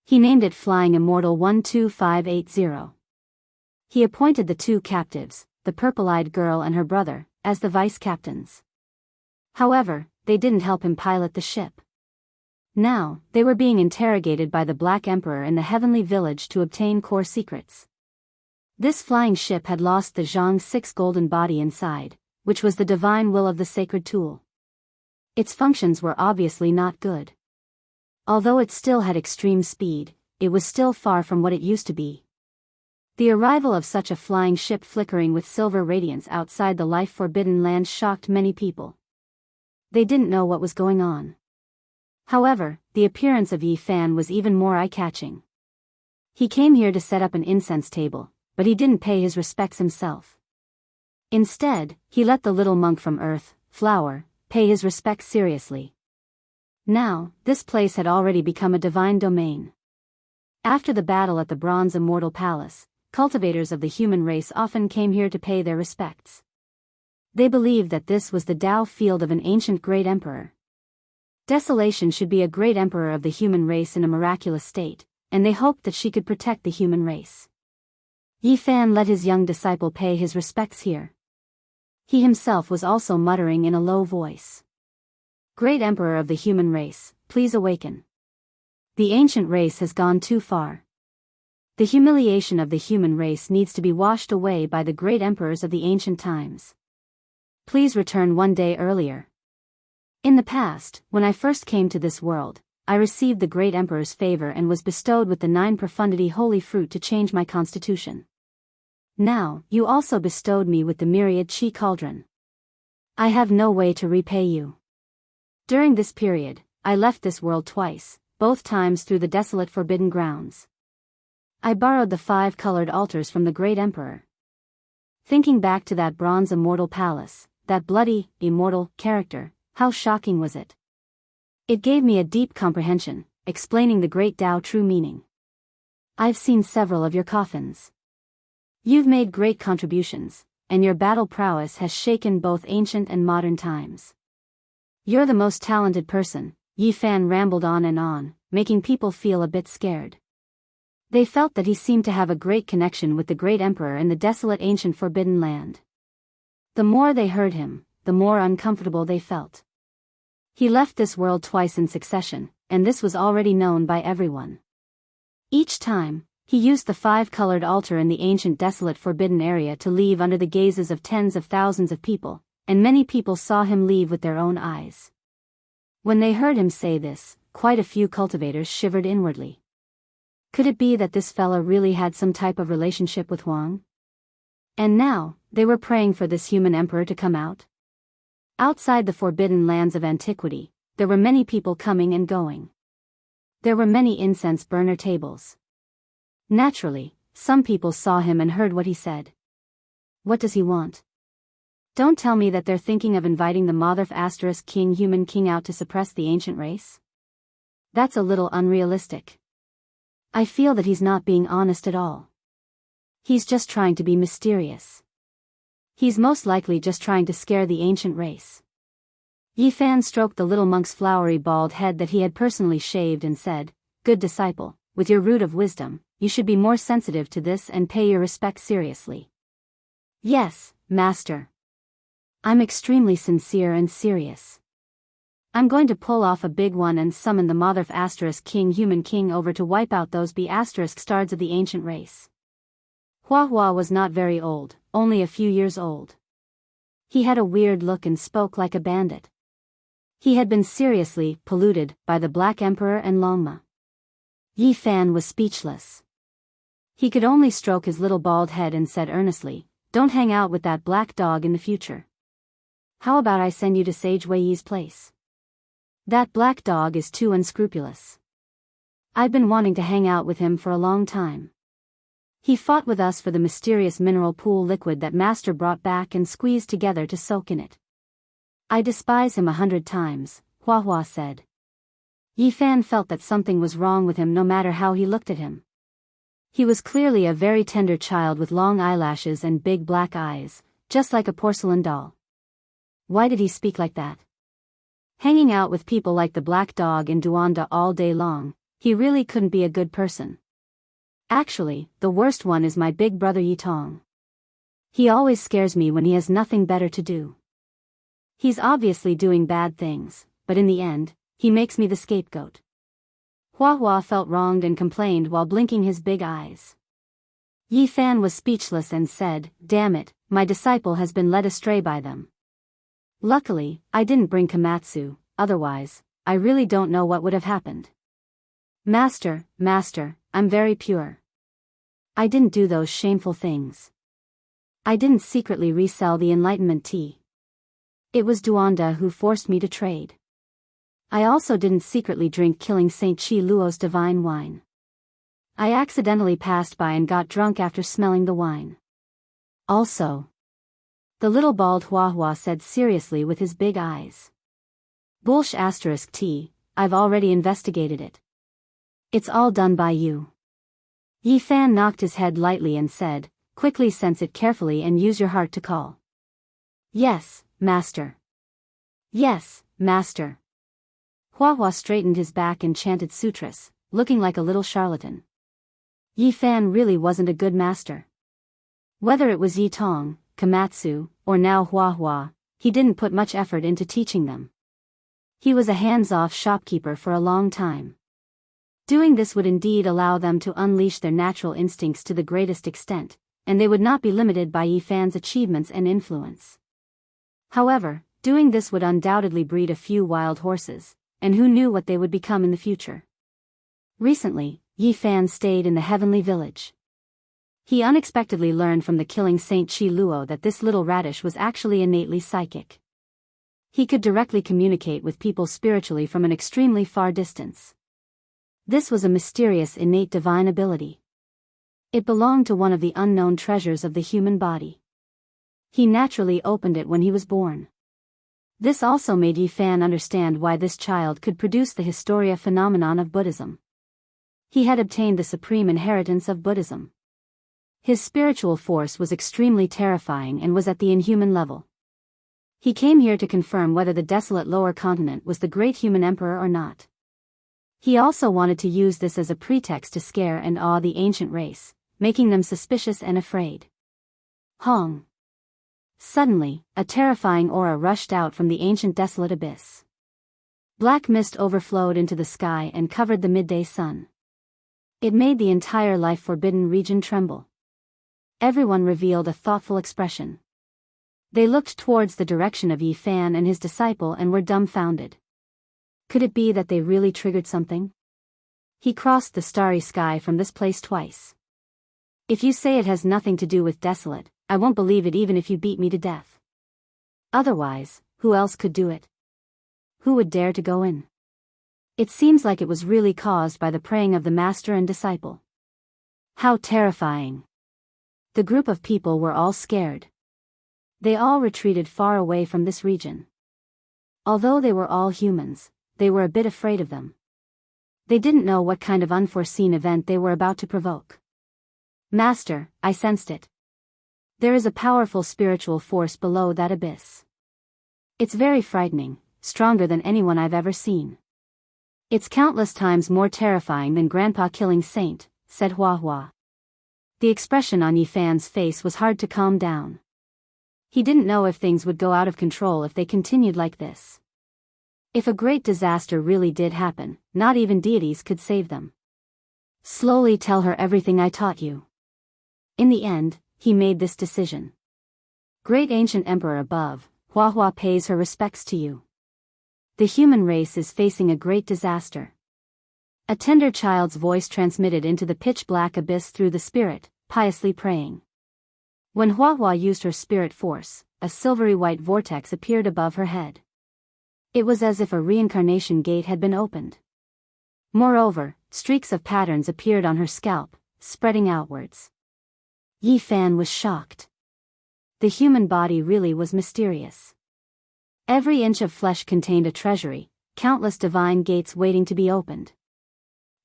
He named it Flying Immortal 12580. He appointed the 2 captives, the purple-eyed girl and her brother, as the vice-captains. However, they didn't help him pilot the ship. Now, they were being interrogated by the Black Emperor in the Heavenly Village to obtain core secrets. This flying ship had lost the Zhang 6 golden body inside, which was the divine will of the sacred tool. Its functions were obviously not good. Although it still had extreme speed, it was still far from what it used to be. The arrival of such a flying ship flickering with silver radiance outside the life-forbidden land shocked many people. They didn't know what was going on. However, the appearance of Yi Fan was even more eye-catching. He came here to set up an incense table, but he didn't pay his respects himself. Instead, he let the little monk from Earth, Flower, pay his respects seriously. Now, this place had already become a divine domain. After the battle at the Bronze Immortal Palace, cultivators of the human race often came here to pay their respects. They believed that this was the Tao field of an ancient great emperor. Desolation should be a great emperor of the human race in a miraculous state, and they hoped that she could protect the human race. Yi Fan let his young disciple pay his respects here. He himself was also muttering in a low voice. Great emperor of the human race, please awaken. The ancient race has gone too far. The humiliation of the human race needs to be washed away by the great emperors of the ancient times. Please return one day earlier. In the past, when I first came to this world, I received the great emperor's favor and was bestowed with the 9 profundity holy fruit to change my constitution. Now, you also bestowed me with the myriad chi cauldron. I have no way to repay you. During this period, I left this world twice, both times through the desolate forbidden grounds. I borrowed the 5 colored altars from the great emperor. Thinking back to that bronze immortal palace, that bloody, immortal character, how shocking was it? It gave me a deep comprehension, explaining the great Tao true meaning. I've seen several of your coffins. You've made great contributions, and your battle prowess has shaken both ancient and modern times. You're the most talented person, Yi Fan rambled on, making people feel a bit scared. They felt that he seemed to have a great connection with the great emperor in the desolate ancient forbidden land. The more they heard him, the more uncomfortable they felt. He left this world twice in succession, and this was already known by everyone. Each time, he used the 5-colored altar in the ancient desolate forbidden area to leave under the gazes of tens of thousands of people, and many people saw him leave with their own eyes. When they heard him say this, quite a few cultivators shivered inwardly. Could it be that this fella really had some type of relationship with Huang? And now, they were praying for this human emperor to come out? Outside the forbidden lands of antiquity, there were many people coming and going. There were many incense burner tables. Naturally, some people saw him and heard what he said. What does he want? Don't tell me that they're thinking of inviting the Motherf ** King Human King out to suppress the ancient race? That's a little unrealistic. I feel that he's not being honest at all. He's just trying to be mysterious. He's most likely just trying to scare the ancient race. Yi Fan stroked the little monk's flowery bald head that he had personally shaved and said, Good disciple, with your root of wisdom, you should be more sensitive to this and pay your respects seriously. Yes, master. I'm extremely sincere and serious. I'm going to pull off a big one and summon the Motherf * King Human King over to wipe out those B** stards of the ancient race. Hua was not very old, only a few years old. He had a weird look and spoke like a bandit. He had been seriously polluted by the Black Emperor and Longma. Yi Fan was speechless. He could only stroke his little bald head and said earnestly, Don't hang out with that black dog in the future. How about I send you to Sage Wei's place? That black dog is too unscrupulous. I've been wanting to hang out with him for a long time. He fought with us for the mysterious mineral pool liquid that Master brought back and squeezed together to soak in it. I despise him 100 times, Hua said. Yi Fan felt that something was wrong with him no matter how he looked at him. He was clearly a very tender child with long eyelashes and big black eyes, just like a porcelain doll. Why did he speak like that? Hanging out with people like the black dog in Duanda all day long, he really couldn't be a good person. Actually, the worst one is my big brother Yi Tong. He always scares me when he has nothing better to do. He's obviously doing bad things, but in the end, he makes me the scapegoat. Hua felt wronged and complained while blinking his big eyes. Yi Fan was speechless and said, Damn it, my disciple has been led astray by them. Luckily, I didn't bring Komatsu, otherwise, I really don't know what would have happened. Master, I'm very pure. I didn't do those shameful things. I didn't secretly resell the Enlightenment tea. It was Duanda who forced me to trade. I also didn't secretly drink killing Saint Chi Luo's divine wine. I accidentally passed by and got drunk after smelling the wine. Also, The little bald Hua said seriously with his big eyes. Bullsh *T, I've already investigated it. It's all done by you. Yi Fan knocked his head lightly and said, quickly sense it carefully and use your heart to call. Yes, master. Yes, master. Hua straightened his back and chanted sutras, looking like a little charlatan. Yi Fan really wasn't a good master. Whether it was Yi Tong, Komatsu, or now Hua, he didn't put much effort into teaching them. He was a hands-off shopkeeper for a long time. Doing this would indeed allow them to unleash their natural instincts to the greatest extent, and they would not be limited by Yi Fan's achievements and influence. However, doing this would undoubtedly breed a few wild horses, and who knew what they would become in the future. Recently, Yi Fan stayed in the Heavenly Village. He unexpectedly learned from the killing Saint Chi Luo that this little radish was actually innately psychic. He could directly communicate with people spiritually from an extremely far distance. This was a mysterious innate divine ability. It belonged to one of the unknown treasures of the human body. He naturally opened it when he was born. This also made Yi Fan understand why this child could produce the Historia phenomenon of Buddhism. He had obtained the supreme inheritance of Buddhism. His spiritual force was extremely terrifying and was at the inhuman level. He came here to confirm whether the desolate lower continent was the great human emperor or not. He also wanted to use this as a pretext to scare and awe the ancient race, making them suspicious and afraid. Hong. Suddenly, a terrifying aura rushed out from the ancient desolate abyss. Black mist overflowed into the sky and covered the midday sun. It made the entire life-forbidden region tremble. Everyone revealed a thoughtful expression. They looked towards the direction of Yi Fan and his disciple and were dumbfounded. Could it be that they really triggered something? He crossed the starry sky from this place twice. If you say it has nothing to do with desolate, I won't believe it even if you beat me to death. Otherwise, who else could do it? Who would dare to go in? It seems like it was really caused by the praying of the master and disciple. How terrifying! The group of people were all scared. They all retreated far away from this region. Although they were all humans, they were a bit afraid of them. They didn't know what kind of unforeseen event they were about to provoke. Master, I sensed it. There is a powerful spiritual force below that abyss. It's very frightening, stronger than anyone I've ever seen. It's countless times more terrifying than Grandpa killing Saint, said Hua. The expression on Yi Fan's face was hard to calm down. He didn't know if things would go out of control if they continued like this. If a great disaster really did happen, not even deities could save them. Slowly tell her everything I taught you. In the end, he made this decision. Great ancient emperor above, Hua pays her respects to you. The human race is facing a great disaster. A tender child's voice transmitted into the pitch-black abyss through the spirit, piously praying. When Hua used her spirit force, a silvery white vortex appeared above her head. It was as if a reincarnation gate had been opened. Moreover, streaks of patterns appeared on her scalp, spreading outwards. Yi Fan was shocked. The human body really was mysterious. Every inch of flesh contained a treasury, countless divine gates waiting to be opened.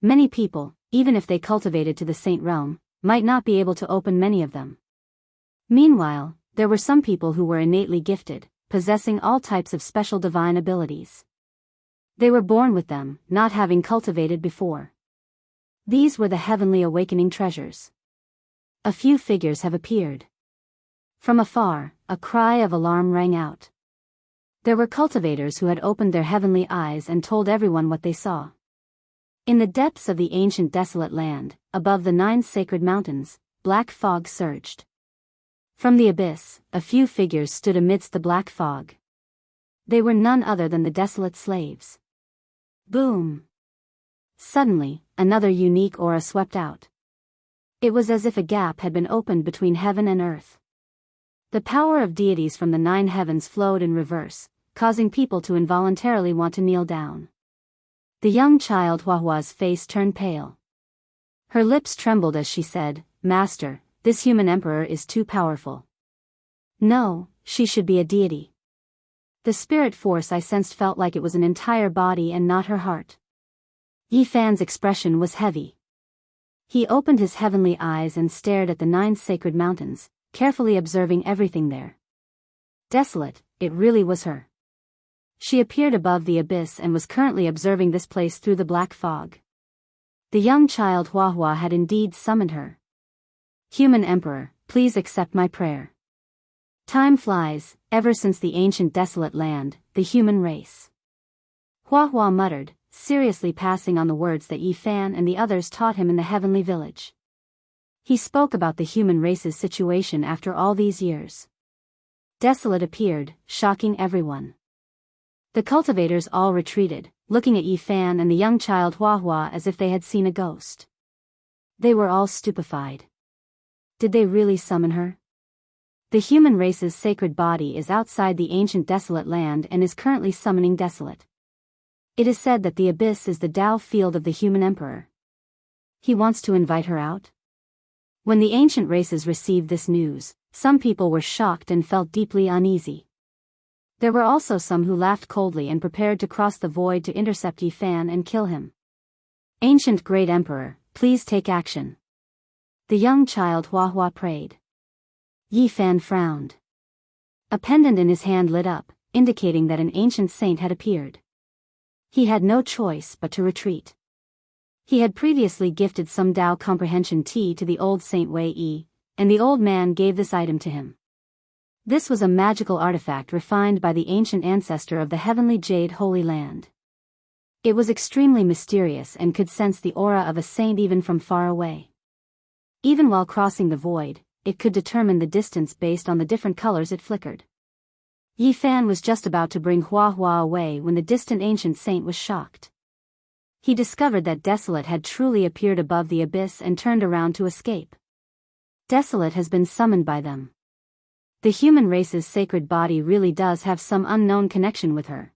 Many people, even if they cultivated to the saint realm, might not be able to open many of them. Meanwhile, there were some people who were innately gifted, possessing all types of special divine abilities. They were born with them, not having cultivated before. These were the heavenly awakening treasures. A few figures have appeared. From afar, a cry of alarm rang out. There were cultivators who had opened their heavenly eyes and told everyone what they saw. In the depths of the ancient desolate land, above the 9 sacred mountains, black fog surged. From the abyss, a few figures stood amidst the black fog. They were none other than the desolate slaves. Boom! Suddenly, another unique aura swept out. It was as if a gap had been opened between heaven and earth. The power of deities from the 9 heavens flowed in reverse, causing people to involuntarily want to kneel down. The young child Hua's face turned pale. Her lips trembled as she said, "Master, this human emperor is too powerful." "No, she should be a deity. The spirit force I sensed felt like it was an entire body and not her heart. Yi Fan's expression was heavy. He opened his heavenly eyes and stared at the 9 sacred mountains, carefully observing everything there. Desolate, it really was her. She appeared above the abyss and was currently observing this place through the black fog. The young child Huahua had indeed summoned her. Human Emperor, please accept my prayer. Time flies, ever since the ancient desolate land, the human race. Huahua muttered, seriously passing on the words that Yi Fan and the others taught him in the heavenly village. He spoke about the human race's situation after all these years. Desolate appeared, shocking everyone. The cultivators all retreated, looking at Yi Fan and the young child Huahua as if they had seen a ghost. They were all stupefied. Did they really summon her? The human race's sacred body is outside the ancient desolate land and is currently summoning Desolate. It is said that the abyss is the Tao field of the human emperor. He wants to invite her out? When the ancient races received this news, some people were shocked and felt deeply uneasy. There were also some who laughed coldly and prepared to cross the void to intercept Yi Fan and kill him. Ancient Great Emperor, please take action. The young child Huahua prayed. Yi Fan frowned. A pendant in his hand lit up, indicating that an ancient saint had appeared. He had no choice but to retreat. He had previously gifted some Tao comprehension tea to the old Saint Wei Yi, and the old man gave this item to him. This was a magical artifact refined by the ancient ancestor of the heavenly jade Holy Land. It was extremely mysterious and could sense the aura of a saint even from far away. Even while crossing the void, it could determine the distance based on the different colors it flickered. Yi Fan was just about to bring Huahua away when the distant ancient saint was shocked. He discovered that Desolate had truly appeared above the abyss and turned around to escape. Desolate has been summoned by them. The human race's sacred body really does have some unknown connection with her.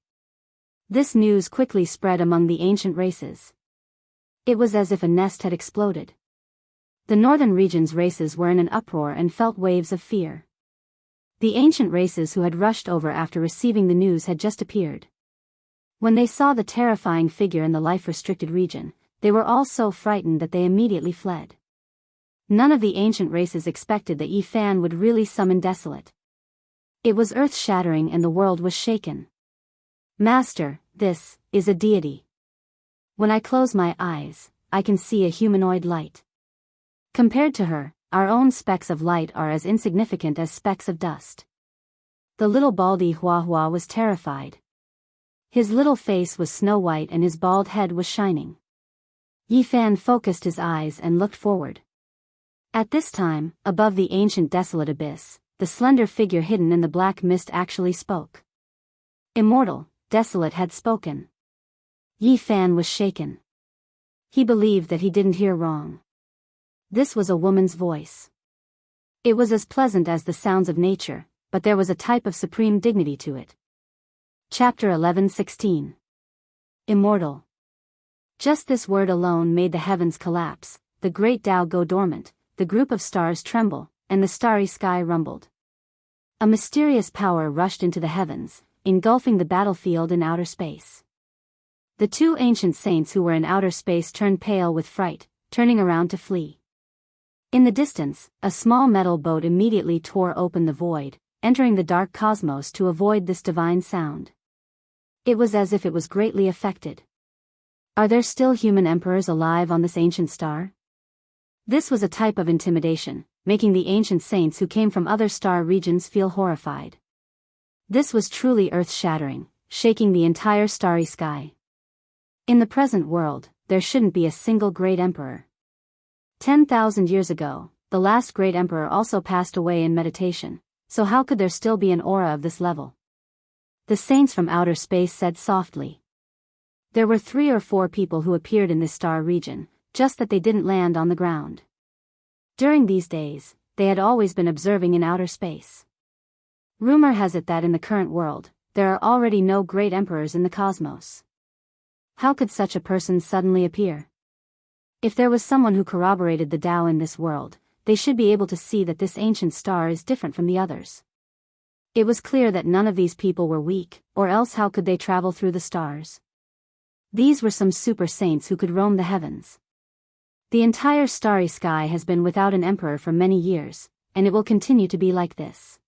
This news quickly spread among the ancient races. It was as if a nest had exploded. The northern region's races were in an uproar and felt waves of fear. The ancient races who had rushed over after receiving the news had just appeared. When they saw the terrifying figure in the life-restricted region, they were all so frightened that they immediately fled. None of the ancient races expected that Yi Fan would really summon Desolate. It was earth-shattering and the world was shaken. Master, this is a deity. When I close my eyes, I can see a humanoid light. Compared to her, our own specks of light are as insignificant as specks of dust. The little baldy Huahua was terrified. His little face was snow white and his bald head was shining. Yi Fan focused his eyes and looked forward. At this time, above the ancient desolate abyss, the slender figure hidden in the black mist actually spoke. Immortal, Desolate had spoken. Yi Fan was shaken. He believed that he didn't hear wrong. This was a woman's voice. It was as pleasant as the sounds of nature, but there was a type of supreme dignity to it. Chapter 11:16. Immortal. Just this word alone made the heavens collapse, the great Tao go dormant, the group of stars tremble, and the starry sky rumbled. A mysterious power rushed into the heavens, engulfing the battlefield in outer space. The 2 ancient saints who were in outer space turned pale with fright, turning around to flee. In the distance, a small metal boat immediately tore open the void, entering the dark cosmos to avoid this divine sound. It was as if it was greatly affected. Are there still human emperors alive on this ancient star? This was a type of intimidation, making the ancient saints who came from other star regions feel horrified. This was truly earth-shattering, shaking the entire starry sky. In the present world, there shouldn't be a single great emperor. 10,000 years ago, the last great emperor also passed away in meditation, so how could there still be an aura of this level? The saints from outer space said softly. There were 3 or 4 people who appeared in this star region, just that they didn't land on the ground. During these days, they had always been observing in outer space. Rumor has it that in the current world, there are already no great emperors in the cosmos. How could such a person suddenly appear? If there was someone who corroborated the Tao in this world, they should be able to see that this ancient star is different from the others. It was clear that none of these people were weak, or else how could they travel through the stars? These were some super saints who could roam the heavens. The entire starry sky has been without an emperor for many years, and it will continue to be like this.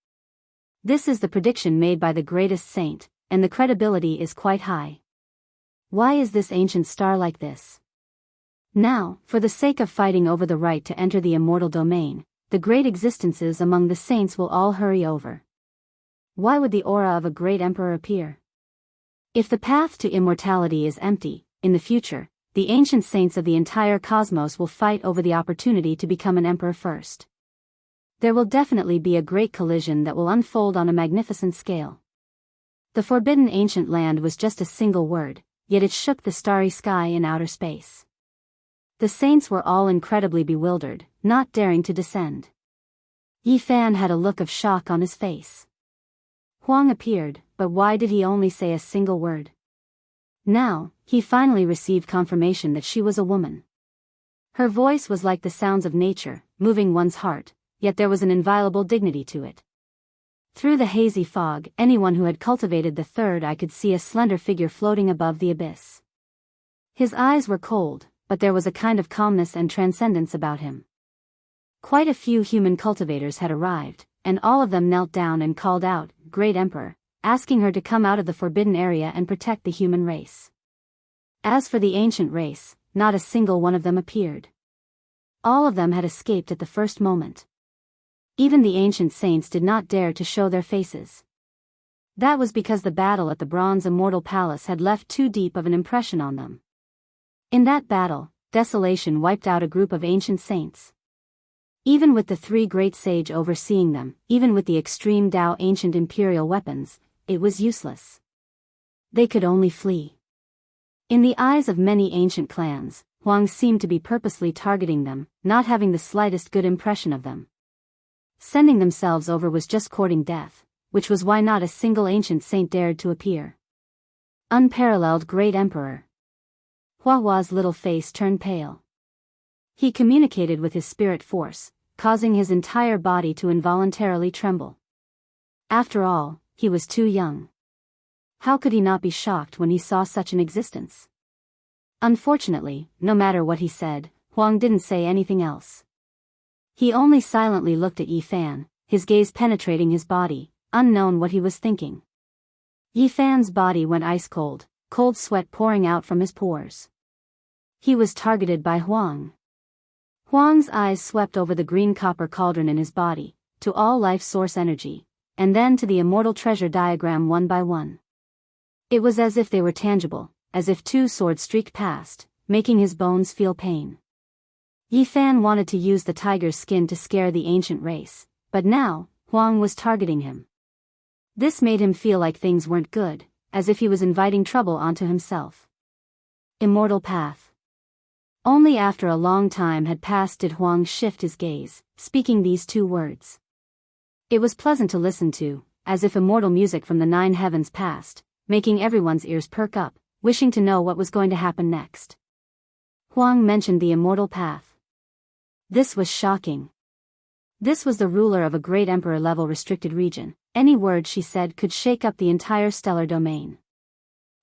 This is the prediction made by the greatest saint, and the credibility is quite high. Why is this ancient star like this? Now, for the sake of fighting over the right to enter the immortal domain, the great existences among the saints will all hurry over. Why would the aura of a great emperor appear? If the path to immortality is empty, in the future, the ancient saints of the entire cosmos will fight over the opportunity to become an emperor first. There will definitely be a great collision that will unfold on a magnificent scale. The forbidden ancient land was just a single word, yet it shook the starry sky in outer space. The saints were all incredibly bewildered, not daring to descend. Yi Fan had a look of shock on his face. Huang appeared, but why did he only say a single word? Now, he finally received confirmation that she was a woman. Her voice was like the sounds of nature, moving one's heart, yet there was an inviolable dignity to it. Through the hazy fog, anyone who had cultivated the third eye could see a slender figure floating above the abyss. His eyes were cold, but there was a kind of calmness and transcendence about him. Quite a few human cultivators had arrived, and all of them knelt down and called out, "Great Emperor," asking her to come out of the forbidden area and protect the human race. As for the ancient race, not a single one of them appeared. All of them had escaped at the first moment. Even the ancient saints did not dare to show their faces. That was because the battle at the Bronze Immortal Palace had left too deep of an impression on them. In that battle, desolation wiped out a group of ancient saints. Even with the three great sage overseeing them, even with the extreme Dao ancient imperial weapons, it was useless. They could only flee. In the eyes of many ancient clans, Huang seemed to be purposely targeting them, not having the slightest good impression of them. Sending themselves over was just courting death, which was why not a single ancient saint dared to appear. Unparalleled Great Emperor. Huahua's little face turned pale. He communicated with his spirit force, causing his entire body to involuntarily tremble. After all, he was too young. How could he not be shocked when he saw such an existence? Unfortunately, no matter what he said, Huang didn't say anything else. He only silently looked at Yi Fan, his gaze penetrating his body, unknown what he was thinking. Yi Fan's body went ice cold, cold sweat pouring out from his pores. He was targeted by Huang. Huang's eyes swept over the green copper cauldron in his body, to all life source energy, and then to the immortal treasure diagram one by one. It was as if they were tangible, as if two swords streaked past, making his bones feel pain. Yi Fan wanted to use the tiger's skin to scare the ancient race, but now, Huang was targeting him. This made him feel like things weren't good, as if he was inviting trouble onto himself. Immortal path. Only after a long time had passed did Huang shift his gaze, speaking these two words. It was pleasant to listen to, as if immortal music from the 9 heavens passed, making everyone's ears perk up, wishing to know what was going to happen next. Huang mentioned the immortal path. This was shocking. This was the ruler of a great emperor-level restricted region. Any word she said could shake up the entire stellar domain.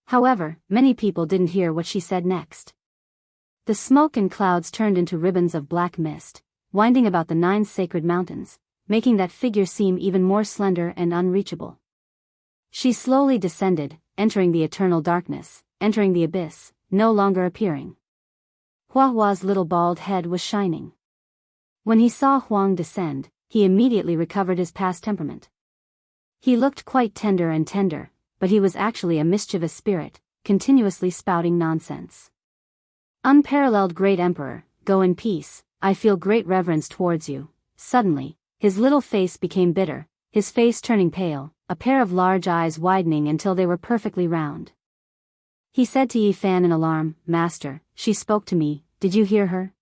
However, many people didn't hear what she said next. The smoke and clouds turned into ribbons of black mist, winding about the 9 sacred mountains, making that figure seem even more slender and unreachable. She slowly descended, entering the eternal darkness, entering the abyss, no longer appearing. Huahua's little bald head was shining. When he saw Huang descend, he immediately recovered his past temperament. He looked quite tender, but he was actually a mischievous spirit, continuously spouting nonsense. Unparalleled Great Emperor, go in peace, I feel great reverence towards you. Suddenly, his little face became bitter, his face turning pale, a pair of large eyes widening until they were perfectly round. He said to Yi Fan in alarm, Master, she spoke to me, did you hear her?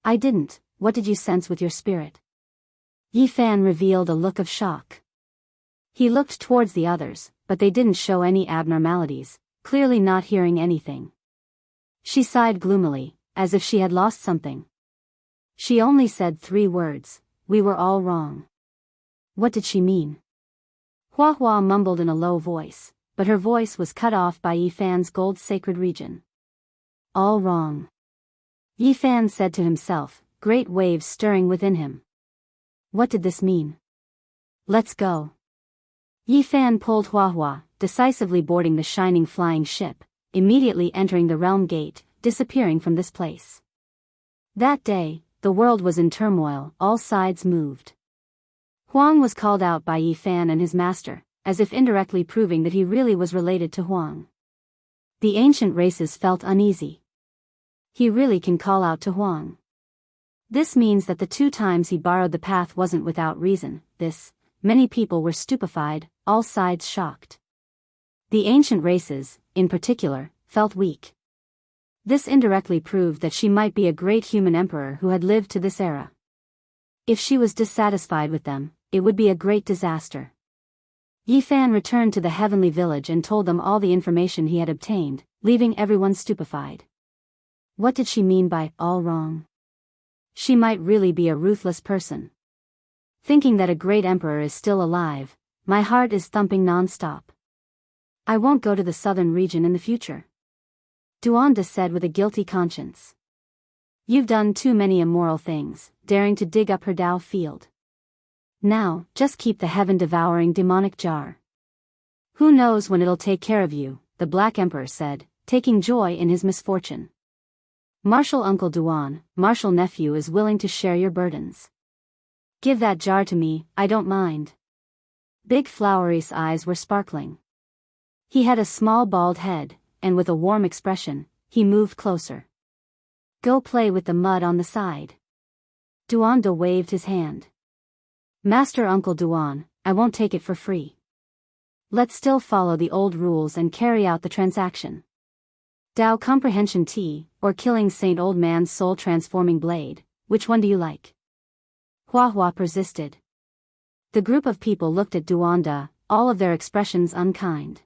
I didn't, what did you sense with your spirit? Yi Fan revealed a look of shock. He looked towards the others, but they didn't show any abnormalities, clearly not hearing anything. She sighed gloomily, as if she had lost something. She only said 3 words, we were all wrong. What did she mean? Hua Hua mumbled in a low voice, but her voice was cut off by Yi Fan's gold sacred region. All wrong. Yi Fan said to himself, great waves stirring within him. What did this mean? Let's go. Yi Fan pulled Hua Hua, decisively boarding the shining flying ship, immediately entering the realm gate, disappearing from this place. That day, the world was in turmoil, all sides moved. Huang was called out by Yi Fan and his master, as if indirectly proving that he really was related to Huang. The ancient races felt uneasy. He really can call out to Huang. This means that the 2 times he borrowed the path wasn't without reason. Many people were stupefied, all sides shocked. The ancient races, in particular, felt weak. This indirectly proved that she might be a great human emperor who had lived to this era. If she was dissatisfied with them, it would be a great disaster. Yi Fan returned to the heavenly village and told them all the information he had obtained, leaving everyone stupefied. What did she mean by all wrong? She might really be a ruthless person. Thinking that a great emperor is still alive, my heart is thumping non-stop. I won't go to the southern region in the future. Duanda said with a guilty conscience. You've done too many immoral things, daring to dig up her Dao field. Now, just keep the heaven-devouring demonic jar. Who knows when it'll take care of you, the Black Emperor said, taking joy in his misfortune. Martial Uncle Duan, martial nephew is willing to share your burdens. Give that jar to me, I don't mind. Big Flowery's eyes were sparkling. He had a small bald head, and with a warm expression, he moved closer. Go play with the mud on the side. Duanda waved his hand. Master Uncle Duan, I won't take it for free. Let's still follow the old rules and carry out the transaction. Dao Comprehension Tea, or killing Saint Old Man's soul-transforming blade, which one do you like? Hua Hua persisted. The group of people looked at Duanda, all of their expressions unkind.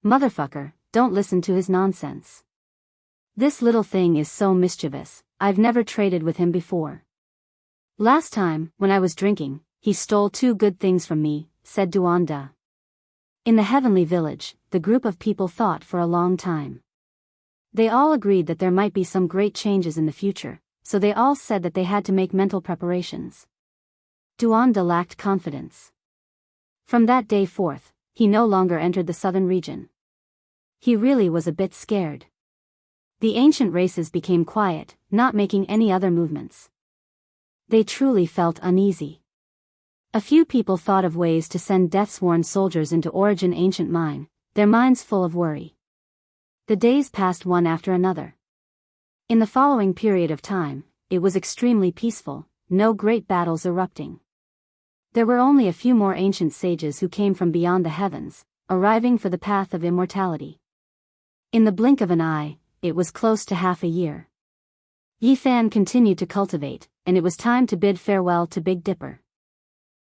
Motherfucker, don't listen to his nonsense. This little thing is so mischievous, I've never traded with him before. Last time, when I was drinking, he stole 2 good things from me, said Duanda. In the heavenly village, the group of people thought for a long time. They all agreed that there might be some great changes in the future, so they all said that they had to make mental preparations. Duanda lacked confidence. From that day forth, he no longer entered the southern region. He really was a bit scared. The ancient races became quiet, not making any other movements. They truly felt uneasy. A few people thought of ways to send death-sworn soldiers into Origin Ancient Mine, their minds full of worry. The days passed one after another. In the following period of time, it was extremely peaceful, no great battles erupting. There were only a few more ancient sages who came from beyond the heavens, arriving for the path of immortality. In the blink of an eye, it was close to half a year. Yi Fan continued to cultivate, and it was time to bid farewell to Big Dipper.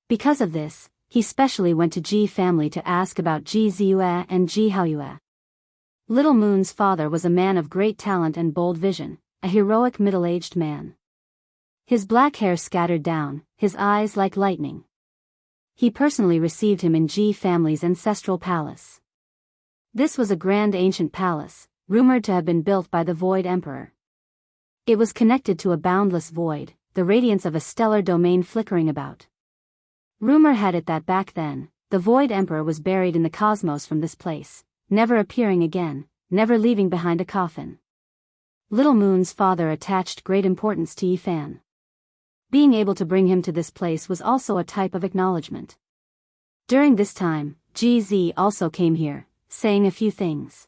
Because of this, he specially went to Ji family to ask about Ji Ziyue and Ji Haoyue. Little Moon's father was a man of great talent and bold vision, a heroic middle-aged man. His black hair scattered down, his eyes like lightning. He personally received him in Ji family's ancestral palace. This was a grand ancient palace, rumored to have been built by the Void Emperor. It was connected to a boundless void, the radiance of a stellar domain flickering about. Rumor had it that back then, the Void Emperor was buried in the cosmos from this place, never appearing again, never leaving behind a coffin. Little Moon's father attached great importance to Yi Fan. Being able to bring him to this place was also a type of acknowledgement. During this time, Ji Zi also came here, saying a few things.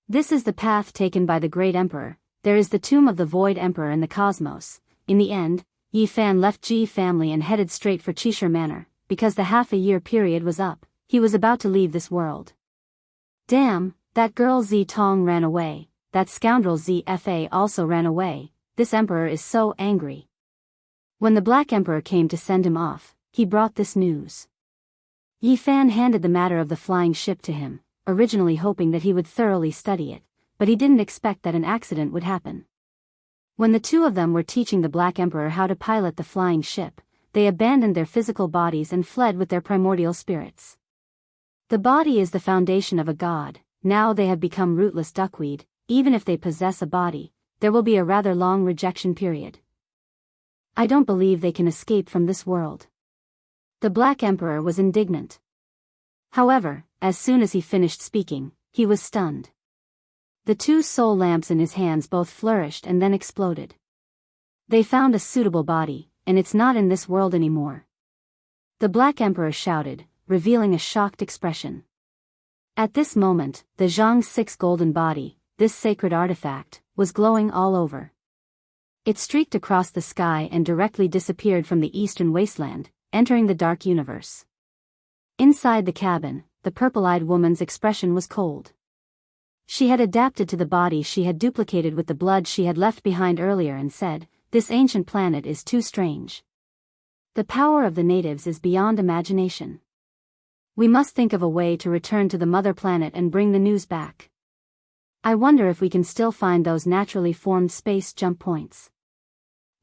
This is the path taken by the great emperor, there is the tomb of the Void Emperor in the cosmos. In the end, Yi Fan left Ji family and headed straight for Qishir Manor, because the half-a-year period was up, he was about to leave this world. Damn, that girl Zi Tong ran away, that scoundrel ZFA also ran away, this emperor is so angry. When the Black Emperor came to send him off, he brought this news. Yi Fan handed the matter of the flying ship to him, originally hoping that he would thoroughly study it, but he didn't expect that an accident would happen. When the two of them were teaching the Black Emperor how to pilot the flying ship, they abandoned their physical bodies and fled with their primordial spirits. The body is the foundation of a god. Now they have become rootless duckweed. Even if they possess a body, there will be a rather long rejection period. I don't believe they can escape from this world. The Black Emperor was indignant. However, as soon as he finished speaking, he was stunned. The two soul lamps in his hands both flourished and then exploded. They found a suitable body, and it's not in this world anymore. The Black Emperor shouted, revealing a shocked expression. At this moment, the Zhang's 6 golden body, this sacred artifact, was glowing all over. It streaked across the sky and directly disappeared from the eastern wasteland, entering the dark universe. Inside the cabin, the purple-eyed woman's expression was cold. She had adapted to the body she had duplicated with the blood she had left behind earlier and said, "This ancient planet is too strange. The power of the natives is beyond imagination. We must think of a way to return to the mother planet and bring the news back. I wonder if we can still find those naturally formed space jump points.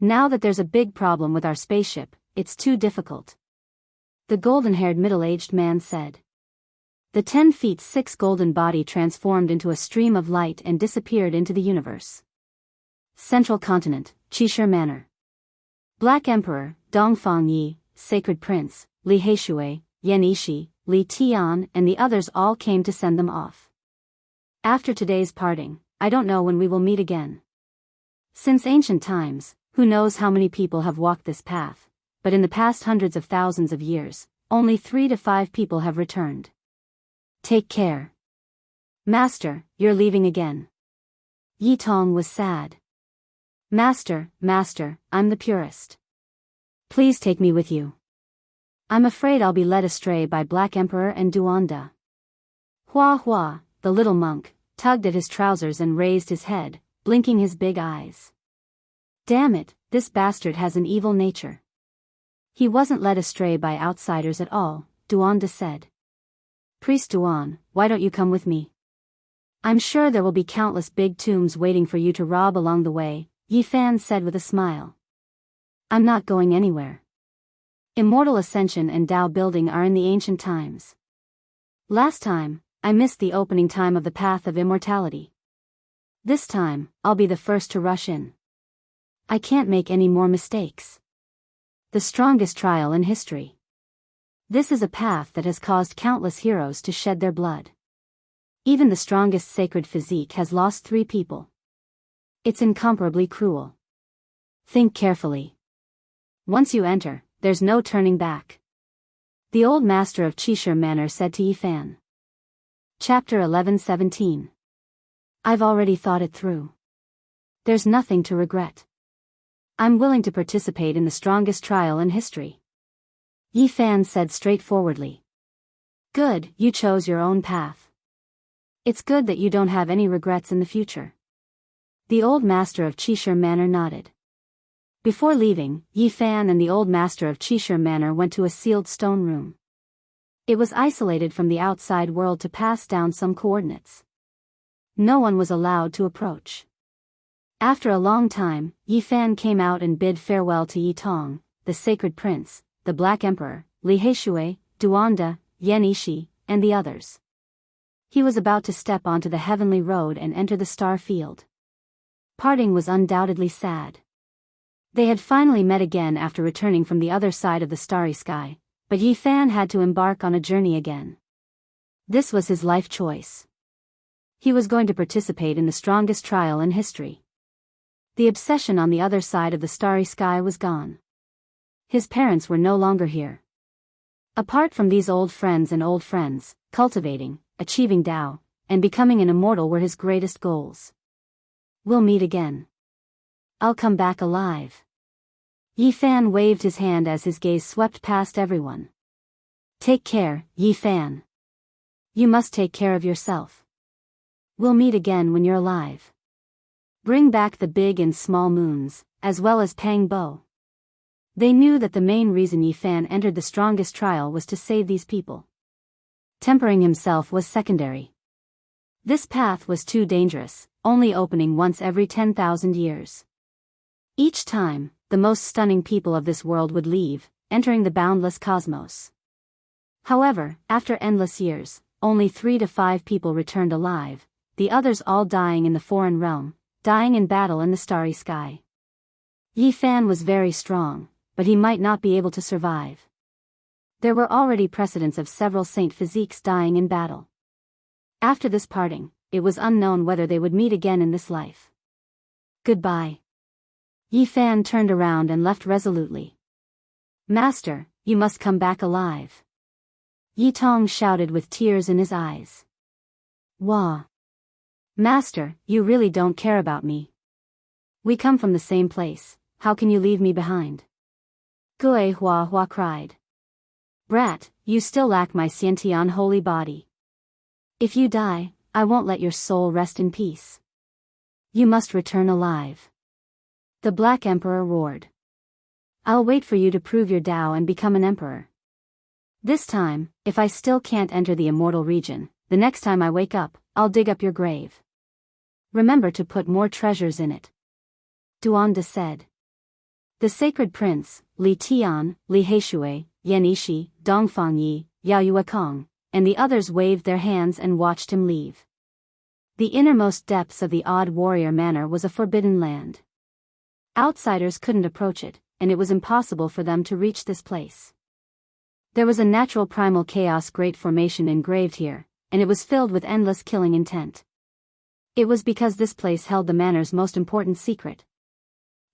Now that there's a big problem with our spaceship, it's too difficult." The golden-haired middle-aged man said. The 10 feet 6 golden body transformed into a stream of light and disappeared into the universe. Central Continent, Qishir Manor. Black Emperor, Dongfang Yi, Sacred Prince, Li Heishui, Yan Ishi, Li Tian and the others all came to send them off. After today's parting, I don't know when we will meet again. Since ancient times, who knows how many people have walked this path, but in the past hundreds of thousands of years, only 3 to 5 people have returned. Take care. Master, you're leaving again. Yi Tong was sad. Master, I'm the purest. Please take me with you. I'm afraid I'll be led astray by Black Emperor and Duanda. Hua Hua, the little monk, tugged at his trousers and raised his head, blinking his big eyes. Damn it, this bastard has an evil nature. He wasn't led astray by outsiders at all, Duanda said. Priest Duan, why don't you come with me? I'm sure there will be countless big tombs waiting for you to rob along the way, Yi Fan said with a smile. I'm not going anywhere. Immortal Ascension and Tao building are in the ancient times. Last time, I missed the opening time of the Path of Immortality. This time, I'll be the first to rush in. I can't make any more mistakes. The strongest trial in history. This is a path that has caused countless heroes to shed their blood. Even the strongest sacred physique has lost 3 people. It's incomparably cruel. Think carefully. Once you enter, there's no turning back. The old master of Qishir Manor said to Yi Fan. Chapter 11:17. I've already thought it through. There's nothing to regret. I'm willing to participate in the strongest trial in history. Yi Fan said straightforwardly. Good, you chose your own path. It's good that you don't have any regrets in the future. The old master of Qishir Manor nodded. Before leaving, Yi Fan and the old master of Qishir Manor went to a sealed stone room. It was isolated from the outside world to pass down some coordinates. No one was allowed to approach. After a long time, Yi Fan came out and bid farewell to Yi Tong, the Sacred Prince, the Black Emperor, Li Heishui, Duanda, Yan Ishi, and the others. He was about to step onto the heavenly road and enter the star field. Parting was undoubtedly sad. They had finally met again after returning from the other side of the starry sky, but Yi Fan had to embark on a journey again. This was his life choice. He was going to participate in the strongest trial in history. The obsession on the other side of the starry sky was gone. His parents were no longer here. Apart from these old friends, cultivating, achieving Tao, and becoming an immortal were his greatest goals. We'll meet again. I'll come back alive. Yi Fan waved his hand as his gaze swept past everyone. Take care, Yi Fan. You must take care of yourself. We'll meet again when you're alive. Bring back the big and small moons, as well as Pang Bo. They knew that the main reason Yi Fan entered the strongest trial was to save these people. Tempering himself was secondary. This path was too dangerous, only opening once every 10,000 years. Each time, the most stunning people of this world would leave, entering the boundless cosmos. However, after endless years, only 3 to 5 people returned alive, the others all dying in the foreign realm, dying in battle in the starry sky. Yi Fan was very strong, but he might not be able to survive. There were already precedents of several saint physiques dying in battle. After this parting, it was unknown whether they would meet again in this life. Goodbye. Yi Fan turned around and left resolutely. Master, you must come back alive. Yi Tong shouted with tears in his eyes. Wah. Master, you really don't care about me. We come from the same place, how can you leave me behind? Gui Hua Hua cried. Brat, you still lack my Xiantian holy body. If you die, I won't let your soul rest in peace. You must return alive. The Black Emperor roared. I'll wait for you to prove your Tao and become an emperor. This time, if I still can't enter the immortal region, the next time I wake up, I'll dig up your grave. Remember to put more treasures in it. Duanda said. The sacred prince, Li Tian, Li Heishui, Yan Ishi, Dongfang Yi, Yao Yuekong, and the others waved their hands and watched him leave. The innermost depths of the odd warrior manor was a forbidden land. Outsiders couldn't approach it, and it was impossible for them to reach this place. There was a natural primal chaos great formation engraved here, and it was filled with endless killing intent. It was because this place held the manor's most important secret.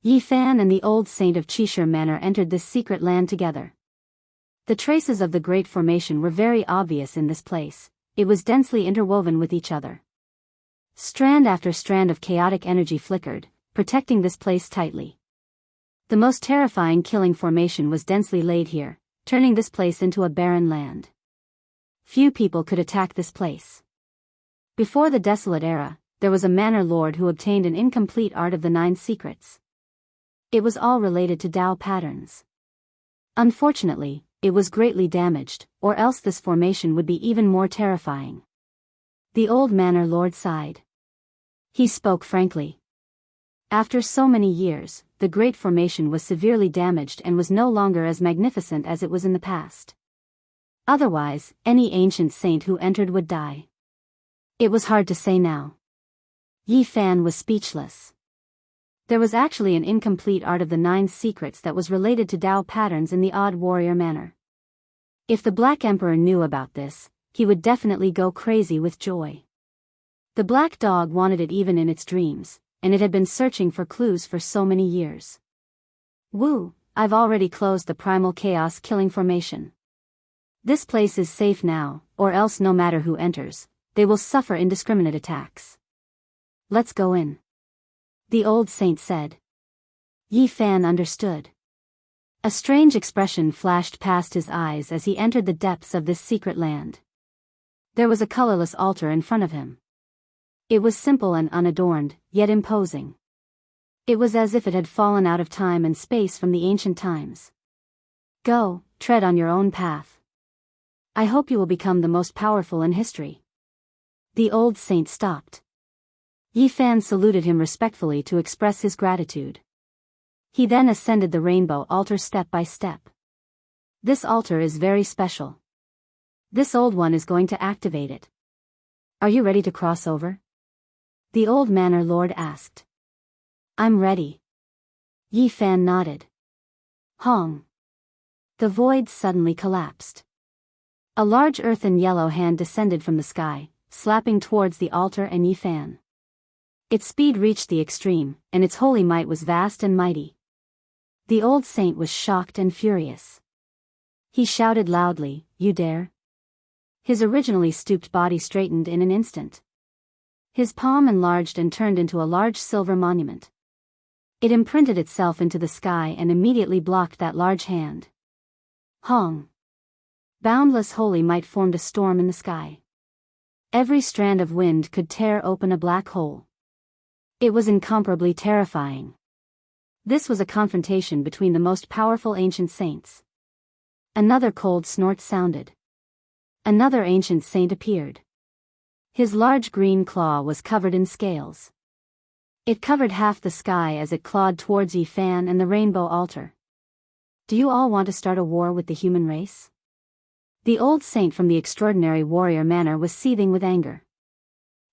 Yi Fan and the old saint of Qishir Manor entered this secret land together. The traces of the great formation were very obvious in this place, it was densely interwoven with each other. Strand after strand of chaotic energy flickered, protecting this place tightly. The most terrifying killing formation was densely laid here, turning this place into a barren land. Few people could attack this place. Before the Desolate Era, there was a manor lord who obtained an incomplete art of the 9 secrets. It was all related to Tao patterns. Unfortunately, it was greatly damaged, or else this formation would be even more terrifying. The old manor lord sighed. He spoke frankly. After so many years, the great formation was severely damaged and was no longer as magnificent as it was in the past. Otherwise, any ancient saint who entered would die. It was hard to say now. Yi Fan was speechless. There was actually an incomplete art of the 9 secrets that was related to Tao patterns in the odd warrior manor. If the Black Emperor knew about this, he would definitely go crazy with joy. The black dog wanted it even in its dreams, and it had been searching for clues for so many years. Woo, I've already closed the primal chaos killing formation. This place is safe now, or else no matter who enters, they will suffer indiscriminate attacks. Let's go in. The old saint said. Yi Fan understood. A strange expression flashed past his eyes as he entered the depths of this secret land. There was a colorless altar in front of him. It was simple and unadorned, yet imposing. It was as if it had fallen out of time and space from the ancient times. Go, tread on your own path. I hope you will become the most powerful in history. The old saint stopped. Yi Fan saluted him respectfully to express his gratitude. He then ascended the rainbow altar step by step. This altar is very special. This old one is going to activate it. Are you ready to cross over? The old manor lord asked. I'm ready. Yi Fan nodded. Hong. The void suddenly collapsed. A large earthen yellow hand descended from the sky, slapping towards the altar and Yi Fan. Its speed reached the extreme, and its holy might was vast and mighty. The old saint was shocked and furious. He shouted loudly, "You dare?" His originally stooped body straightened in an instant. His palm enlarged and turned into a large silver monument. It imprinted itself into the sky and immediately blocked that large hand. Hong. Boundless holy might formed a storm in the sky. Every strand of wind could tear open a black hole. It was incomparably terrifying. This was a confrontation between the most powerful ancient saints. Another cold snort sounded. Another ancient saint appeared. His large green claw was covered in scales. It covered half the sky as it clawed towards Yi Fan and the rainbow altar. Do you all want to start a war with the human race? The old saint from the extraordinary warrior manor was seething with anger.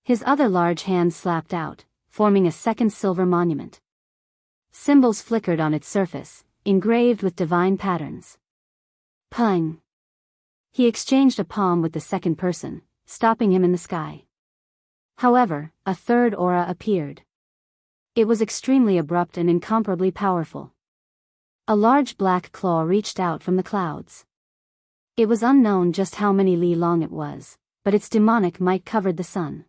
His other large hand slapped out, forming a second silver monument. Symbols flickered on its surface, engraved with divine patterns. Pung! He exchanged a palm with the second person, stopping him in the sky. However, a third aura appeared. It was extremely abrupt and incomparably powerful. A large black claw reached out from the clouds. It was unknown just how many li long it was, but its demonic might covered the sun.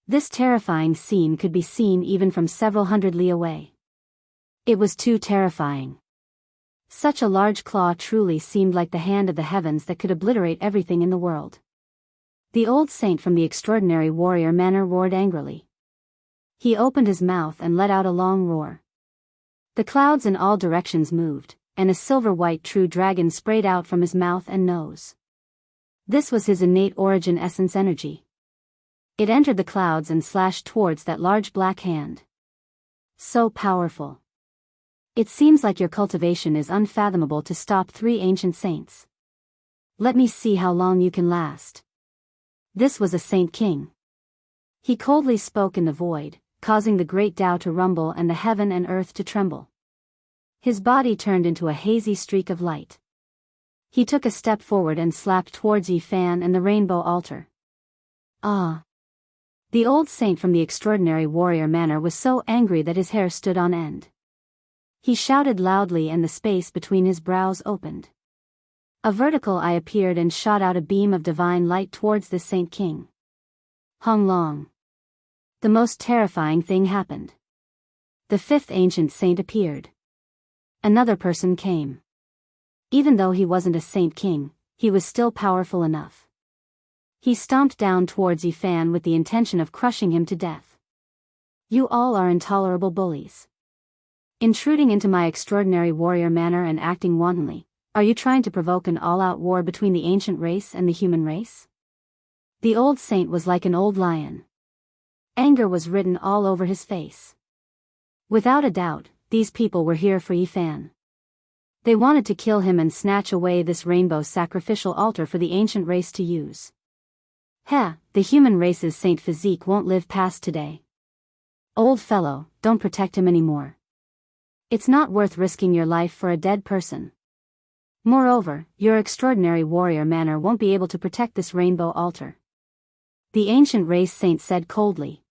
This terrifying scene could be seen even from several hundred li away. It was too terrifying. Such a large claw truly seemed like the hand of the heavens that could obliterate everything in the world. The old saint from the extraordinary warrior manor roared angrily. He opened his mouth and let out a long roar. The clouds in all directions moved, and a silver-white true dragon sprayed out from his mouth and nose. This was his innate origin essence energy. It entered the clouds and slashed towards that large black hand. So powerful. It seems like your cultivation is unfathomable to stop 3 ancient saints. Let me see how long you can last. This was a saint king. He coldly spoke in the void, causing the great Tao to rumble and the heaven and earth to tremble. His body turned into a hazy streak of light. He took a step forward and slapped towards Yi Fan and the rainbow altar. Ah! The old saint from the extraordinary warrior manor was so angry that his hair stood on end. He shouted loudly and the space between his brows opened. A vertical eye appeared and shot out a beam of divine light towards the saint king. Hung Long. The most terrifying thing happened. The 5th ancient saint appeared. Another person came. Even though he wasn't a saint king, he was still powerful enough. He stomped down towards Yi Fan with the intention of crushing him to death. You all are intolerable bullies. Intruding into my extraordinary warrior manor and acting wantonly, are you trying to provoke an all-out war between the ancient race and the human race? The old saint was like an old lion. Anger was written all over his face. Without a doubt, these people were here for Yi Fan. They wanted to kill him and snatch away this rainbow sacrificial altar for the ancient race to use. Heh, the human race's saint physique won't live past today. Old fellow, don't protect him anymore. It's not worth risking your life for a dead person. Moreover, your extraordinary warrior manor won't be able to protect this rainbow altar. The ancient race saint said coldly.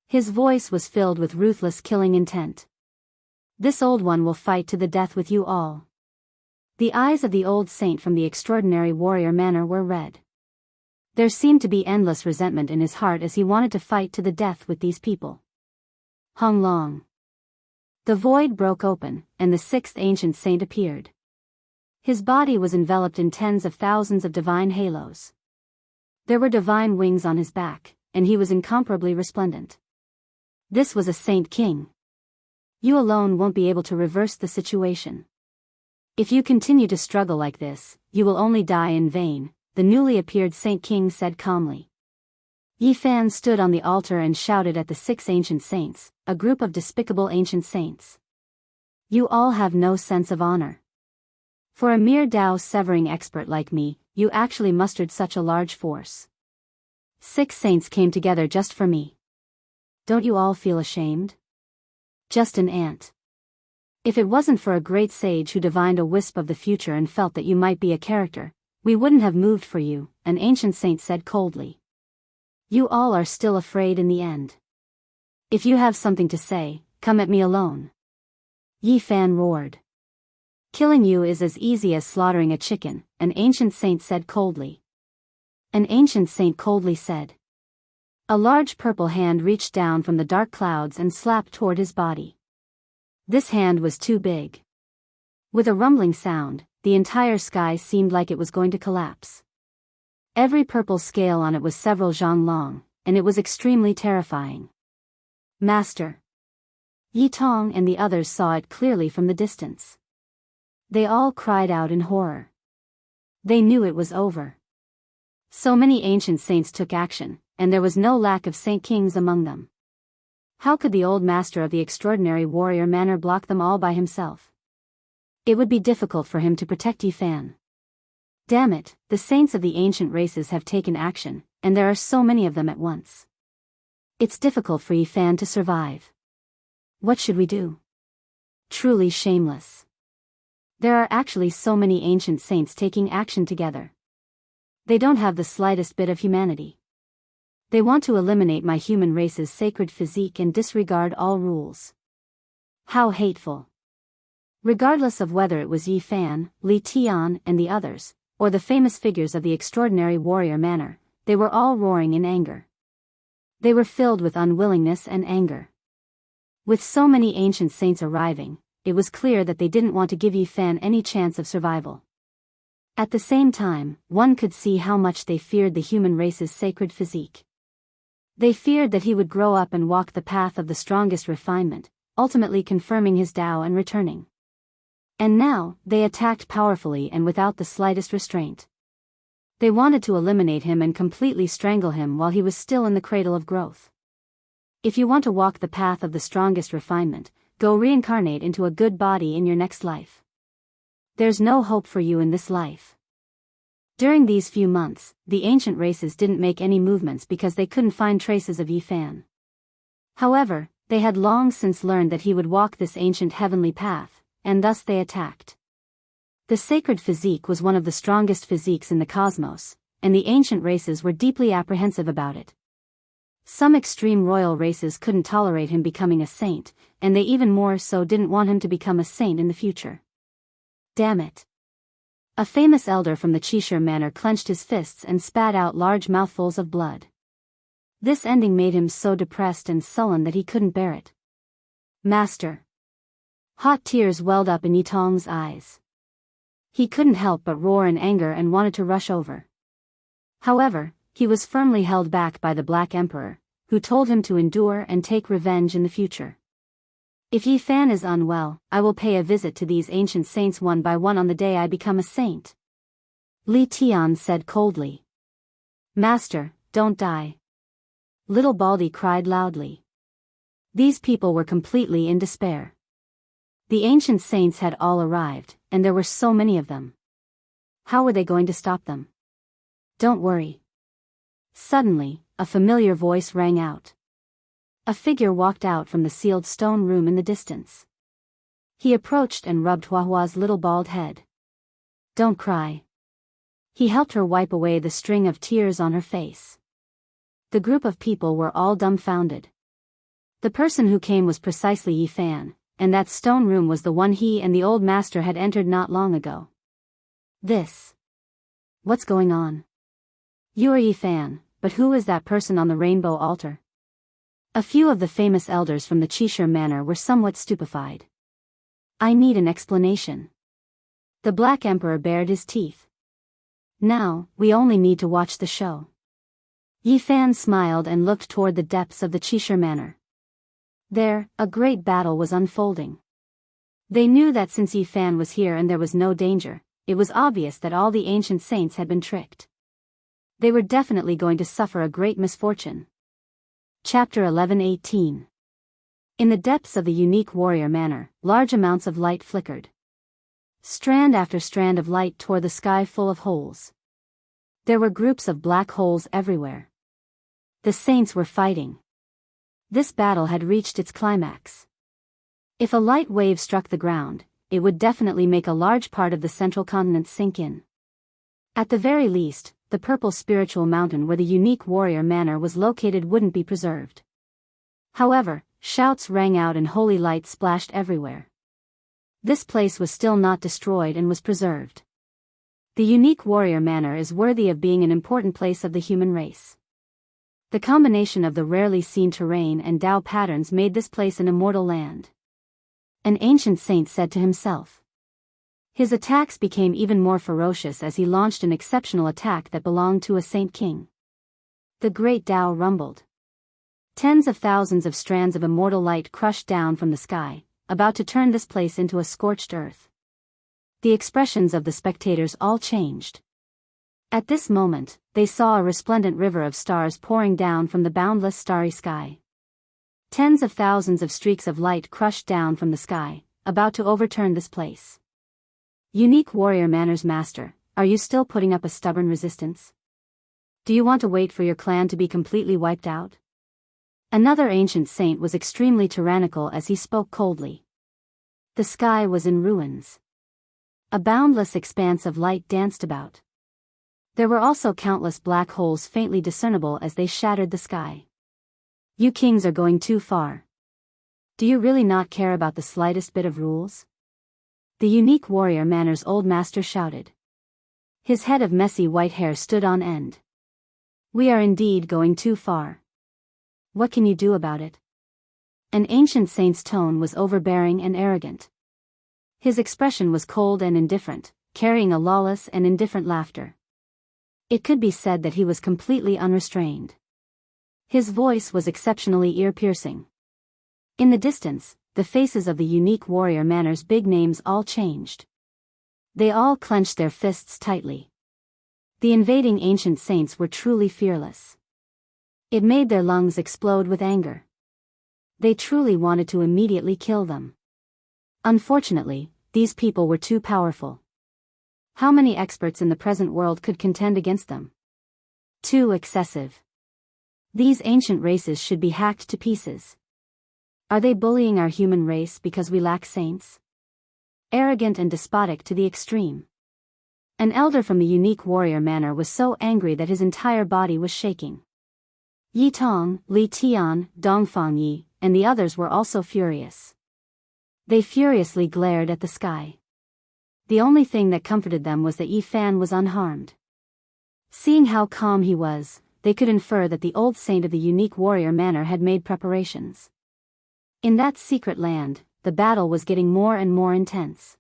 His voice was filled with ruthless killing intent. This old one will fight to the death with you all. The eyes of the old saint from the extraordinary warrior manor were red. There seemed to be endless resentment in his heart as he wanted to fight to the death with these people. Hung Long. The void broke open, and the 6th ancient saint appeared. His body was enveloped in tens of thousands of divine halos. There were divine wings on his back, and he was incomparably resplendent. This was a saint king. You alone won't be able to reverse the situation. If you continue to struggle like this, you will only die in vain, the newly appeared saint king said calmly. Yi Fan stood on the altar and shouted at the 6 ancient saints, a group of despicable ancient saints. You all have no sense of honor. For a mere Dao-severing expert like me, you actually mustered such a large force. 6 saints came together just for me. Don't you all feel ashamed? Just an ant. If it wasn't for a great sage who divined a wisp of the future and felt that you might be a character, we wouldn't have moved for you, an ancient saint said coldly. You all are still afraid in the end. If you have something to say, come at me alone. Yi Fan roared. Killing you is as easy as slaughtering a chicken, an ancient saint said coldly. An ancient saint coldly said. A large purple hand reached down from the dark clouds and slapped toward his body. This hand was too big. With a rumbling sound, the entire sky seemed like it was going to collapse. Every purple scale on it was several zhang long, and it was extremely terrifying. Master. Yi Tong and the others saw it clearly from the distance. They all cried out in horror. They knew it was over. So many ancient saints took action, and there was no lack of saint kings among them. How could the old master of the extraordinary warrior manor block them all by himself? It would be difficult for him to protect Yifan. Damn it, the saints of the ancient races have taken action, and there are so many of them at once. It's difficult for Yifan to survive. What should we do? Truly shameless. There are actually so many ancient saints taking action together. They don't have the slightest bit of humanity. They want to eliminate my human race's sacred physique and disregard all rules. How hateful. Regardless of whether it was Yifan, Li Tian, and the others, or the famous figures of the extraordinary warrior manner, they were all roaring in anger. They were filled with unwillingness and anger. With so many ancient saints arriving, it was clear that they didn't want to give Yifan any chance of survival. At the same time, one could see how much they feared the human race's sacred physique. They feared that he would grow up and walk the path of the strongest refinement, ultimately confirming his Tao and returning. And now, they attacked powerfully and without the slightest restraint. They wanted to eliminate him and completely strangle him while he was still in the cradle of growth. If you want to walk the path of the strongest refinement, go reincarnate into a good body in your next life. There's no hope for you in this life. During these few months, the ancient races didn't make any movements because they couldn't find traces of Yifan. However, they had long since learned that he would walk this ancient heavenly path, and thus they attacked. The sacred physique was one of the strongest physiques in the cosmos, and the ancient races were deeply apprehensive about it. Some extreme royal races couldn't tolerate him becoming a saint, and they even more so didn't want him to become a saint in the future. Damn it. A famous elder from the Qishir manor clenched his fists and spat out large mouthfuls of blood. This ending made him so depressed and sullen that he couldn't bear it. Master. Hot tears welled up in Yitong's eyes. He couldn't help but roar in anger and wanted to rush over. However, he was firmly held back by the Black Emperor, who told him to endure and take revenge in the future. If Yifan is unwell, I will pay a visit to these ancient saints one by one on the day I become a saint. Li Tian said coldly. Master, don't die. Little Baldy cried loudly. These people were completely in despair. The ancient saints had all arrived, and there were so many of them. How were they going to stop them? Don't worry. Suddenly, a familiar voice rang out. A figure walked out from the sealed stone room in the distance. He approached and rubbed Huahua's little bald head. Don't cry. He helped her wipe away the string of tears on her face. The group of people were all dumbfounded. The person who came was precisely Yifan, and that stone room was the one he and the old master had entered not long ago. What's going on? You are Yifan, but who is that person on the rainbow altar? A few of the famous elders from the Qishir manor were somewhat stupefied. I need an explanation. The Black Emperor bared his teeth. Now, we only need to watch the show. Yifan smiled and looked toward the depths of the Qishir manor. There, a great battle was unfolding. They knew that since Yifan was here and there was no danger, it was obvious that all the ancient saints had been tricked. They were definitely going to suffer a great misfortune. Chapter 11:18. In the depths of the unique warrior manor, large amounts of light flickered. Strand after strand of light tore the sky full of holes. There were groups of black holes everywhere. The saints were fighting. This battle had reached its climax. If a light wave struck the ground, it would definitely make a large part of the central continent sink in. At the very least, the purple spiritual mountain where the unique warrior manor was located wouldn't be preserved. However, shouts rang out and holy light splashed everywhere. This place was still not destroyed and was preserved. The unique warrior manor is worthy of being an important place of the human race. The combination of the rarely seen terrain and Tao patterns made this place an immortal land. An ancient saint said to himself. His attacks became even more ferocious as he launched an exceptional attack that belonged to a saint king. The great Tao rumbled. Tens of thousands of strands of immortal light crushed down from the sky, about to turn this place into a scorched earth. The expressions of the spectators all changed. At this moment, they saw a resplendent river of stars pouring down from the boundless starry sky. Tens of thousands of streaks of light crushed down from the sky, about to overturn this place. Unique warrior manners master, are you still putting up a stubborn resistance? Do you want to wait for your clan to be completely wiped out? Another ancient saint was extremely tyrannical as he spoke coldly. The sky was in ruins. A boundless expanse of light danced about. There were also countless black holes faintly discernible as they shattered the sky. You kings are going too far. Do you really not care about the slightest bit of rules? The unique warrior manners old master shouted. His head of messy white hair stood on end. We are indeed going too far. What can you do about it? An ancient saint's tone was overbearing and arrogant. His expression was cold and indifferent, carrying a lawless and indifferent laughter. It could be said that he was completely unrestrained. His voice was exceptionally ear-piercing. In the distance, the faces of the unique warrior manners big names all changed. They all clenched their fists tightly. The invading ancient saints were truly fearless. It made their lungs explode with anger. They truly wanted to immediately kill them. Unfortunately, these people were too powerful. How many experts in the present world could contend against them? Too excessive. These ancient races should be hacked to pieces. Are they bullying our human race because we lack saints? Arrogant and despotic to the extreme. An elder from the unique warrior manor was so angry that his entire body was shaking. Yi Tong, Li Tian, Dongfang Yi, and the others were also furious. They furiously glared at the sky. The only thing that comforted them was that Yi Fan was unharmed. Seeing how calm he was, they could infer that the old saint of the unique warrior manor had made preparations. In that secret land, the battle was getting more and more intense.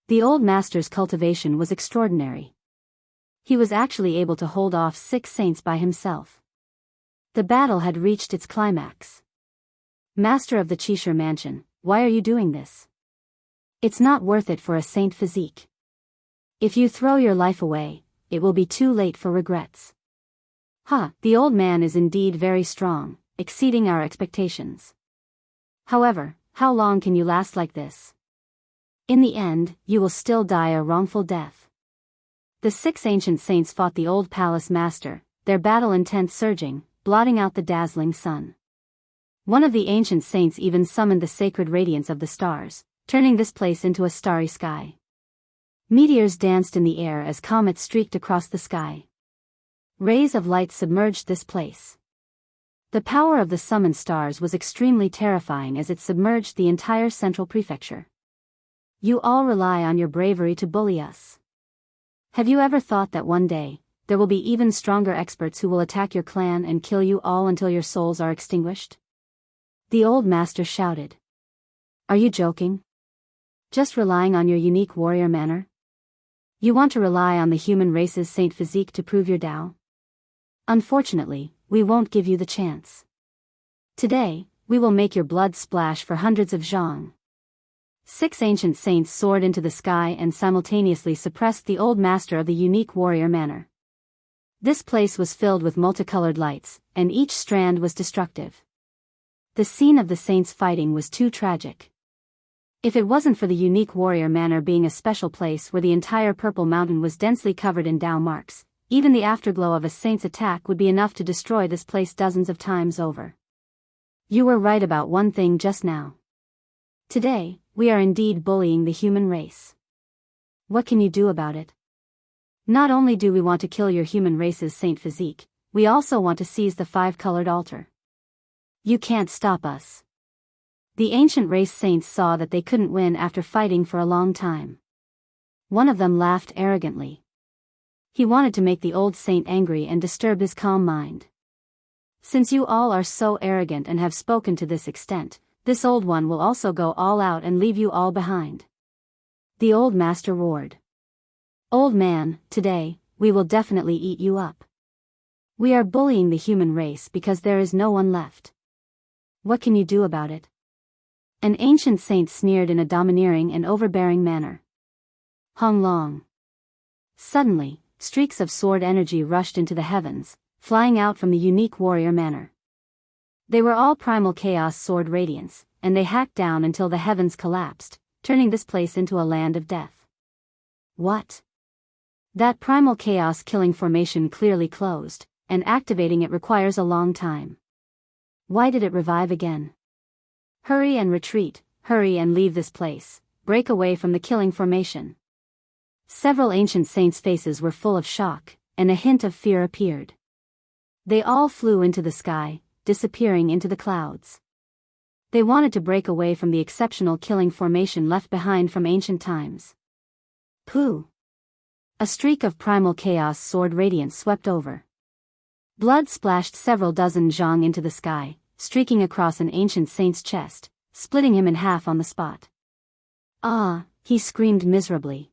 The old master's cultivation was extraordinary. He was actually able to hold off 6 saints by himself. The battle had reached its climax. Master of the Qishir mansion, why are you doing this? It's not worth it for a saint physique. If you throw your life away, it will be too late for regrets. The old man is indeed very strong, exceeding our expectations. However, how long can you last like this? In the end, you will still die a wrongful death. The 6 ancient saints fought the old palace master, their battle intent surging, blotting out the dazzling sun. One of the ancient saints even summoned the sacred radiance of the stars, turning this place into a starry sky. Meteors danced in the air as comets streaked across the sky. Rays of light submerged this place. The power of the summoned stars was extremely terrifying as it submerged the entire central prefecture. You all rely on your bravery to bully us. Have you ever thought that one day, there will be even stronger experts who will attack your clan and kill you all until your souls are extinguished? The old master shouted. Are you joking? Just relying on your unique warrior manner? You want to rely on the human race's saint physique to prove your Tao? Unfortunately, we won't give you the chance. Today, we will make your blood splash for hundreds of zhang. 6 ancient saints soared into the sky and simultaneously suppressed the old master of the unique warrior manor. This place was filled with multicolored lights, and each strand was destructive. The scene of the saints fighting was too tragic. If it wasn't for the unique warrior manor being a special place where the entire purple mountain was densely covered in Tao marks, even the afterglow of a saint's attack would be enough to destroy this place dozens of times over. You were right about one thing just now. Today, we are indeed bullying the human race. What can you do about it? Not only do we want to kill your human race's saint physique, we also want to seize the 5-colored altar. You can't stop us. The ancient race saints saw that they couldn't win after fighting for a long time. One of them laughed arrogantly. He wanted to make the old saint angry and disturb his calm mind. Since you all are so arrogant and have spoken to this extent, this old one will also go all out and leave you all behind. The old master roared. Old man, today, we will definitely eat you up. We are bullying the human race because there is no one left. What can you do about it? An ancient saint sneered in a domineering and overbearing manner. Hung Long. Suddenly, streaks of sword energy rushed into the heavens, flying out from the unique warrior manor. They were all primal chaos sword radiance, and they hacked down until the heavens collapsed, turning this place into a land of death. What? That primal chaos killing formation clearly closed, and activating it requires a long time. Why did it revive again? Hurry and retreat, hurry and leave this place, break away from the killing formation. Several ancient saints' faces were full of shock, and a hint of fear appeared. They all flew into the sky, disappearing into the clouds. They wanted to break away from the exceptional killing formation left behind from ancient times. Pooh! A streak of primal chaos sword radiance swept over. Blood splashed several dozen zhang into the sky, streaking across an ancient saint's chest, splitting him in half on the spot. Ah! He screamed miserably.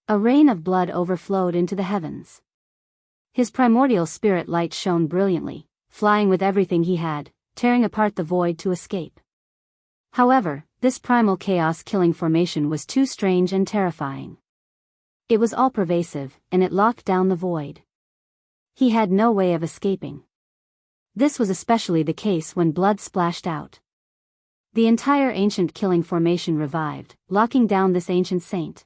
A rain of blood overflowed into the heavens. His primordial spirit light shone brilliantly, flying with everything he had, tearing apart the void to escape. However, this primal chaos killing formation was too strange and terrifying. It was all-pervasive, and it locked down the void. He had no way of escaping. This was especially the case when blood splashed out. The entire ancient killing formation revived, locking down this ancient saint.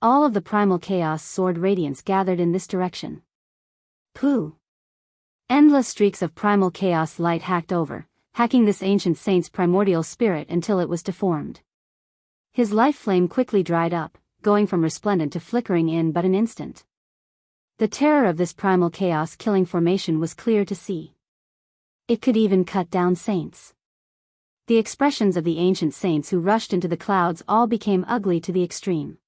All of the primal chaos sword radiance gathered in this direction. Pooh! Endless streaks of primal chaos light hacked over, hacking this ancient saint's primordial spirit until it was deformed. His life flame quickly dried up, going from resplendent to flickering in but an instant. The terror of this primal chaos killing formation was clear to see. It could even cut down saints. The expressions of the ancient saints who rushed into the clouds all became ugly to the extreme.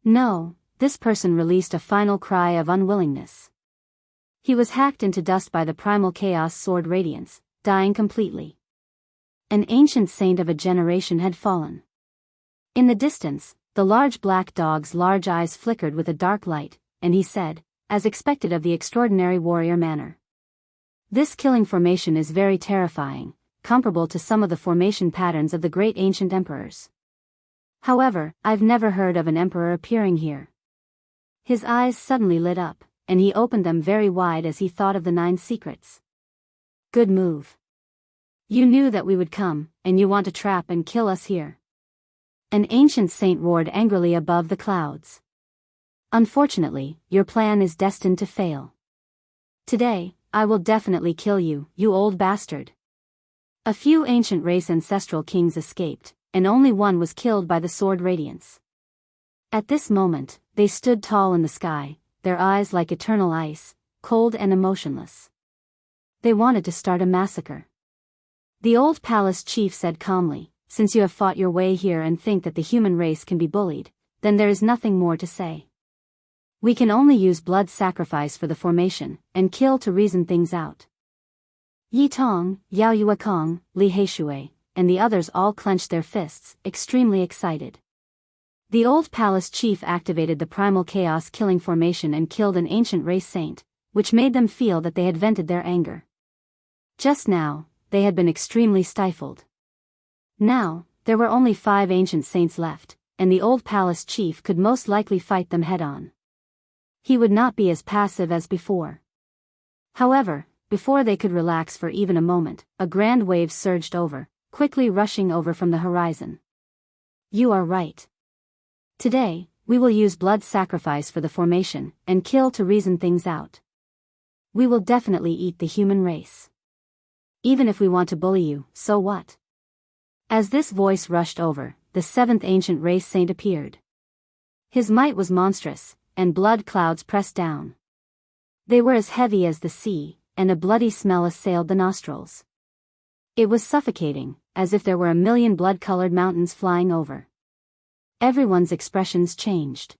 No, this person released a final cry of unwillingness. He was hacked into dust by the primal chaos sword radiance, dying completely. An ancient saint of a generation had fallen. In the distance, the large black dog's large eyes flickered with a dark light, and he said, as expected of the extraordinary warrior manner. This killing formation is very terrifying, comparable to some of the formation patterns of the great ancient emperors. However, I've never heard of an emperor appearing here. His eyes suddenly lit up, and he opened them very wide as he thought of the 9 secrets. Good move. You knew that we would come, and you want to trap and kill us here. An ancient saint roared angrily above the clouds. Unfortunately, your plan is destined to fail. Today, I will definitely kill you, you old bastard. A few ancient race ancestral kings escaped, and only one was killed by the sword radiance. At this moment, they stood tall in the sky, their eyes like eternal ice, cold and emotionless. They wanted to start a massacre. The old palace chief said calmly, "Since you have fought your way here and think that the human race can be bullied, then there is nothing more to say. We can only use blood sacrifice for the formation, and kill to reason things out." Yi Tong, Yao Yuekong, Li Heishui, and the others all clenched their fists, extremely excited. The old palace chief activated the primal chaos killing formation and killed an ancient race saint, which made them feel that they had vented their anger. Just now, they had been extremely stifled. Now, there were only 5 ancient saints left, and the old palace chief could most likely fight them head-on. He would not be as passive as before. However, before they could relax for even a moment, a grand wave surged over, quickly rushing over from the horizon. You are right. Today, we will use blood sacrifice for the formation, and kill to reason things out. We will definitely eat the human race. Even if we want to bully you, so what? As this voice rushed over, the 7th ancient race saint appeared. His might was monstrous, and blood clouds pressed down. They were as heavy as the sea, and a bloody smell assailed the nostrils. It was suffocating, as if there were a million blood-colored mountains flying over. Everyone's expressions changed.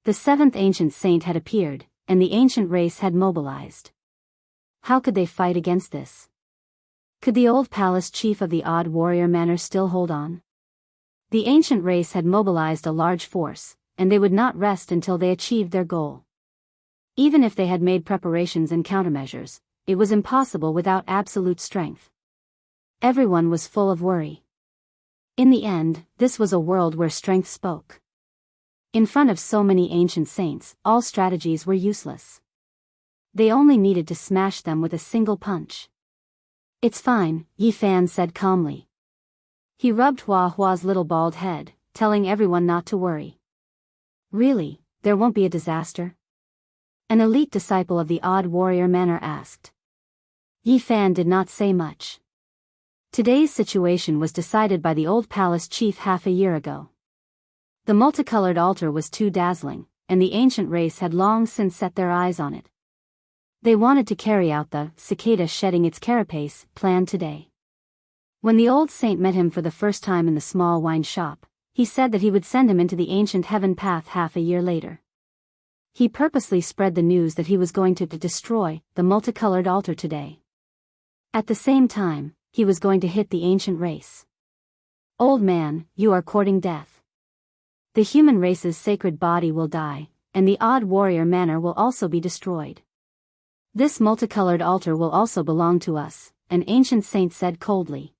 The 7th ancient saint had appeared, and the ancient race had mobilized. How could they fight against this? Could the old palace chief of the odd warrior manor still hold on? The ancient race had mobilized a large force, and they would not rest until they achieved their goal. Even if they had made preparations and countermeasures, it was impossible without absolute strength. Everyone was full of worry. In the end, this was a world where strength spoke. In front of so many ancient saints, all strategies were useless. They only needed to smash them with a single punch. It's fine, Yi Fan said calmly. He rubbed Hua Hua's little bald head, telling everyone not to worry. Really, there won't be a disaster? An elite disciple of the odd warrior manner asked. Yi Fan did not say much. Today's situation was decided by the old palace chief half a year ago. The multicolored altar was too dazzling, and the ancient race had long since set their eyes on it. They wanted to carry out the cicada shedding its carapace plan today. When the old saint met him for the first time in the small wine shop, he said that he would send him into the ancient heaven path half a year later. He purposely spread the news that he was going to destroy the multicolored altar today. At the same time, he was going to hit the ancient race. Old man, you are courting death. The human race's sacred body will die, and the odd warrior manor will also be destroyed. This multicolored altar will also belong to us, an ancient saint said coldly.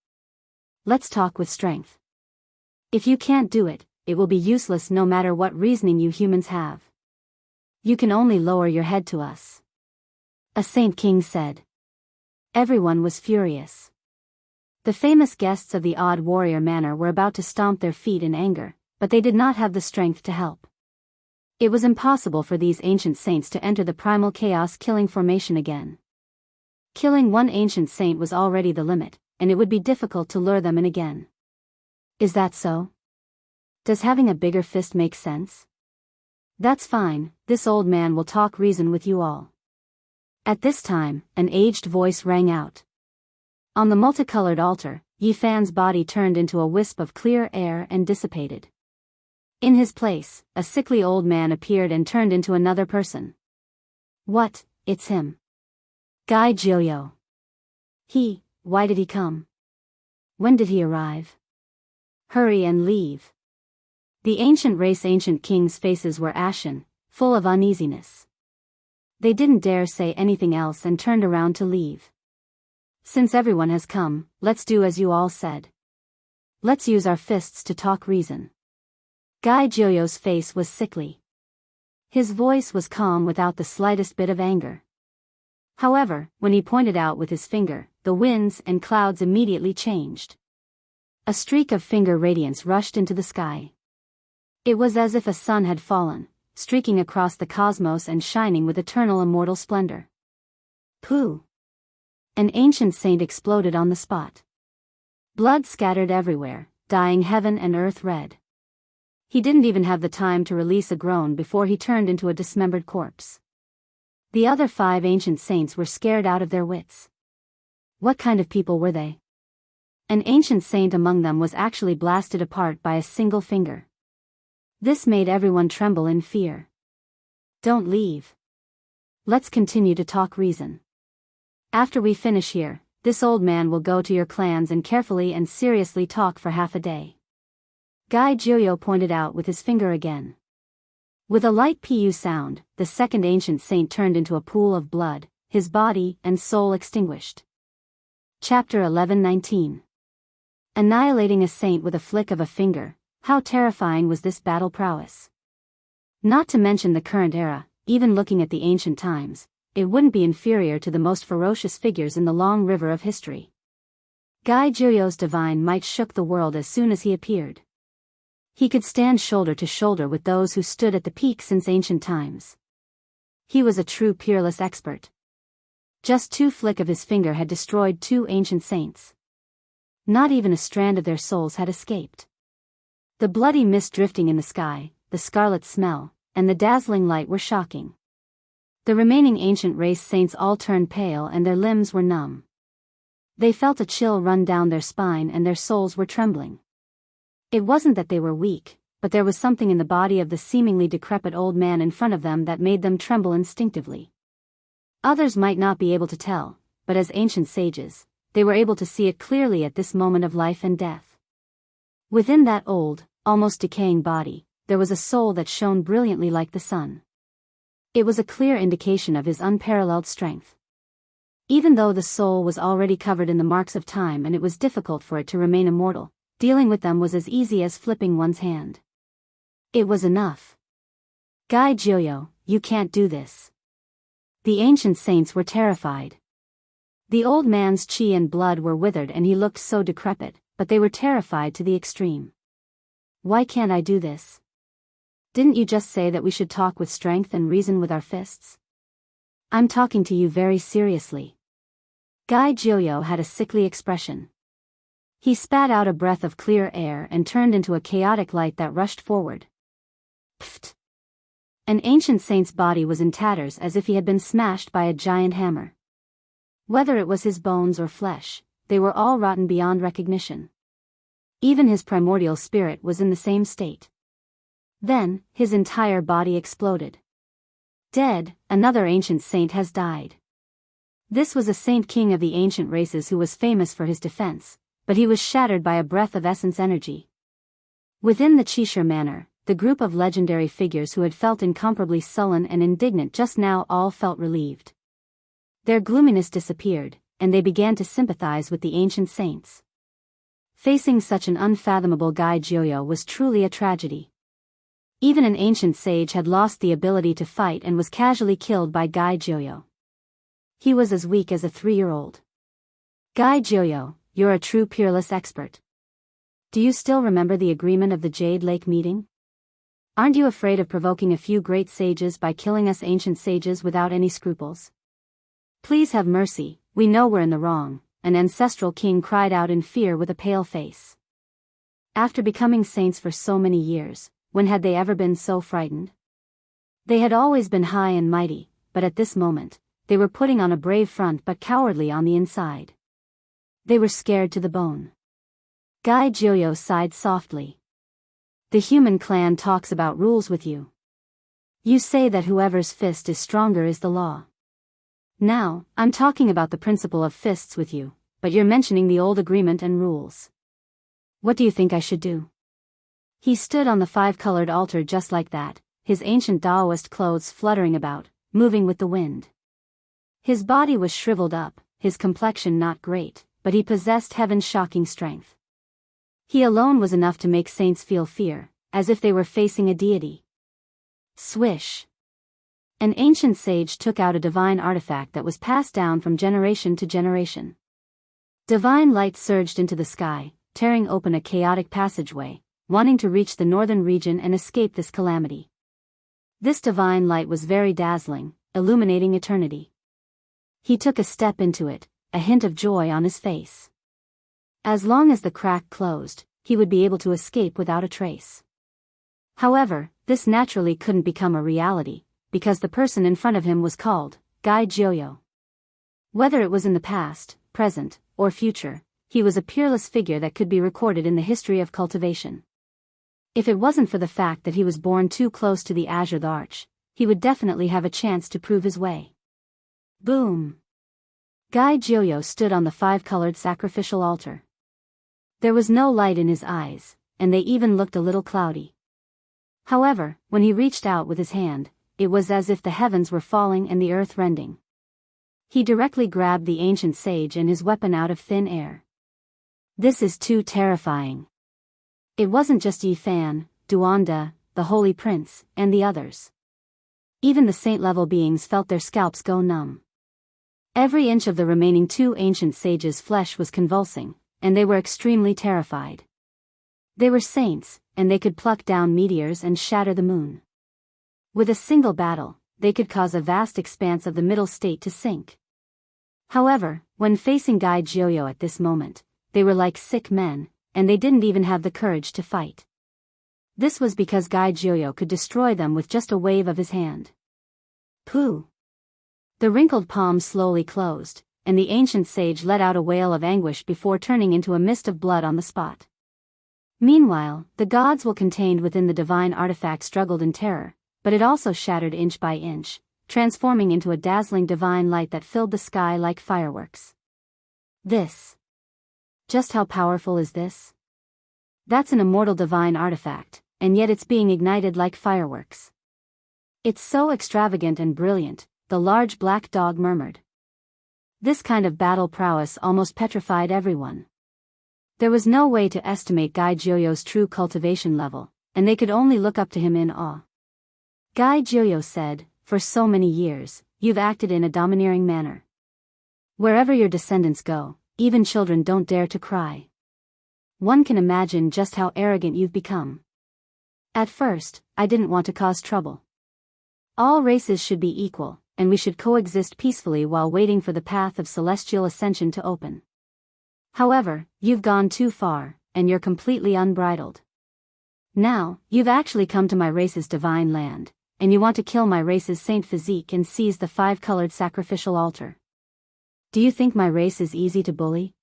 Let's talk with strength. If you can't do it, it will be useless no matter what reasoning you humans have. You can only lower your head to us. A saint king said. Everyone was furious. The famous guests of the odd warrior manor were about to stomp their feet in anger, but they did not have the strength to help. It was impossible for these ancient saints to enter the primal chaos-killing formation again. Killing one ancient saint was already the limit, and it would be difficult to lure them in again. Is that so? Does having a bigger fist make sense? That's fine, this old man will talk reason with you all. At this time, an aged voice rang out. On the multicolored altar, Yi Fan's body turned into a wisp of clear air and dissipated. In his place, a sickly old man appeared and turned into another person. What, it's him. Guy Jiuyo. Why did he come? When did he arrive? Hurry and leave. The ancient kings' faces were ashen, full of uneasiness. They didn't dare say anything else and turned around to leave. Since everyone has come, let's do as you all said. Let's use our fists to talk reason. Guy Jiuyo's face was sickly. His voice was calm without the slightest bit of anger. However, when he pointed out with his finger, the winds and clouds immediately changed. A streak of finger radiance rushed into the sky. It was as if a sun had fallen, streaking across the cosmos and shining with eternal immortal splendor. Pooh! An ancient saint exploded on the spot. Blood scattered everywhere, dyeing heaven and earth red. He didn't even have the time to release a groan before he turned into a dismembered corpse. The other 5 ancient saints were scared out of their wits. What kind of people were they? An ancient saint among them was actually blasted apart by a single finger. This made everyone tremble in fear. Don't leave. Let's continue to talk reason. After we finish here, this old man will go to your clans and carefully and seriously talk for half a day. Guy Jiuyo pointed out with his finger again. With a light pu sound, the second ancient saint turned into a pool of blood, his body and soul extinguished. Chapter 11:19. Annihilating a saint with a flick of a finger, how terrifying was this battle prowess? Not to mention the current era, even looking at the ancient times, it wouldn't be inferior to the most ferocious figures in the long river of history. Guy Jiuyo's divine might shook the world as soon as he appeared. He could stand shoulder to shoulder with those who stood at the peak since ancient times. He was a true peerless expert. Just 2 flick of his finger had destroyed 2 ancient saints. Not even a strand of their souls had escaped. The bloody mist drifting in the sky, the scarlet smell, and the dazzling light were shocking. The remaining ancient race saints all turned pale and their limbs were numb. They felt a chill run down their spine and their souls were trembling. It wasn't that they were weak, but there was something in the body of the seemingly decrepit old man in front of them that made them tremble instinctively. Others might not be able to tell, but as ancient sages, they were able to see it clearly at this moment of life and death. Within that old, almost decaying body, there was a soul that shone brilliantly like the sun. It was a clear indication of his unparalleled strength. Even though the soul was already covered in the marks of time and it was difficult for it to remain immortal, dealing with them was as easy as flipping one's hand. It was enough. Guy Jiuyo, you can't do this. The ancient saints were terrified. The old man's qi and blood were withered and he looked so decrepit, but they were terrified to the extreme. Why can't I do this? Didn't you just say that we should talk with strength and reason with our fists? I'm talking to you very seriously. Guy Jiuyo had a sickly expression. He spat out a breath of clear air and turned into a chaotic light that rushed forward. Pfft! An ancient saint's body was in tatters as if he had been smashed by a giant hammer. Whether it was his bones or flesh, they were all rotten beyond recognition. Even his primordial spirit was in the same state. Then, his entire body exploded. Dead, another ancient saint has died. This was a saint king of the ancient races who was famous for his defense, but he was shattered by a breath of essence energy. Within the Qishir Manor, the group of legendary figures who had felt incomparably sullen and indignant just now all felt relieved. Their gloominess disappeared, and they began to sympathize with the ancient saints. Facing such an unfathomable Guy Jiuyo was truly a tragedy. Even an ancient sage had lost the ability to fight and was casually killed by Guy Jiuyo. He was as weak as a 3-year-old. Guy Jiuyo, you're a true peerless expert. Do you still remember the agreement of the Jade Lake meeting? Aren't you afraid of provoking a few great sages by killing us ancient sages without any scruples? Please have mercy, we know we're in the wrong, an ancestral king cried out in fear with a pale face. After becoming saints for so many years, when had they ever been so frightened? They had always been high and mighty, but at this moment, they were putting on a brave front but cowardly on the inside. They were scared to the bone. Guy Jiuyo sighed softly. The human clan talks about rules with you. You say that whoever's fist is stronger is the law. Now, I'm talking about the principle of fists with you, but you're mentioning the old agreement and rules. What do you think I should do? He stood on the 5-colored altar just like that, his ancient Daoist clothes fluttering about, moving with the wind. His body was shriveled up, his complexion not great, but he possessed heaven's shocking strength. He alone was enough to make saints feel fear, as if they were facing a deity. Swish! An ancient sage took out a divine artifact that was passed down from generation to generation. Divine light surged into the sky, tearing open a chaotic passageway, wanting to reach the northern region and escape this calamity. This divine light was very dazzling, illuminating eternity. He took a step into it, a hint of joy on his face. As long as the crack closed, he would be able to escape without a trace. However, this naturally couldn't become a reality, because the person in front of him was called Guy Jiuyo. Whether it was in the past, present, or future, he was a peerless figure that could be recorded in the history of cultivation. If it wasn't for the fact that he was born too close to the Azure Arch, he would definitely have a chance to prove his way. Boom! Guy Jiuyo stood on the 5-colored sacrificial altar. There was no light in his eyes, and they even looked a little cloudy. However, when he reached out with his hand, it was as if the heavens were falling and the earth rending. He directly grabbed the ancient sage and his weapon out of thin air. This is too terrifying. It wasn't just Yi Fan, Duanda, the Holy Prince, and the others. Even the saint-level beings felt their scalps go numb. Every inch of the remaining 2 ancient sages' flesh was convulsing, and they were extremely terrified. They were saints, and they could pluck down meteors and shatter the moon. With a single battle, they could cause a vast expanse of the middle state to sink. However, when facing Guy Jiuyo at this moment, they were like sick men, and they didn't even have the courage to fight. This was because Guy Jiuyo could destroy them with just a wave of his hand. Pooh! The wrinkled palms slowly closed, and the ancient sage let out a wail of anguish before turning into a mist of blood on the spot. Meanwhile, the gods contained within the divine artifact struggled in terror, but it also shattered inch by inch, transforming into a dazzling divine light that filled the sky like fireworks. This. Just how powerful is this? That's an immortal divine artifact, and yet it's being ignited like fireworks. It's so extravagant and brilliant, the large black dog murmured. This kind of battle prowess almost petrified everyone. There was no way to estimate Guy Jiuyo's true cultivation level, and they could only look up to him in awe. Guy Jiuyo said, "For so many years, you've acted in a domineering manner. Wherever your descendants go, even children don't dare to cry. One can imagine just how arrogant you've become. At first, I didn't want to cause trouble. All races should be equal, and we should coexist peacefully while waiting for the path of celestial ascension to open. However, you've gone too far, and you're completely unbridled. Now, you've actually come to my race's divine land, and you want to kill my race's saint physique and seize the 5-colored sacrificial altar. Do you think my race is easy to bully?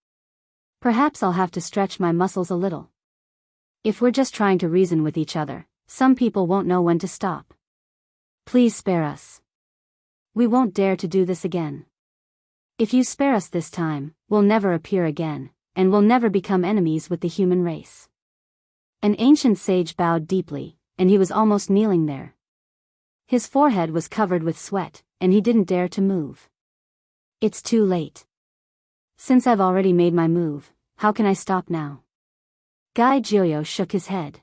Perhaps I'll have to stretch my muscles a little. If we're just trying to reason with each other, some people won't know when to stop. Please spare us. We won't dare to do this again. If you spare us this time, we'll never appear again, and we'll never become enemies with the human race. An ancient sage bowed deeply, and he was almost kneeling there. His forehead was covered with sweat, and he didn't dare to move. It's too late. Since I've already made my move, how can I stop now? Guy Jiao shook his head.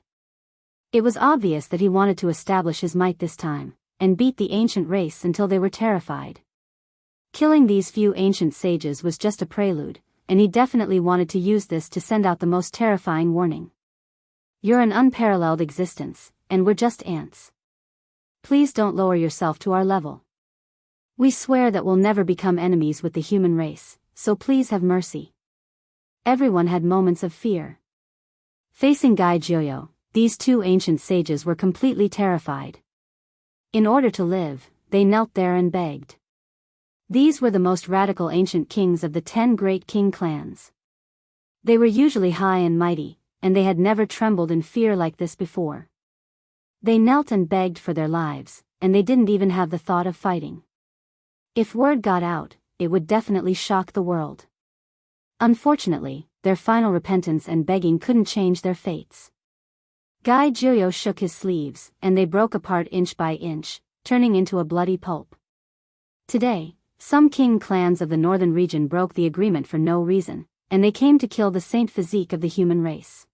It was obvious that he wanted to establish his might this time, and beat the ancient race until they were terrified. Killing these few ancient sages was just a prelude, and he definitely wanted to use this to send out the most terrifying warning. You're an unparalleled existence, and we're just ants. Please don't lower yourself to our level. We swear that we'll never become enemies with the human race, so please have mercy. Everyone had moments of fear. Facing Guy Jiao, these two ancient sages were completely terrified. In order to live, they knelt there and begged. These were the most radical ancient kings of the 10 great king clans. They were usually high and mighty, and they had never trembled in fear like this before. They knelt and begged for their lives, and they didn't even have the thought of fighting. If word got out, it would definitely shock the world. Unfortunately, their final repentance and begging couldn't change their fates. Guy Jiao shook his sleeves, and they broke apart inch by inch, turning into a bloody pulp. Today, some king clans of the northern region broke the agreement for no reason, and they came to kill the saint physique of the human race.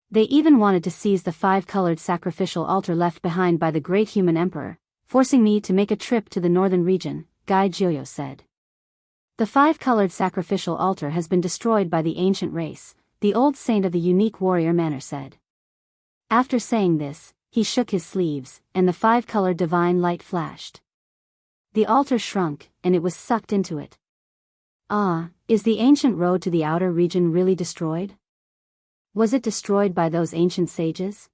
They even wanted to seize the 5-colored sacrificial altar left behind by the great human emperor, forcing me to make a trip to the northern region, Guy Jiao said. The 5-colored sacrificial altar has been destroyed by the ancient race, the old saint of the unique warrior manner said. After saying this, he shook his sleeves, and the 5-colored divine light flashed. The altar shrunk, and it was sucked into it. Ah, is the ancient road to the outer region really destroyed? Was it destroyed by those ancient sages?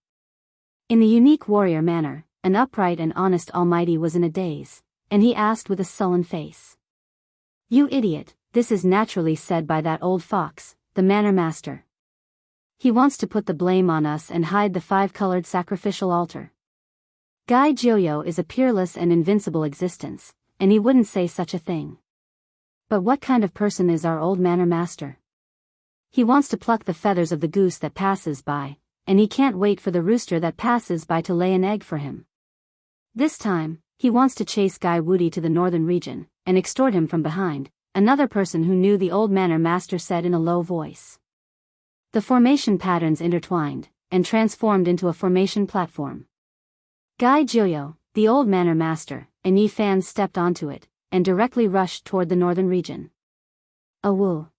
In the unique warrior manner, an upright and honest Almighty was in a daze, and he asked with a sullen face. You idiot, this is naturally said by that old fox, the manor master. He wants to put the blame on us and hide the 5-colored sacrificial altar. Guy Jiao is a peerless and invincible existence, and he wouldn't say such a thing. But what kind of person is our old manor master? He wants to pluck the feathers of the goose that passes by, and he can't wait for the rooster that passes by to lay an egg for him. This time, he wants to chase Guy Woody to the northern region, and extort him from behind, another person who knew the old manor master said in a low voice. The formation patterns intertwined, and transformed into a formation platform. Guy Jiao, the old manor master, and Yi Fan stepped onto it, and directly rushed toward the northern region. Awoo.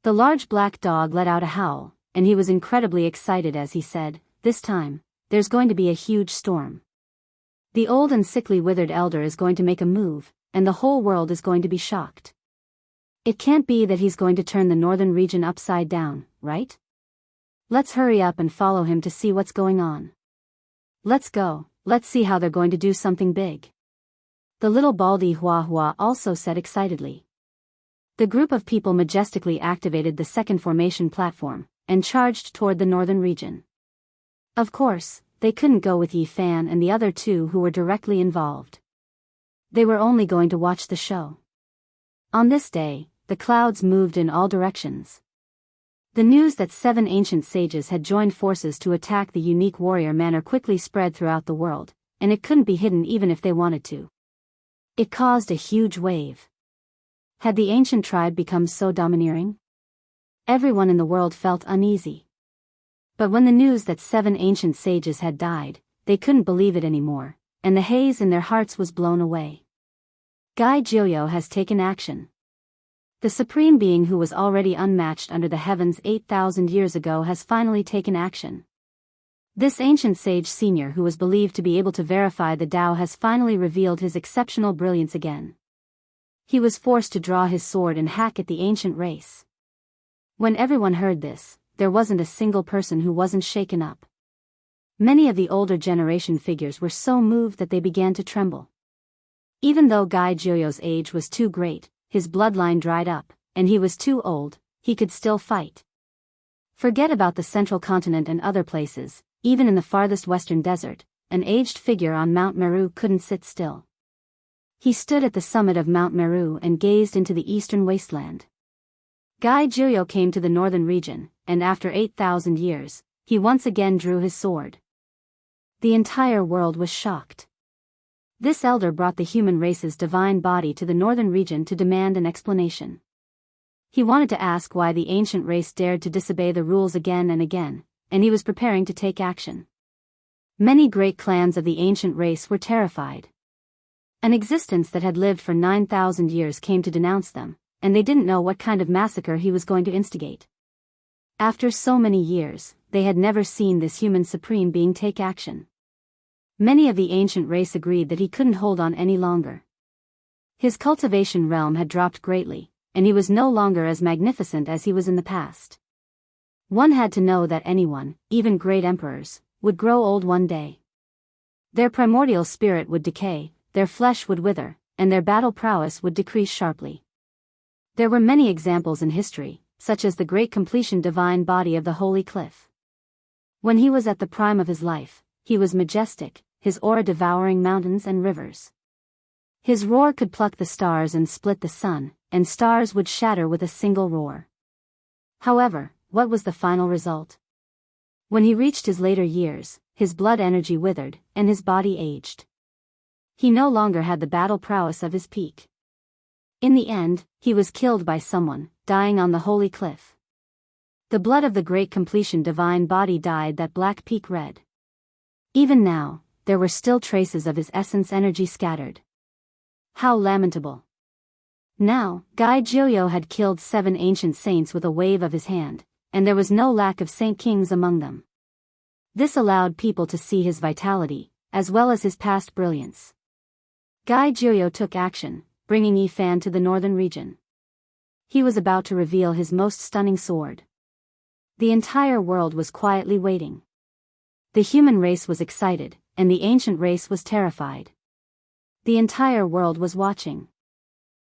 The large black dog let out a howl, and he was incredibly excited as he said, this time, there's going to be a huge storm. The old and sickly withered elder is going to make a move, and the whole world is going to be shocked. It can't be that he's going to turn the northern region upside down, right? Let's hurry up and follow him to see what's going on. Let's go, let's see how they're going to do something big. The little baldy Hua Hua also said excitedly. The group of people majestically activated the second formation platform, and charged toward the northern region. Of course, they couldn't go with Yi Fan and the other two who were directly involved. They were only going to watch the show. On this day, the clouds moved in all directions. The news that 7 ancient sages had joined forces to attack the unique warrior manor quickly spread throughout the world, and it couldn't be hidden even if they wanted to. It caused a huge wave. Had the ancient tribe become so domineering? Everyone in the world felt uneasy. But when the news that 7 ancient sages had died, they couldn't believe it anymore, and the haze in their hearts was blown away. Guy Jiao has taken action. The Supreme Being who was already unmatched under the heavens 8,000 years ago has finally taken action. This ancient sage senior who was believed to be able to verify the Tao has finally revealed his exceptional brilliance again. He was forced to draw his sword and hack at the ancient race. When everyone heard this, there wasn't a single person who wasn't shaken up. Many of the older generation figures were so moved that they began to tremble. Even though Gai Jiuyo's age was too great, his bloodline dried up, and he was too old, he could still fight. Forget about the central continent and other places, even in the farthest western desert, an aged figure on Mount Meru couldn't sit still. He stood at the summit of Mount Meru and gazed into the eastern wasteland. Gai Jiuyo came to the northern region, and after 8,000 years, he once again drew his sword. The entire world was shocked. This elder brought the human race's divine body to the northern region to demand an explanation. He wanted to ask why the ancient race dared to disobey the rules again and again, and he was preparing to take action. Many great clans of the ancient race were terrified. An existence that had lived for 9,000 years came to denounce them, and they didn't know what kind of massacre he was going to instigate. After so many years, they had never seen this human supreme being take action. Many of the ancient race agreed that he couldn't hold on any longer. His cultivation realm had dropped greatly, and he was no longer as magnificent as he was in the past. One had to know that anyone, even great emperors, would grow old one day. Their primordial spirit would decay, their flesh would wither, and their battle prowess would decrease sharply. There were many examples in history, such as the great completion divine body of the Holy Cliff. When he was at the prime of his life, he was majestic, his aura devouring mountains and rivers. His roar could pluck the stars and split the sun, and stars would shatter with a single roar. However, what was the final result? When he reached his later years, his blood energy withered, and his body aged. He no longer had the battle prowess of his peak. In the end, he was killed by someone, dying on the holy cliff. The blood of the great completion divine body dyed that black peak red. Even now, there were still traces of his essence energy scattered. How lamentable. Now, Gai Jiuyo had killed 7 ancient saints with a wave of his hand, and there was no lack of saint kings among them. This allowed people to see his vitality, as well as his past brilliance. Gai Jiuyo took action, bringing Yifan to the northern region. He was about to reveal his most stunning sword. The entire world was quietly waiting. The human race was excited, and the ancient race was terrified. The entire world was watching.